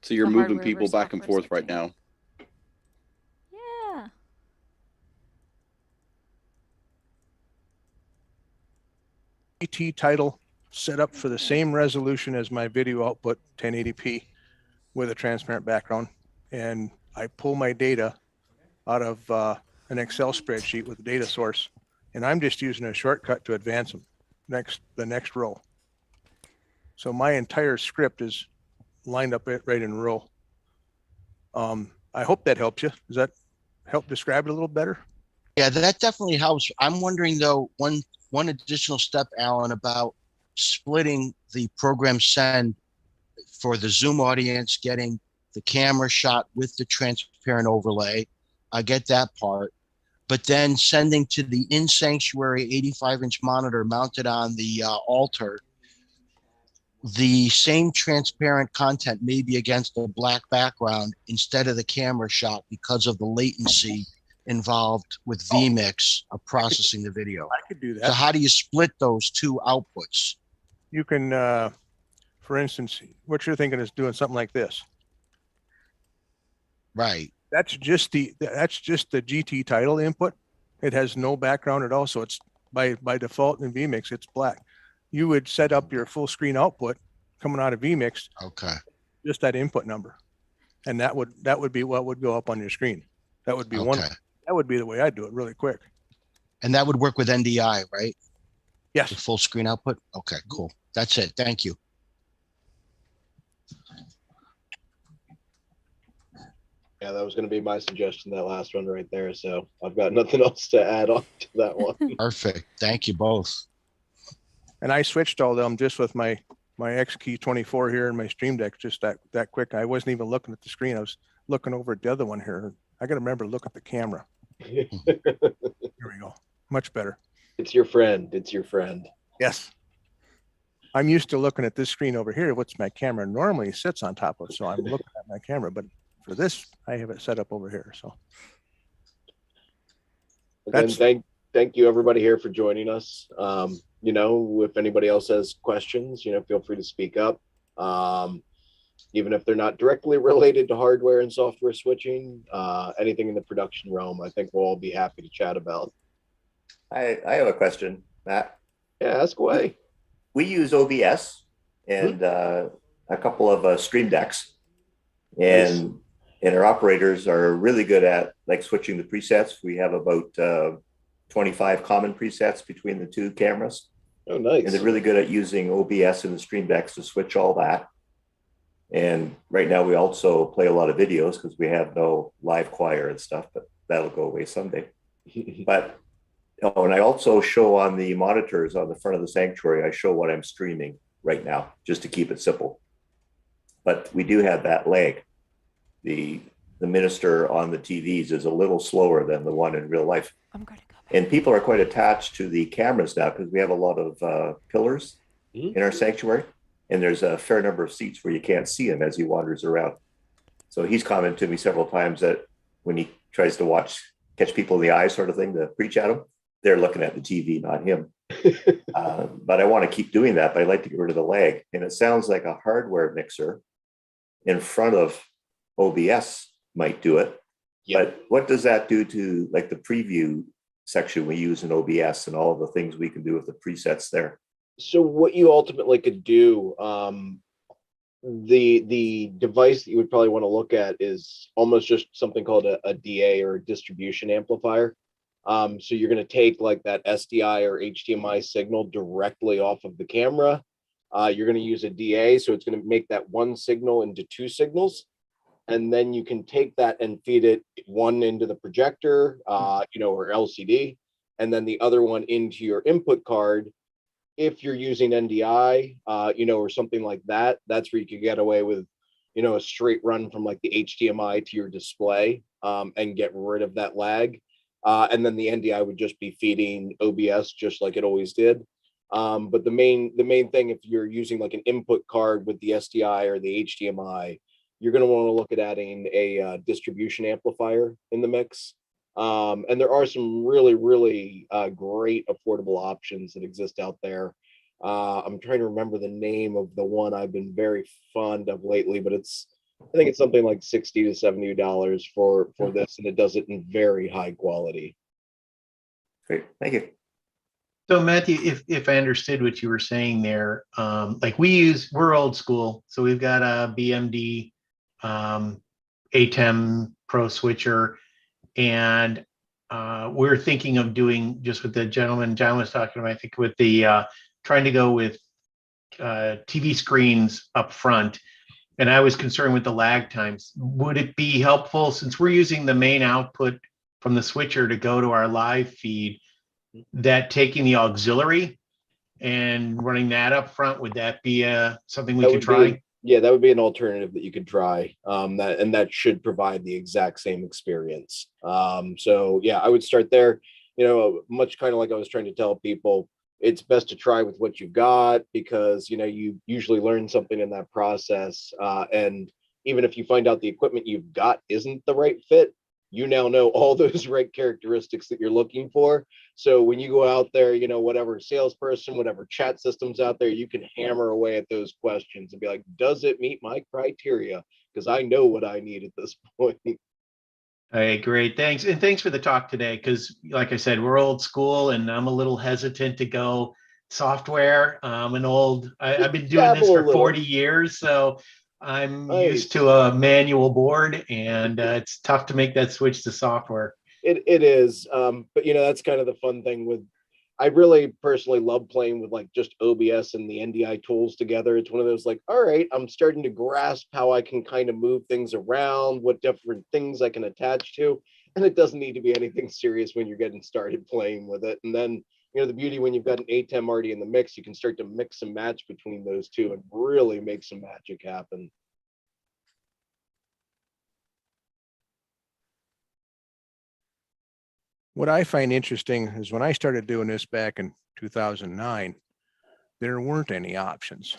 So you're The moving hardware people versus back and software forth right switching. now. Yeah. GT title set up for the same resolution as my video output, 1080p, with a transparent background. And I pull my data out of an Excel spreadsheet with a data source, and I'm just using a shortcut to advance them the next row. So my entire script is lined up right in a row. I hope that helps you. Does that help describe it a little better? Yeah, that definitely helps. I'm wondering though, one additional step, Allan, about splitting the program send for the Zoom audience, getting the camera shot with the transparent overlay. I get that part, but then sending to the in-sanctuary 85-inch monitor mounted on the altar, the same transparent content may be against a black background instead of the camera shot because of the latency involved with vmix of processing the video. I could do that. So how do you split those two outputs? You can, for instance, what you're thinking is doing something like this. Right. That's just the GT title input. It has no background at all, so it's by default in vmix it's black. You would set up your full screen output coming out of vmix. Okay. Just that input number, and that would be what would go up on your screen. That would be one. That would be the way I'd do it really quick. And that would work with NDI, right? Yes. The full screen output. Okay, cool. That's it. Thank you. Yeah, that was going to be my suggestion, that last one right there. So I've got nothing else to add on to that one. Perfect. Thank you both. And I switched all them just with my X key 24 here and my Stream Deck just that quick. I wasn't even looking at the screen. I was looking over at the other one here. I got to remember to look at the camera. Here we go. Much better. It's your friend. It's your friend. Yes. I'm used to looking at this screen over here, which my camera normally sits on top of. So I'm looking at my camera, but for this, I have it set up over here. So. Again, thank you everybody here for joining us. You know, if anybody else has questions, you know, feel free to speak up. Even if they're not directly related to hardware and software switching, anything in the production realm, I think we'll all be happy to chat about. I have a question, Matt. Yeah, ask away. We use OBS and a couple of Stream Decks, and our operators are really good at like switching the presets. We have about 25 common presets between the two cameras. Oh, nice. And they're really good at using OBS and the Stream Decks to switch all that. And right now we also play a lot of videos because we have no live choir and stuff, but that'll go away someday. But oh, and I also show on the monitors on the front of the sanctuary, I show what I'm streaming right now, just to keep it simple. But we do have that lag. The minister on the TVs is a little slower than the one in real life. I'm going to go back. And people are quite attached to the cameras now because we have a lot of pillars in our sanctuary. And there's a fair number of seats where you can't see him as he wanders around. So he's commented to me several times that when he tries to catch people in the eye sort of thing to preach at them, they're looking at the TV, not him. But I want to keep doing that, but I'd like to get rid of the lag. And it sounds like a hardware mixer in front of OBS might do it. But what does that do to like the preview section we use in OBS and all of the things we can do with the presets there? So what you ultimately could do, the device that you would probably want to look at is almost just something called a DA or a distribution amplifier. So you're going to take like that SDI or HDMI signal directly off of the camera. You're going to use a DA, so it's going to make that one signal into two signals. And then you can take that and feed it one into the projector, you know, or LCD, and then the other one into your input card. If you're using NDI, you know, or something like that, that's where you could get away with, you know, a straight run from like the HDMI to your display. and get rid of that lag. And then the NDI would just be feeding OBS just like it always did. But the main thing, if you're using like an input card with the SDI or the HDMI, you're going to want to look at adding a distribution amplifier in the mix. And there are some really, really great affordable options that exist out there. I'm trying to remember the name of the one I've been very fond of lately, but I think it's something like $60 to $70 for this, and it does it in very high quality. Great, thank you. So Matthew, if I understood what you were saying there, like we're old school, so we've got a BMD ATEM Pro switcher, and we're thinking of doing just what the gentleman John was talking about, I think with the trying to go with TV screens up front. And I was concerned with the lag times. Would it be helpful, since we're using the main output from the switcher to go to our live feed, that taking the auxiliary and running that up front, would that be something we could try? Yeah, that would be an alternative that you could try. That should provide the exact same experience. So yeah, I would start there. Much kind of like I was trying to tell people, it's best to try with what you've got, because you usually learn something in that process. And even if you find out the equipment you've got isn't the right fit, you now know all those right characteristics that you're looking for. So when you go out there, whatever salesperson, whatever chat systems out there, you can hammer away at those questions and be like, does it meet my criteria? Because I know what I need at this point. Hey, great. Thanks. And thanks for the talk today. Because like I said, we're old school and I'm a little hesitant to go software. I've been doing this for 40 years. So I'm used to a manual board, and it's tough to make that switch to software. It is. But that's kind of the fun thing with, I really personally love playing with like just OBS and the NDI tools together. It's one of those like, all right, I'm starting to grasp how I can kind of move things around, what different things I can attach to. And it doesn't need to be anything serious when you're getting started playing with it. And then, the beauty when you've got an ATEM already in the mix, you can start to mix and match between those two and really make some magic happen. What I find interesting is when I started doing this back in 2009, there weren't any options.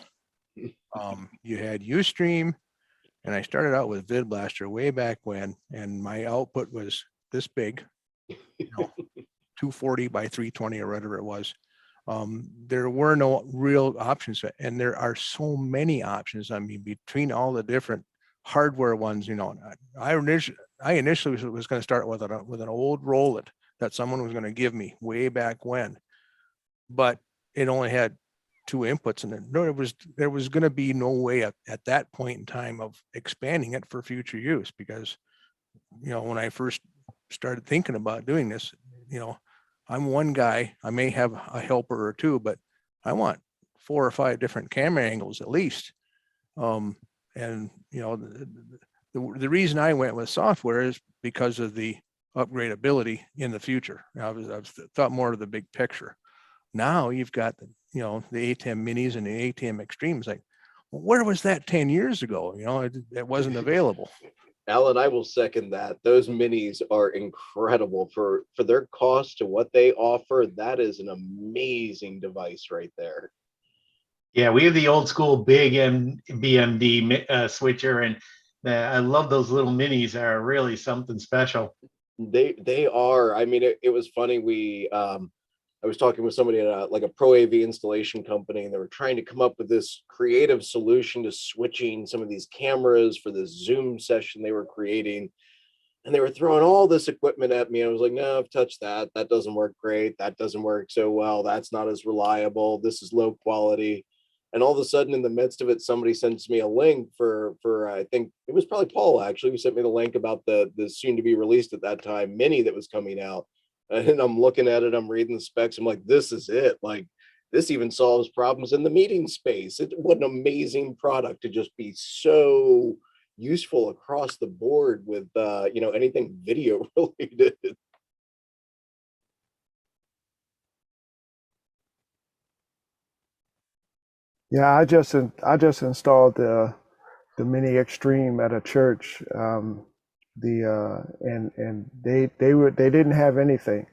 You had Ustream, and I started out with VidBlaster way back when, and my output was this big, 240 by 320 or whatever it was. There were no real options, and there are so many options. I mean, between all the different hardware ones, I initially was going to start with an old Roland that someone was going to give me way back when, but it only had 2 inputs, and there was going to be no way at that point in time of expanding it for future use, because when I first started thinking about doing this, I'm one guy, I may have a helper or 2, but I want 4 or 5 different camera angles at least. And the reason I went with software is because of the upgradability in the future. I've thought more of the big picture. Now you've got the ATEM minis and the ATEM extremes. Like, well, where was that 10 years ago? It wasn't available. Allan, I will second that. Those minis are incredible for their cost to what they offer. That is an amazing device right there. Yeah, we have the old school big BMD switcher, and I love those little minis. Are really something special. They are. I mean, it was funny. I was talking with somebody at like a Pro AV installation company, and they were trying to come up with this creative solution to switching some of these cameras for this Zoom session they were creating. And they were throwing all this equipment at me. I was like, no, I've touched that. That doesn't work great. That doesn't work so well. That's not as reliable. This is low quality. And all of a sudden, in the midst of it, somebody sends me a link for I think it was probably Paul, actually, who sent me the link about the soon to be released at that time mini that was coming out. And I'm looking at it, I'm reading the specs. I'm like, this is it. Like, this even solves problems in the meeting space. What an amazing product to just be so useful across the board with, anything video related. Yeah, I just installed the Mini Extreme at a church and they didn't have anything,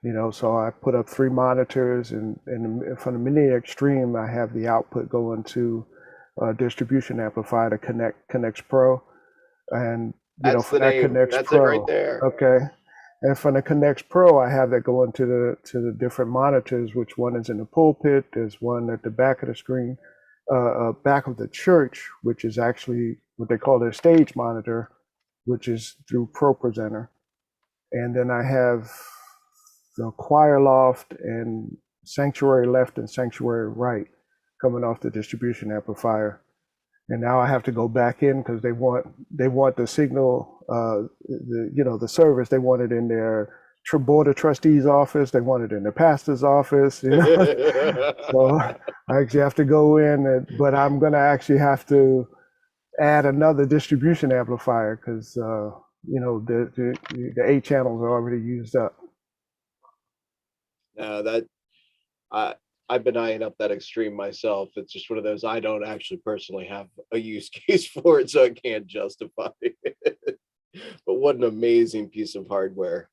you know. So I put up 3 monitors, and from the mini extreme, I have the output going to a distribution amplifier to Connects Pro, and you know, That's for the that name. Connects That's Pro, it right there. okay. And from the Connects Pro, I have that going to the different monitors, which one is in the pulpit. There's one at the back of the screen, back of the church, which is actually what they call their stage monitor, which is through ProPresenter. And then I have the choir loft and sanctuary left and sanctuary right coming off the distribution amplifier. And now I have to go back in because they want the signal, the service. They want it in their board of trustees office. They want it in their pastor's office. You know? So I actually have to go in, but I'm going to actually have to add another distribution amplifier because the 8 channels are already used up. I've been eyeing up that extreme myself. It's just one of those, I don't actually personally have a use case for it, so I can't justify it. But what an amazing piece of hardware.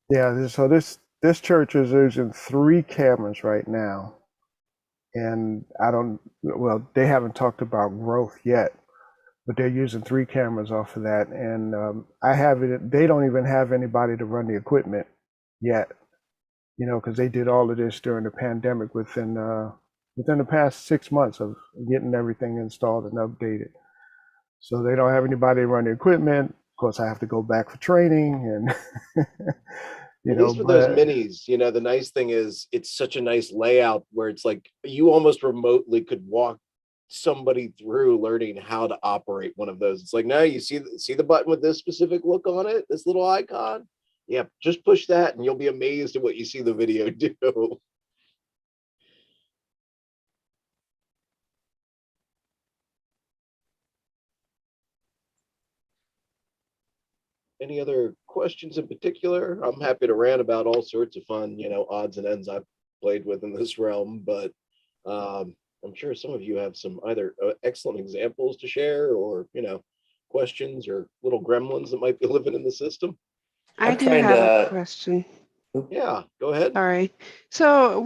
Yeah, so this church is using 3 cameras right now. And they haven't talked about growth yet, but they're using 3 cameras off of that. And they don't even have anybody to run the equipment yet, you know, because they did all of this during the pandemic within the past 6 months of getting everything installed and updated. So they don't have anybody to run the equipment. Of course, I have to go back for training and At least with those minis, you know, the nice thing is it's such a nice layout where it's like you almost remotely could walk somebody through learning how to operate one of those. It's like, now you see the button with this specific look on it, this little icon. Yeah, just push that and you'll be amazed at what you see the video do. Any other questions in particular? I'm happy to rant about all sorts of fun, you know, odds and ends I've played with in this realm, but I'm sure some of you have some either excellent examples to share or, you know, questions or little gremlins that might be living in the system. I do have a question. Yeah, go ahead. Sorry. So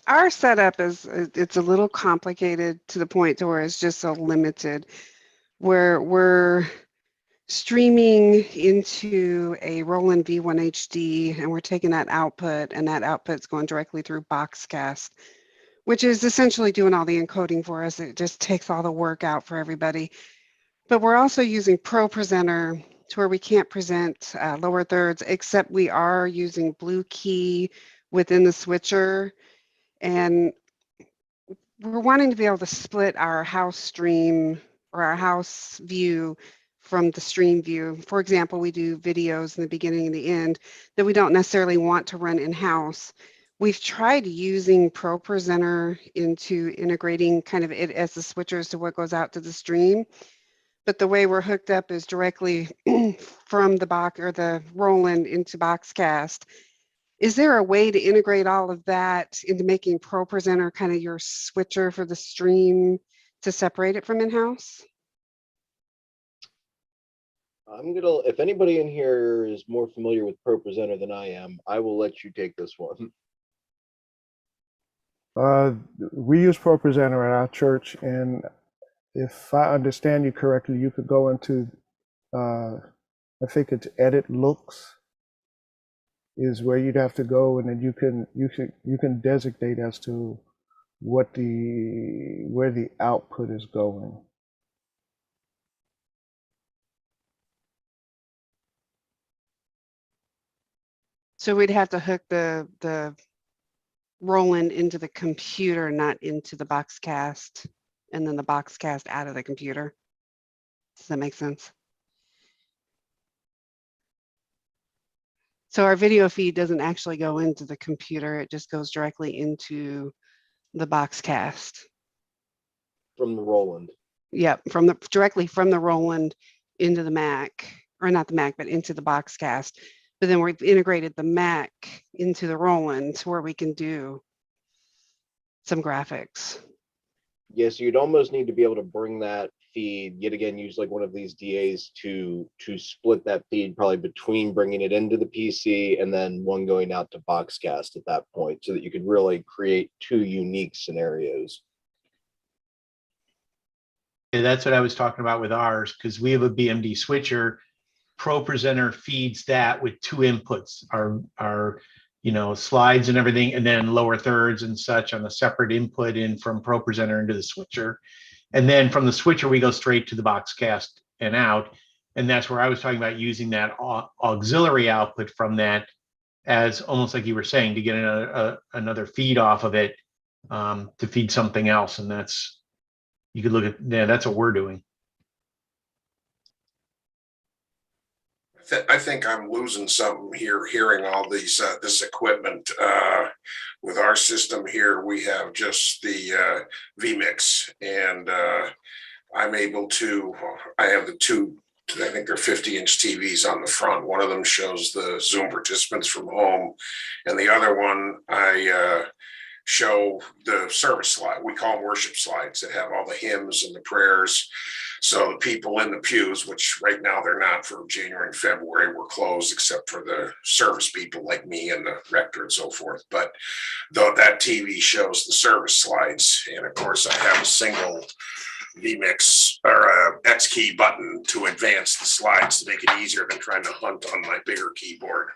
our setup is, it's a little complicated to the point to where it's just so limited, where we're streaming into a Roland V1 HD and we're taking that output, and that output's going directly through Boxcast, which is essentially doing all the encoding for us. It just takes all the work out for everybody. But we're also using ProPresenter to where we can't present lower thirds, except we are using Blue Key within the switcher. And we're wanting to be able to split our house stream or our house view from the stream view. For example, we do videos in the beginning and the end that we don't necessarily want to run in-house. We've tried using ProPresenter into integrating kind of it as the switchers to what goes out to the stream. But the way we're hooked up is directly from the box or the Roland into Boxcast. Is there a way to integrate all of that into making ProPresenter kind of your switcher for the stream to separate it from in-house? If anybody in here is more familiar with ProPresenter than I am, I will let you take this one. We use ProPresenter at our church, and if I understand you correctly, you could go into, I think it's Edit Looks, is where you'd have to go, and then you can designate as to where the output is going. So we'd have to hook the Roland into the computer, not into the Boxcast, and then the Boxcast out of the computer. Does that make sense? So our video feed doesn't actually go into the computer, it just goes directly into the Boxcast. From the Roland. Yep, directly from the Roland into the Mac, or not the Mac, but into the Boxcast. but then we've integrated the Mac into the Roland to where we can do some graphics. Yes, you'd almost need to be able to bring that feed, yet again, use like one of these DAs to split that feed probably between bringing it into the PC and then one going out to Boxcast at that point, so that you could really create two unique scenarios. Yeah, that's what I was talking about with ours, because we have a BMD switcher. ProPresenter feeds that with two inputs, our slides and everything, and then lower thirds and such on a separate input in from ProPresenter into the switcher. And then from the switcher, we go straight to the Boxcast and out. And that's where I was talking about using that auxiliary output from that as almost like you were saying, to get another feed off of it to feed something else. And that's, you could look at, yeah, that's what we're doing. I think I'm losing something here, hearing all these this equipment. With our system here, we have just the vmix, and I'm able to. I have the two. I think they're 50-inch TVs on the front. One of them shows the Zoom participants from home, and the other one I show the service slide. We call them worship slides that have all the hymns and the prayers. So the people in the pews, which right now they're not for January and February, we're closed except for the service people like me and the rector and so forth. But though that TV shows the service slides, and of course I have a single vmix or a X key button to advance the slides to make it easier than trying to hunt on my bigger keyboard.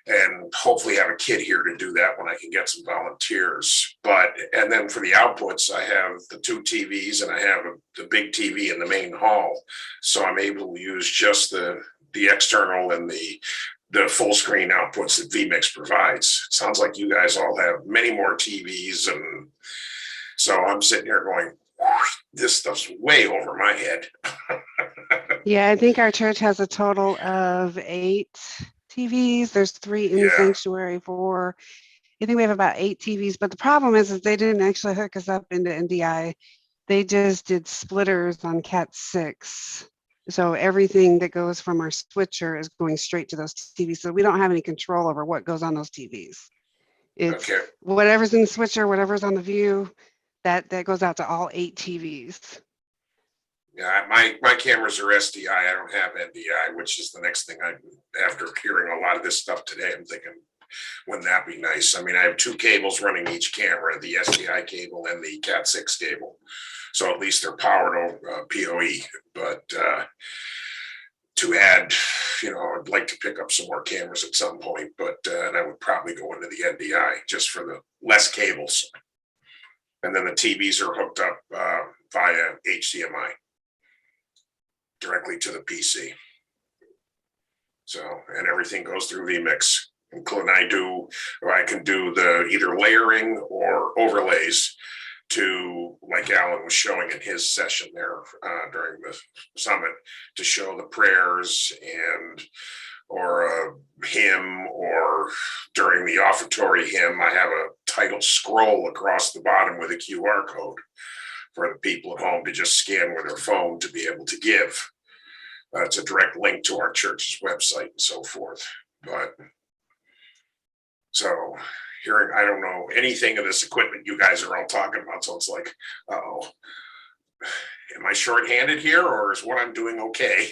And hopefully have a kid here to do that when I can get some volunteers. And then for the outputs, I have the two TVs and I have the big TV in the main hall. So I'm able to use just the external and the full screen outputs that vmix provides. It sounds like you guys all have many more TVs. And so I'm sitting here going, this stuff's way over my head. Yeah, I think our church has a total of 8 TVs. There's 3 in the sanctuary for, I think we have about 8 TVs, but the problem is they didn't actually hook us up into NDI. They just did splitters on Cat 6. So everything that goes from our switcher is going straight to those TVs. So we don't have any control over what goes on those TVs. It's whatever's in the switcher, whatever's on the view, that goes out to all 8 TVs. Yeah, my cameras are SDI. I don't have NDI, which is the next thing after hearing a lot of this stuff today, I'm thinking, wouldn't that be nice? I mean, I have 2 cables running each camera, the SDI cable and the Cat 6 cable. So at least they're powered over PoE. But to add, I'd like to pick up some more cameras at some point, but and I would probably go into the NDI just for the less cables. And then the TVs are hooked up via HDMI. Directly to the PC. So, and everything goes through vmix, including I can do the either layering or overlays to, like Allan was showing in his session there during the summit, to show the prayers or a hymn, or during the offertory hymn, I have a title scroll across the bottom with a QR code for the people at home to just scan with their phone to be able to give. It's a direct link to our church's website and so forth. But so hearing, I don't know anything of this equipment you guys are all talking about. So it's like, oh, am I shorthanded here, or is what I'm doing okay?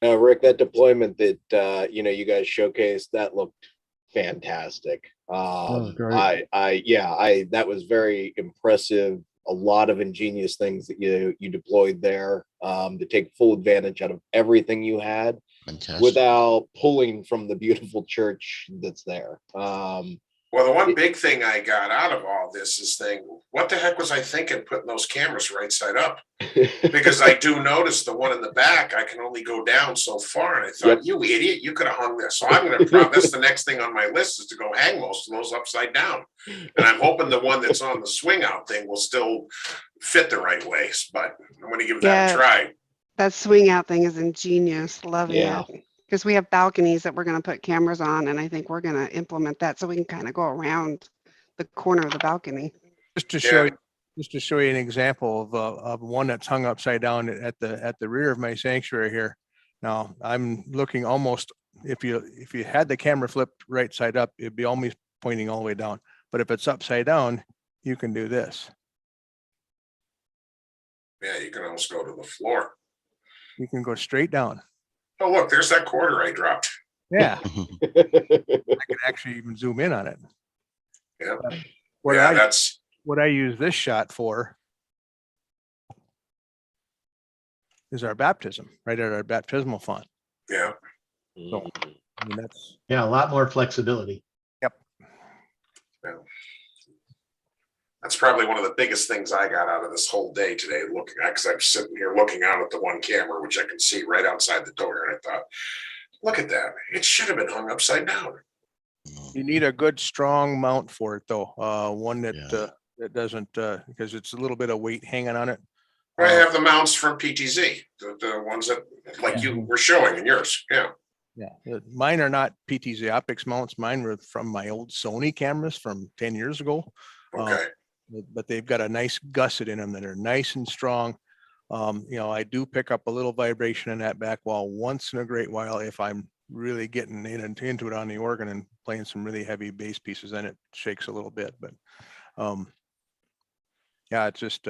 Rick, that deployment that you guys showcased, that looked fantastic. That was very impressive. A lot of ingenious things that you deployed there to take full advantage out of everything you had. Fantastic. Without pulling from the beautiful church that's there. Well, the one big thing I got out of all this is what the heck was I thinking putting those cameras right side up? Because I do notice the one in the back, I can only go down so far. And I thought, you idiot, you could have hung this. So I'm going to, that's the next thing on my list, is to go hang most of those upside down. And I'm hoping the one that's on the swing out thing will still fit the right way. But I'm going to give that a try. That swing out thing is ingenious. Loving it. Because we have balconies that we're going to put cameras on, and I think we're going to implement that so we can kind of go around the corner of the balcony. Just to show you an example of one that's hung upside down at the rear of my sanctuary here. Now I'm looking almost if you had the camera flipped right side up, it'd be almost pointing all the way down. But if it's upside down, you can do this. Yeah, you can almost go to the floor. You can go straight down. Oh, look, there's that quarter I dropped. Yeah. I can actually even zoom in on it. Yeah. What I use this shot for is our baptism, right at our baptismal font. Yeah. So, I mean, that's, Yeah, a lot more flexibility. yep. Yeah. That's probably one of the biggest things I got out of this whole day today, looking at, because I'm sitting here looking out at the one camera, which I can see right outside the door. And I thought, look at that. It should have been hung upside down. You need a good strong mount for it though. One that that doesn't because it's a little bit of weight hanging on it. I have the mounts from PTZ, the ones that like you were showing in yours. Yeah. Yeah. Mine are not PTZOptics mounts. Mine were from my old Sony cameras from 10 years ago. Okay. But they've got a nice gusset in them that are nice and strong. You know, I do pick up a little vibration in that back wall once in a great while if I'm really getting into it on the organ and playing some really heavy bass pieces, then it shakes a little bit. But yeah, it's just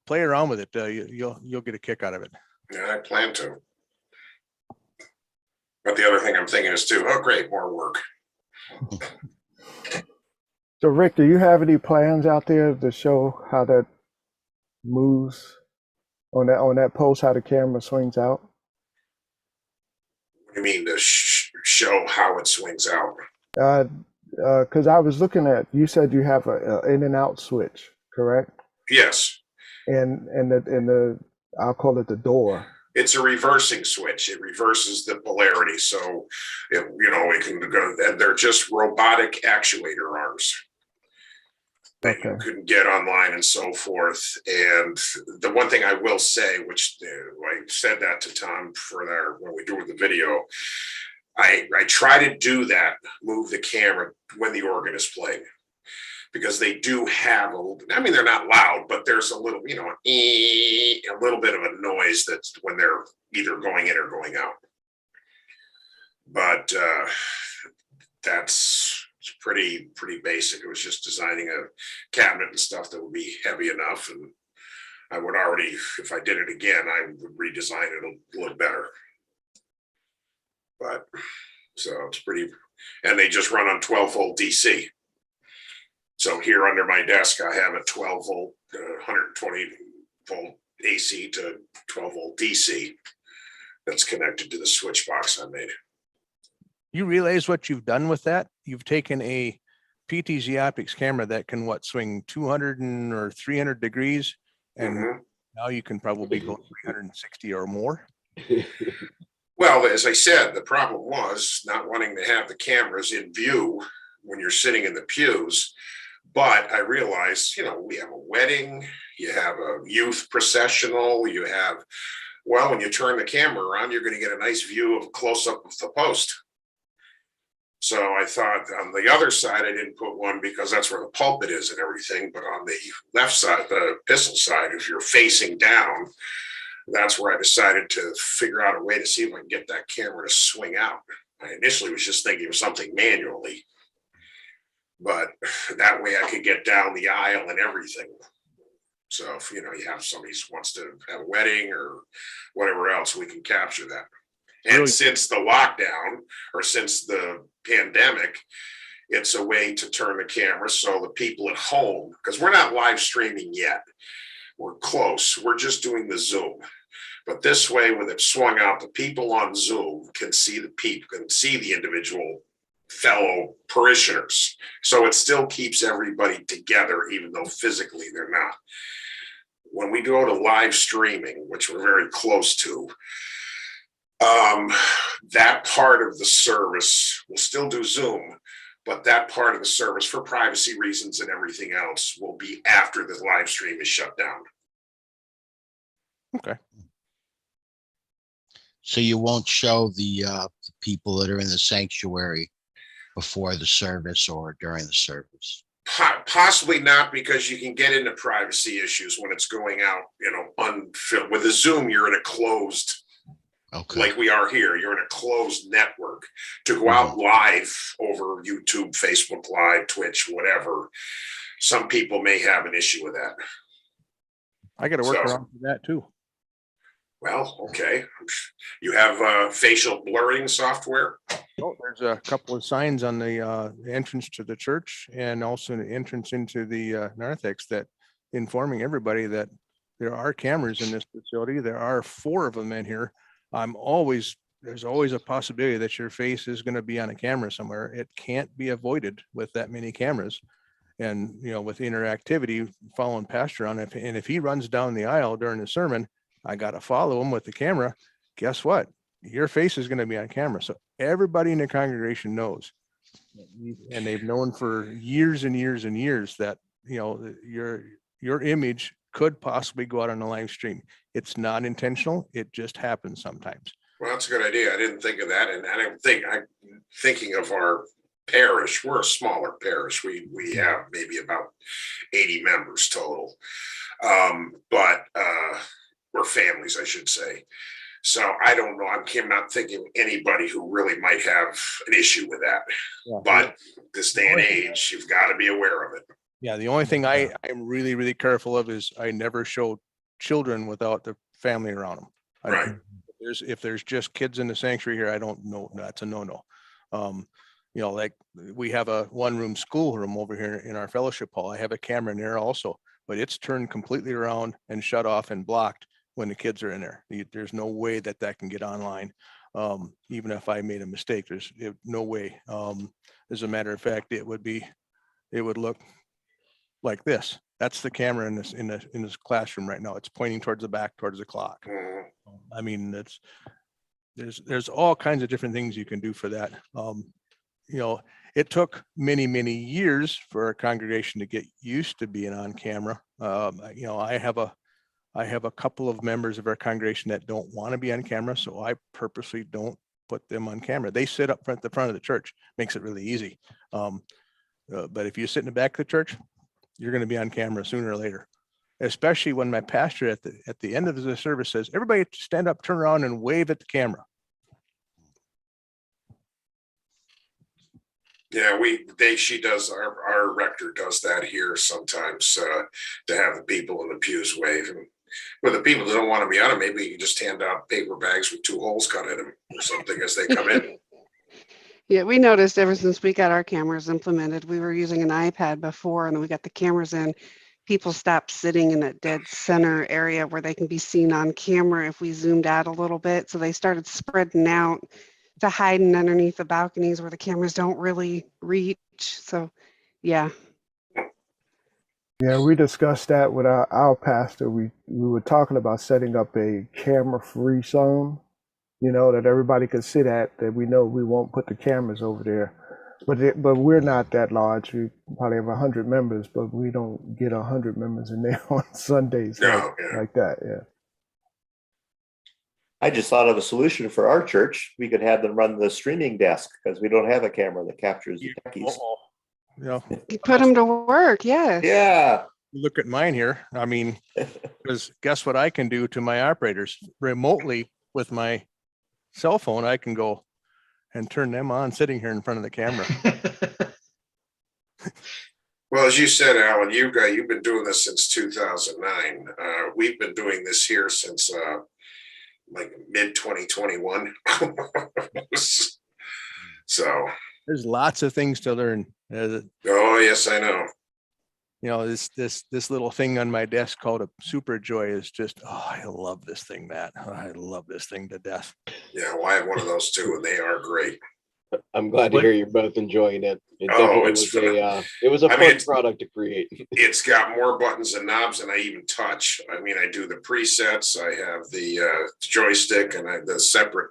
play around with it. You'll get a kick out of it. Yeah, I plan to. But the other thing I'm thinking is too, oh great, more work. So Rick, do you have any plans out there to show how that moves on that post, how the camera swings out? What do you mean to show how it swings out? Because I was looking at, you said you have a in and out switch, correct? Yes. And the I'll call it the door. It's a reversing switch. It reverses the polarity. So, it can go, and they're just robotic actuator arms that you can get online and so forth. And the one thing I will say, which I said that to Tom when we do the video, I try to do that, move the camera when the organ is playing. Because they do have they're not loud, but there's a little, a little bit of a noise that's when they're either going in or going out. But that's pretty basic. It was just designing a cabinet and stuff that would be heavy enough. And I would already, if I did it again, I would redesign it a little better. But so it's pretty, and they just run on 12-volt DC. So here under my desk, I have a 12-volt, 120-volt AC to 12-volt DC that's connected to the switch box I made. You realize what you've done with that? You've taken a PTZOptics camera that can swing 200 or 300 degrees, and now you can probably go 360 or more. Well, as I said, the problem was not wanting to have the cameras in view when you're sitting in the pews. But I realized, we have a wedding, you have a youth processional, you have, when you turn the camera around, you're going to get a nice view of a close-up of the post. So I thought on the other side, I didn't put one because that's where the pulpit is and everything. But on the left side, the epistle side, if you're facing down, that's where I decided to figure out a way to see if I can get that camera to swing out. I initially was just thinking of something manually. But that way I could get down the aisle and everything. So if you have somebody who wants to have a wedding or whatever else, we can capture that. And since the lockdown or since the pandemic, it's a way to turn the camera so the people at home, because we're not live streaming yet. We're close. We're just doing the Zoom. But this way, with it swung out, the people on Zoom can see the individual fellow parishioners. So it still keeps everybody together, even though physically they're not. When we go to live streaming, which we're very close to, that part of the service, we'll still do Zoom, but that part of the service, for privacy reasons and everything else, will be after the live stream is shut down. Okay. So you won't show the people that are in the sanctuary before the service or during the service? Possibly not, because you can get into privacy issues when it's going out, unfiltered. With a Zoom, you're in a closed Okay. like we are here. You're in a closed network. To go out live over YouTube, Facebook Live, Twitch, whatever, some people may have an issue with that. I got to work around for that too. Well, okay. You have facial blurring software? Oh, there's a couple of signs on the entrance to the church and also the entrance into the narthex that informing everybody that there are cameras in this facility. There are 4 of them in here. There's always a possibility that your face is going to be on a camera somewhere. It can't be avoided with that many cameras. And, you know, with interactivity, following Pastor on, and if he runs down the aisle during the sermon, I got to follow him with the camera. Guess what? Your face is going to be on camera. So everybody in the congregation knows, and they've known for years and years and years that, you know, your image could possibly go out on a live stream. It's not intentional. It just happens sometimes. Well, that's a good idea. I didn't think of that. And I'm thinking of our parish. We're a smaller parish. We have maybe about 80 members total. But we're families, I should say. So I don't know. I'm not thinking anybody who really might have an issue with that. Yeah. But this day and age, you've got to be aware of it. Yeah, the only thing I'm really, really careful of is I never show children without the family around them. Right. If there's just kids in the sanctuary here, I don't know. That's a no-no. You know, like we have a one-room schoolroom over here in our fellowship hall. I have a camera in there also, but it's turned completely around and shut off and blocked when the kids are in there. There's no way that can get online. Even if I made a mistake, there's no way. As a matter of fact, it would look like this. That's the camera in this classroom right now. It's pointing towards the back, towards the clock. I mean, there's all kinds of different things you can do for that. You know, it took many, many years for our congregation to get used to being on camera. You know, I have a couple of members of our congregation that don't want to be on camera, so I purposely don't put them on camera. They sit up front, the front of the church, makes it really easy. But if you sit in the back of the church, you're going to be on camera sooner or later. Especially when my pastor at the end of the service says, "Everybody stand up, turn around, and wave at the camera." Yeah, she does, our rector does that here sometimes to have the people in the pews wave. And with the people that don't want to be on it, maybe you can just hand out paper bags with 2 holes cut in them or something as they come in. Yeah, we noticed ever since we got our cameras implemented, we were using an iPad before, and then we got the cameras in. People stopped sitting in that dead center area where they can be seen on camera if we zoomed out a little bit. So they started spreading out to hiding underneath the balconies where the cameras don't really reach. So, yeah. Yeah, we discussed that with our pastor. We were talking about setting up a camera-free zone, you know, that everybody could sit at, that we know we won't put the cameras over there. But we're not that large. We probably have 100 members, but we don't get 100 members in there on Sundays like that. Yeah. I just thought of a solution for our church. We could have them run the streaming desk because we don't have a camera that captures the techies. Yeah. You put them to work. Yeah. Yeah. Look at mine here. I mean, because guess what I can do to my operators remotely with my cell phone? I can go and turn them on sitting here in front of the camera. Well, as you said, Allan, you've been doing this since 2009. We've been doing this here since like mid 2021. So there's lots of things to learn. Oh yes, I know. You know, this little thing on my desk called a Super Joy is just, oh, I love this thing, Matt. I love this thing to death. Yeah, well, I have one of those too, and they are great. I'm glad to hear you're both enjoying it. It was a fun product to create. It's got more buttons and knobs than I even touch. I mean, I do the presets. I have the joystick, and I have the separate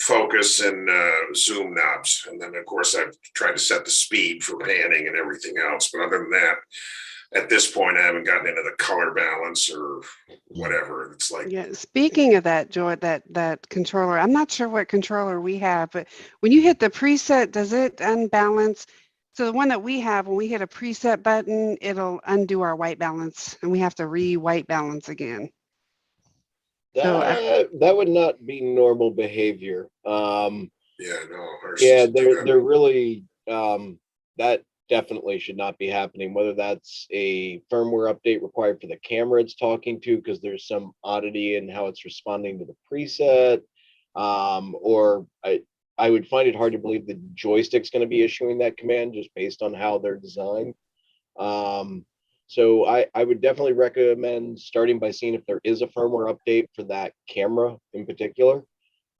focus and zoom knobs. And then, of course, I've tried to set the speed for panning and everything else. But other than that, at this point, I haven't gotten into the color balance or whatever. It's like, yeah. Speaking of that, Joy, that controller, I'm not sure what controller we have, but when you hit the preset, does it unbalance? So the one that we have, when we hit a preset button, it'll undo our white balance, and we have to re-white balance again. That would not be normal behavior. Yeah, no. Yeah, they're really that definitely should not be happening. Whether that's a firmware update required for the camera it's talking to because there's some oddity in how it's responding to the preset, or I would find it hard to believe the joystick's going to be issuing that command just based on how they're designed. So I would definitely recommend starting by seeing if there is a firmware update for that camera in particular.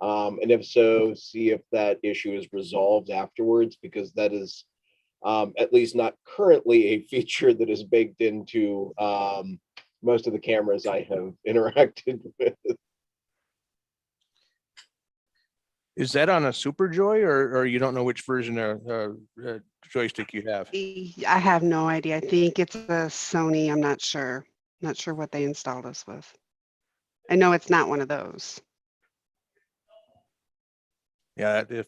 And if so, see if that issue is resolved afterwards, because that is at least not currently a feature that is baked into most of the cameras I have interacted with. Is that on a Super Joy, or you don't know which version of joystick you have? I have no idea. I think it's a Sony. I'm not sure. Not sure what they installed us with. I know it's not one of those. Yeah, if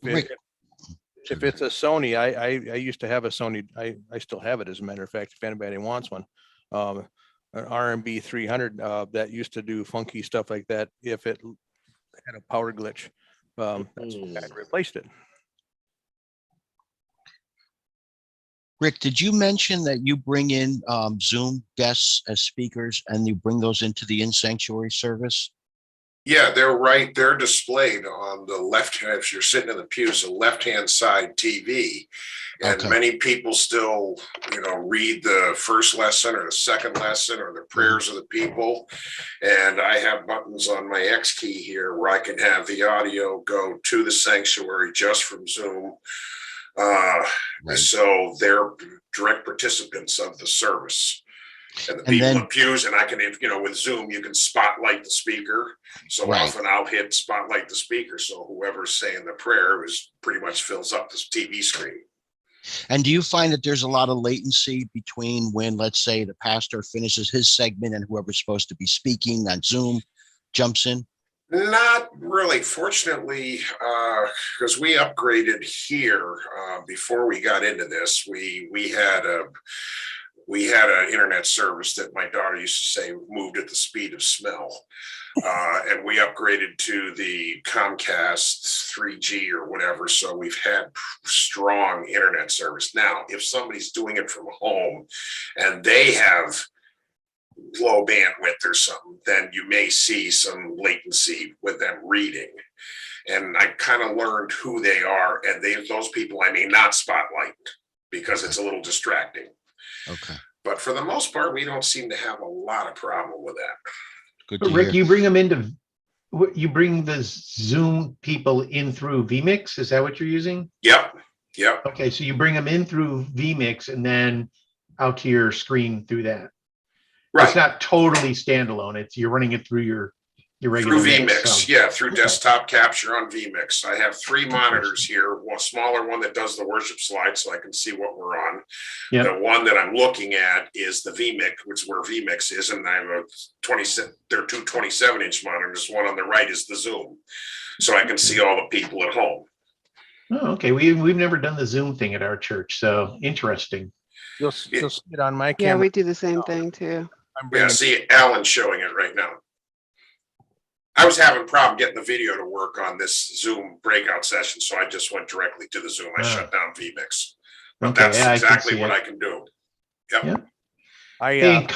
it's a Sony, I used to have a Sony. I still have it, as a matter of fact, if anybody wants one. An RMB 300 that used to do funky stuff like that. If it had a power glitch, that's why I replaced it. Rick, did you mention that you bring in Zoom guests as speakers and you bring those into the in-sanctuary service? Yeah, they're displayed on the left hand. If you're sitting in the pews, the left-hand side TV, and many people still, read the first lesson or the second lesson or the prayers of the people. And I have buttons on my X key here where I can have the audio go to the sanctuary just from Zoom. So they're direct participants of the service. And the people in pews, and I can, with Zoom, you can spotlight the speaker. So often I'll hit spotlight the speaker. So whoever's saying the prayer pretty much fills up this TV screen. And do you find that there's a lot of latency between when, let's say, the pastor finishes his segment and whoever's supposed to be speaking on Zoom jumps in? Not really. Fortunately, because we upgraded here before we got into this, we had an internet service that my daughter used to say moved at the speed of smell. And we upgraded to the Comcast 3G or whatever. So we've had strong internet service. Now, if somebody's doing it from home and they have low bandwidth or something, then you may see some latency with them reading. And I kind of learned who they are. And those people I may not spotlight because it's a little distracting. Okay. But for the most part, we don't seem to have a lot of problem with that. Good to Rick, hear. You bring the Zoom people in through vmix. Is that what you're using? Yep. Okay, so you bring them in through vmix and then out to your screen through that. Right. It's not totally standalone. You're running it through your regular through vmix. Through desktop capture on vmix. I have 3 monitors here. One smaller one that does the worship slide so I can see what we're on. Yep. The one that I'm looking at is the vmix, which is where vmix is, and I have there are 2 27-inch monitors. One on the right is the Zoom, so I can see all the people at home. Oh, okay. We've never done the Zoom thing at our church, so interesting. You'll see it on my camera. Yeah, we do the same thing too. See, Allan's showing it right now. I was having a problem getting the video to work on this Zoom breakout session, so I just went directly to the Zoom. I shut down vmix. But that's exactly what I can do. Yep. Hey,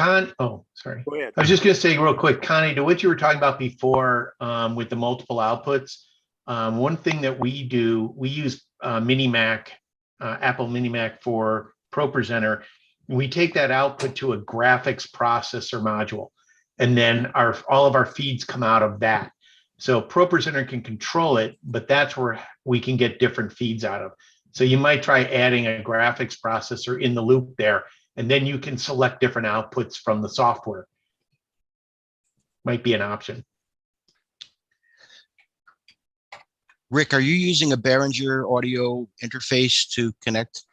sorry. Go ahead. I was just going to say real quick, Connie, to what you were talking about before with the multiple outputs, one thing that we do, we use Mini Mac, Apple Mini Mac for ProPresenter. We take that output to a graphics processor module. And then all of our feeds come out of that. So ProPresenter can control it, but that's where we can get different feeds out of. So you might try adding a graphics processor in the loop there, and then you can select different outputs from the software. Might be an option. Rick, are you using a Behringer audio interface to connect?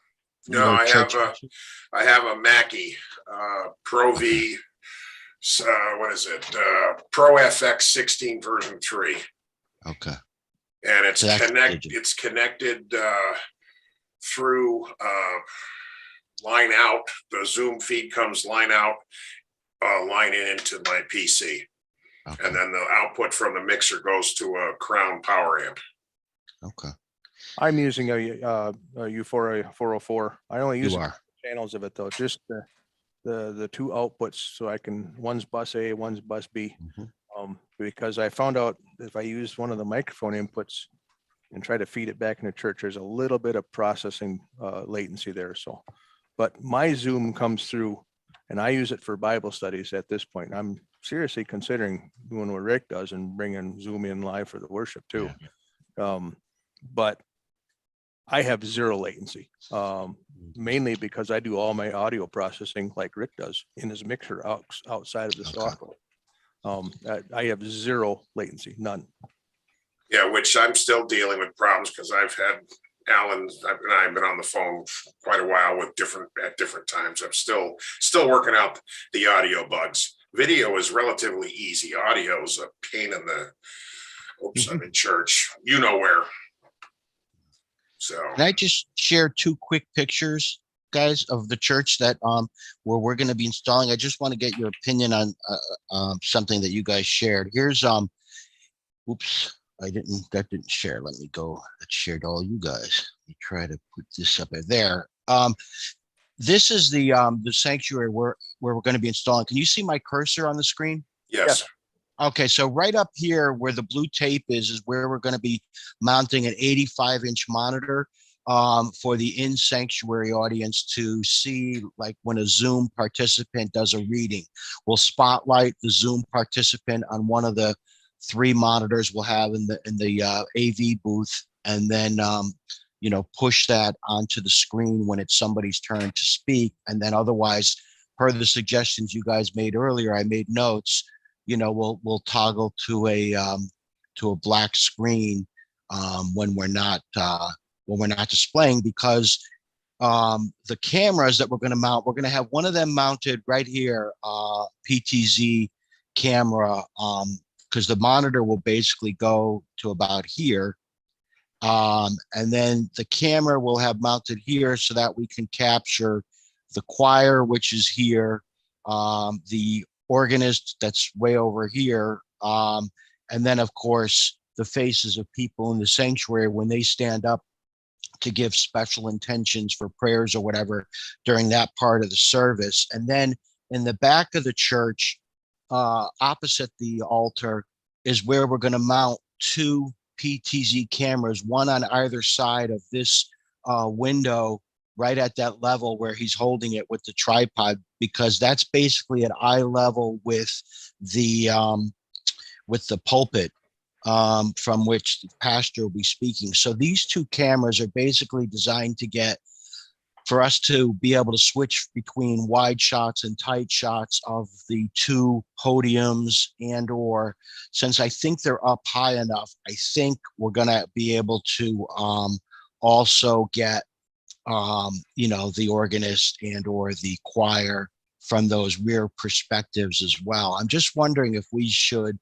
No, I have a Mackie Pro V. What is it? Pro FX 16 version 3. Okay. And it's connected through line out. The Zoom feed comes line out, line in into my PC. And then the output from the mixer goes to a Crown power amp. Okay. I'm using a U4 404. I only use channels of it though, just the two outputs, so I can, one's bus A, one's bus B. Because I found out if I use one of the microphone inputs and try to feed it back into church, there's a little bit of processing latency there. So, but my Zoom comes through, and I use it for Bible studies at this point. I'm seriously considering doing what Rick does and bringing Zoom in live for the worship too. But I have zero latency, mainly because I do all my audio processing like Rick does in his mixer outside of the software. I have zero latency, none. Yeah, which I'm still dealing with problems because I've had Allan and I've been on the phone quite a while with at different times. I'm still working out the audio bugs. Video is relatively easy. Audio is a pain in the. Oops, I'm in church. You know where. So. Can I just share two quick pictures, guys, of the church that where we're going to be installing? I just want to get your opinion on something that you guys shared. Here's oops, that didn't share. Let me go. It shared all you guys. Let me try to put this up there. This is the sanctuary where we're going to be installing. Can you see my cursor on the screen? Yes. Okay, so right up here where the blue tape is where we're going to be mounting an 85-inch monitor for the in-sanctuary audience to see, like when a Zoom participant does a reading. We'll spotlight the Zoom participant on one of the 3 monitors we'll have in the AV booth, and then push that onto the screen when it's somebody's turn to speak. And then otherwise, per the suggestions you guys made earlier, I made notes. We'll toggle to a black screen when we're not displaying, because the cameras that we're going to mount, we're going to have one of them mounted right here, PTZ camera, because the monitor will basically go to about here. And then the camera will have mounted here so that we can capture the choir, which is here, the organist that's way over here, and then of course the faces of people in the sanctuary when they stand up to give special intentions for prayers or whatever during that part of the service. And then in the back of the church, opposite the altar, is where we're going to mount 2 PTZ cameras, one on either side of this window, right at that level where he's holding it with the tripod, because that's basically at eye level with the pulpit from which the pastor will be speaking. So these 2 cameras are basically designed for us to be able to switch between wide shots and tight shots of the 2 podiums, and/or, since I think they're up high enough, I think we're going to be able to also get the organist and/or the choir from those rear perspectives as well. I'm just wondering if we should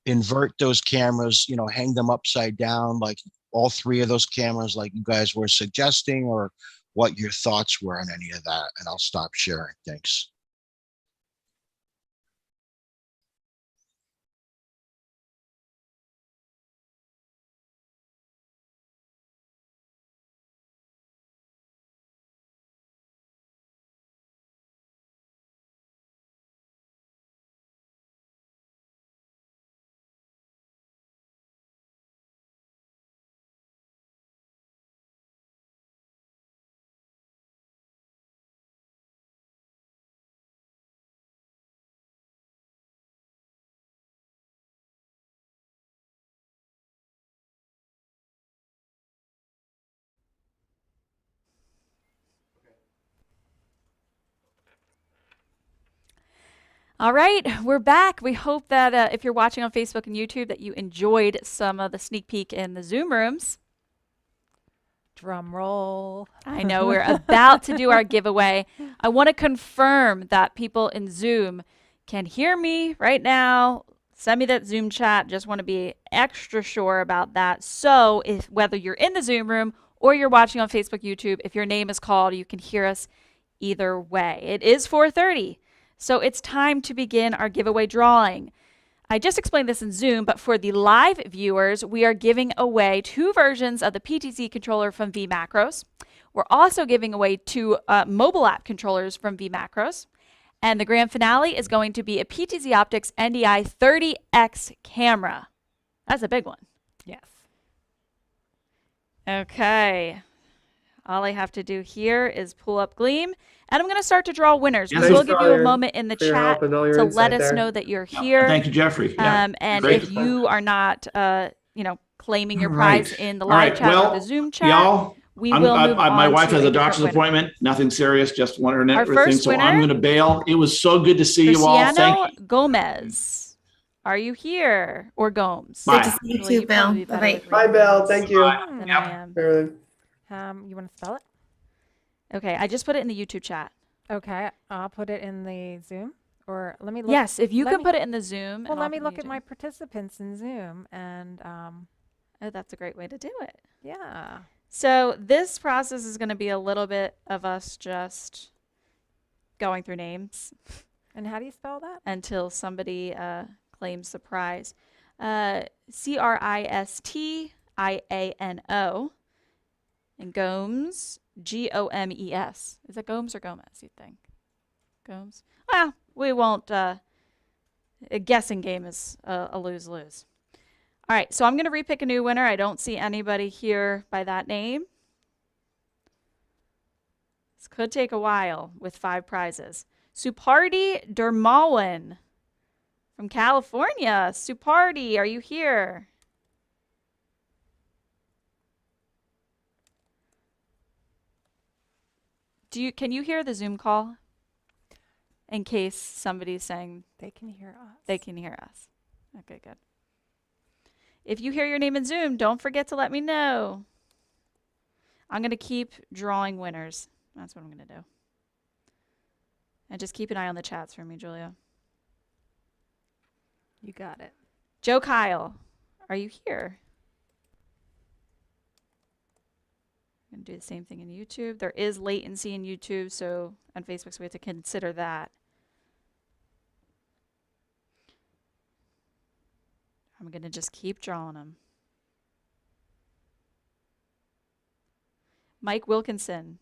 invert those cameras, hang them upside down, like all 3 of those cameras, like you guys were suggesting, or what your thoughts were on any of that. And I'll stop sharing. Thanks. All right, we're back. We hope that if you're watching on Facebook and YouTube that you enjoyed some of the sneak peek in the Zoom rooms. Drum roll. I know we're about to do our giveaway. I want to confirm that people in Zoom can hear me right now. Send me that Zoom chat. Just want to be extra sure about that. So if whether you're in the Zoom room or you're watching on Facebook, YouTube, if your name is called, you can hear us either way. It is 4:30. So it's time to begin our giveaway drawing. I just explained this in Zoom, but for the live viewers, we are giving away 2 versions of the PTZ controller from vMacros. We're also giving away 2 mobile app controllers from vMacros. And the grand finale is going to be a PTZOptics NDI 30X camera. That's a big one. Yes. Okay. All I have to do here is pull up Gleam, and I'm going to start to draw winners. Yes, We will thanks give for you all a your- moment in the for your chat help and all your to insight let us there. know that you're here. Thank you, Jeffrey. Yeah, And great. if you are not, claiming your All prize right. in the All live right. chat Well, or the Zoom chat, y'all, we will move on my wife to has a different doctor's winner. appointment. Nothing serious, just one internet Our thing. first So winner, I'm going to bail. It was so good to see you all. Thank Cristiano you. Gomez. Are you here? Or Gomes? Bye. Good to see you too, Bill. Bye, Bill. Thank you. Than I am. You want to spell it? Okay, I just put it in the YouTube chat. Okay, I'll put it in the Zoom. Or let me look. Yes, if you let could me- put it in the Zoom. Well, and let I'll me put it in look at YouTube. my participants in Zoom and Oh, that's a great way to do it. yeah. So this process is going to be a little bit of us just going through names. And how do you spell that? Until somebody claims the prize. Cristiano. And Gomes, Gomes. Is it Gomes or Gomez, you think? Gomes? Well, we won't. A guessing game is a lose-lose. All right, so I'm going to repick a new winner. I don't see anybody here by that name. This could take a while with 5 prizes. Supardi Dermawan from California. Supardi, are you here? Can you hear the Zoom call? In case somebody's saying they can hear us. They can hear us. Okay, good. If you hear your name in Zoom, don't forget to let me know. I'm going to keep drawing winners. That's what I'm going to do. And just keep an eye on the chats for me, Julia. You got it. Joe Kyle, are you here? I'm going to do the same thing in YouTube. There is latency in YouTube, so on Facebook, so we have to consider that. I'm going to just keep drawing them. Mike Wilkinson.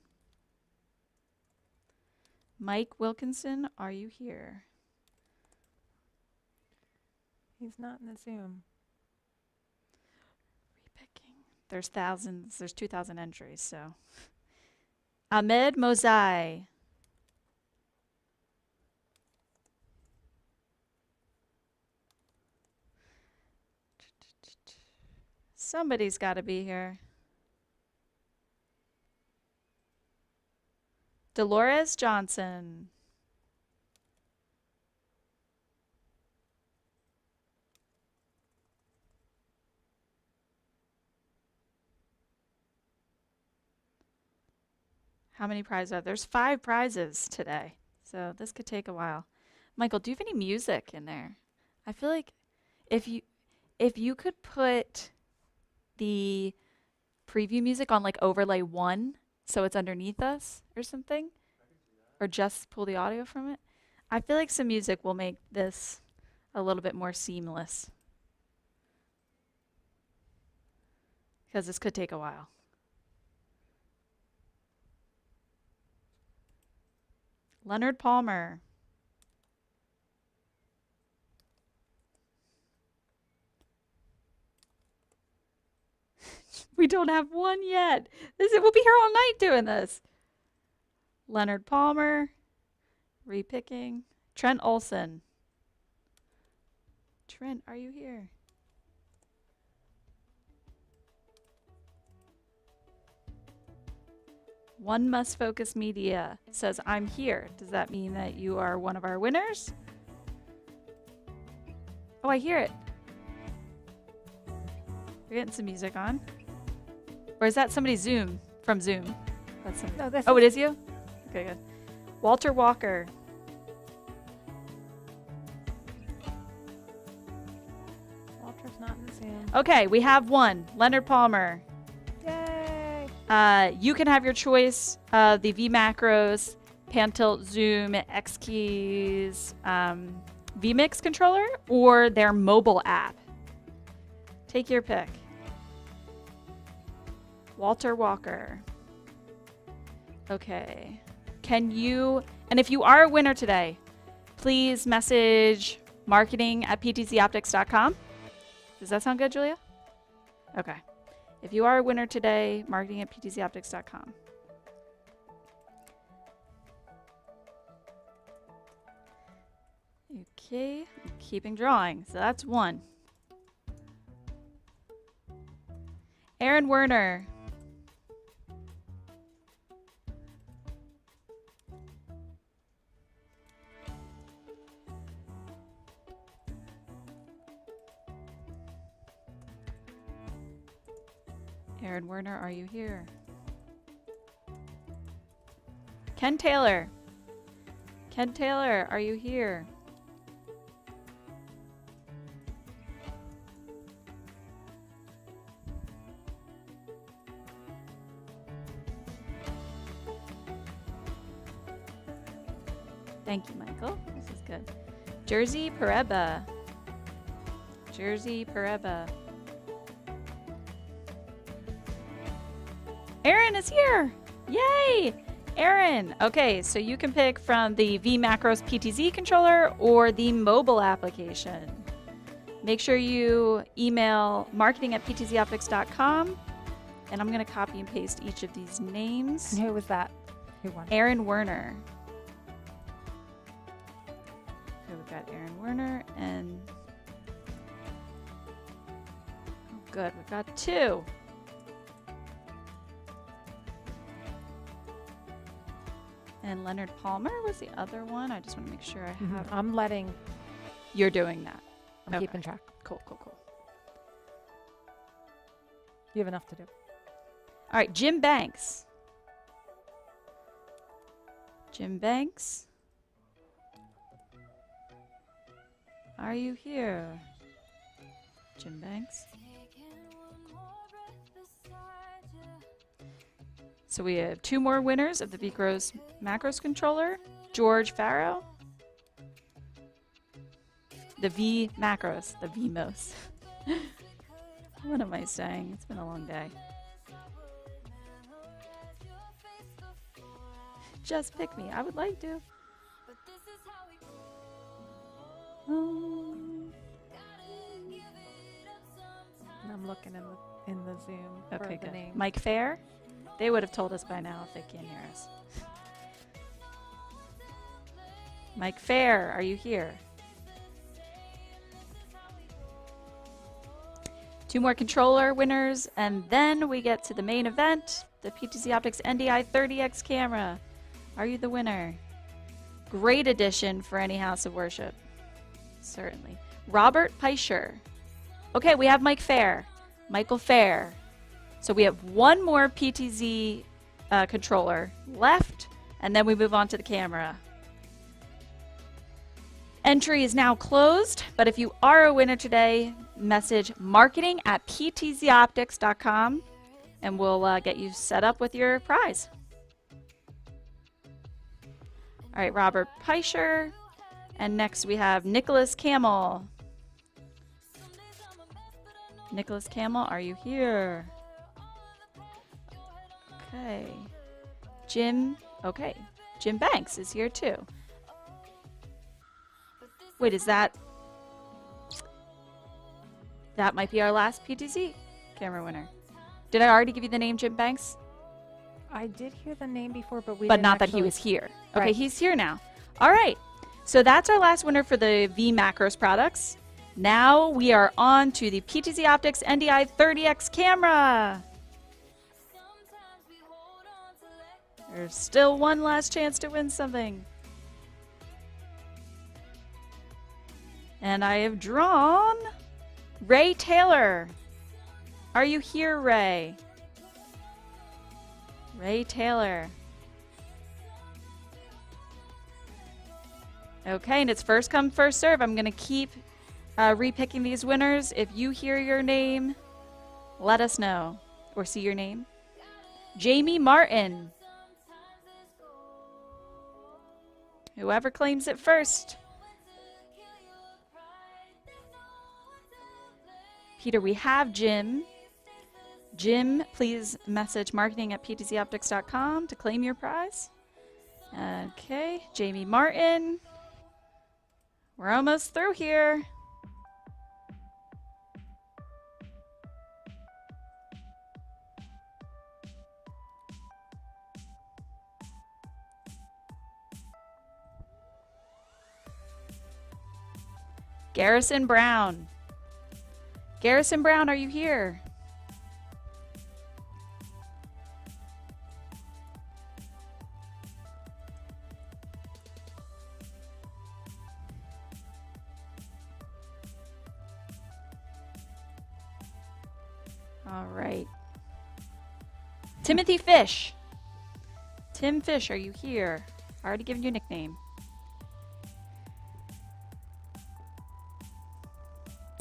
Mike Wilkinson, are you here? He's not in the Zoom. Repicking. There's thousands. There's 2,000 entries, so. Ahmed Mozai. Somebody's got to be here. Dolores Johnson. How many prizes are there? There's 5 prizes today, so this could take a while. Michael, do you have any music in there? I feel like if you could put the preview music on like overlay 1 so it's underneath us or something, or just pull the audio from it, I feel like some music will make this a little bit more seamless, because this could take a while. Leonard Palmer. We don't have one yet. We'll be here all night doing this. Leonard Palmer. Repicking. Trent Olson. Trent, are you here? One Must Focus Media says, I'm here. Does that mean that you are one of our winners? Oh, I hear it. We're getting some music on. Or is that somebody's Zoom from Zoom? That's some, No, it is you? Okay, good. Walter Walker. Walter's not in the Zoom. Okay, we have one. Leonard Palmer. Yay! You can have your choice of the vMacros, pan tilt zoom, X keys, vmix controller or their mobile app. Take your pick. Walter Walker. Okay. Can you, and if you are a winner today, please message marketing@ptzoptics.com. Does that sound good, Julia? Okay. If you are a winner today, marketing@ptzoptics.com. Okay, I'm keeping drawing. So that's one. Aaron Werner. Aaron Werner, are you here? Ken Taylor. Ken Taylor, are you here? Thank you, Michael. This is good. Jersey Pereba. Jersey Pereba. Aaron is here. Yay! Aaron. Okay, so you can pick from the vMacros PTZ controller or the mobile application. Make sure you email marketing@ptzoptics.com, and I'm going to copy and paste each of these names. And who was that? Who won? Aaron Werner. So we've got Aaron Werner and oh, good. We've got two. And Leonard Palmer was the other one. I just want to make sure I have. I'm letting. You're doing that. I'm Okay. keeping track. Cool, cool, cool. You have enough to do. All right, Jim Banks. Jim Banks. Are you here? Jim Banks. So we have two more winners of the vMacros macros controller. George Farrow. The vMacros, the vMos. What am I saying? It's been a long day. Just pick me. I would like to. I'm looking in the Zoom for Okay, the good. name. Mike Fair. They would have told us by now if they can't hear us. Mike Fair, are you here? Two more controller winners, and then we get to the main event, the PTZOptics NDI 30X camera. Are you the winner? Great addition for any house of worship. Certainly. Robert Peischer. Okay, we have Mike Fair. Michael Fair. So we have one more PTZ controller left, and then we move on to the camera. Entry is now closed, but if you are a winner today, message marketing@ptzoptics.com, and we'll get you set up with your prize. All right, Robert Peischer, and next we have Nicholas Camel. Nicholas Camel, are you here? Okay. Jim Banks is here too. Wait, is that might be our last PTZ camera winner. Did I already give you the name Jim Banks? I did hear the name before, but But not that he was here. Okay, Right. he's here now. All right. So that's our last winner for the vMacros products. Now we are on to the PTZOptics NDI 30X camera. There's still one last chance to win something. And I have drawn Ray Taylor. Are you here, Ray? Ray Taylor. Okay, and it's first come, first serve. I'm going to keep repicking these winners. If you hear your name, let us know. Or see your name. Jamie Martin. Whoever claims it first. Peter, we have Jim. Jim, please message marketing@ptzoptics.com to claim your prize. Okay, Jamie Martin. We're almost through here. Garrison Brown. Garrison Brown, are you here? All right. Timothy Fish. Tim Fish, are you here? I already given you a nickname.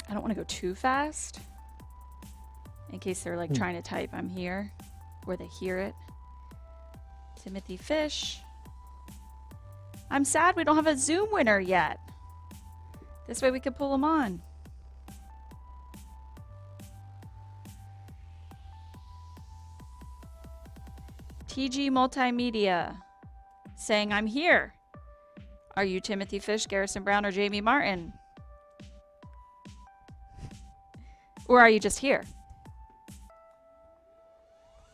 I don't want to go too fast in case they're like trying to type I'm here or they hear it. Timothy Fish. I'm sad we don't have a Zoom winner yet. This way we could pull them on. TG Multimedia saying I'm here. Are you Timothy Fish, Garrison Brown, or Jamie Martin? Or are you just here?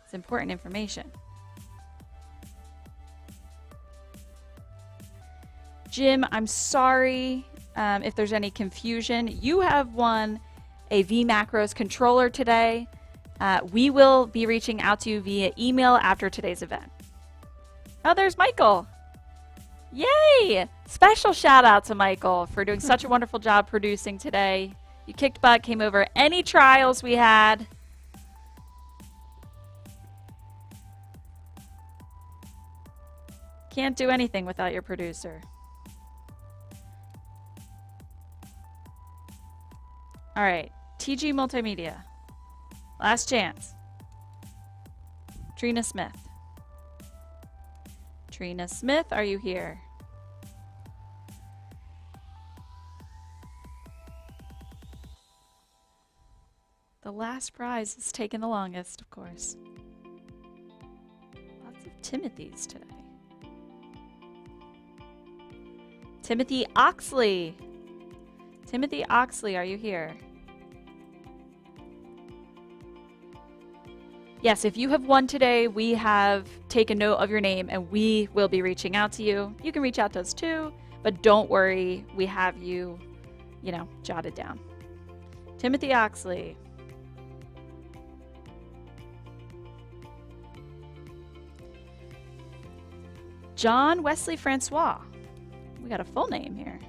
It's important information. Jim, I'm sorry if there's any confusion. You have won a vMacros controller today. We will be reaching out to you via email after today's event. Oh, there's Michael. Yay! Special shout out to Michael for doing such a wonderful job producing today. You kicked butt, came over any trials we had. Can't do anything without your producer. All right, TG Multimedia. Last chance. Trina Smith. Trina Smith, are you here? The last prize is taking the longest, of course. Lots of Timothys today. Timothy Oxley. Timothy Oxley, are you here? Yes, if you have won today, we have taken note of your name and we will be reaching out to you. You can reach out to us too, but don't worry, we have you, jotted down. Timothy Oxley. John Wesley Francois. We got a full name here.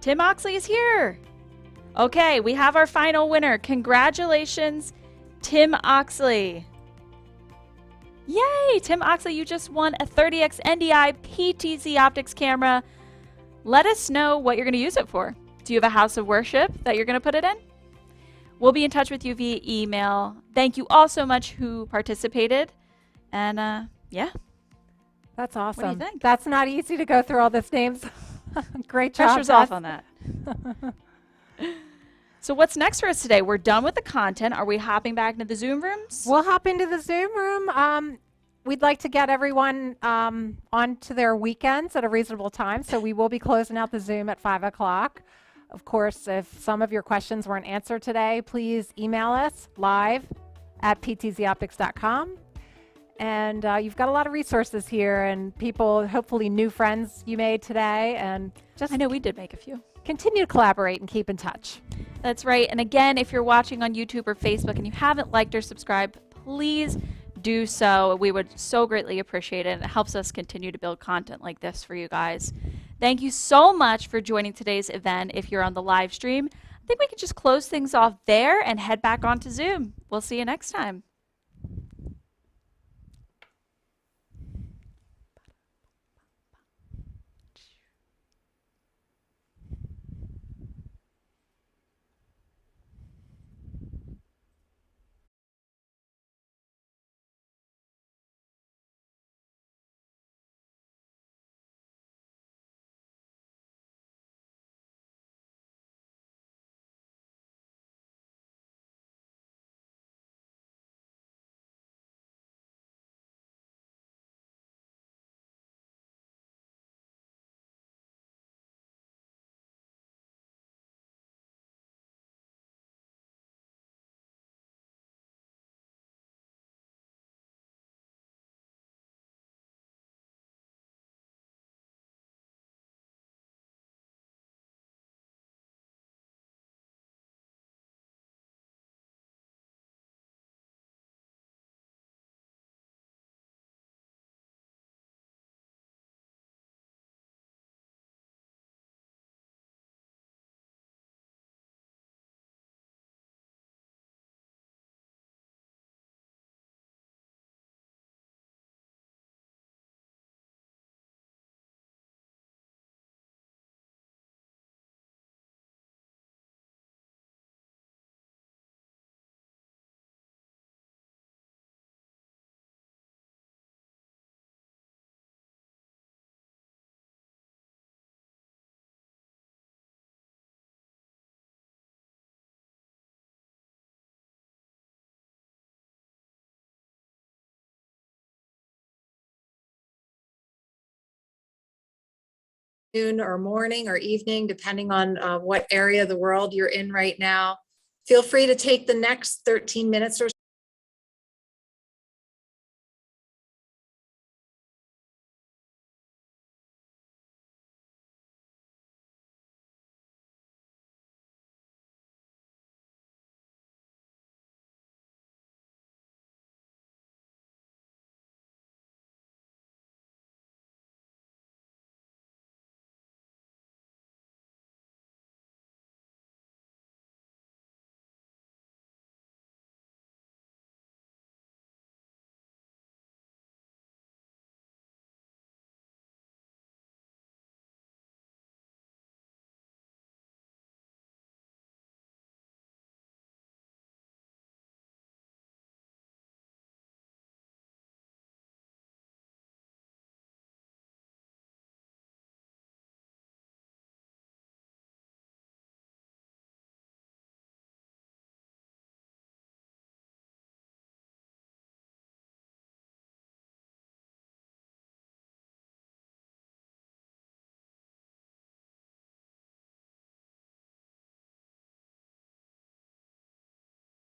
Tim Oxley is here. Okay, we have our final winner. Congratulations, Tim Oxley. Yay, Tim Oxley, you just won a 30x NDI PTZOptics camera. Let us know what you're going to use it for. Do you have a house of worship that you're going to put it in? We'll be in touch with you via email. Thank you all so much who participated. And yeah. That's awesome. What do you think? That's not easy to go through all those names. Great job. Pressure's off on that. So what's next for us today? We're done with the content. Are we hopping back into the Zoom rooms? We'll hop into the Zoom room. We'd like to get everyone onto their weekends at a reasonable time. So we will be closing out the Zoom at 5 o'clock. Of course, if some of your questions weren't answered today, please email us live@ptzoptics.com. And you've got a lot of resources here and people, hopefully new friends you made today. And just I know we did make a few. Continue to collaborate and keep in touch. That's right. And again, if you're watching on YouTube or Facebook and you haven't liked or subscribed, please do so. We would so greatly appreciate it. And it helps us continue to build content like this for you guys. Thank you so much for joining today's event. If you're on the live stream, I think we can just close things off there and head back onto Zoom. We'll see you next time. or morning or evening, depending on what area of the world you're in right now. Feel free to take the next 13 minutes or